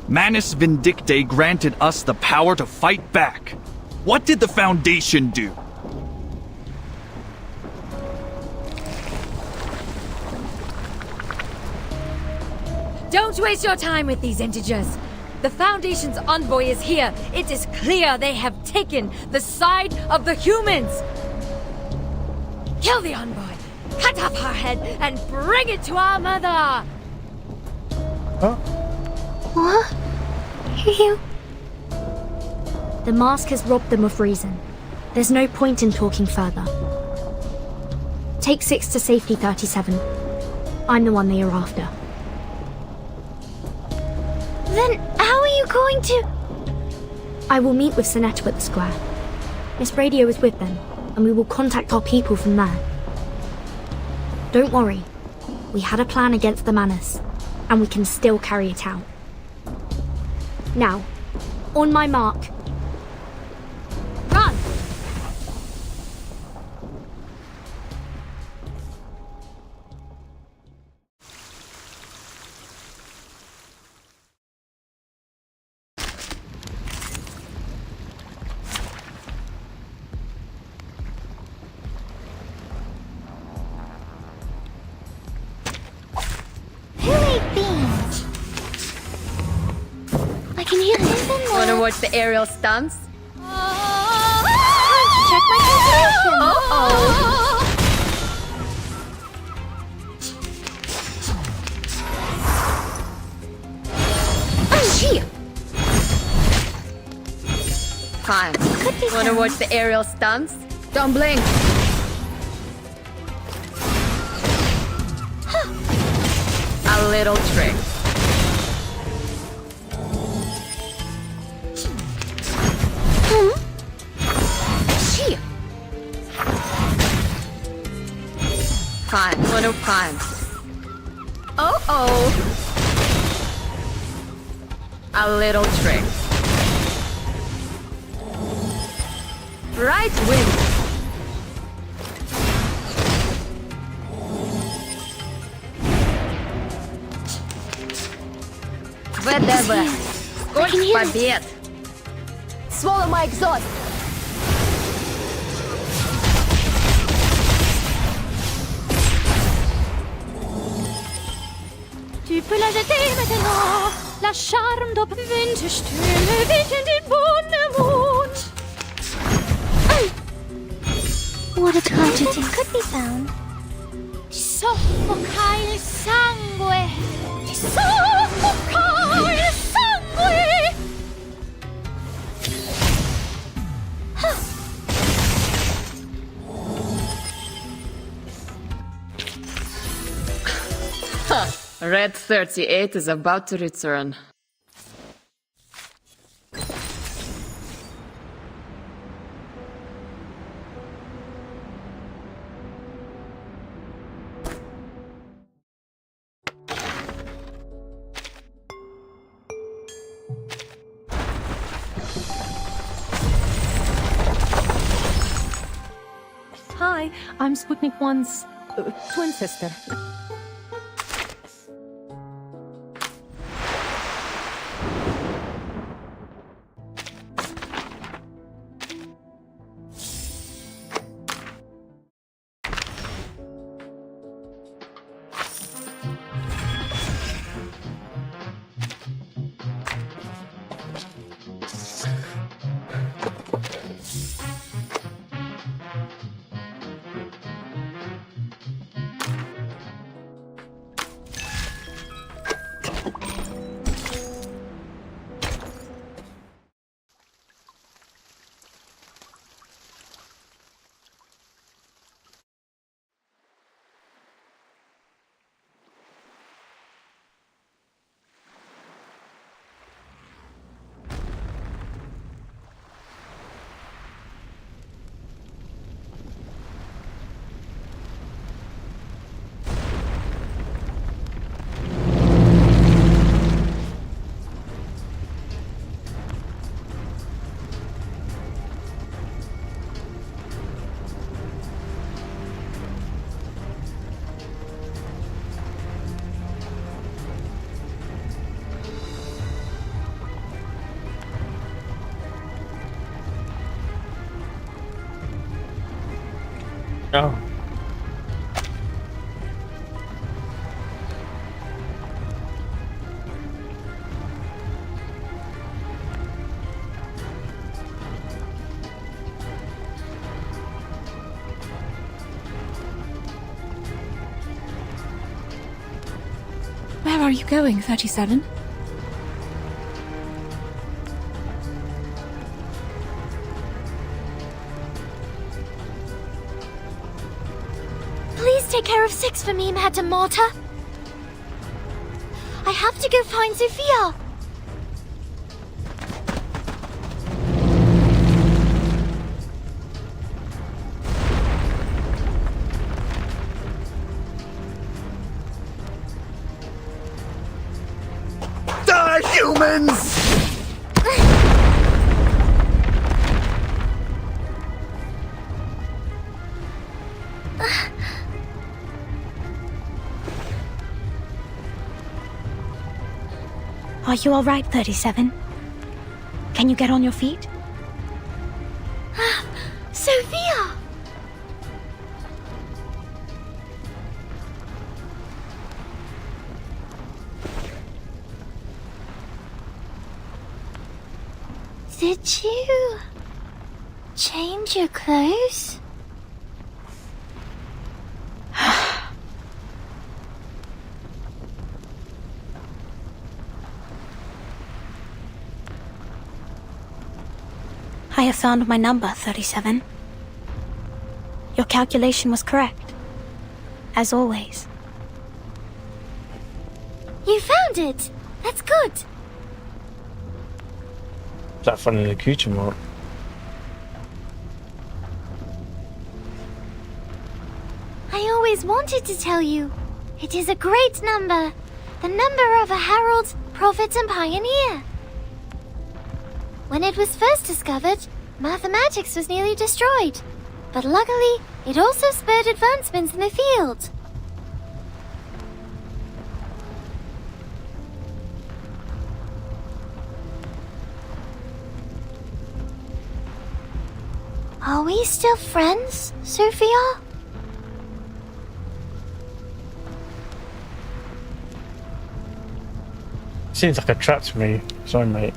Manus Vindicte granted us the power to fight back. What did the Foundation do? Don't waste your time with these integers. The Foundation's envoy is here. It is clear they have taken the side of the humans. Kill the envoy, cut off her head, and bring it to our mother! What? You? The mask has robbed them of reason. There's no point in talking further. Take 6 to safety 37. I'm the one they are after. Then how are you going to... I will meet with Sinetta at the square. Miss Radio is with them, and we will contact our people from there. Don't worry. We had a plan against the Manus, and we can still carry it out. Now, on my mark. Run! Who ate beans? I can hear him in there. Wanna watch the aerial stunts? Check my calculation. Gee. Fine. Wanna watch the aerial stunts? Don't blink. A little trick. Gee. Fine. Wanna fine. Oh. A little trick. Right wing. Whatever. Сколько побед. Swallow my exhaust. Tu peux la jeter maintenant. La charme dopp Winterstürme wecken den Wundermond. What a tragedy could be found. Ti soffoca il sangue. Ti soffoca il sangue. Red 38 is about to return. Hi, I'm Sputnik 1's twin sister. Oh. Where are you going, 37? Please take care of 6 for me, Madame Morta. I have to go find Sophia. Die, humans! Are you alright, 37? Can you get on your feet? Sophia! Did you change your clothes? I have found my number, 37. Your calculation was correct. As always. You found it! That's good! Is that from an accoutrement? I always wanted to tell you. It is a great number. The number of a herald, prophet, and pioneer. When it was first discovered, mathematics was nearly destroyed. But luckily, it also spurred advancements in the field. Are we still friends, Sophia? Seems like a trap to me. Sorry, mate.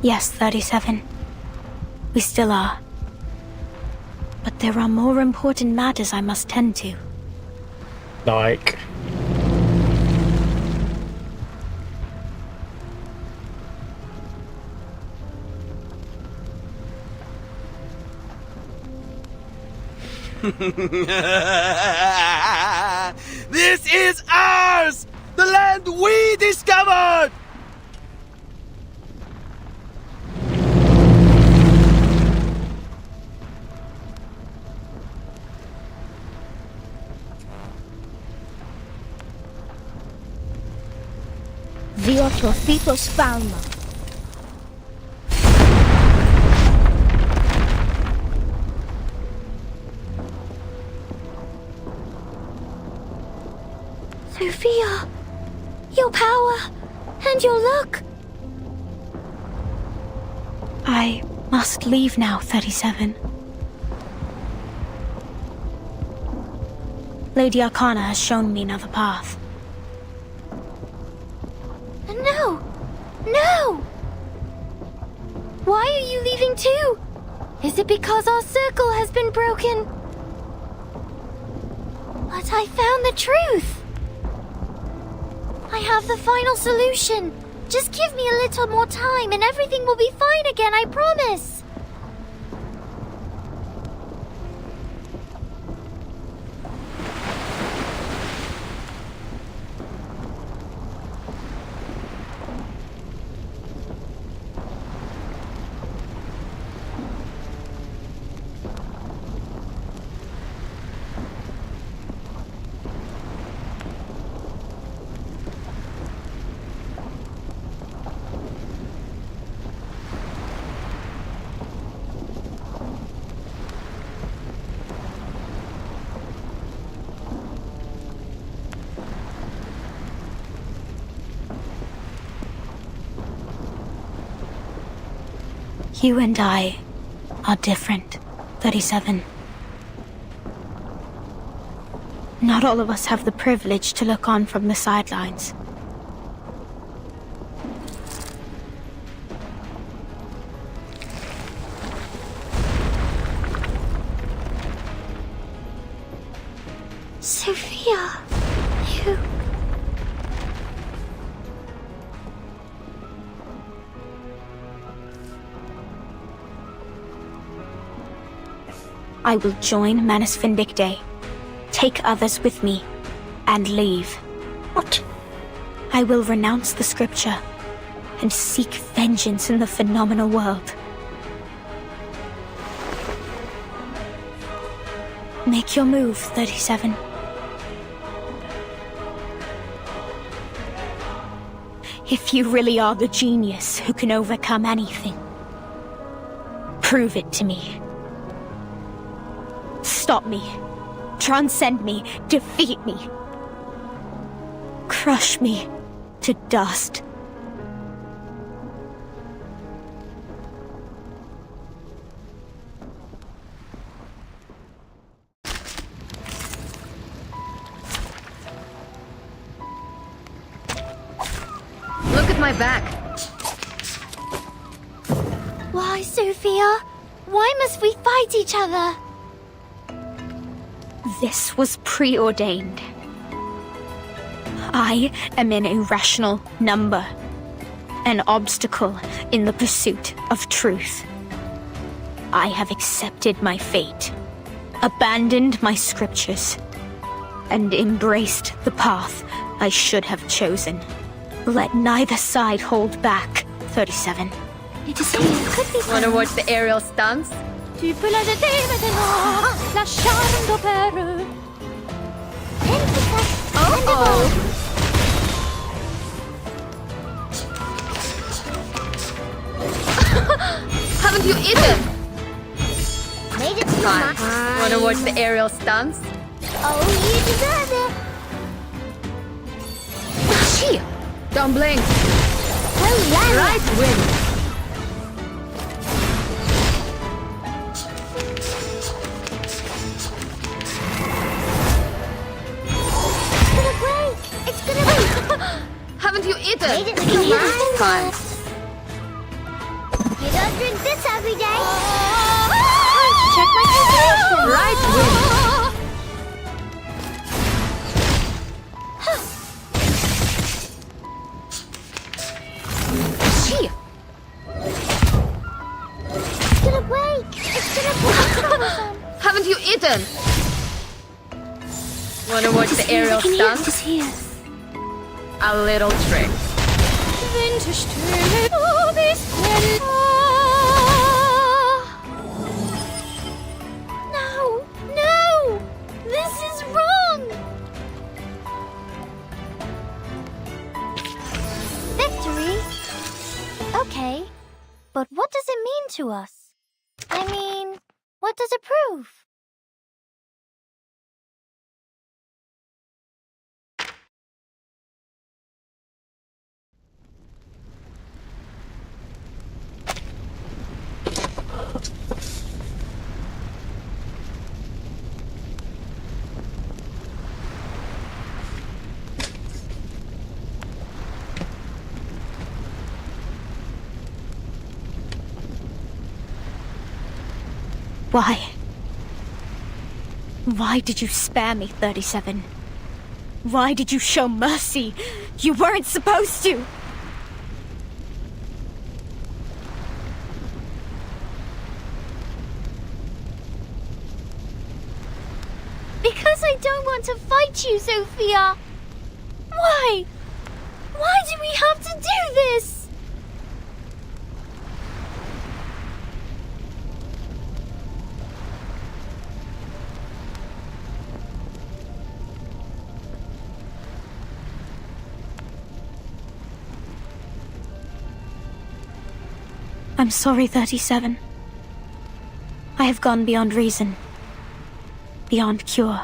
Yes, 37. We still are. But there are more important matters I must tend to. Like... This is ours! The land we discovered! Viotrofitos Falma. Sophia, your power and your luck. I must leave now, 37. Lady Arcana has shown me another path. No! No! Why are you leaving too? Is it because our circle has been broken? But I found the truth! I have the final solution. Just give me a little more time and everything will be fine again, I promise! You and I are different, 37. Not all of us have the privilege to look on from the sidelines. Sophia, you... I will join Manus Vindictae, take others with me, and leave. What? I will renounce the scripture and seek vengeance in the phenomenal world. Make your move, 37. If you really are the genius who can overcome anything, prove it to me. Stop me. Transcend me. Defeat me. Crush me to dust. Look at my back. Why, Sophia? Why must we fight each other? This was preordained. I am an irrational number, an obstacle in the pursuit of truth. I have accepted my fate, abandoned my scriptures, and embraced the path I should have chosen. Let neither side hold back, 37. It could be Wanna watch the aerial stunts? Tu peux l'ajouter maintenant, la charme d'opéra. Haven't you eaten? Made it to Fine. my... Wanna watch the aerial stunts? Oh, you deserve it. Shit! Don't blink. Oh, yeah. Right wing. It's gonna break. Haven't you eaten? Made it to my... Fine. You don't drink this every day. Check my situation. Right wing. Shit! It's gonna break. It's gonna break. Haven't you eaten? Wanna watch the aerial stunts? Here. A little trick. No, no! This is wrong! Victory? Okay, but what does it mean to us? I mean, what does it prove? Why? Why did you spare me, 37? Why did you show mercy? You weren't supposed to! Because I don't want to fight you, Sophia! Why? Why do we have to do this? I'm sorry, 37. I have gone beyond reason. Beyond cure.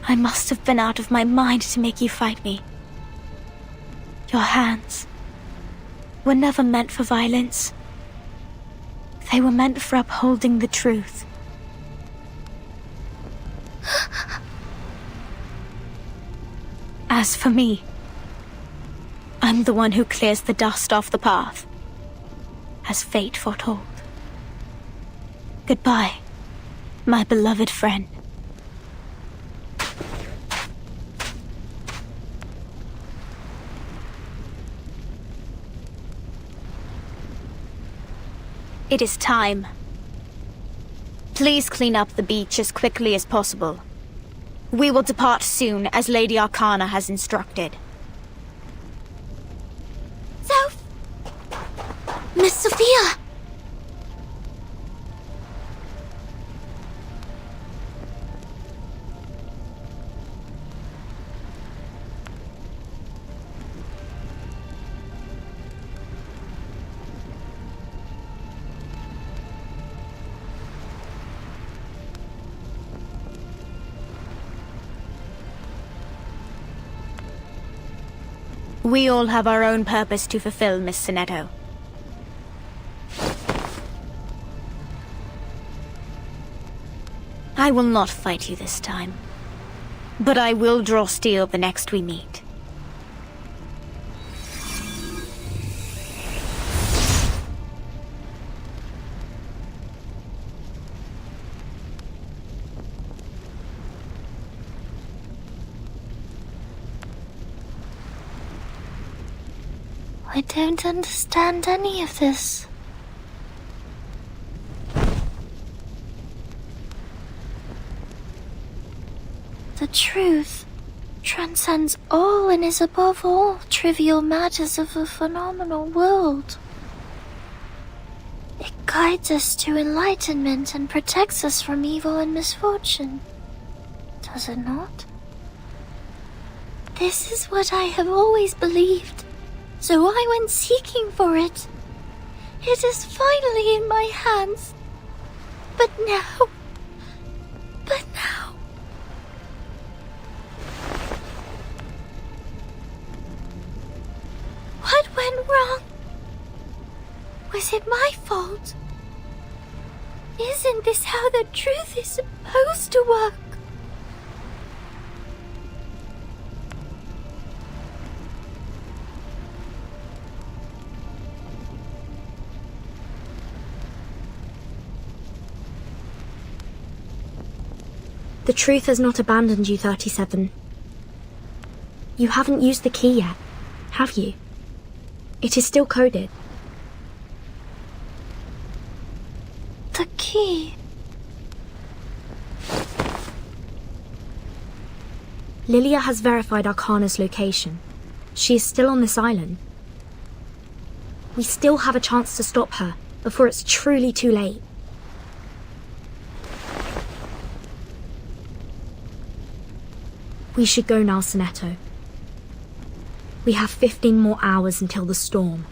I must have been out of my mind to make you fight me. Your hands were never meant for violence. They were meant for upholding the truth. As for me, I'm the one who clears the dust off the path, as fate foretold. Goodbye, my beloved friend. It is time. Please clean up the beach as quickly as possible. We will depart soon, as Lady Arcana has instructed. Soph! Miss Sophia! We all have our own purpose to fulfill, Miss Sinetto. I will not fight you this time, but I will draw steel the next we meet. I don't understand any of this. The truth transcends all and is above all trivial matters of a phenomenal world. It guides us to enlightenment and protects us from evil and misfortune. Does it not? This is what I have always believed. So I went seeking for it. It is finally in my hands. But now... What went wrong? Was it my fault? Isn't this how the truth is supposed to work? The truth has not abandoned you, 37. You haven't used the key yet, have you? It is still coded. The key. Lilia has verified Arcana's location. She is still on this island. We still have a chance to stop her before it's truly too late. We should go now, Sinetto. We have 15 more hours until the storm.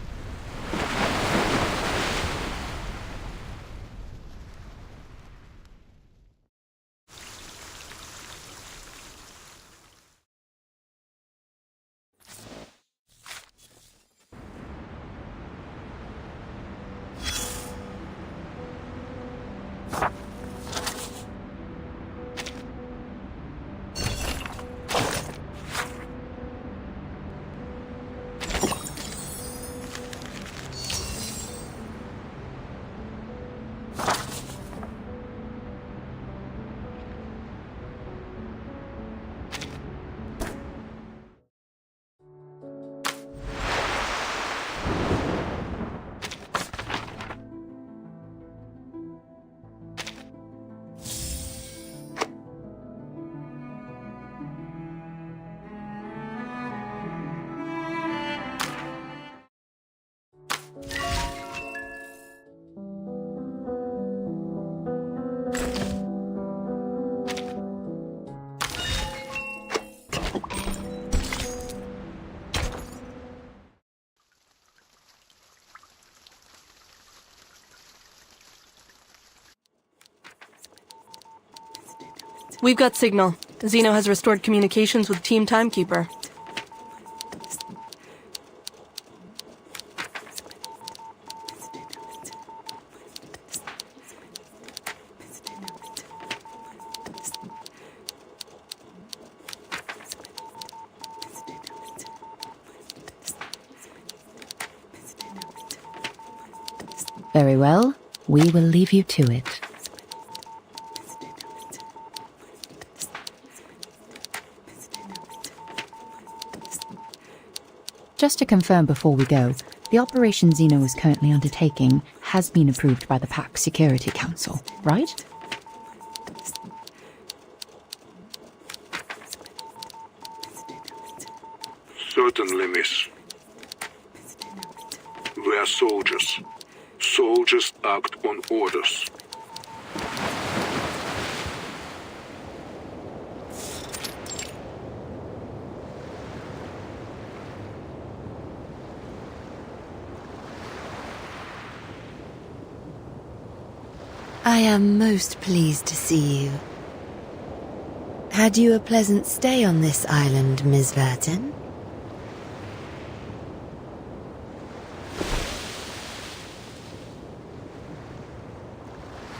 We've got signal. Zeno has restored communications with Team Timekeeper. Very well. We will leave you to it. Just to confirm before we go, the operation Xeno is currently undertaking has been approved by the Pact Security Council, right? Certainly, miss. We are soldiers. Soldiers act on orders. I am most pleased to see you. Had you a pleasant stay on this island, Ms. Vertin?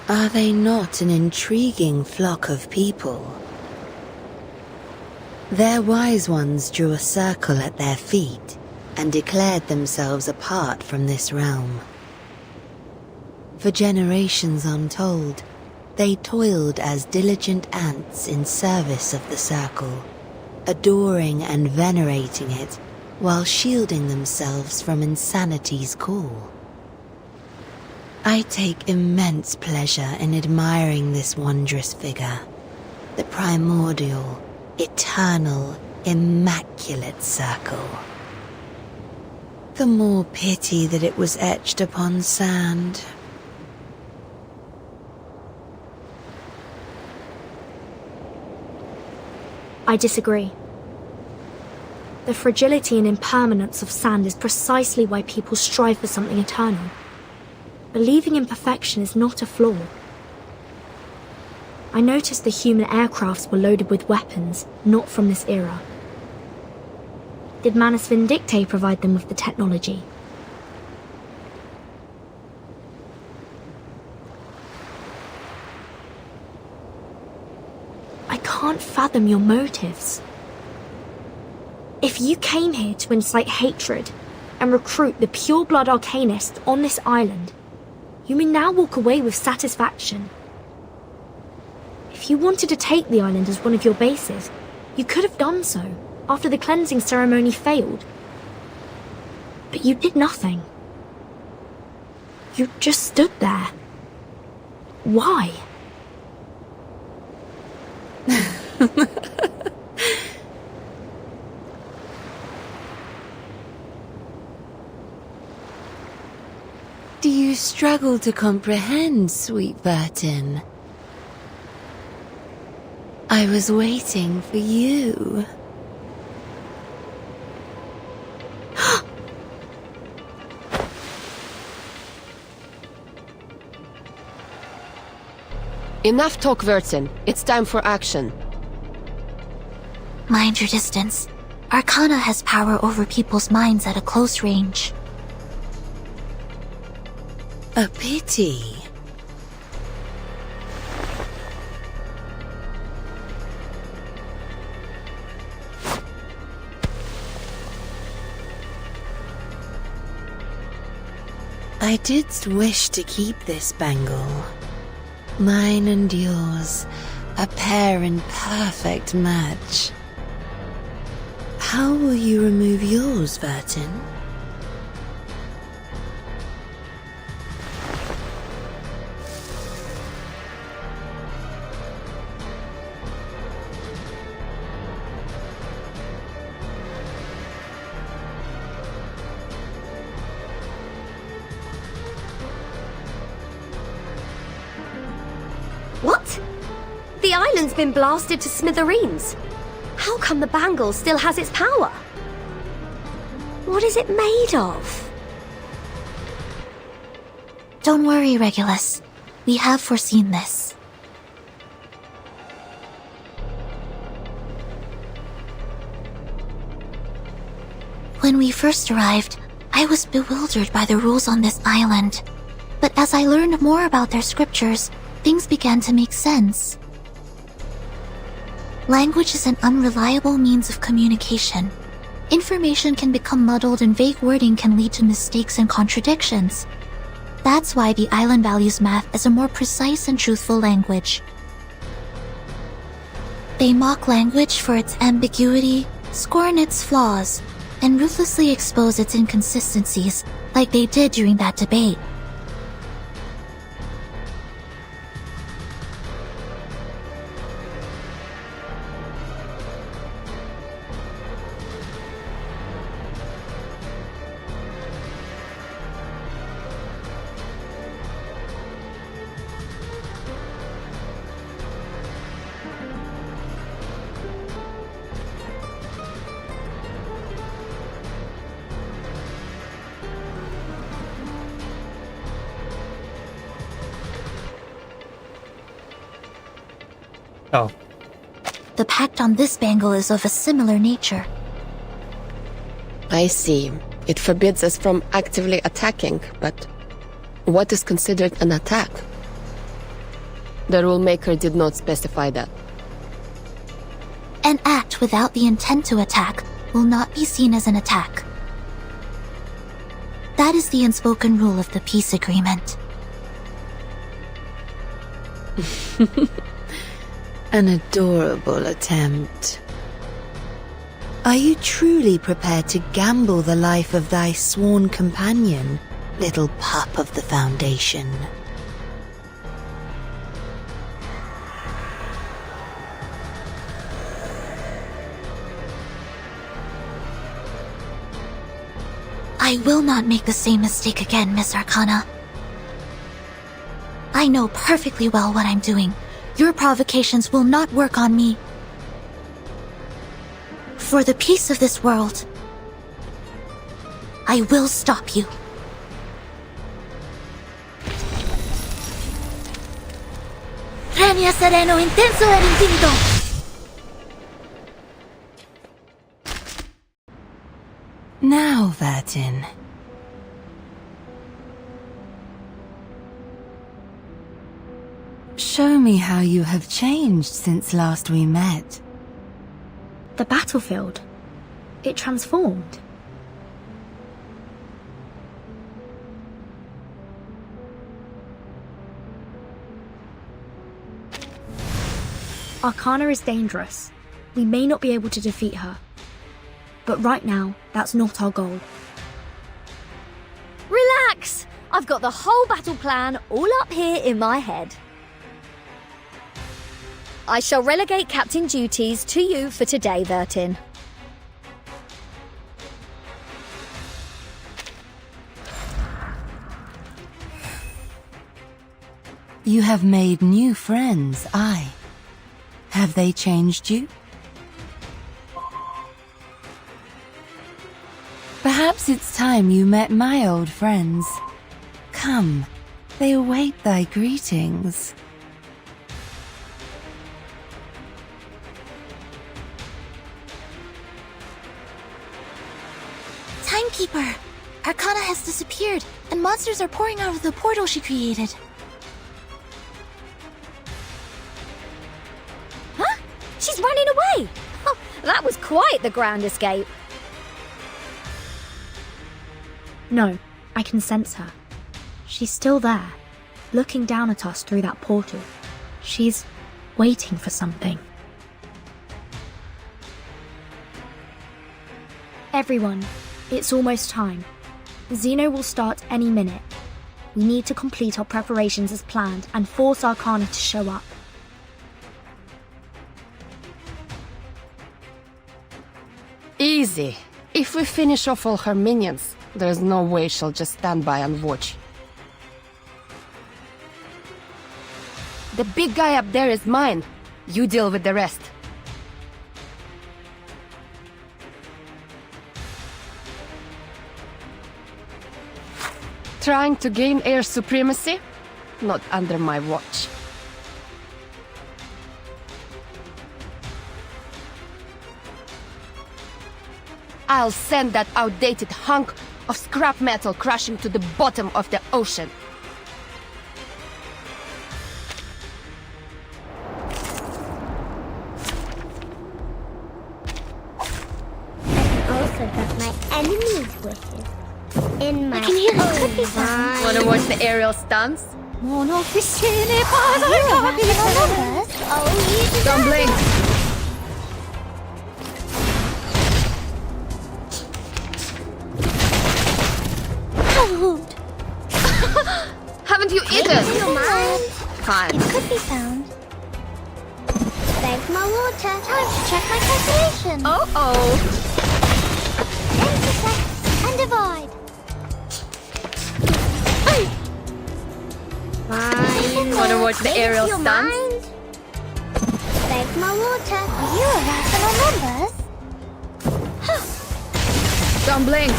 Are they not an intriguing flock of people? Their wise ones drew a circle at their feet and declared themselves apart from this realm. For generations untold, they toiled as diligent ants in service of the circle, adoring and venerating it while shielding themselves from insanity's call. I take immense pleasure in admiring this wondrous figure, the primordial, eternal, immaculate circle. The more pity that it was etched upon sand. I disagree. The fragility and impermanence of sand is precisely why people strive for something eternal. Believing in perfection is not a flaw. I noticed the human aircrafts were loaded with weapons, not from this era. Did Manus Vindictae provide them with the technology? I can't fathom your motives. If you came here to incite hatred and recruit the pure-blood arcanists on this island, you may now walk away with satisfaction. If you wanted to take the island as one of your bases, you could have done so after the cleansing ceremony failed. But you did nothing. You just stood there. Why? Do you struggle to comprehend, sweet Vertin? I was waiting for you. Enough talk, Vertin. It's time for action. Mind your distance. Arcana has power over people's minds at a close range. A pity. I didst wish to keep this bangle. Mine and yours, a pair in perfect match. How will you remove yours, Vertin? What? The island's been blasted to smithereens. How come the bangle still has its power? What is it made of? Don't worry, Regulus. We have foreseen this. When we first arrived, I was bewildered by the rules on this island. But as I learned more about their scriptures, things began to make sense. Language is an unreliable means of communication. Information can become muddled and vague wording can lead to mistakes and contradictions. That's why the island values math as a more precise and truthful language. They mock language for its ambiguity, scorn its flaws, and ruthlessly expose its inconsistencies, like they did during that debate. Oh. The pact on this bangle is of a similar nature. I see. It forbids us from actively attacking, but what is considered an attack? The rulemaker did not specify that. An act without the intent to attack will not be seen as an attack. That is the unspoken rule of the peace agreement. An adorable attempt. Are you truly prepared to gamble the life of thy sworn companion, little pup of the Foundation? I will not make the same mistake again, Miss Arcana. I know perfectly well what I'm doing. Your provocations will not work on me. For the peace of this world, I will stop you. Renia sereno intenso ed infinito. Now, Vertin. Show me how you have changed since last we met. The battlefield. It transformed. Arcana is dangerous. We may not be able to defeat her. But right now, that's not our goal. Relax! I've got the whole battle plan all up here in my head. I shall relegate captain duties to you for today, Vertin. You have made new friends, aye. Have they changed you? Perhaps it's time you met my old friends. Come, they await thy greetings. Timekeeper! Arcana has disappeared, and monsters are pouring out of the portal she created. Huh? She's running away! Oh, that was quite the grand escape. No, I can sense her. She's still there, looking down at us through that portal. She's waiting for something. Everyone, it's almost time. Xeno will start any minute. We need to complete our preparations as planned and force Arcana to show up. Easy. If we finish off all her minions, there's no way she'll just stand by and watch. The big guy up there is mine. You deal with the rest. Trying to gain air supremacy? Not under my watch. I'll send that outdated hunk of scrap metal crashing to the bottom of the ocean. I can also grant my enemies' wishes. in my I can hear it. Could be found. Wanna watch the aerial stunts? Oh, you Don't blink. Haven't you eaten? Fine. It could be found. There's my water. Time to check my calculation. Oh. Intersect and divide. Fine. Wanna watch the aerial your stunts? Mind. There's my water. Are you a rational numbers? Don't blink.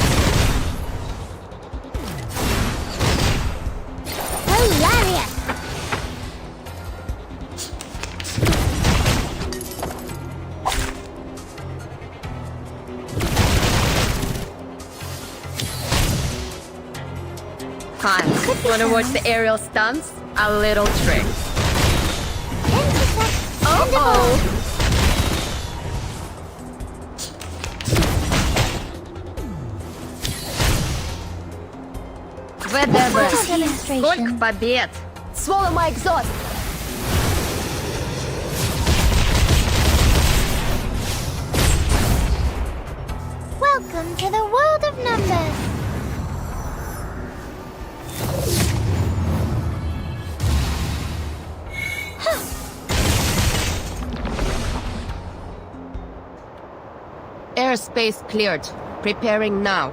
Hilarious. Fine. Wanna watch the aerial stunts? A little trick. Oh. Whatever. Сколько побед? Swallow my exhaust. Welcome to the world of numbers. Airspace cleared. Preparing now.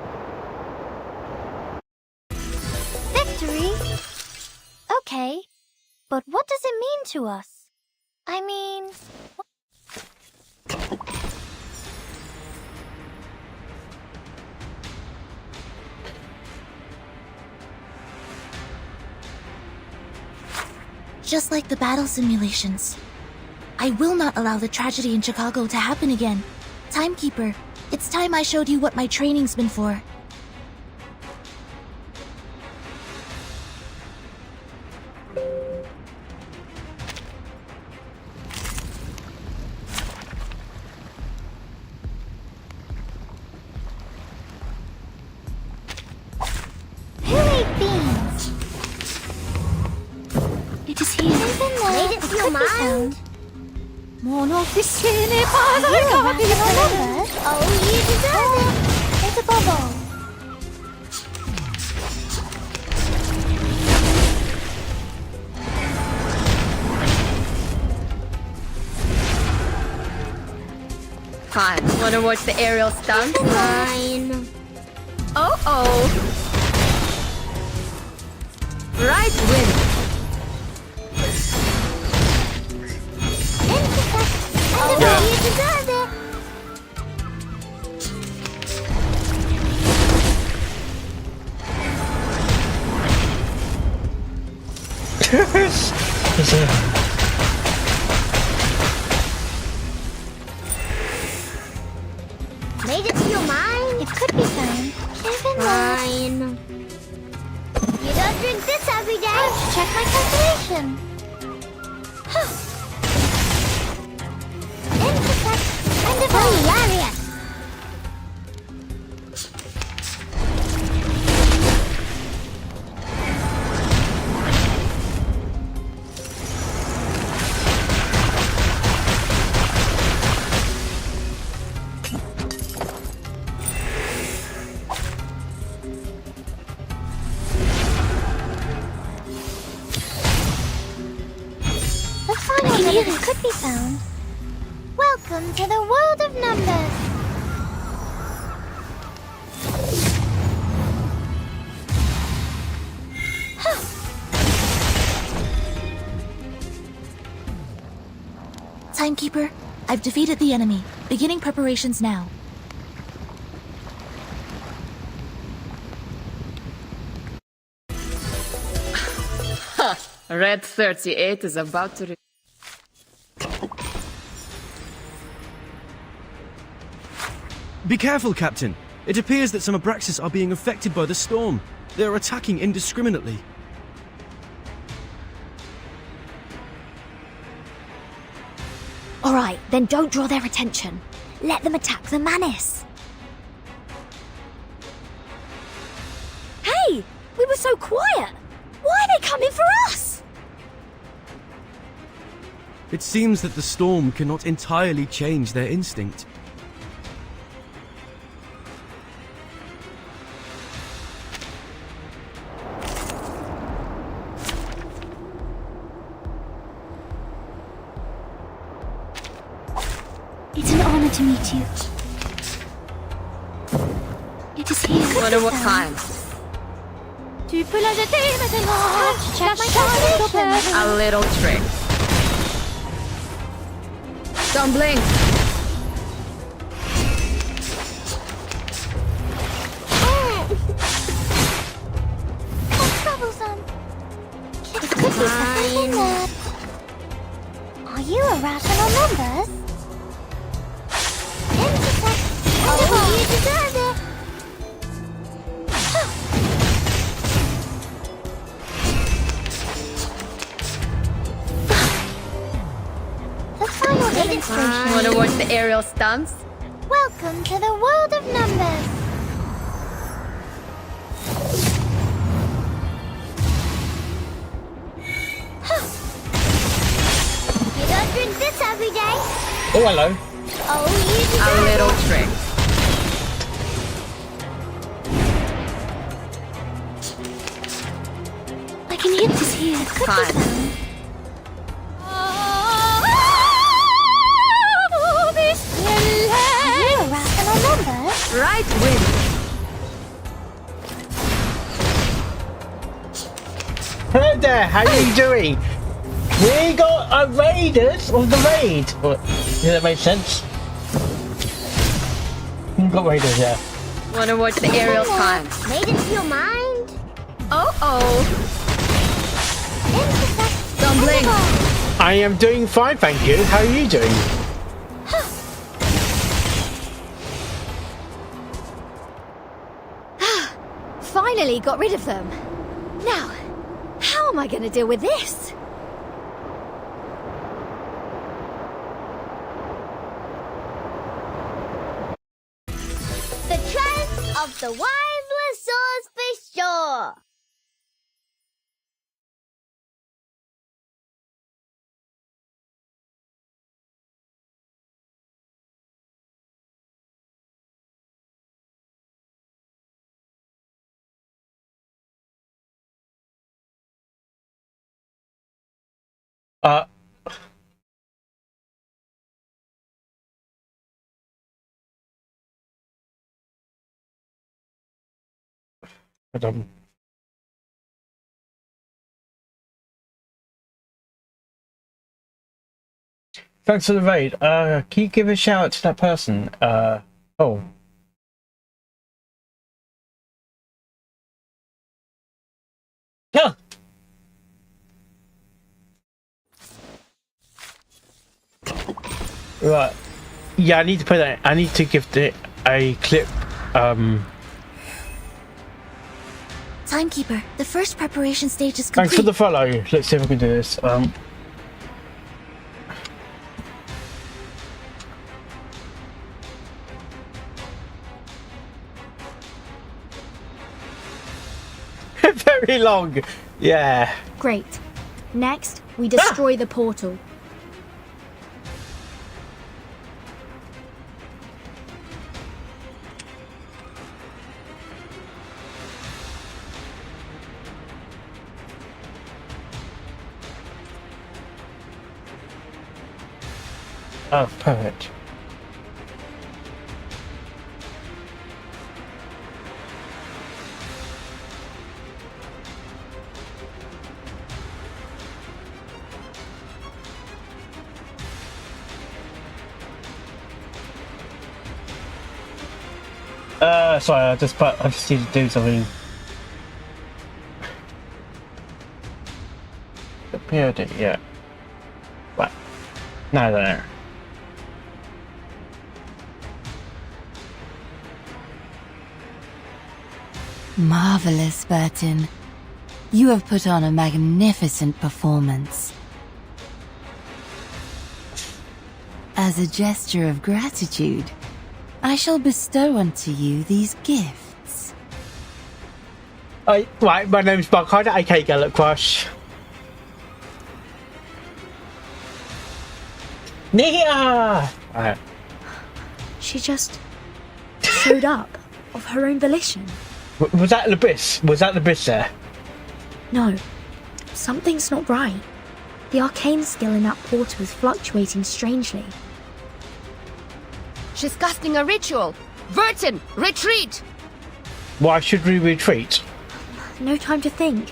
Victory? Okay, but what does it mean to us? I mean... Just like the battle simulations. I will not allow the tragedy in Chicago to happen again. Timekeeper, it's time I showed you what my training's been for. Who ate beans? It is here. Made it to your mind? Oh, you deserve it. It's a bubble. Fine. Wanna watch the aerial stunts? Fine. Oh. Right win. Oh, you deserve it. Made it to your mind? It could be found. Fine. You don't drink this every day. Time to check my calculation. Intersect and divide. Hilarious. The final minute could be found. Welcome to the world of numbers. Timekeeper, I've defeated the enemy. Beginning preparations now. Red 38 is about to... Be careful, Captain. It appears that some Abraxas are being affected by the storm. They are attacking indiscriminately. Alright, then don't draw their attention. Let them attack the Manus. were so quiet. Why are they coming for us? It seems that the storm cannot entirely change their instinct. It's an honor to meet you. It is here. Wonder what time. Tu peux la jeter maintenant. Check my calculation. A little trick. Don't blink. That's troublesome. It could be something in there. Are you a rational numbers? Intersect. Oh, you deserve it. The final demonstration. Wanna watch the aerial stunts? Welcome to the world of numbers. You don't drink this every day. Oh, hello. Oh, you A deserve little it. trick. I can hit this here. Fine. Are you a rational numbers? Right win. Hello there, how you doing? We got a raiders of the raid. Does that make sense? We got raiders, yeah. Wanna watch the aerial time? Made into your mind? Oh. Don't blink. I am doing fine, thank you. How are you doing? Finally got rid of them. Now, how am I going to deal with this? The trends of the wise Lassors for sure. Hold on. Thanks for the raid. Can you give a shout out to that person? Oh. Yeah. Right. Yeah, I need to put that. I need to give it a clip. Timekeeper, the first preparation stage is complete. Thanks for the follow. Let's see if we can do this. Very long. Yeah. Great. Next, we destroy the portal. Oh, perfect. Sorry, I just need to do something. Appeared it, yeah. What? No, there. Marvelous, Burton. You have put on a magnificent performance. As a gesture of gratitude, I shall bestow unto you these gifts. Right, my name's Mark Hyder, aka Gallic Crush. Nia! She just showed up of her own volition. Was that the Abyss? Was that the Abyss there? No, something's not right. The arcane skill in that portal is fluctuating strangely. She's casting a ritual. Vertin, retreat! Why should we retreat? No time to think.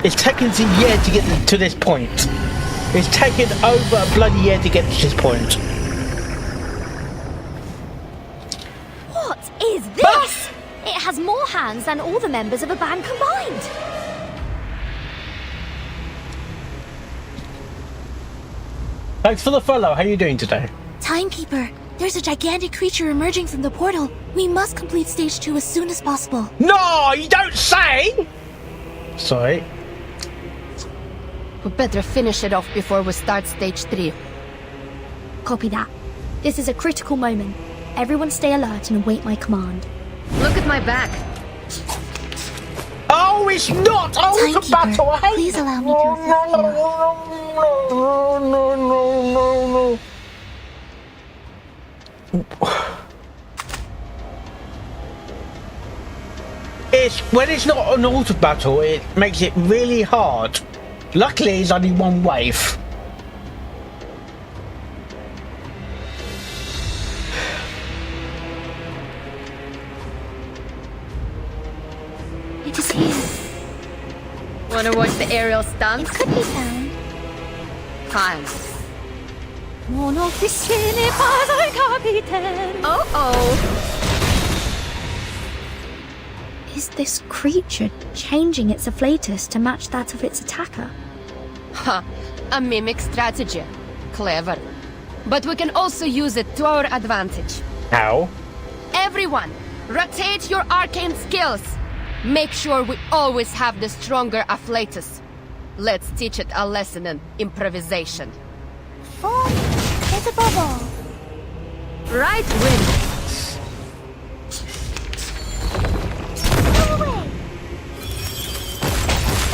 It's taken us a year to get to this point. It's taken over a bloody year to get to this point. What is this? It has more hands than all the members of a band combined. Thanks for the follow. How are you doing today? Timekeeper, there's a gigantic creature emerging from the portal. We must complete stage 2 as soon as possible. No, you don't say! Sorry. We better finish it off before we start stage 3. Copy that. This is a critical moment. Everyone stay alert and await my command. Look at my back. Oh, it's not! Oh, it's a battle! I hate please allow me to No. It's when it's not an auto battle, it makes it really hard. Luckily, it's only one wave. It is here. Wanna watch the aerial stunts? It could be found. Fine. Non officine pas un capitaine. Oh. Is this creature changing its afflatus to match that of its attacker? Ha! A mimic strategy. Clever. But we can also use it to our advantage. How? Everyone, rotate your arcane skills. Make sure we always have the stronger afflatus. Let's teach it a lesson in improvisation. Form is a bubble. Right wing.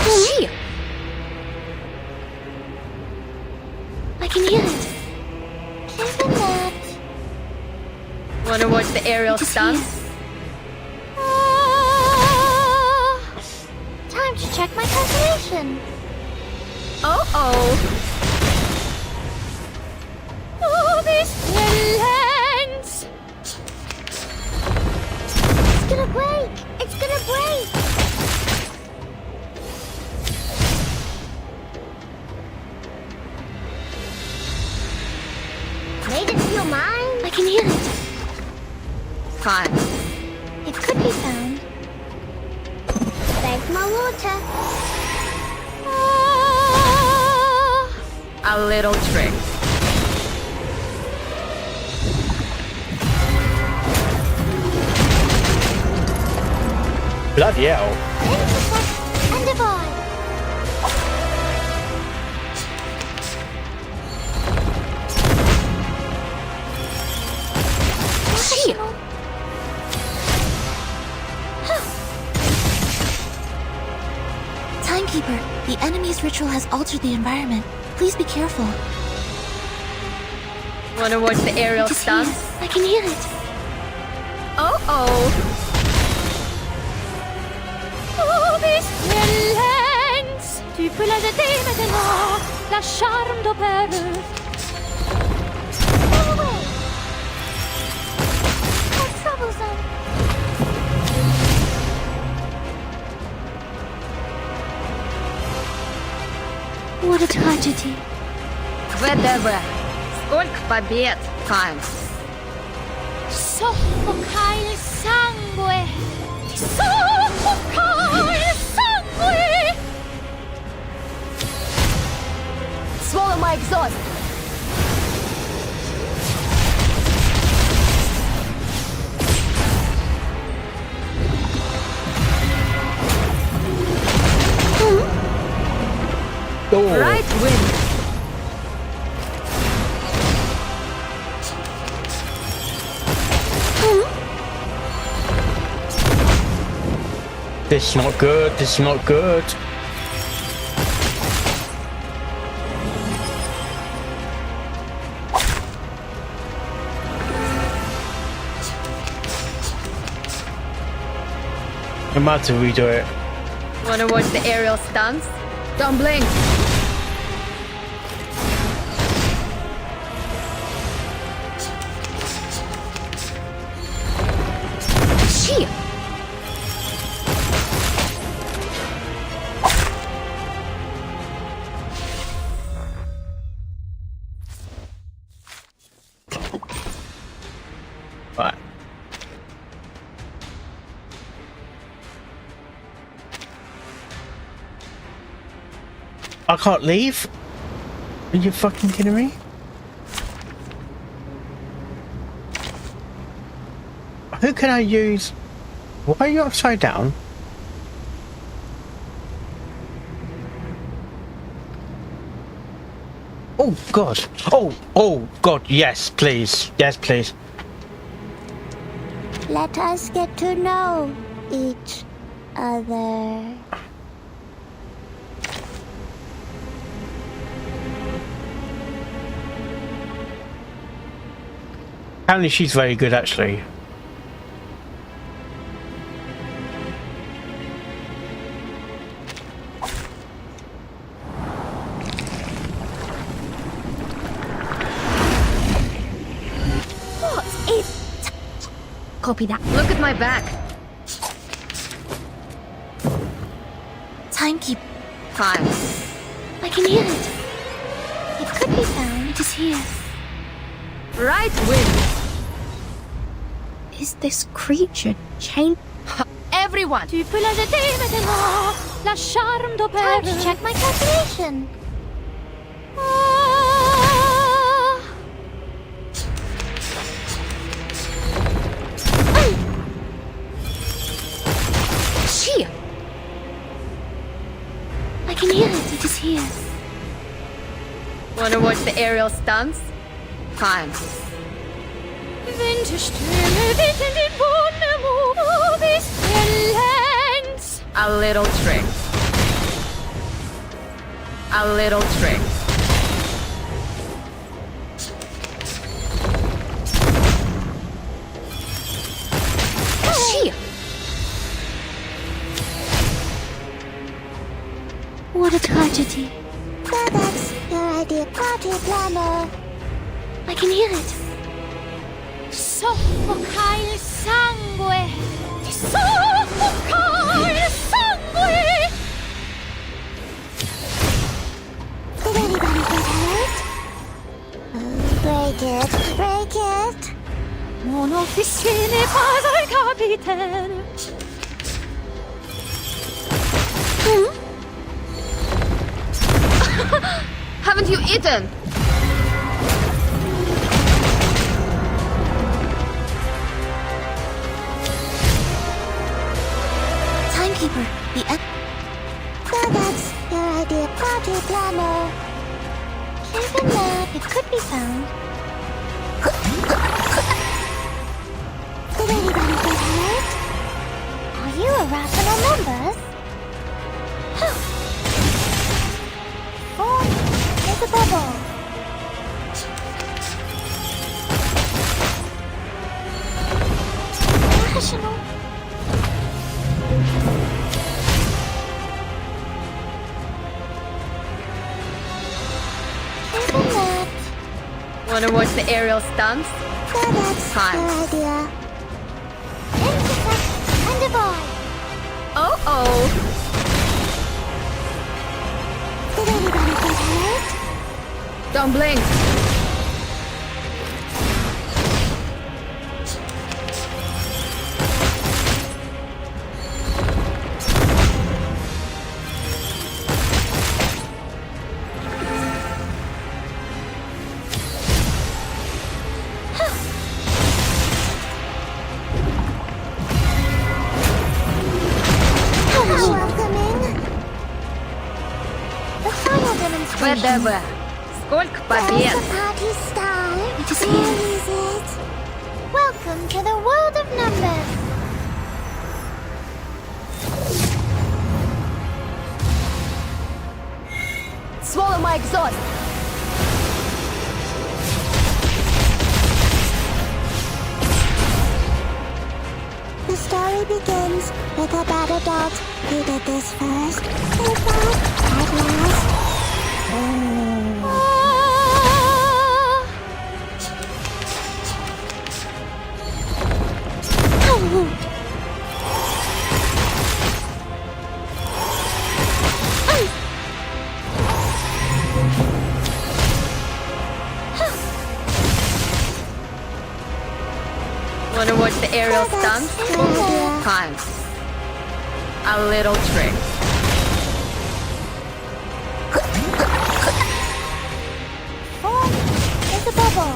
Me! I can hear it. Isn't that? Wanna watch the aerial stunts? Time to check my calculation. Oh. Oh, this lens! It's gonna break! It's gonna break! Made it feel mine? I can hear it. Fine. It could be found. Thanks, my water. A little trick. Bloody hell. Intercept and divide. Timekeeper, the enemy's ritual has altered the environment. Please be careful. Wanna watch the aerial stunts? I can hear it. Oh. Oh, this lens! Tu peux la jeter maintenant, la charme d'opéra. Go away. How troublesome. What a tragedy. ВДВ. Сколько побед, Файн. Soffoca il sangue! Soffoca il sangue! Swallow my exhaust. Oh. Right wind. This is not good. This is not good. I'm about to redo it. Wanna watch the aerial stunts? Don't blink. Shit. Right. I can't leave? Are you fucking kidding me? Who can I use? Why are you upside down? Oh god. Oh god, yes, please. Yes, please. Let us get to know each other. Apparently she's very good, actually. What is... Copy that. Look at my back. Timekeep. Time. I can hear it. It could be found. It is here. Right wind. Is this creature chained? Everyone. Time to check my calculation. Shit. I can hear it. It is here. Wanna watch the aerial stunts? Time. A little trick. A little trick. Shit. What a tragedy. So that's your idea, party planner. I can hear it. Soffoca il sangue! Soffoca il sangue! Did anybody get hurt? Break it, break it! Mon officier n'est pas un capitaine! Haven't you eaten? Timekeeper, the So that's your idea, party planner. Here's a map. It could be found. Did anybody get hurt? Are you irrational members? Form is a bubble. Rational. Wanna watch the aerial stunts? So that's Time. your idea. Intersect and divide. Oh. Did anybody get hurt? Don't blink. Welcoming. The final ВДВ. Сколько побед! Welcome to the world of numbers. Swallow my exhaust! The story begins with a bad adult who did this first, and that at last. Wanna watch the aerial stunts? Time. A little trick. It's a bubble.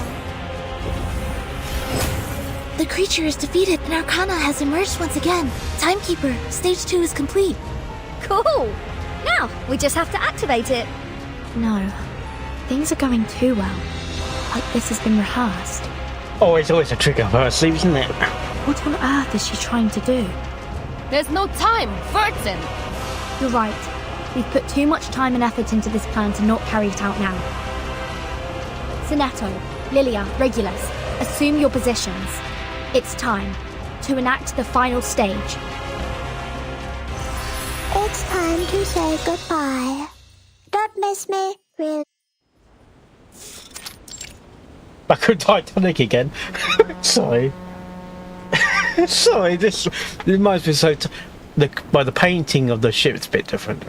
The creature is defeated and Arcana has emerged once again. Timekeeper, stage 2 is complete. Cool! Now, we just have to activate it. No. Things are going too well. Like this has been rehearsed. Oh, it's always a trick up her sleeve, isn't it? What on earth is she trying to do? There's no time! Vertin! You're right. We've put too much time and effort into this plan to not carry it out now. Sinetto, Lilia, Regulus, assume your positions. It's time to enact the final stage. It's time to say goodbye. Don't miss me, really. Back on Titanic again. Sorry. Sorry, this reminds me so. By the painting of the ship, it's a bit different.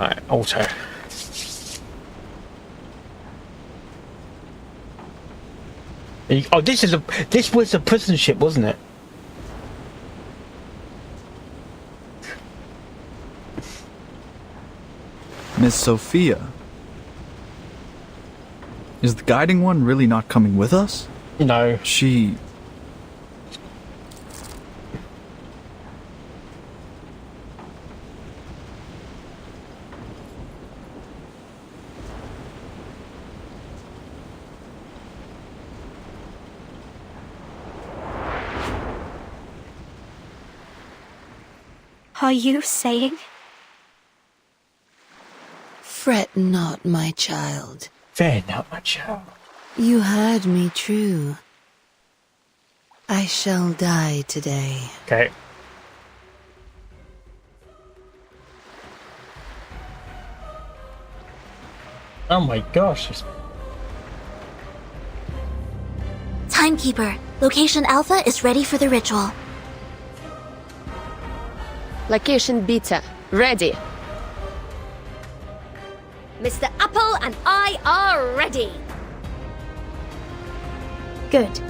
Alright, auto. Oh, this was a prison ship, wasn't it? Miss Sophia. Is the guiding one really not coming with us? No. She... Are you saying? Fret not, my child. Fear not, my child. You heard me true. I shall die today. Okay. Oh my gosh. Timekeeper, location Alpha is ready for the ritual. Location Beta, ready. Mr. Apple and I are ready. Good.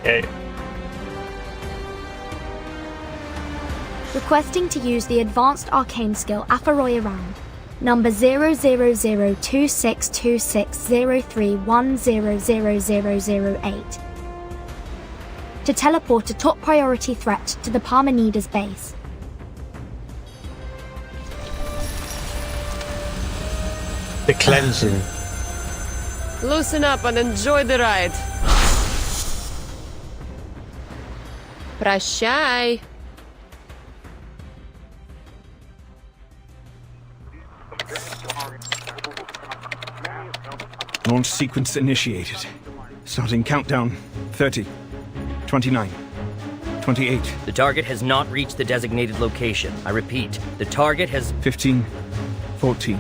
Okay. Requesting to use the advanced arcane skill Afaroi Around. Number 000262603100008. To teleport a top priority threat to the Parmenides base. The cleansing. Loosen up and enjoy the ride. Прощай. Launch sequence initiated. Starting countdown. 30, 29, 28. The target has not reached the designated location. I repeat, the target has... 15, 14,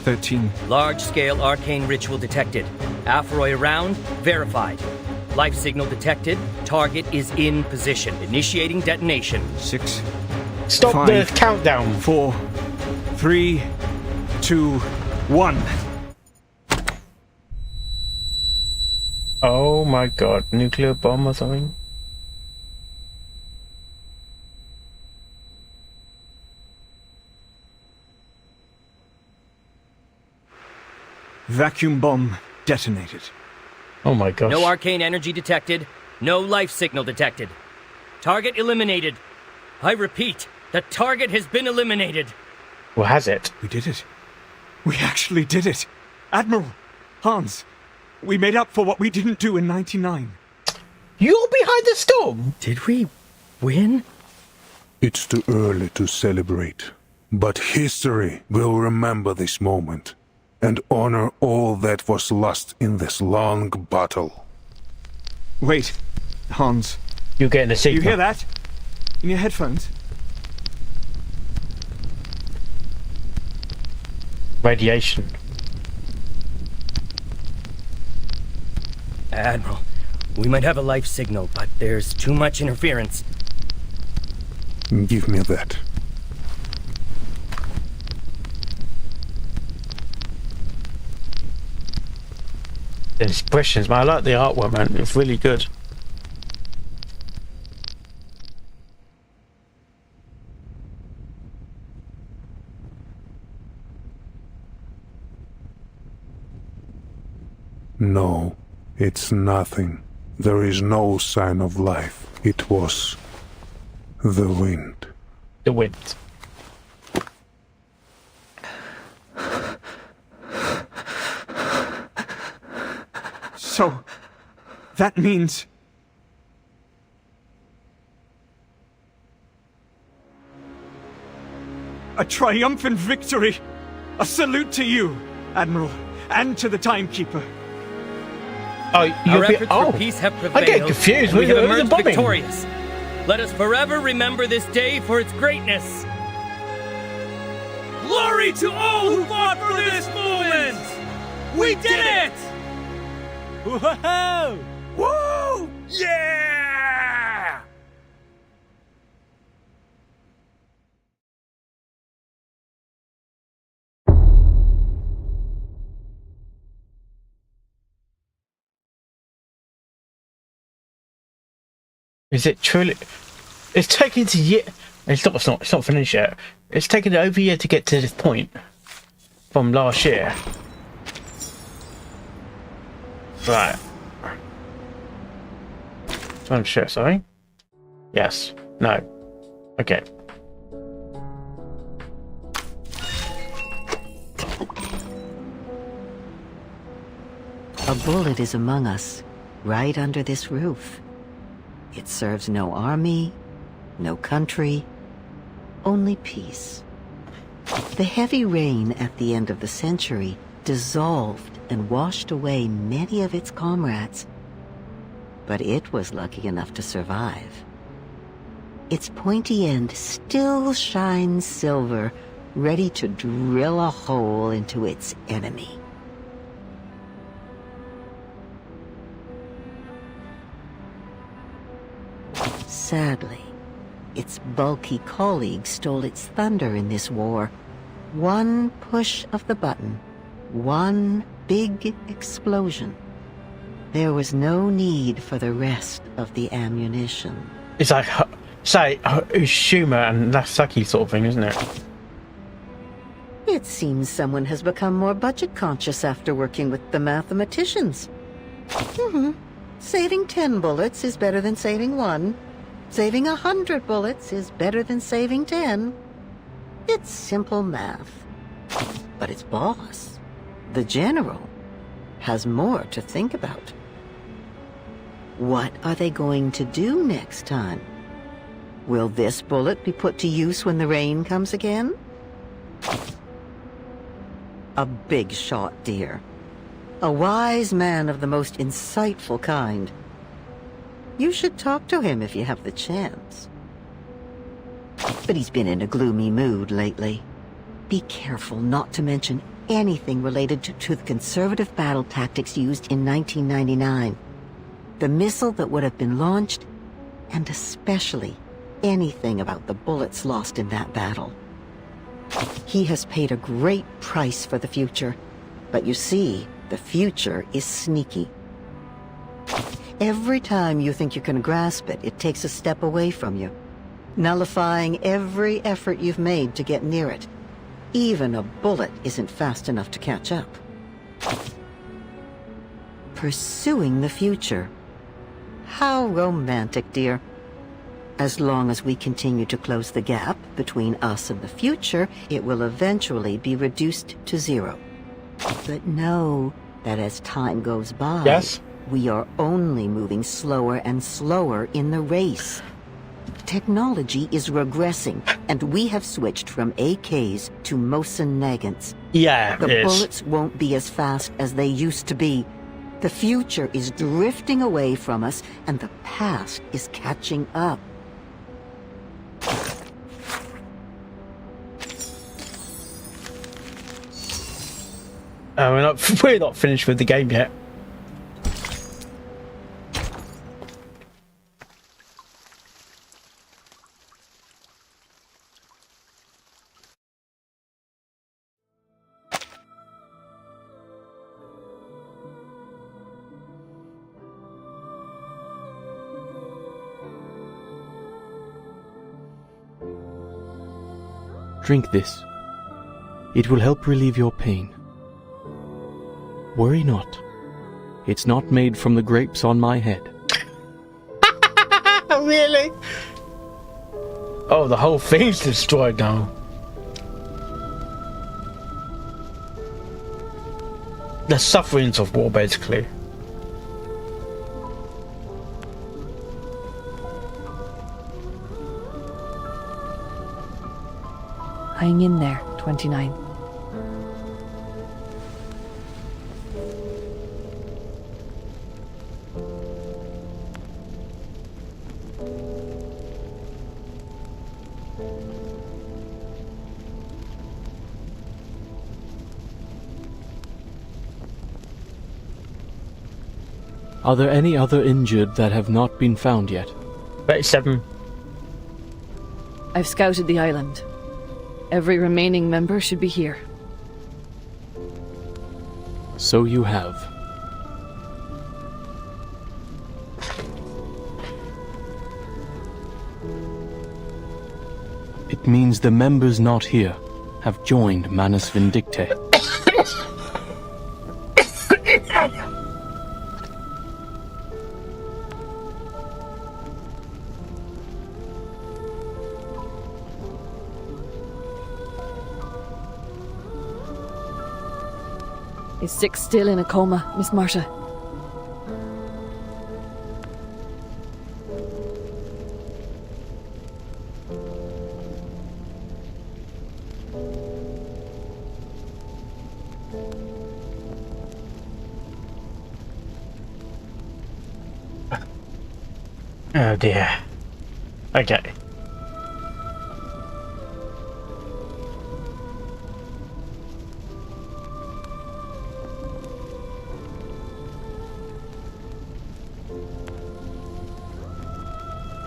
13. Large-scale arcane ritual detected. Afaroi around, verified. Life signal detected. Target is in position. Initiating detonation. 6. Stop 5, the countdown. 4, 3, 2, 1. Oh my god, nuclear bomb or something? Vacuum bomb detonated. Oh my gosh. No arcane energy detected. No life signal detected. Target eliminated. I repeat, the target has been eliminated. Well, has it? We did it. We actually did it. Admiral, Hans, we made up for what we didn't do in 99. You're behind the storm? Did we win? It's too early to celebrate, but history will remember this moment and honor all that was lost in this long battle. Wait, Hans. You're getting a signal. You hear that? In your headphones? Radiation. Admiral, we might have a life signal, but there's too much interference. Give me that. The expressions, man. I like the artwork, man. It's really good. No, it's nothing. There is no sign of life. It was the wind. The wind. So, that means... a triumphant victory! A salute to you, Admiral, and to the Timekeeper. Oh, Our efforts for peace have prevailed. I get confused. We have with the emerged bombing. victorious. Let us forever remember this day for its greatness. Glory to all who fought for this moment! We did it! Whoa! Woo! Yeah! Is it truly? It's taken to year. It's not finished yet. It's taken over a year to get to this point from last year. Right. I'm sure. Sorry. Yes. No. Okay. A bullet is among us, right under this roof. It serves no army, no country, only peace. The heavy rain at the end of the century dissolved and washed away many of its comrades. But it was lucky enough to survive. Its pointy end still shines silver, ready to drill a hole into its enemy. Sadly, its bulky colleague stole its thunder in this war. One push of the button, one big explosion. There was no need for the rest of the ammunition. It's like, say, Schumer and Nagasaki sort of thing, isn't it? It seems someone has become more budget conscious after working with the mathematicians. Saving 10 bullets is better than saving 1. Saving 100 bullets is better than saving 10. It's simple math. But its boss, the general, has more to think about. What are they going to do next time? Will this bullet be put to use when the rain comes again? A big shot, dear. A wise man of the most insightful kind. You should talk to him if you have the chance. But he's been in a gloomy mood lately. Be careful not to mention anything related to the conservative battle tactics used in 1999. The missile that would have been launched, and especially anything about the bullets lost in that battle. He has paid a great price for the future, but you see, the future is sneaky. Every time you think you can grasp it, it takes a step away from you, nullifying every effort you've made to get near it. Even a bullet isn't fast enough to catch up. Pursuing the future. How romantic, dear. As long as we continue to close the gap between us and the future, it will eventually be reduced to 0. But know that as time goes by, yes, we are only moving slower and slower in the race. Technology is regressing, and we have switched from AKs to Mosin Nagants. Yeah, the bullets won't be as fast as they used to be. The future is drifting away from us, and the past is catching up. We're not finished with the game yet. Drink this. It will help relieve your pain. Worry not. It's not made from the grapes on my head. Really? Oh, the whole thing's destroyed now. The sufferings of war, basically. Hang in there, 29. Are there any other injured that have not been found yet? 37. I've scouted the island. Every remaining member should be here. So you have. It means the members not here have joined Manus Vindicte. Is Six still in a coma, Miss Marta? Oh dear. Okay.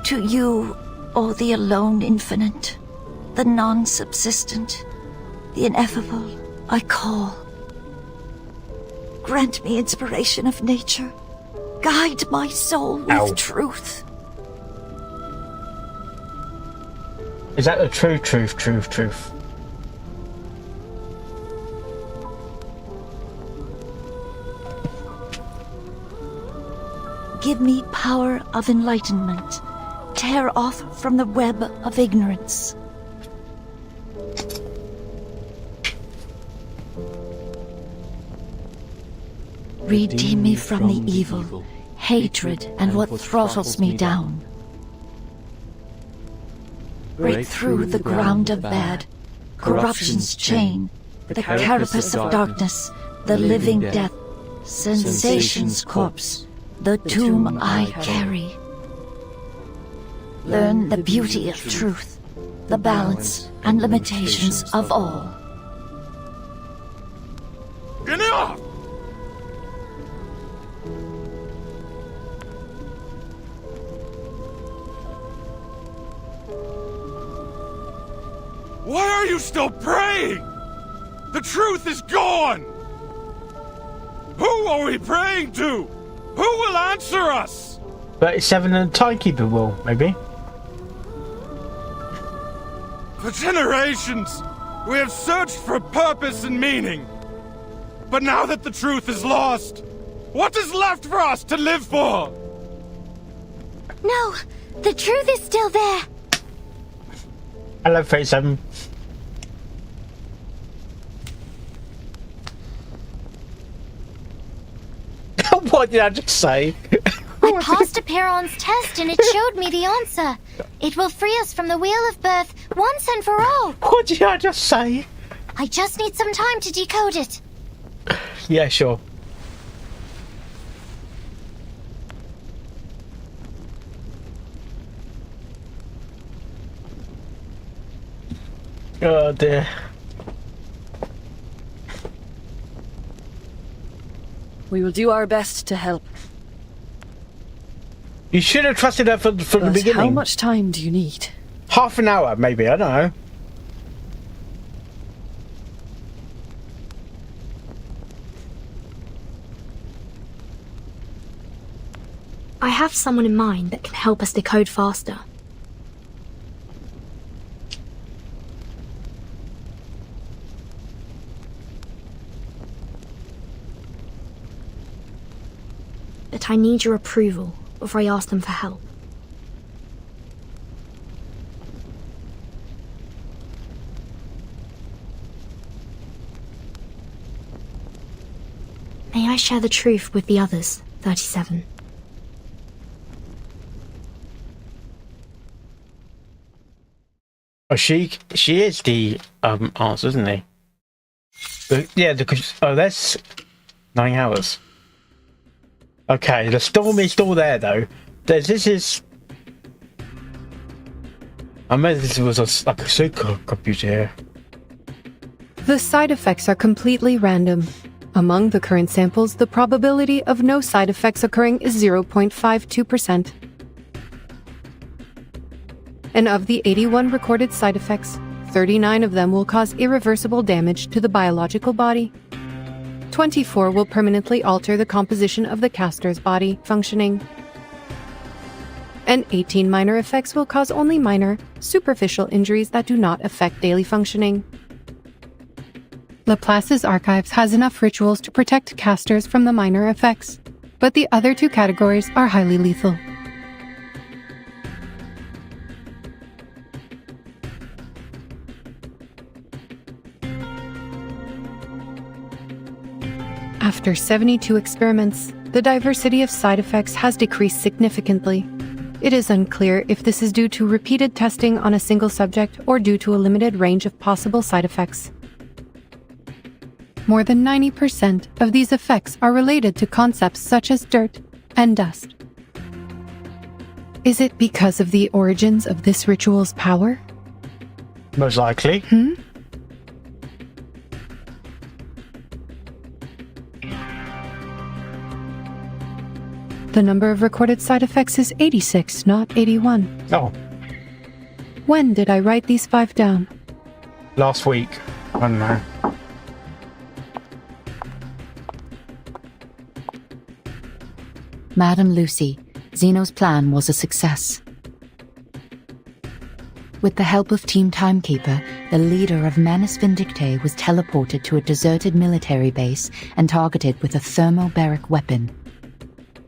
To you, O the alone infinite, the non-subsistent, the ineffable, I call. Grant me inspiration of nature. Guide my soul with truth. Is that the truth? Give me power of enlightenment. Tear off from the web of ignorance. Redeem me from the evil, hatred, and what throttles me down. Break through the ground of bad, corruption's chain, the carapace of darkness, the living death, sensation's corpse, the tomb I carry. Learn the beauty of truth, the balance and limitations of all. Enough! Why are you still praying? The truth is gone! Who are we praying to? Who will answer us? 37 and the Timekeeper will, maybe. For generations, we have searched for purpose and meaning. But now that the truth is lost, what is left for us to live for? No, The truth is still there. Hello, 37. What did I just say? I passed Apiron's test and it showed me the answer. It will free us from the Wheel of Birth once and for all. What did I just say? I just need some time to decode it. Yeah, sure. Oh dear. We will do our best to help. You should have trusted her from the beginning. How much time do you need? Half an hour, maybe. I don't know. I have someone in mind that can help us decode faster. But I need your approval before I ask them for help. May I share the truth with the others, 37? Oh, she is the answer, isn't he? Yeah, because that's 9 hours. Okay, the storm is still there though. This is. I meant this was like a supercomputer here. The side effects are completely random. Among the current samples, the probability of no side effects occurring is 0.52%. And of the 81 recorded side effects, 39 of them will cause irreversible damage to the biological body. 24 will permanently alter the composition of the caster's body functioning. And 18 minor effects will cause only minor, superficial injuries that do not affect daily functioning. Laplace's archives has enough rituals to protect casters from the minor effects, but the other 2 categories are highly lethal. After 72 experiments, the diversity of side effects has decreased significantly. It is unclear if this is due to repeated testing on a single subject or due to a limited range of possible side effects. More than 90% of these effects are related to concepts such as dirt and dust. Is it because of the origins of this ritual's power? Most likely. The number of recorded side effects is 86, not 81. Oh. When did I write these 5 down? Last week. I don't know. Madam Lucy, Zeno's plan was a success. With the help of Team Timekeeper, the leader of Manus Vindictae was teleported to a deserted military base and targeted with a thermobaric weapon.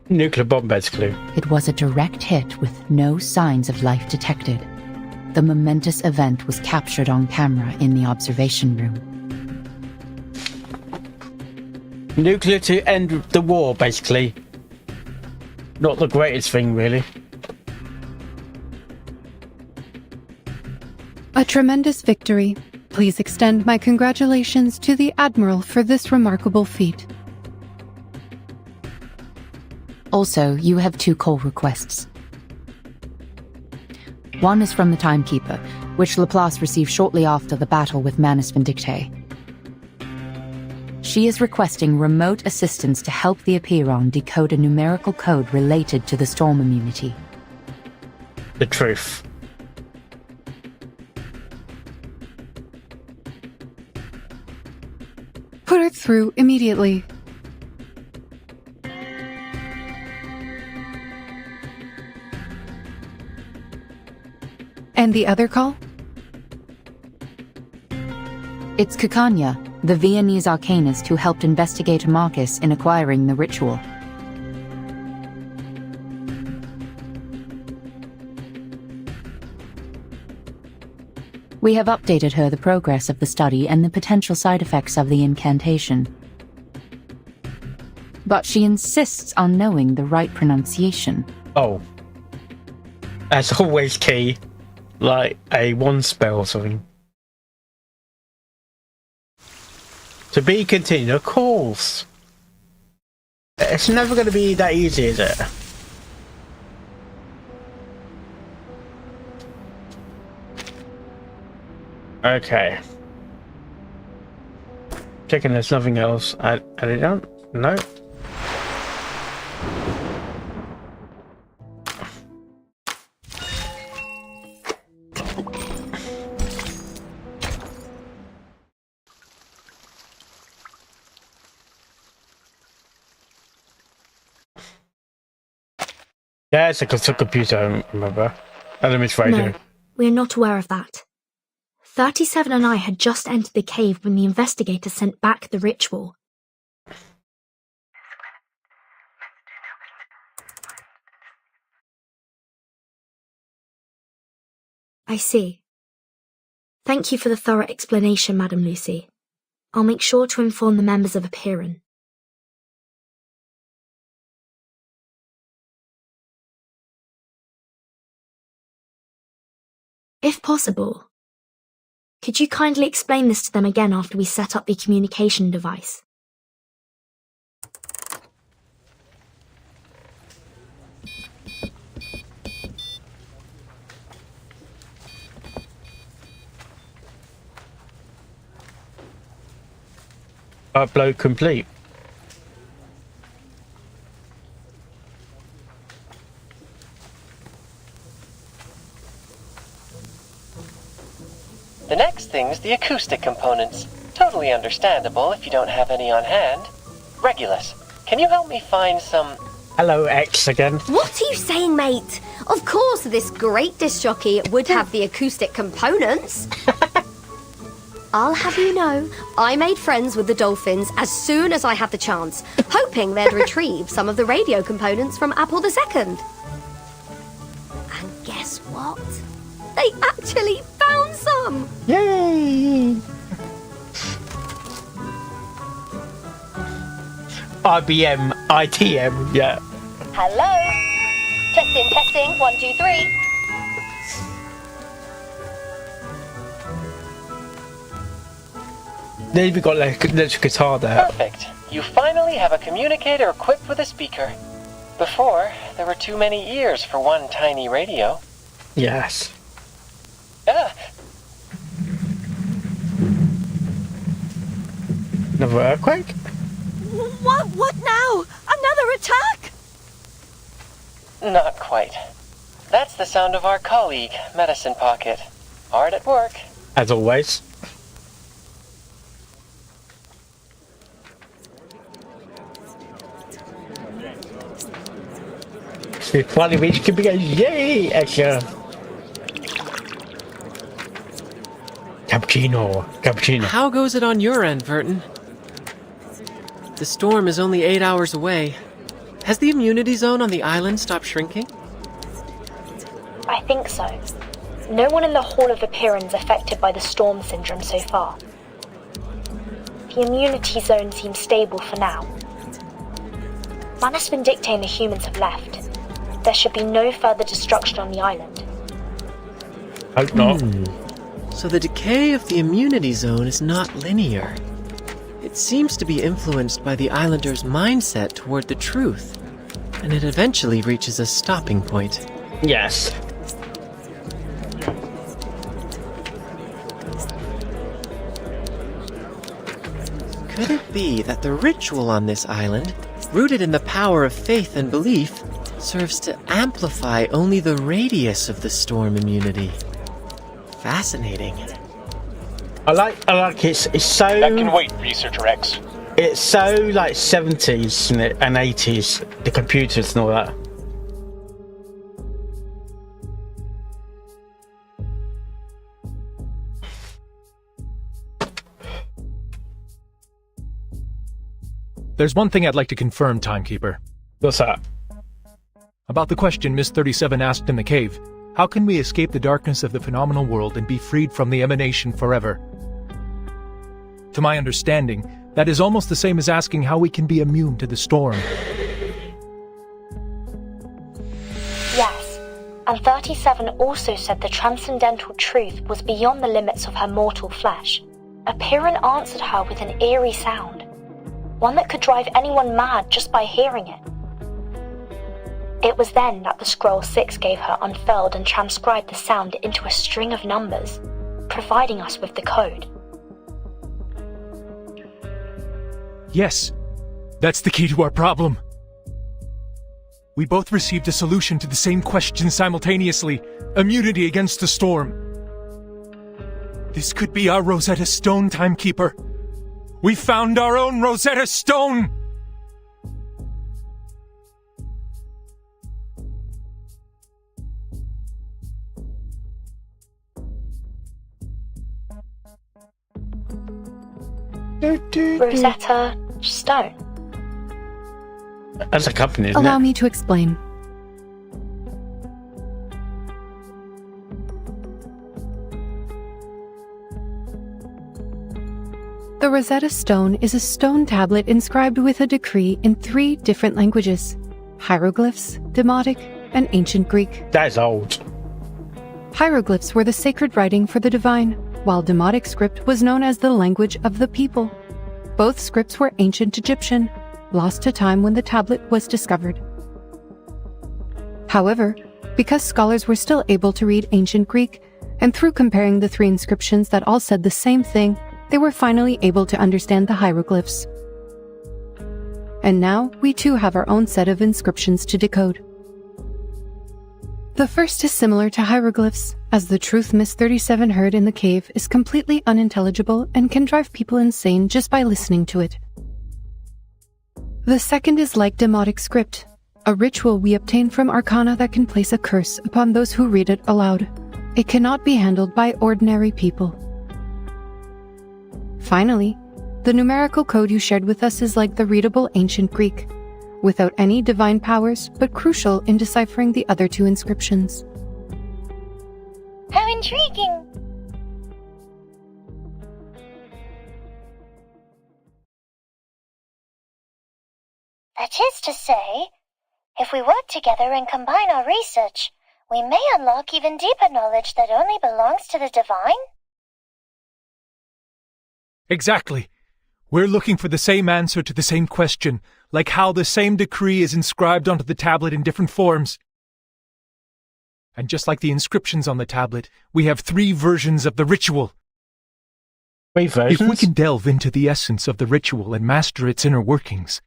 Nuclear bomb, basically. It was a direct hit with no signs of life detected. The momentous event was captured on camera in the observation room. Nuclear to end the war, basically. Not the greatest thing, really. A tremendous victory. Please extend my congratulations to the Admiral for this remarkable feat. Also, you have 2 call requests. One is from the Timekeeper, which Laplace received shortly after the battle with Manus Vindictae. She is requesting remote assistance to help the Apiron decode a numerical code related to the storm immunity. The truth. Put her through immediately. And the other call? It's Kikanya, the Viennese arcanist who helped investigate Marcus in acquiring the ritual. We have updated her the progress of the study and the potential side effects of the incantation. But she insists on knowing the right pronunciation. Oh. That's always key. Like a one spell or something. To be continued, of course. It's never going to be that easy, is it? Okay. Checking there's nothing else added down. No. Yeah, it's a computer, I remember. No, we're not aware of that. 37 and I had just entered the cave when the investigator sent back the ritual. I see. Thank you for the thorough explanation, Madam Lucy. I'll make sure to inform the members of Apiran. If possible, could you kindly explain this to them again after we set up the communication device? Upload complete. The next thing is the acoustic components. Totally understandable if you don't have any on hand. Regulus, can you help me find some... Hello, X again. What are you saying, mate? Of course, this great disc jockey would have the acoustic components. I'll have you know, I made friends with the dolphins as soon as I had the chance, hoping they'd retrieve some of the radio components from Apple II. And guess what? They actually found some! Yay! IBM, ITM, yeah. Hello? Testing, 1, 2, 3. Then you've got like electric guitar there. Perfect. You finally have a communicator equipped with a speaker. Before, there were too many ears for one tiny radio. Yes. Another earthquake? What now? Another attack? Not quite. That's the sound of our colleague, Medicine Pocket. Hard at work. As always. It's funny, we could be going, yay, extra. Cappuccino. How goes it on your end, Vertin? The storm is only 8 hours away. Has the immunity zone on the island stopped shrinking? I think so. No one in the Hall of Appearance affected by the storm syndrome so far. The immunity zone seems stable for now. Manus Vindictae and the humans have left. There should be no further destruction on the island. Hope not. So the decay of the immunity zone is not linear. It seems to be influenced by the islanders' mindset toward the truth, and it eventually reaches a stopping point. Yes. Could it be that the ritual on this island, rooted in the power of faith and belief, serves to amplify only the radius of the storm immunity? Fascinating. I like it's so... That can wait, Researcher X. It's so like 70s and 80s, the computers and all that. There's one thing I'd like to confirm, Timekeeper. What's that? About the question Miss 37 asked in the cave. How can we escape the darkness of the phenomenal world and be freed from the emanation forever? To my understanding, that is almost the same as asking how we can be immune to the storm. Yes, and 37 also said the transcendental truth was beyond the limits of her mortal flesh. Apeiron answered her with an eerie sound, one that could drive anyone mad just by hearing it. It was then that the Scroll 6 gave her unfurled and transcribed the sound into a string of numbers, providing us with the code. Yes, that's the key to our problem. We both received a solution to the same question simultaneously: immunity against the storm. This could be our Rosetta Stone, Timekeeper. We found our own Rosetta Stone! Rosetta Stone. That's a company, isn't Allow it? me to explain. The Rosetta Stone is a stone tablet inscribed with a decree in 3 different languages: hieroglyphs, Demotic, and Ancient Greek. That's old. Hieroglyphs were the sacred writing for the divine, while Demotic script was known as the language of the people. Both scripts were ancient Egyptian, lost to time when the tablet was discovered. However, because scholars were still able to read Ancient Greek, and through comparing the 3 inscriptions that all said the same thing, they were finally able to understand the hieroglyphs. And now, we too have our own set of inscriptions to decode. The first is similar to hieroglyphs, as the truth Miss 37 heard in the cave is completely unintelligible and can drive people insane just by listening to it. The second is like Demotic script, a ritual we obtain from Arcana that can place a curse upon those who read it aloud. It cannot be handled by ordinary people. Finally, the numerical code you shared with us is like the readable Ancient Greek, without any divine powers, but crucial in deciphering the other 2 inscriptions. How intriguing! That is to say, if we work together and combine our research, we may unlock even deeper knowledge that only belongs to the divine? Exactly. We're looking for the same answer to the same question, like how the same decree is inscribed onto the tablet in different forms. And just like the inscriptions on the tablet, we have 3 versions of the ritual. 3 versions? If we can delve into the essence of the ritual and master its inner workings,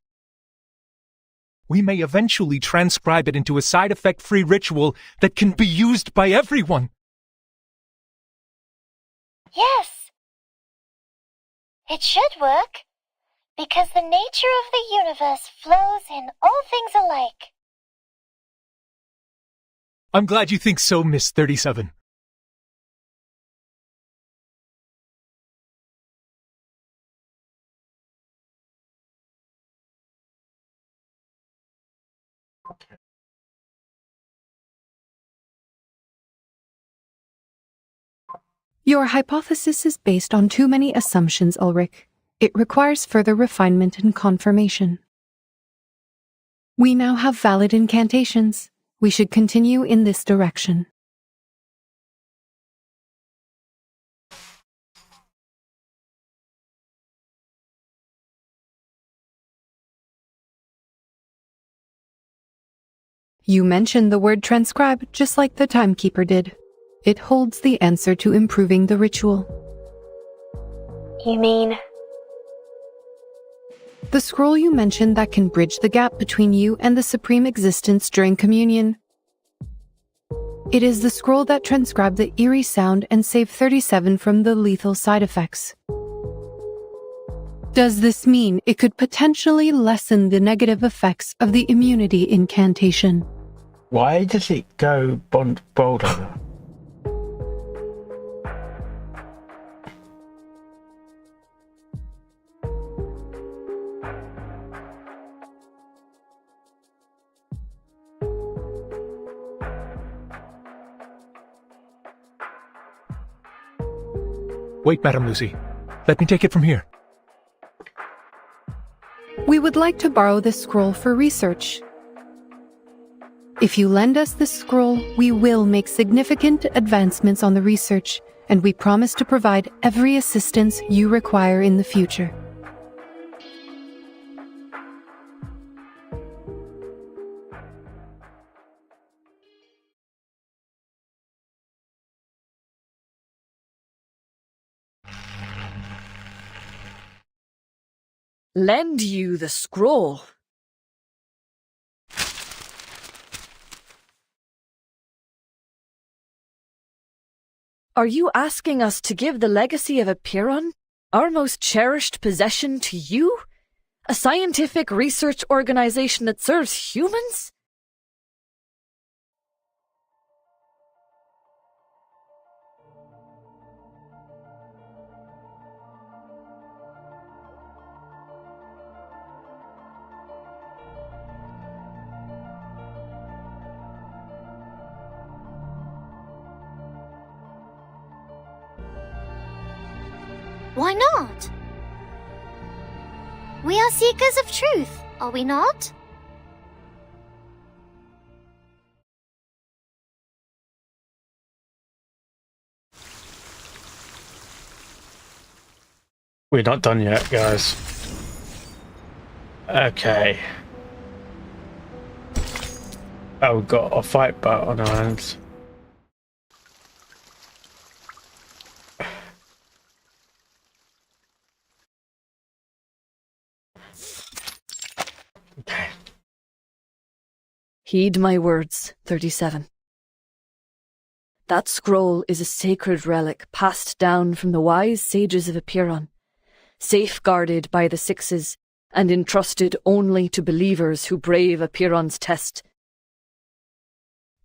we may eventually transcribe it into a side-effect-free ritual that can be used by everyone. Yes. It should work, because the nature of the universe flows in all things alike. I'm glad you think so, Miss 37. Your hypothesis is based on too many assumptions, Ulrich. It requires further refinement and confirmation. We now have valid incantations. We should continue in this direction. You mentioned the word transcribe just like the Timekeeper did. It holds the answer to improving the ritual. You mean? The scroll you mentioned that can bridge the gap between you and the Supreme Existence during communion. It is the scroll that transcribed the eerie sound and saved 37 from the lethal side effects. Does this mean it could potentially lessen the negative effects of the immunity incantation? Why does it go bolder? Wait, Madam Lucy. Let me take it from here. We would like to borrow this scroll for research. If you lend us this scroll, we will make significant advancements on the research, and we promise to provide every assistance you require in the future. Lend you the scroll. Are you asking us to give the legacy of Apiron, our most cherished possession, to you? A scientific research organization that serves humans? Why not? We are seekers of truth, are we not? We're not done yet, guys. Okay. Oh, we've got a fight bout on our hands. Okay. Heed my words, 37. That scroll is a sacred relic passed down from the wise sages of Apiron, safeguarded by the Sixes and entrusted only to believers who brave Apiron's test.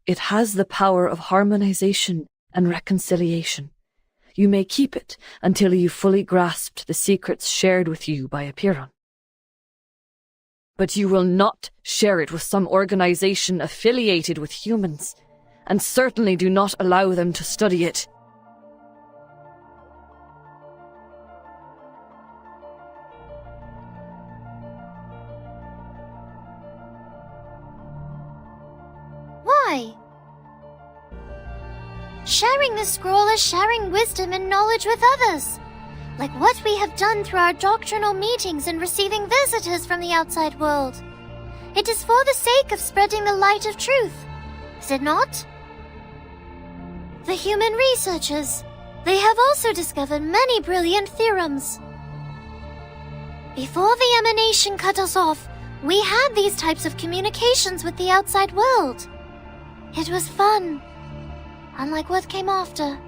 It has the power of harmonization and reconciliation. You may keep it until you fully grasped the secrets shared with you by Apiron. But you will not share it with some organization affiliated with humans, and certainly do not allow them to study it. Why? Sharing the scroll is sharing wisdom and knowledge with others, like what we have done through our doctrinal meetings and receiving visitors from the outside world. It is for the sake of spreading the light of truth, is it not? The human researchers, they have also discovered many brilliant theorems. Before the emanation cut us off, we had these types of communications with the outside world. It was fun, unlike what came after.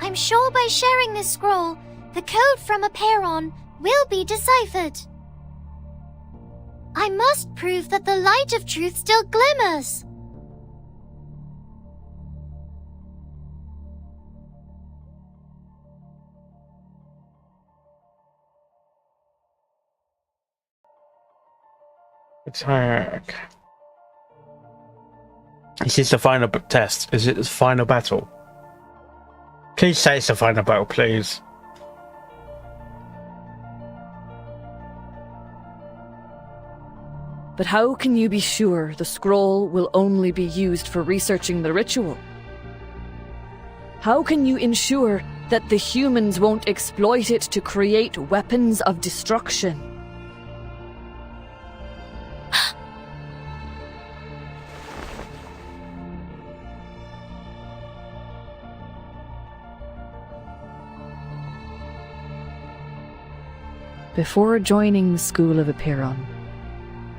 I'm sure by sharing this scroll, the code from Apiron will be deciphered. I must prove that the light of truth still glimmers. Attack. This is the final test. Is it the final battle? Please say it's the final battle, please. But how can you be sure the scroll will only be used for researching the ritual? How can you ensure that the humans won't exploit it to create weapons of destruction? Before joining the School of Apiron,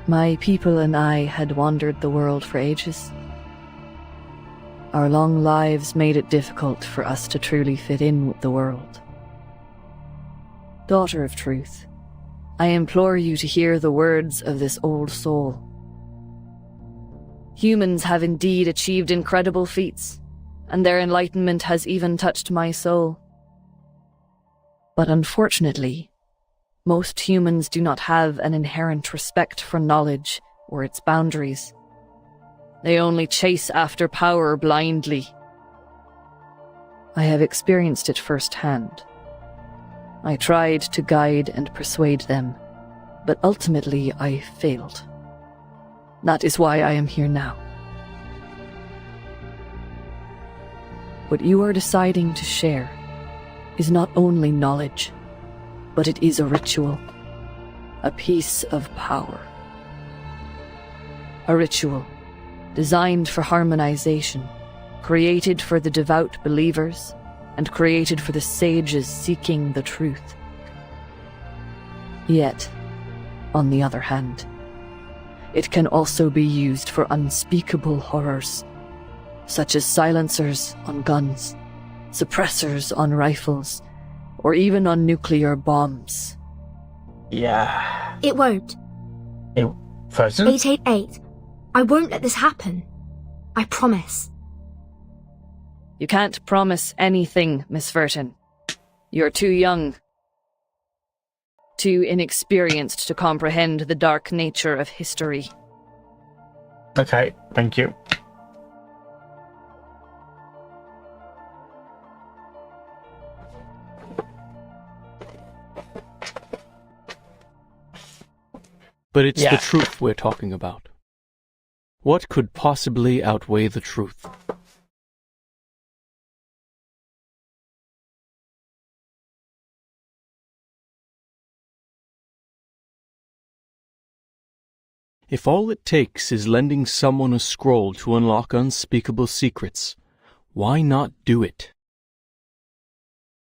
my people and I had wandered the world for ages. Our long lives made it difficult for us to truly fit in with the world. Daughter of Truth, I implore you to hear the words of this old soul. Humans have indeed achieved incredible feats, and their enlightenment has even touched my soul. But unfortunately, most humans do not have an inherent respect for knowledge or its boundaries. They only chase after power blindly. I have experienced it firsthand. I tried to guide and persuade them, but ultimately I failed. That is why I am here now. What you are deciding to share is not only knowledge, but it is a ritual, a piece of power. A ritual designed for harmonization, created for the devout believers, and created for the sages seeking the truth. Yet, on the other hand, it can also be used for unspeakable horrors, such as silencers on guns, suppressors on rifles, or even on nuclear bombs. Yeah. It won't. Frozen? 888. I won't let this happen. I promise. You can't promise anything, Miss Verton. You're too young, too inexperienced to comprehend the dark nature of history. Okay, thank you. But it's the truth we're talking about. What could possibly outweigh the truth? If all it takes is lending someone a scroll to unlock unspeakable secrets, why not do it?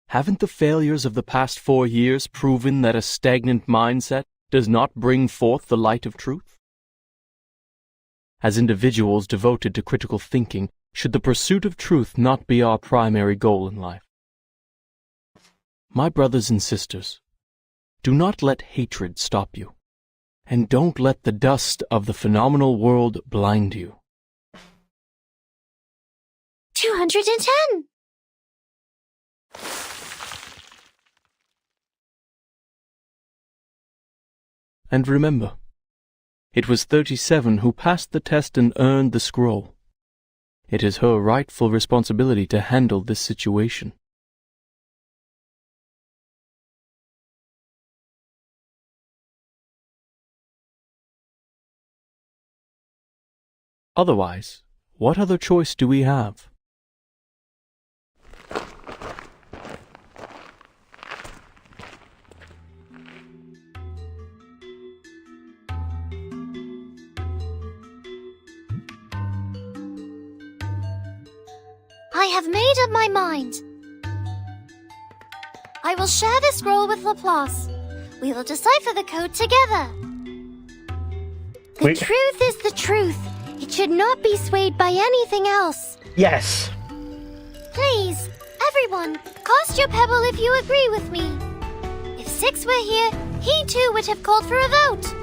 Haven't the failures of the past 4 years proven that a stagnant mindset does not bring forth the light of truth? As individuals devoted to critical thinking, should the pursuit of truth not be our primary goal in life? My brothers and sisters, do not let hatred stop you, and don't let the dust of the phenomenal world blind you. 210! And remember, it was 37 who passed the test and earned the scroll. It is her rightful responsibility to handle this situation. Otherwise, what other choice do we have? I have made up my mind. I will share the scroll with Laplace. We will decipher the code together. The truth is the truth. It should not be swayed by anything else. Yes. Please, everyone, cast your pebble if you agree with me. If Six were here, he too would have called for a vote.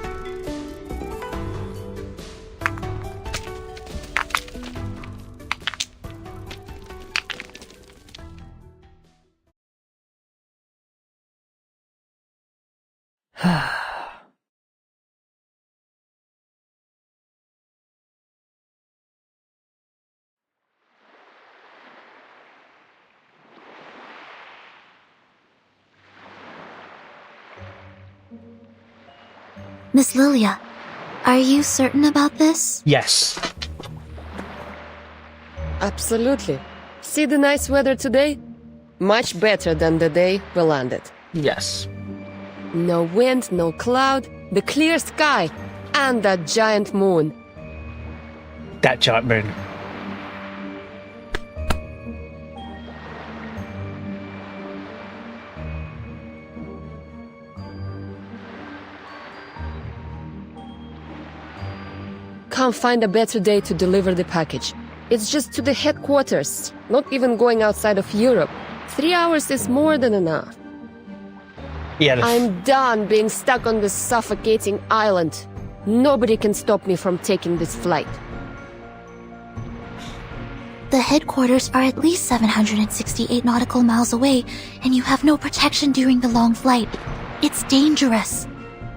Miss Lilia, are you certain about this? Yes. Absolutely. See the nice weather today? Much better than the day we landed. Yes. No wind, no cloud, the clear sky, and that giant moon. That giant moon. Can't find a better day to deliver the package. It's just to the headquarters, not even going outside of Europe. 3 hours is more than enough. Yeah, I'm done being stuck on this suffocating island. Nobody can stop me from taking this flight. The headquarters are at least 768 nautical miles away, and you have no protection during the long flight. It's dangerous.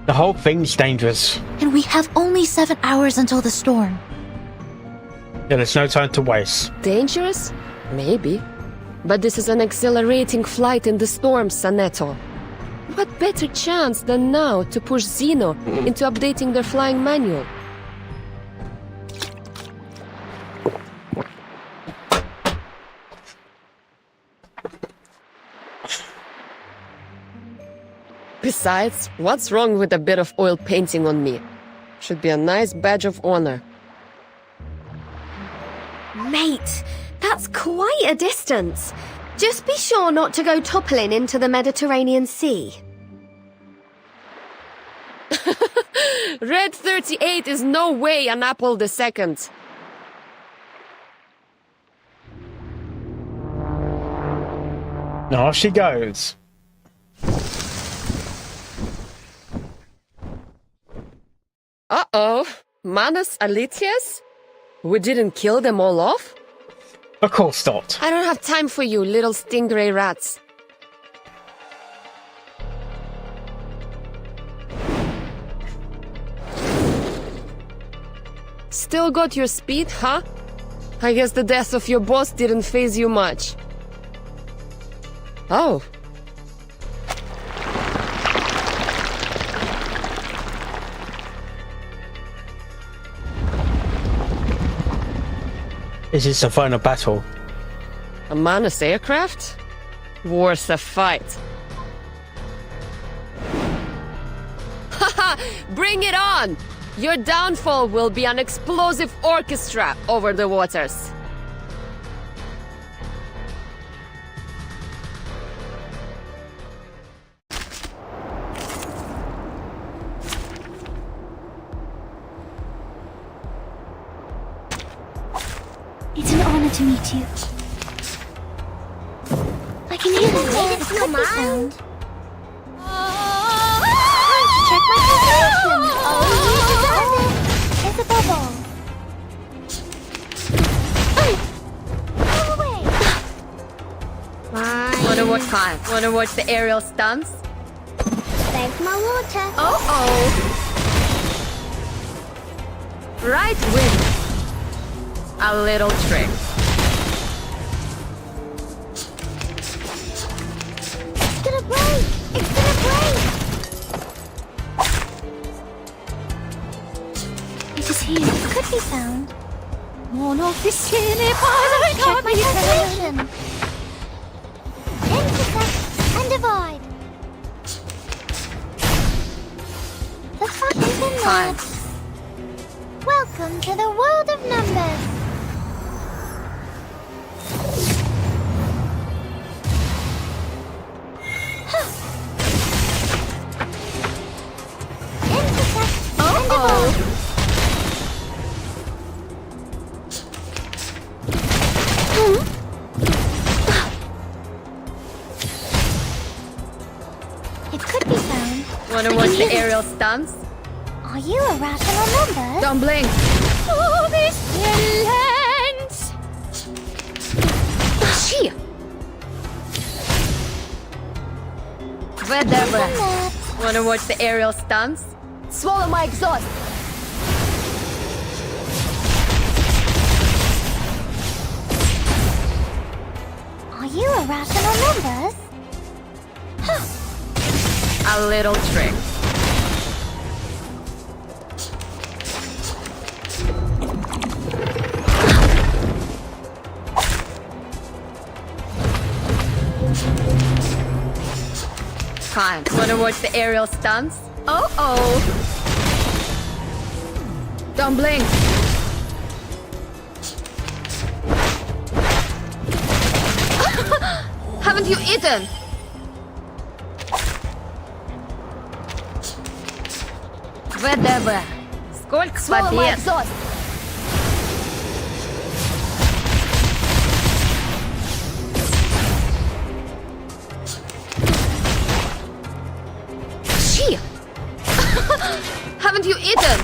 The whole thing's dangerous. And we have only 7 hours until the storm. Yeah, there's no time to waste. Dangerous? Maybe. But this is an accelerating flight in the storm, Saneto. What better chance than now to push Xeno into updating their flying manual? Besides, what's wrong with a bit of oil painting on me? Should be a nice badge of honor. Mate, that's quite a distance. Just be sure not to go toppling into the Mediterranean Sea. Red 38 is no way an Apple II. Off she goes. Uh-oh. Manus Alitius? We didn't kill them all off? Of course not. I don't have time for you, little stingray rats. Still got your speed, huh? I guess the death of your boss didn't faze you much. Oh. Is this the final battle? A Manus aircraft? Worth a fight. Haha! Bring it on! Your downfall will be an explosive orchestra over the waters. It's an honor to meet you. I can hear the native sound. Check my calculation. Oh, you deserve it. There's a bubble. Go away. Fine. Wanna watch time? Wanna watch the aerial stunts? Thanks, my water. Oh. Right wing. A little trick. It's gonna break. It's gonna break. It is here. It could be found. One of the skinny pies. Check my calculation. Intersect and divide. The fun is in there. Welcome to the world of numbers. It could be found. Wanna watch the aerial stunts? Are you a rational number? Don't blink. Oh, this lens! She. Whatever. Wanna watch the aerial stunts? Swallow my exhaust. Are you a rational numbers? A little trick. Fine. Wanna watch the aerial stunts? Oh. Don't blink. Haven't you eaten? Whatever. Сколько побед? She. Haven't you eaten?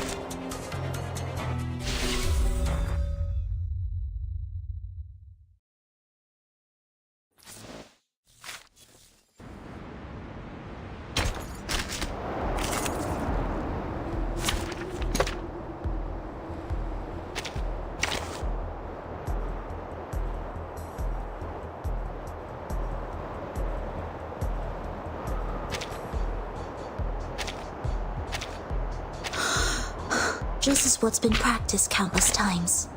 This is what's been practiced countless times.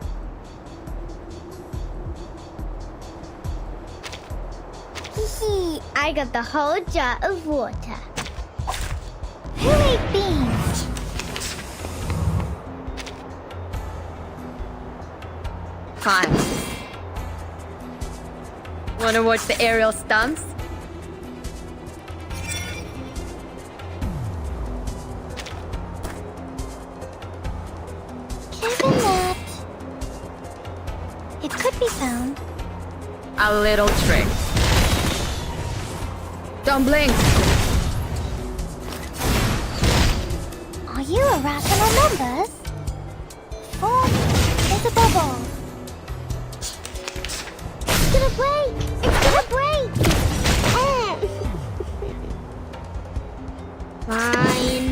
Hee, I got the whole jar of water. Who ate beans? Fine. Wanna watch the aerial stunts? Given that it could be found. A little trick. Don't blink. Are you a rational numbers? Form is a bubble. It's gonna break! It's gonna break! Fine.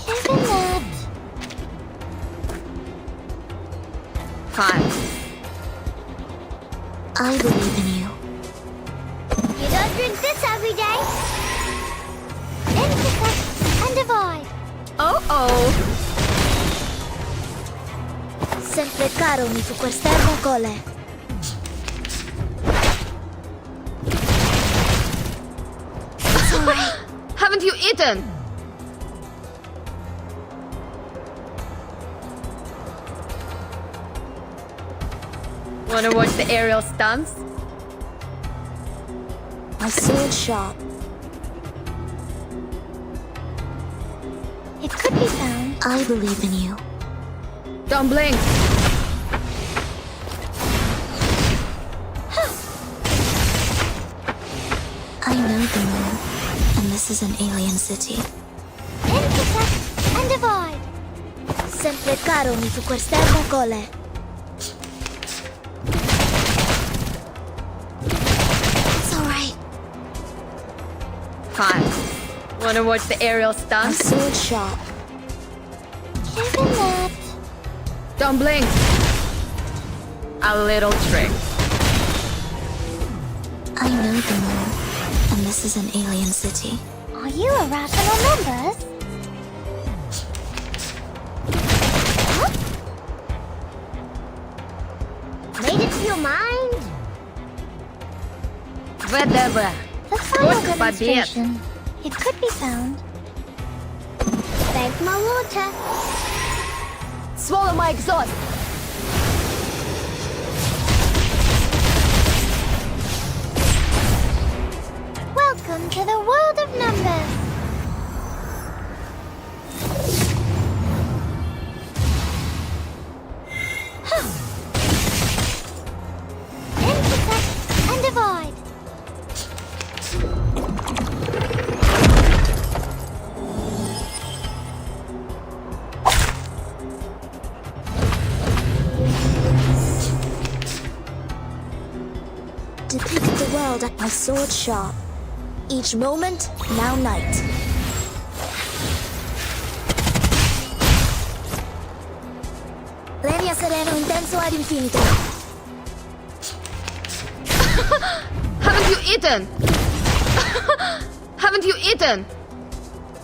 Given that. Fine. I believe in you. You don't drink this every day. Intersect and divide. Oh. Sempre caro mi su quest'ermo cole. Sorry. Haven't you eaten? Wanna watch the aerial stunts? My sword sharp. It could be found. I believe in you. Don't blink. I know the moon, and this is an alien city. Intersect and divide. Sempre caro mi su quest'ermo cole. It's alright. Fine. Wanna watch the aerial My stunts? sword sharp. Given that. Don't blink. A little trick. I know the moon, and this is an alien city. Are you a rational numbers? Huh? Made it to your mind? Whatever. The final What about demonstration. It could be found. Thank my water. Swallow my exhaust. Welcome to the world of numbers. Intersect and divide. Depict the world at my sword sharp. Each moment, now night. Legna sereno intenso ad infinito. Haven't you eaten? Haven't you eaten?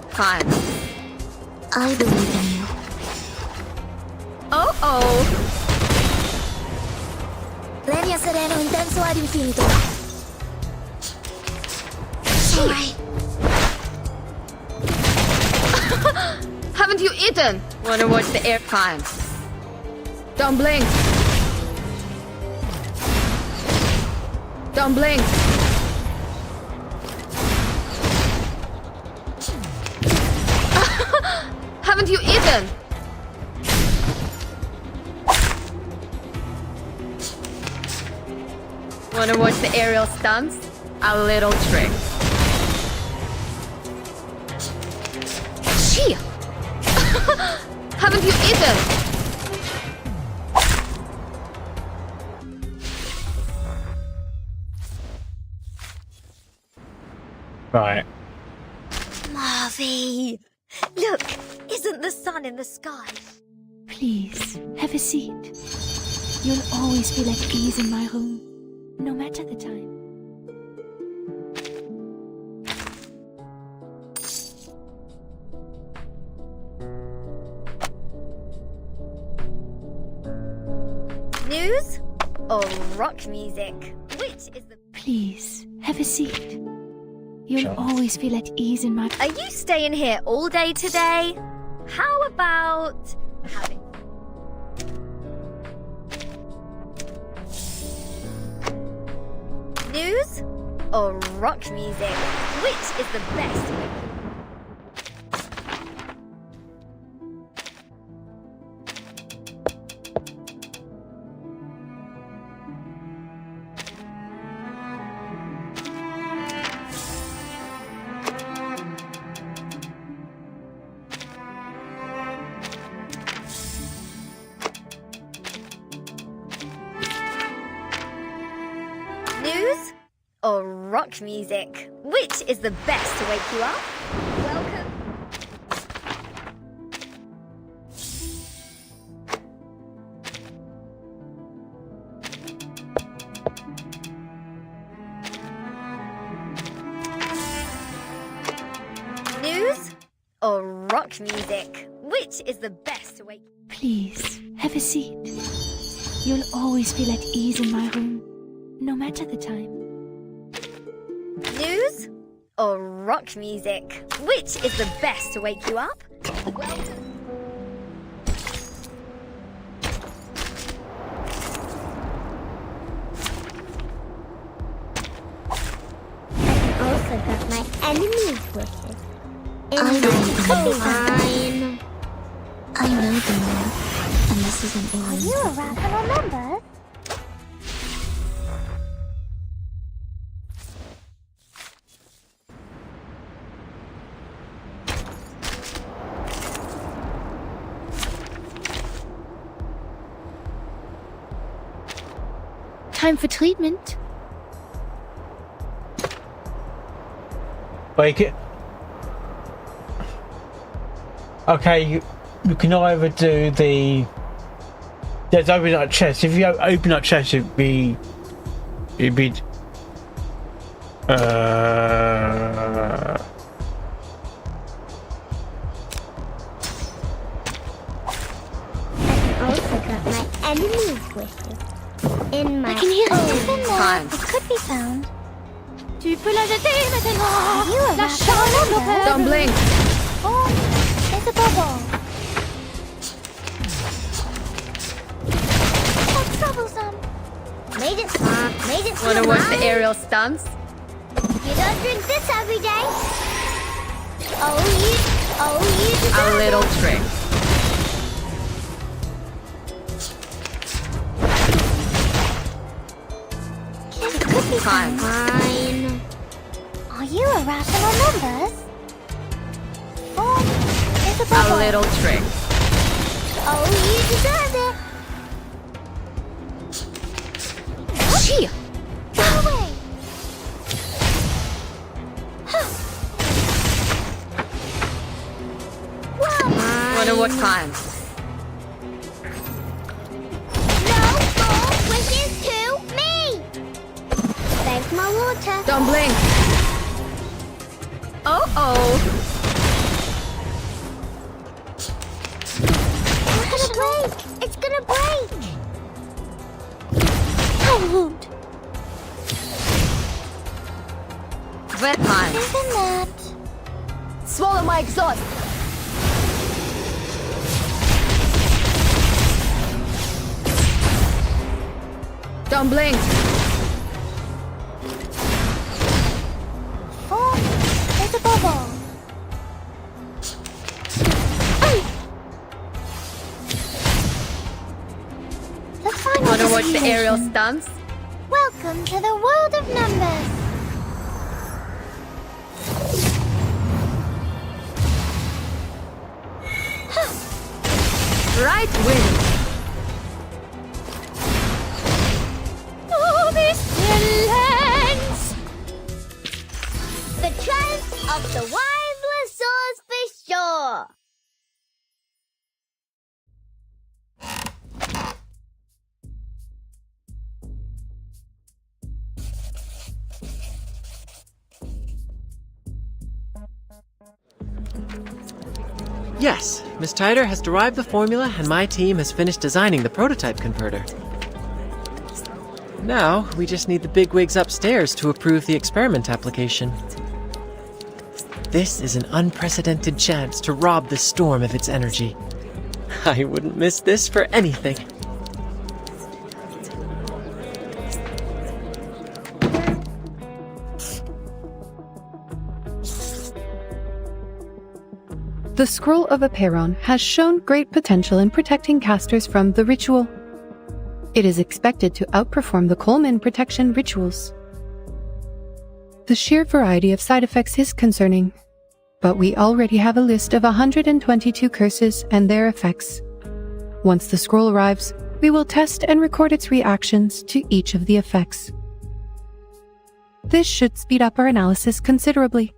Fine. I believe in you. Oh. Legna sereno intenso ad infinito. Alright. Haven't you eaten? Wanna watch the air? Fine. Don't blink. Don't blink. Haven't you eaten? Wanna watch the aerial stunts? A little trick. Gee! Haven't you eaten? Right. Marvy! Look, isn't the sun in the sky? Please, have a seat. You'll always feel at ease in my room, no matter the time. News or rock music? Which is the... Please, have a seat. You'll always feel at ease in my... Are you staying here all day today? How about having... News or rock music? Which is the best? News or rock music? Which is the best to wake you up? Welcome. News or rock music? Which is the best to wake you up? Please, have a seat. You'll always feel at ease in my room, no matter the time. News or rock music? Which is the best to wake you up? Welcome. Also got my enemy's wishes. I know the Fine. I know the man, and this is an Are alien. you a rational member? Time for treatment. Wake it. Okay, you can either do the... There's open up chest. If you open up chest, it'd be... Also got my enemy's wishes. In my I can hear it. It's in there. Time. It could be found. Tu peux la jeter maintenant. You a rational member? Don't blink. Oh, there's a bubble. That's troublesome. Made it smart. Made it Wanna watch the smart. aerial stunts? You don't drink this every day. You A deserve little it. trick. It could be Fine. Fine. Are you a rational member? Oh, there's a A bubble. little trick. You deserve it. Gee, Go away. Wonder what kind. No more wishes to me. Thanks, my water. Don't blink. Oh. It's gonna break. It's gonna break. I won't. Wet time. Isn't that? Swallow my exhaust. Don't blink. Oh, there's a bubble. The final Wanna watch the aerial destination. stunts? Welcome to the world of numbers. Right wing. Oh, this lands! The triumph of the wireless source for sure. Yes, Miss Tyder has derived the formula and my team has finished designing the prototype converter. Now, we just need the bigwigs upstairs to approve the experiment application. This is an unprecedented chance to rob the storm of its energy. I wouldn't miss this for anything. The Scroll of Aperon has shown great potential in protecting casters from the ritual. It is expected to outperform the Coleman protection rituals. The sheer variety of side effects is concerning, but we already have a list of 122 curses and their effects. Once the scroll arrives, we will test and record its reactions to each of the effects. This should speed up our analysis considerably.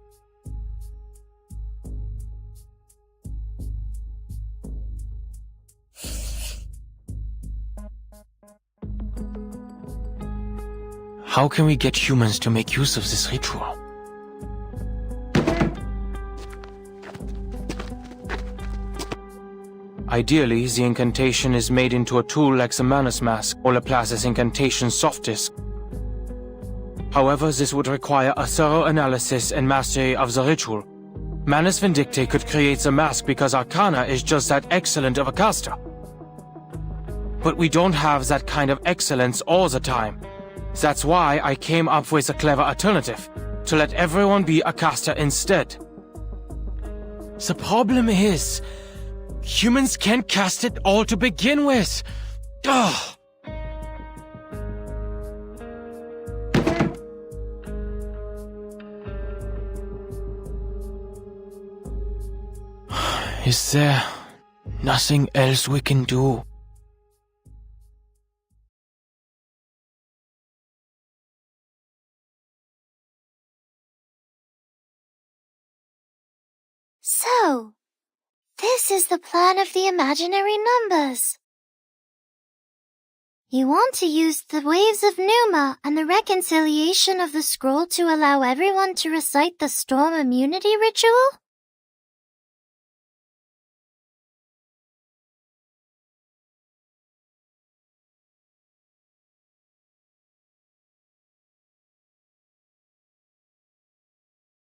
How can we get humans to make use of this ritual? Ideally, the incantation is made into a tool like the Manus Mask or Laplace's incantation soft disk. However, this would require a thorough analysis and mastery of the ritual. Manus Vindicte could create the mask because Arcana is just that excellent of a caster. But we don't have that kind of excellence all the time. That's why I came up with a clever alternative, to let everyone be a caster instead. The problem is, humans can't cast it all to begin with. Ugh. Is there nothing else we can do? So, this is the plan of the imaginary numbers. You want to use the waves of Numa and the reconciliation of the scroll to allow everyone to recite the storm immunity ritual?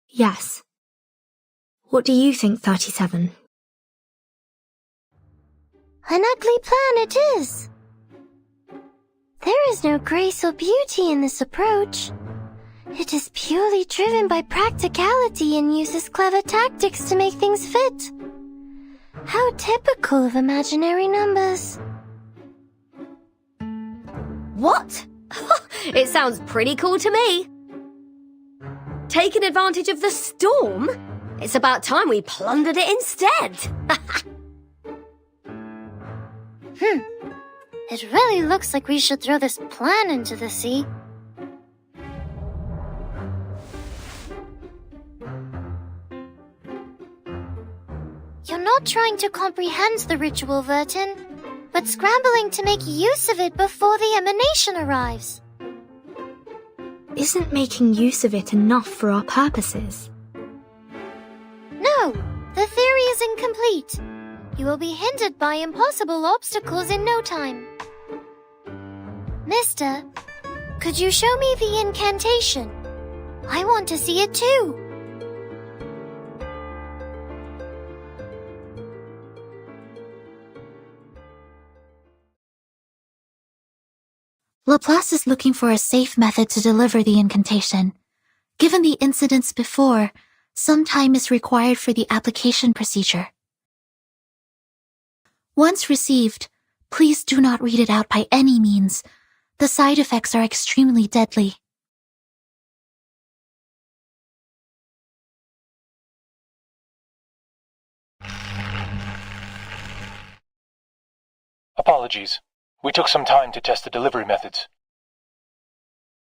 Yes. What do you think, 37? An ugly plan it is. There is no grace or beauty in this approach. It is purely driven by practicality and uses clever tactics to make things fit. How typical of imaginary numbers. What? It sounds pretty cool to me. Taking advantage of the storm? It's about time we plundered it instead. It really looks like we should throw this plan into the sea. You're not trying to comprehend the ritual, Vertin, but scrambling to make use of it before the emanation arrives. Isn't making use of it enough for our purposes? No, the theory is incomplete. You will be hindered by impossible obstacles in no time. Mister, could you show me the incantation? I want to see it too. Laplace is looking for a safe method to deliver the incantation. Given the incidents before, some time is required for the application procedure. Once received, please do not read it out by any means. The side effects are extremely deadly. Apologies. We took some time to test the delivery methods.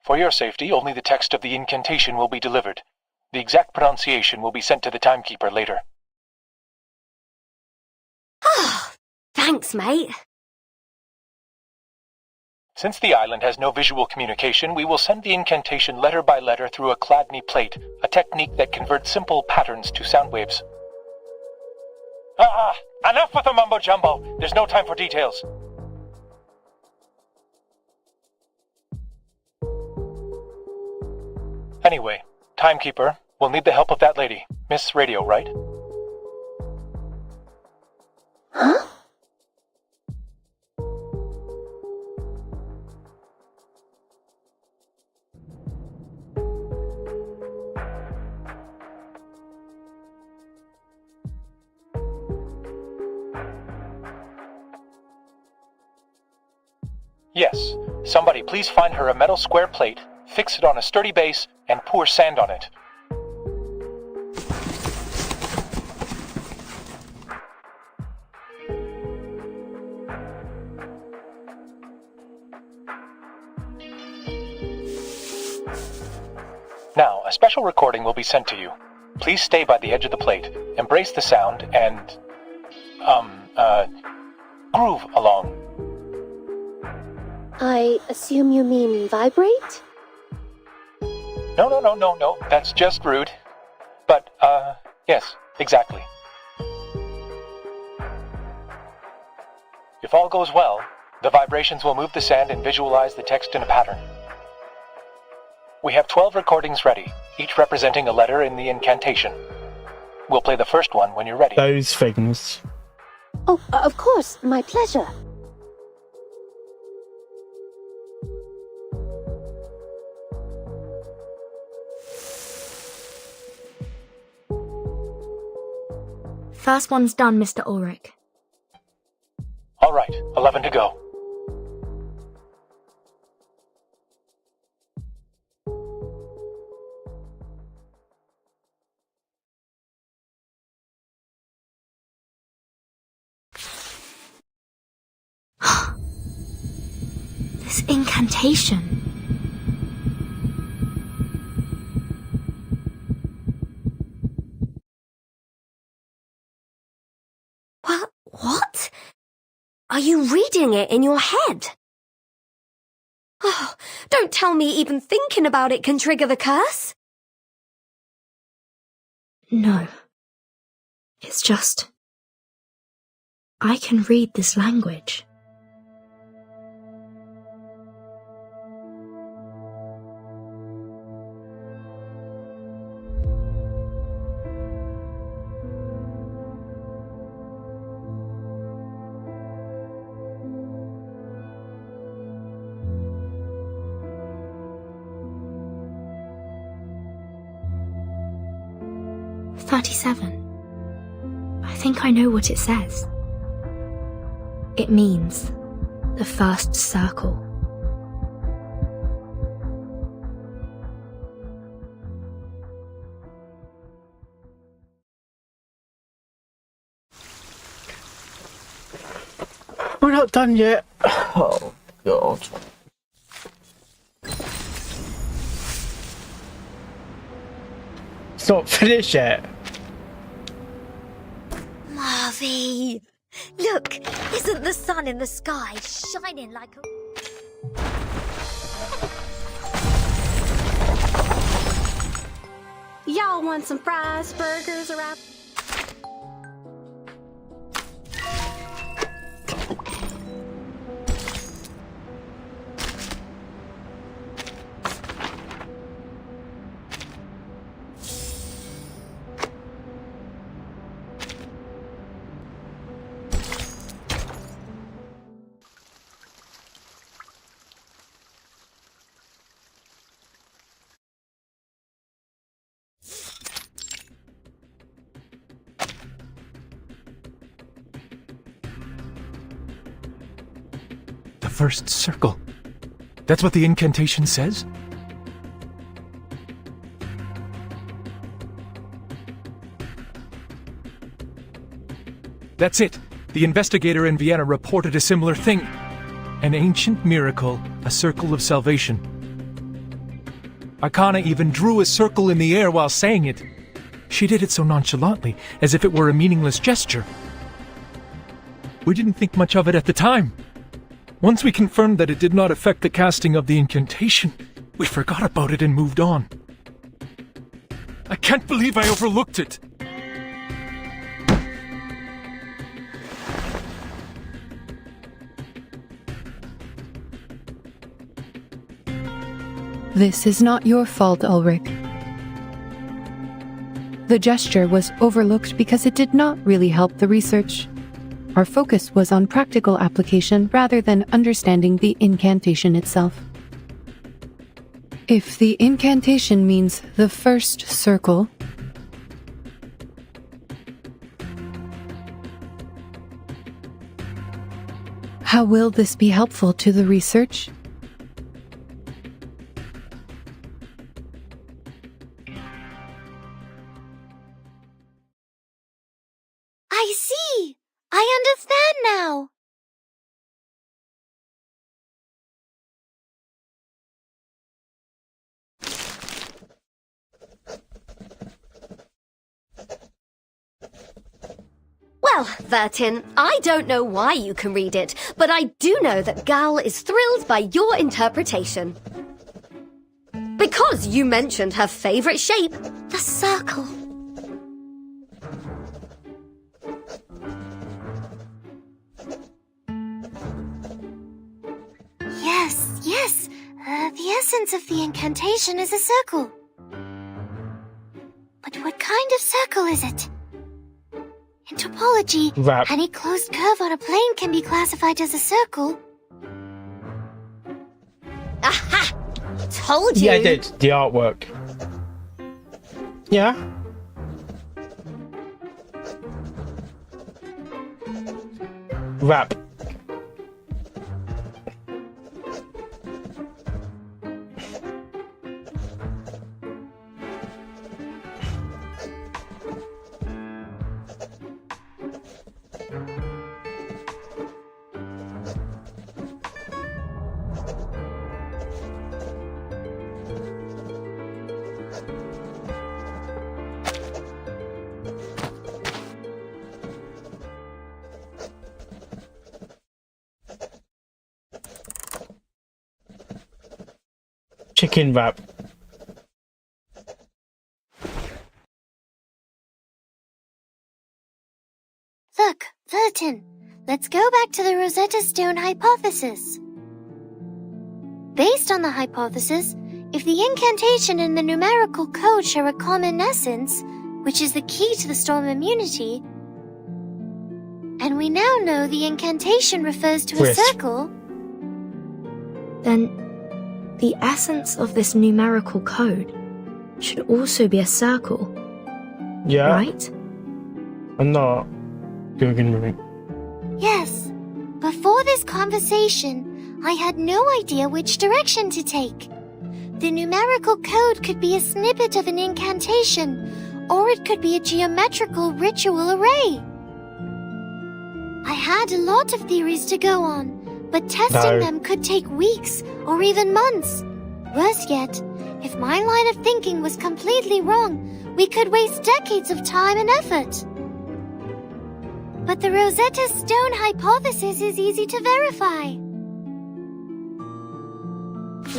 For your safety, only the text of the incantation will be delivered. The exact pronunciation will be sent to the timekeeper later. Thanks, mate. Since the island has no visual communication, we will send the incantation letter by letter through a Chladni plate, a technique that converts simple patterns to sound waves. Enough with the mumbo-jumbo! There's no time for details. Anyway, Timekeeper, we'll need the help of that lady. Miss Radio, right? Huh? Yes. Somebody please find her a metal square plate, fix it on a sturdy base, and pour sand on it. Now, a special recording will be sent to you. Please stay by the edge of the plate, embrace the sound, and, groove along. I assume you mean vibrate? No, that's just rude. But, yes, exactly. If all goes well, the vibrations will move the sand and visualize the text in a pattern. We have 12 recordings ready, each representing a letter in the incantation. We'll play the first one when you're ready. Those things. Oh, of course, my pleasure. First one's done, Mr. Ulrich. All right, 11 to go. This incantation. What? Are you reading it in your head? Oh, don't tell me even thinking about it can trigger the curse. No. It's just... I can read this language. I think I know what it says. It means the first circle. We're not done yet. Oh, God. It's not finished yet. Marvy! Look, isn't the sun in the sky shining like a... Y'all want some fries, burgers, or apple? First circle. That's what the incantation says? That's it. The investigator in Vienna reported a similar thing. An ancient miracle, a circle of salvation. Akana even drew a circle in the air while saying it. She did it so nonchalantly, as if it were a meaningless gesture. We didn't think much of it at the time. Once we confirmed that it did not affect the casting of the incantation, we forgot about it and moved on. I can't believe I overlooked it! This is not your fault, Ulrich. The gesture was overlooked because it did not really help the research. Our focus was on practical application rather than understanding the incantation itself. If the incantation means the first circle, how will this be helpful to the research? I see! I understand now! Well, Vertin, I don't know why you can read it, but I do know that Gal is thrilled by your interpretation. Because you mentioned her favorite shape, the circle. Yes. The essence of the incantation is a circle. But what kind of circle is it? In topology, Rap. any closed curve on a plane can be classified as a circle. Aha! Told you! Yeah, I did. The artwork. Yeah. Rap. Chicken wrap. Look, Vertin, let's go back to the Rosetta Stone hypothesis. Based on the hypothesis, if the incantation and the numerical code share a common essence, which is the key to the storm immunity, and we now know the incantation refers to a circle, then the essence of this numerical code should also be a circle. Yeah. Right? I'm not Googling. yes. Before this conversation, I had no idea which direction to take. The numerical code could be a snippet of an incantation, or it could be a geometrical ritual array. I had a lot of theories to go on, but testing them could take weeks or even months. Worse yet, if my line of thinking was completely wrong, we could waste decades of time and effort. But the Rosetta Stone hypothesis is easy to verify.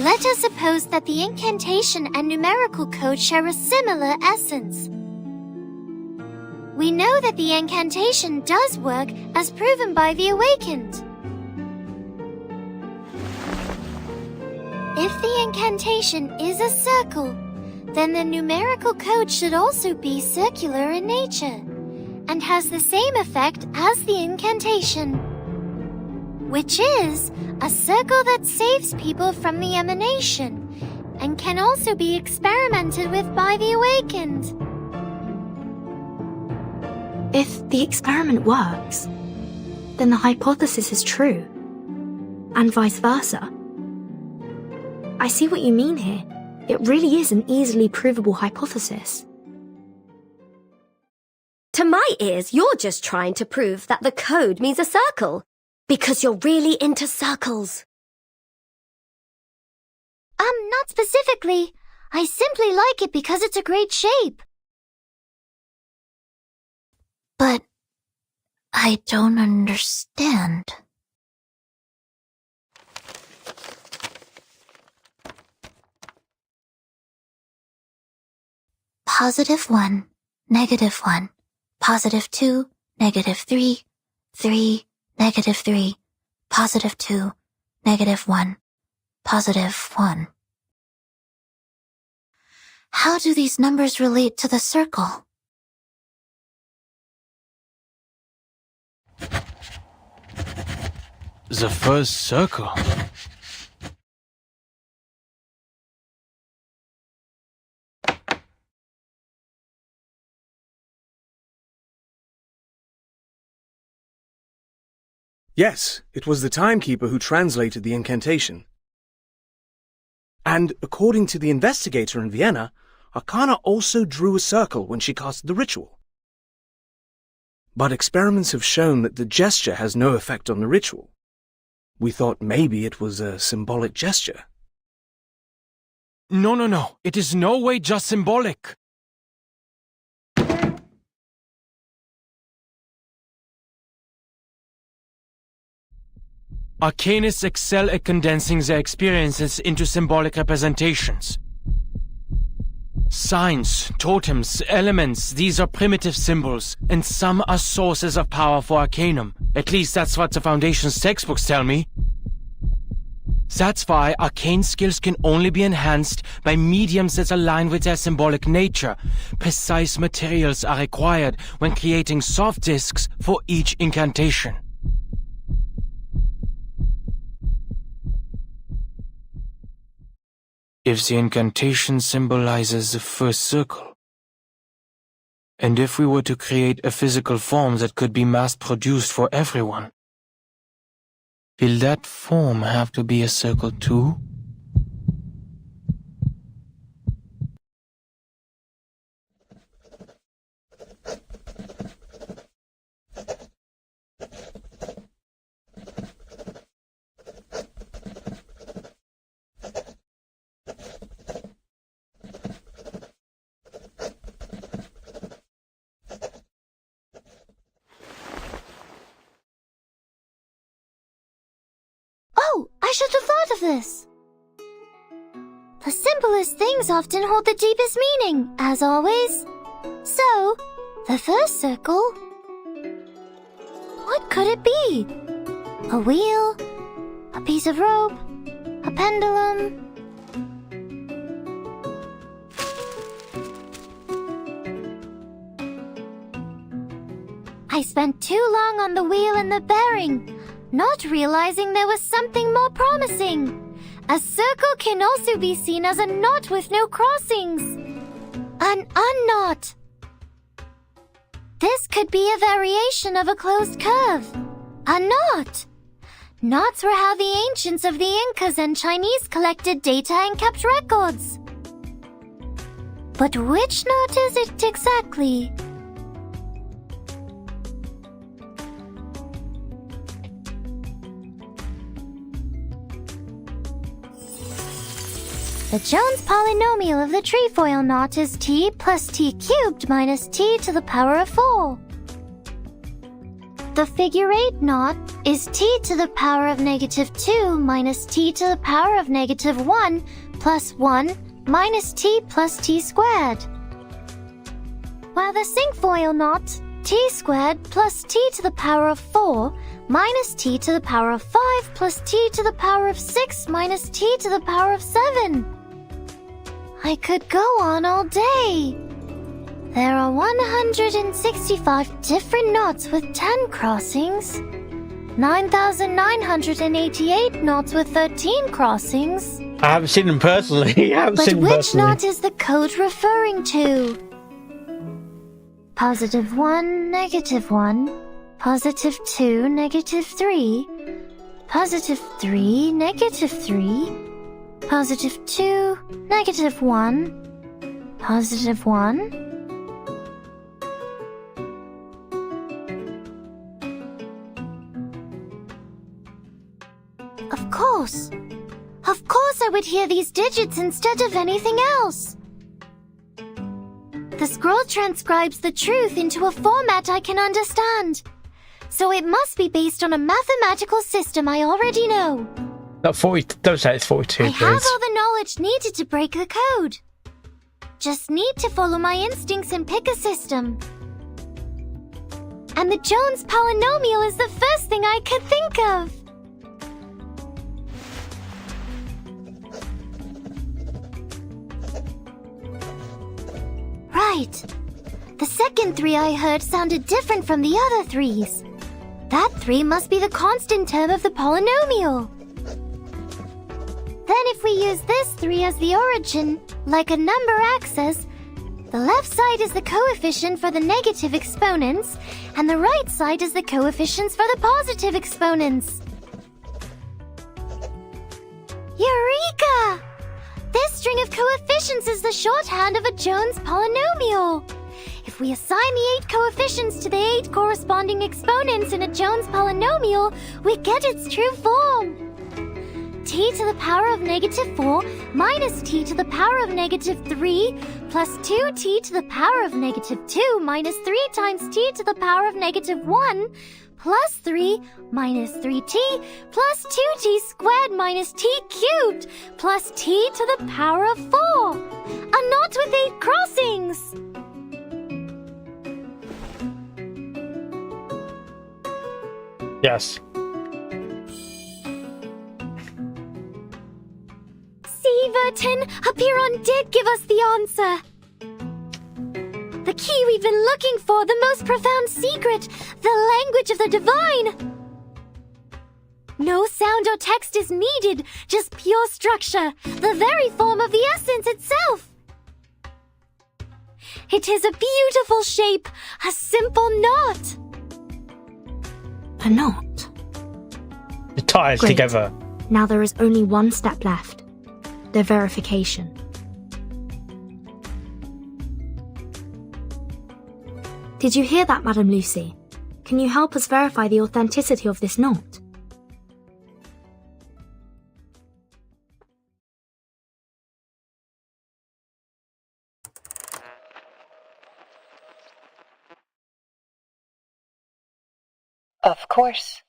Let us suppose that the incantation and numerical code share a similar essence. We know that the incantation does work as proven by the Awakened. If the incantation is a circle, then the numerical code should also be circular in nature, and has the same effect as the incantation, which is a circle that saves people from the emanation, and can also be experimented with by the Awakened. If the experiment works, then the hypothesis is true, and vice versa. I see what you mean here. It really is an easily provable hypothesis. To my ears, you're just trying to prove that the code means a circle, because you're really into circles. Not specifically. I simply like it because it's a great shape. But I don't understand. +1, -1, +2, -3, 3, -3, +2, -1, +1. How do these numbers relate to the circle? The first circle. Yes, it was the timekeeper who translated the incantation. And according to the investigator in Vienna, Arcana also drew a circle when she cast the ritual. But experiments have shown that the gesture has no effect on the ritual. We thought maybe it was a symbolic gesture. No. It is no way just symbolic. Arcanists excel at condensing their experiences into symbolic representations. Signs, totems, elements, these are primitive symbols, and some are sources of power for Arcanum. At least that's what the Foundation's textbooks tell me. That's why arcane skills can only be enhanced by mediums that align with their symbolic nature. Precise materials are required when creating soft discs for each incantation. If the incantation symbolizes the first circle, and if we were to create a physical form that could be mass-produced for everyone, will that form have to be a circle too? Oh, I should have thought of this. The simplest things often hold the deepest meaning, as always. So, the first circle... What could it be? A wheel? A piece of rope? A pendulum? I spent too long on the wheel and the bearing, not realizing there was something more promising. A circle can also be seen as a knot with no crossings. An unknot. This could be a variation of a closed curve. A knot. Knots were how the ancients of the Incas and Chinese collected data and kept records. But which knot is it exactly? The Jones polynomial of the trefoil knot is t plus t cubed minus t to the power of 4. The figure 8 knot is t to the power of -2 minus t to the power of -1 plus 1 minus t plus t squared. While the cinquefoil knot, t squared plus t to the power of 4 minus t to the power of 5 plus t to the power of 6 minus t to the power of 7. I could go on all day. There are 165 different knots with 10 crossings, 9,988 knots with 13 crossings. I haven't seen them personally. But which knot is the code referring to? +1, -1, +2, -3, +3, -3, +2, -1, +1. Of course I would hear these digits instead of anything else. The scroll transcribes the truth into a format I can understand. So it must be based on a mathematical system I already know. Not 40, don't say it's 42. I have all the knowledge needed to break the code. Just need to follow my instincts and pick a system. And the Jones polynomial is the first thing I could think of. Right. The second 3 I heard sounded different from the other 3s. That 3 must be the constant term of the polynomial. Then if we use this 3 as the origin, like a number axis, the left side is the coefficient for the negative exponents, and the right side is the coefficients for the positive exponents. Eureka! This string of coefficients is the shorthand of a Jones polynomial. If we assign the 8 coefficients to the 8 corresponding exponents in a Jones polynomial, we get its true form. T to the power of -4 minus t to the power of -3 plus 2t to the power of -2 minus 3 times t to the power of -1 plus 3 minus 3t plus 2t squared minus t cubed plus t to the power of 4. A knot with 8 crossings! Yes. Seaverton, Apiron did give us the answer. The key we've been looking for, the most profound secret, the language of the divine. No sound or text is needed, just pure structure, the very form of the essence itself. It is a beautiful shape, a simple knot. A knot? The ties Great. together. Now there is only one step left. The verification. Did you hear that, Madam Lucy? Can you help us verify the authenticity of this knot? Of course.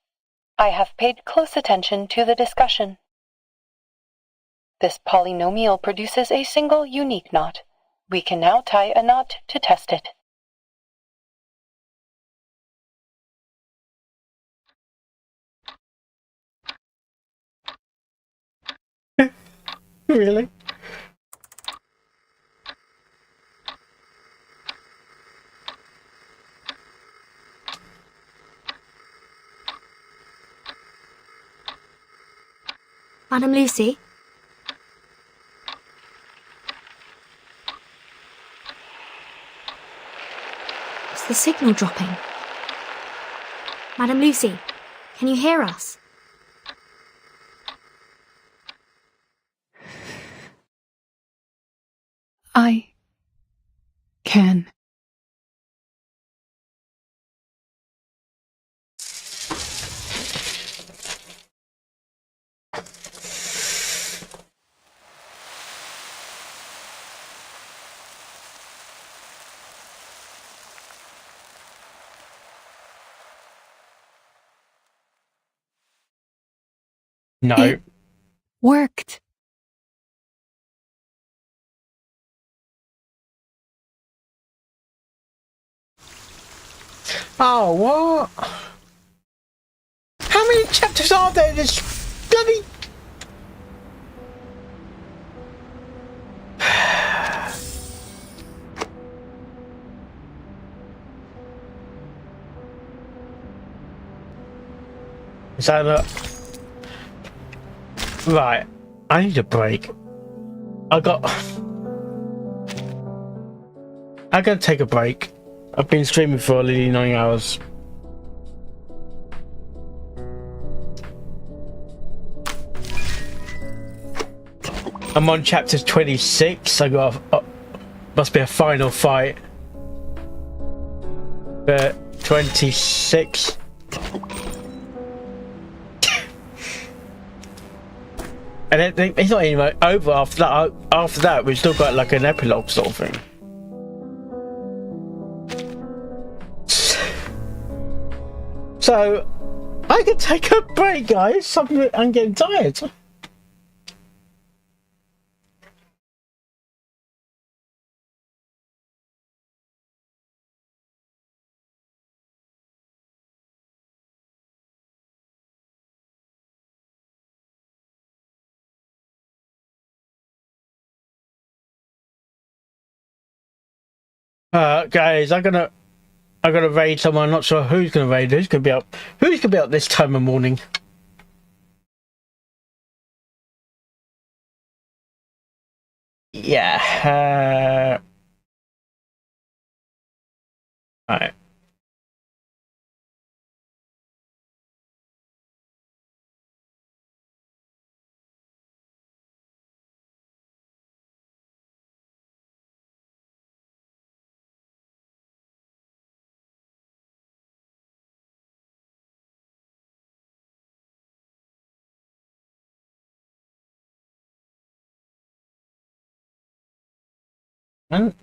I have paid close attention to the discussion. This polynomial produces a single unique knot. We can now tie a knot to test it. Really? Madam Lucy? Is the signal dropping? Madam Lucy, can you hear us? I can. No. It worked. Oh, what? How many chapters are there in this bloody... Is that a... Right, I need a break. I gotta take a break. I've been streaming for nearly 9 hours. I'm on chapter 26. I got must be a final fight. 26. And it's not even over after that. After that, we've still got like an epilogue sort of thing. So, I could take a break, guys. I'm getting tired. Guys, I'm gonna I'm gonna raid someone. I'm not sure who's gonna raid. Who's gonna be up? Who's gonna be up this time of morning? Yeah. Alright. And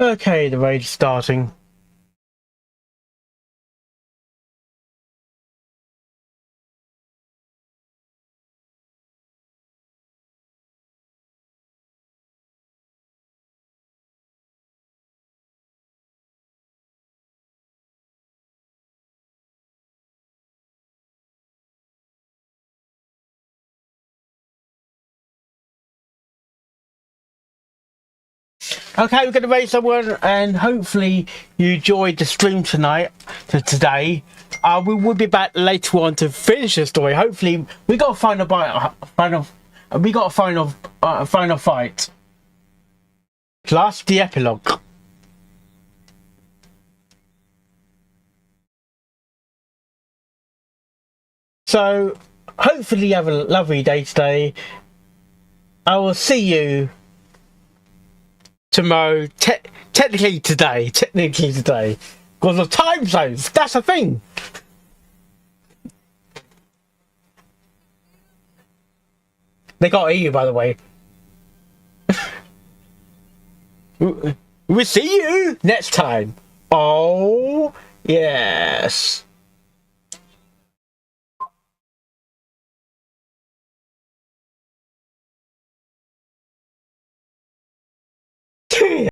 okay, the raid is starting. Okay, we're going to raid someone, and hopefully you enjoyed the stream today. We will be back later on to finish the story. Hopefully, we got to find a final fight. Plus the epilogue. So, hopefully you have a lovely day today. I will see you tomorrow, technically today, because of time zones. That's a thing. They got EU, by the way. We'll see you next time. Oh yes.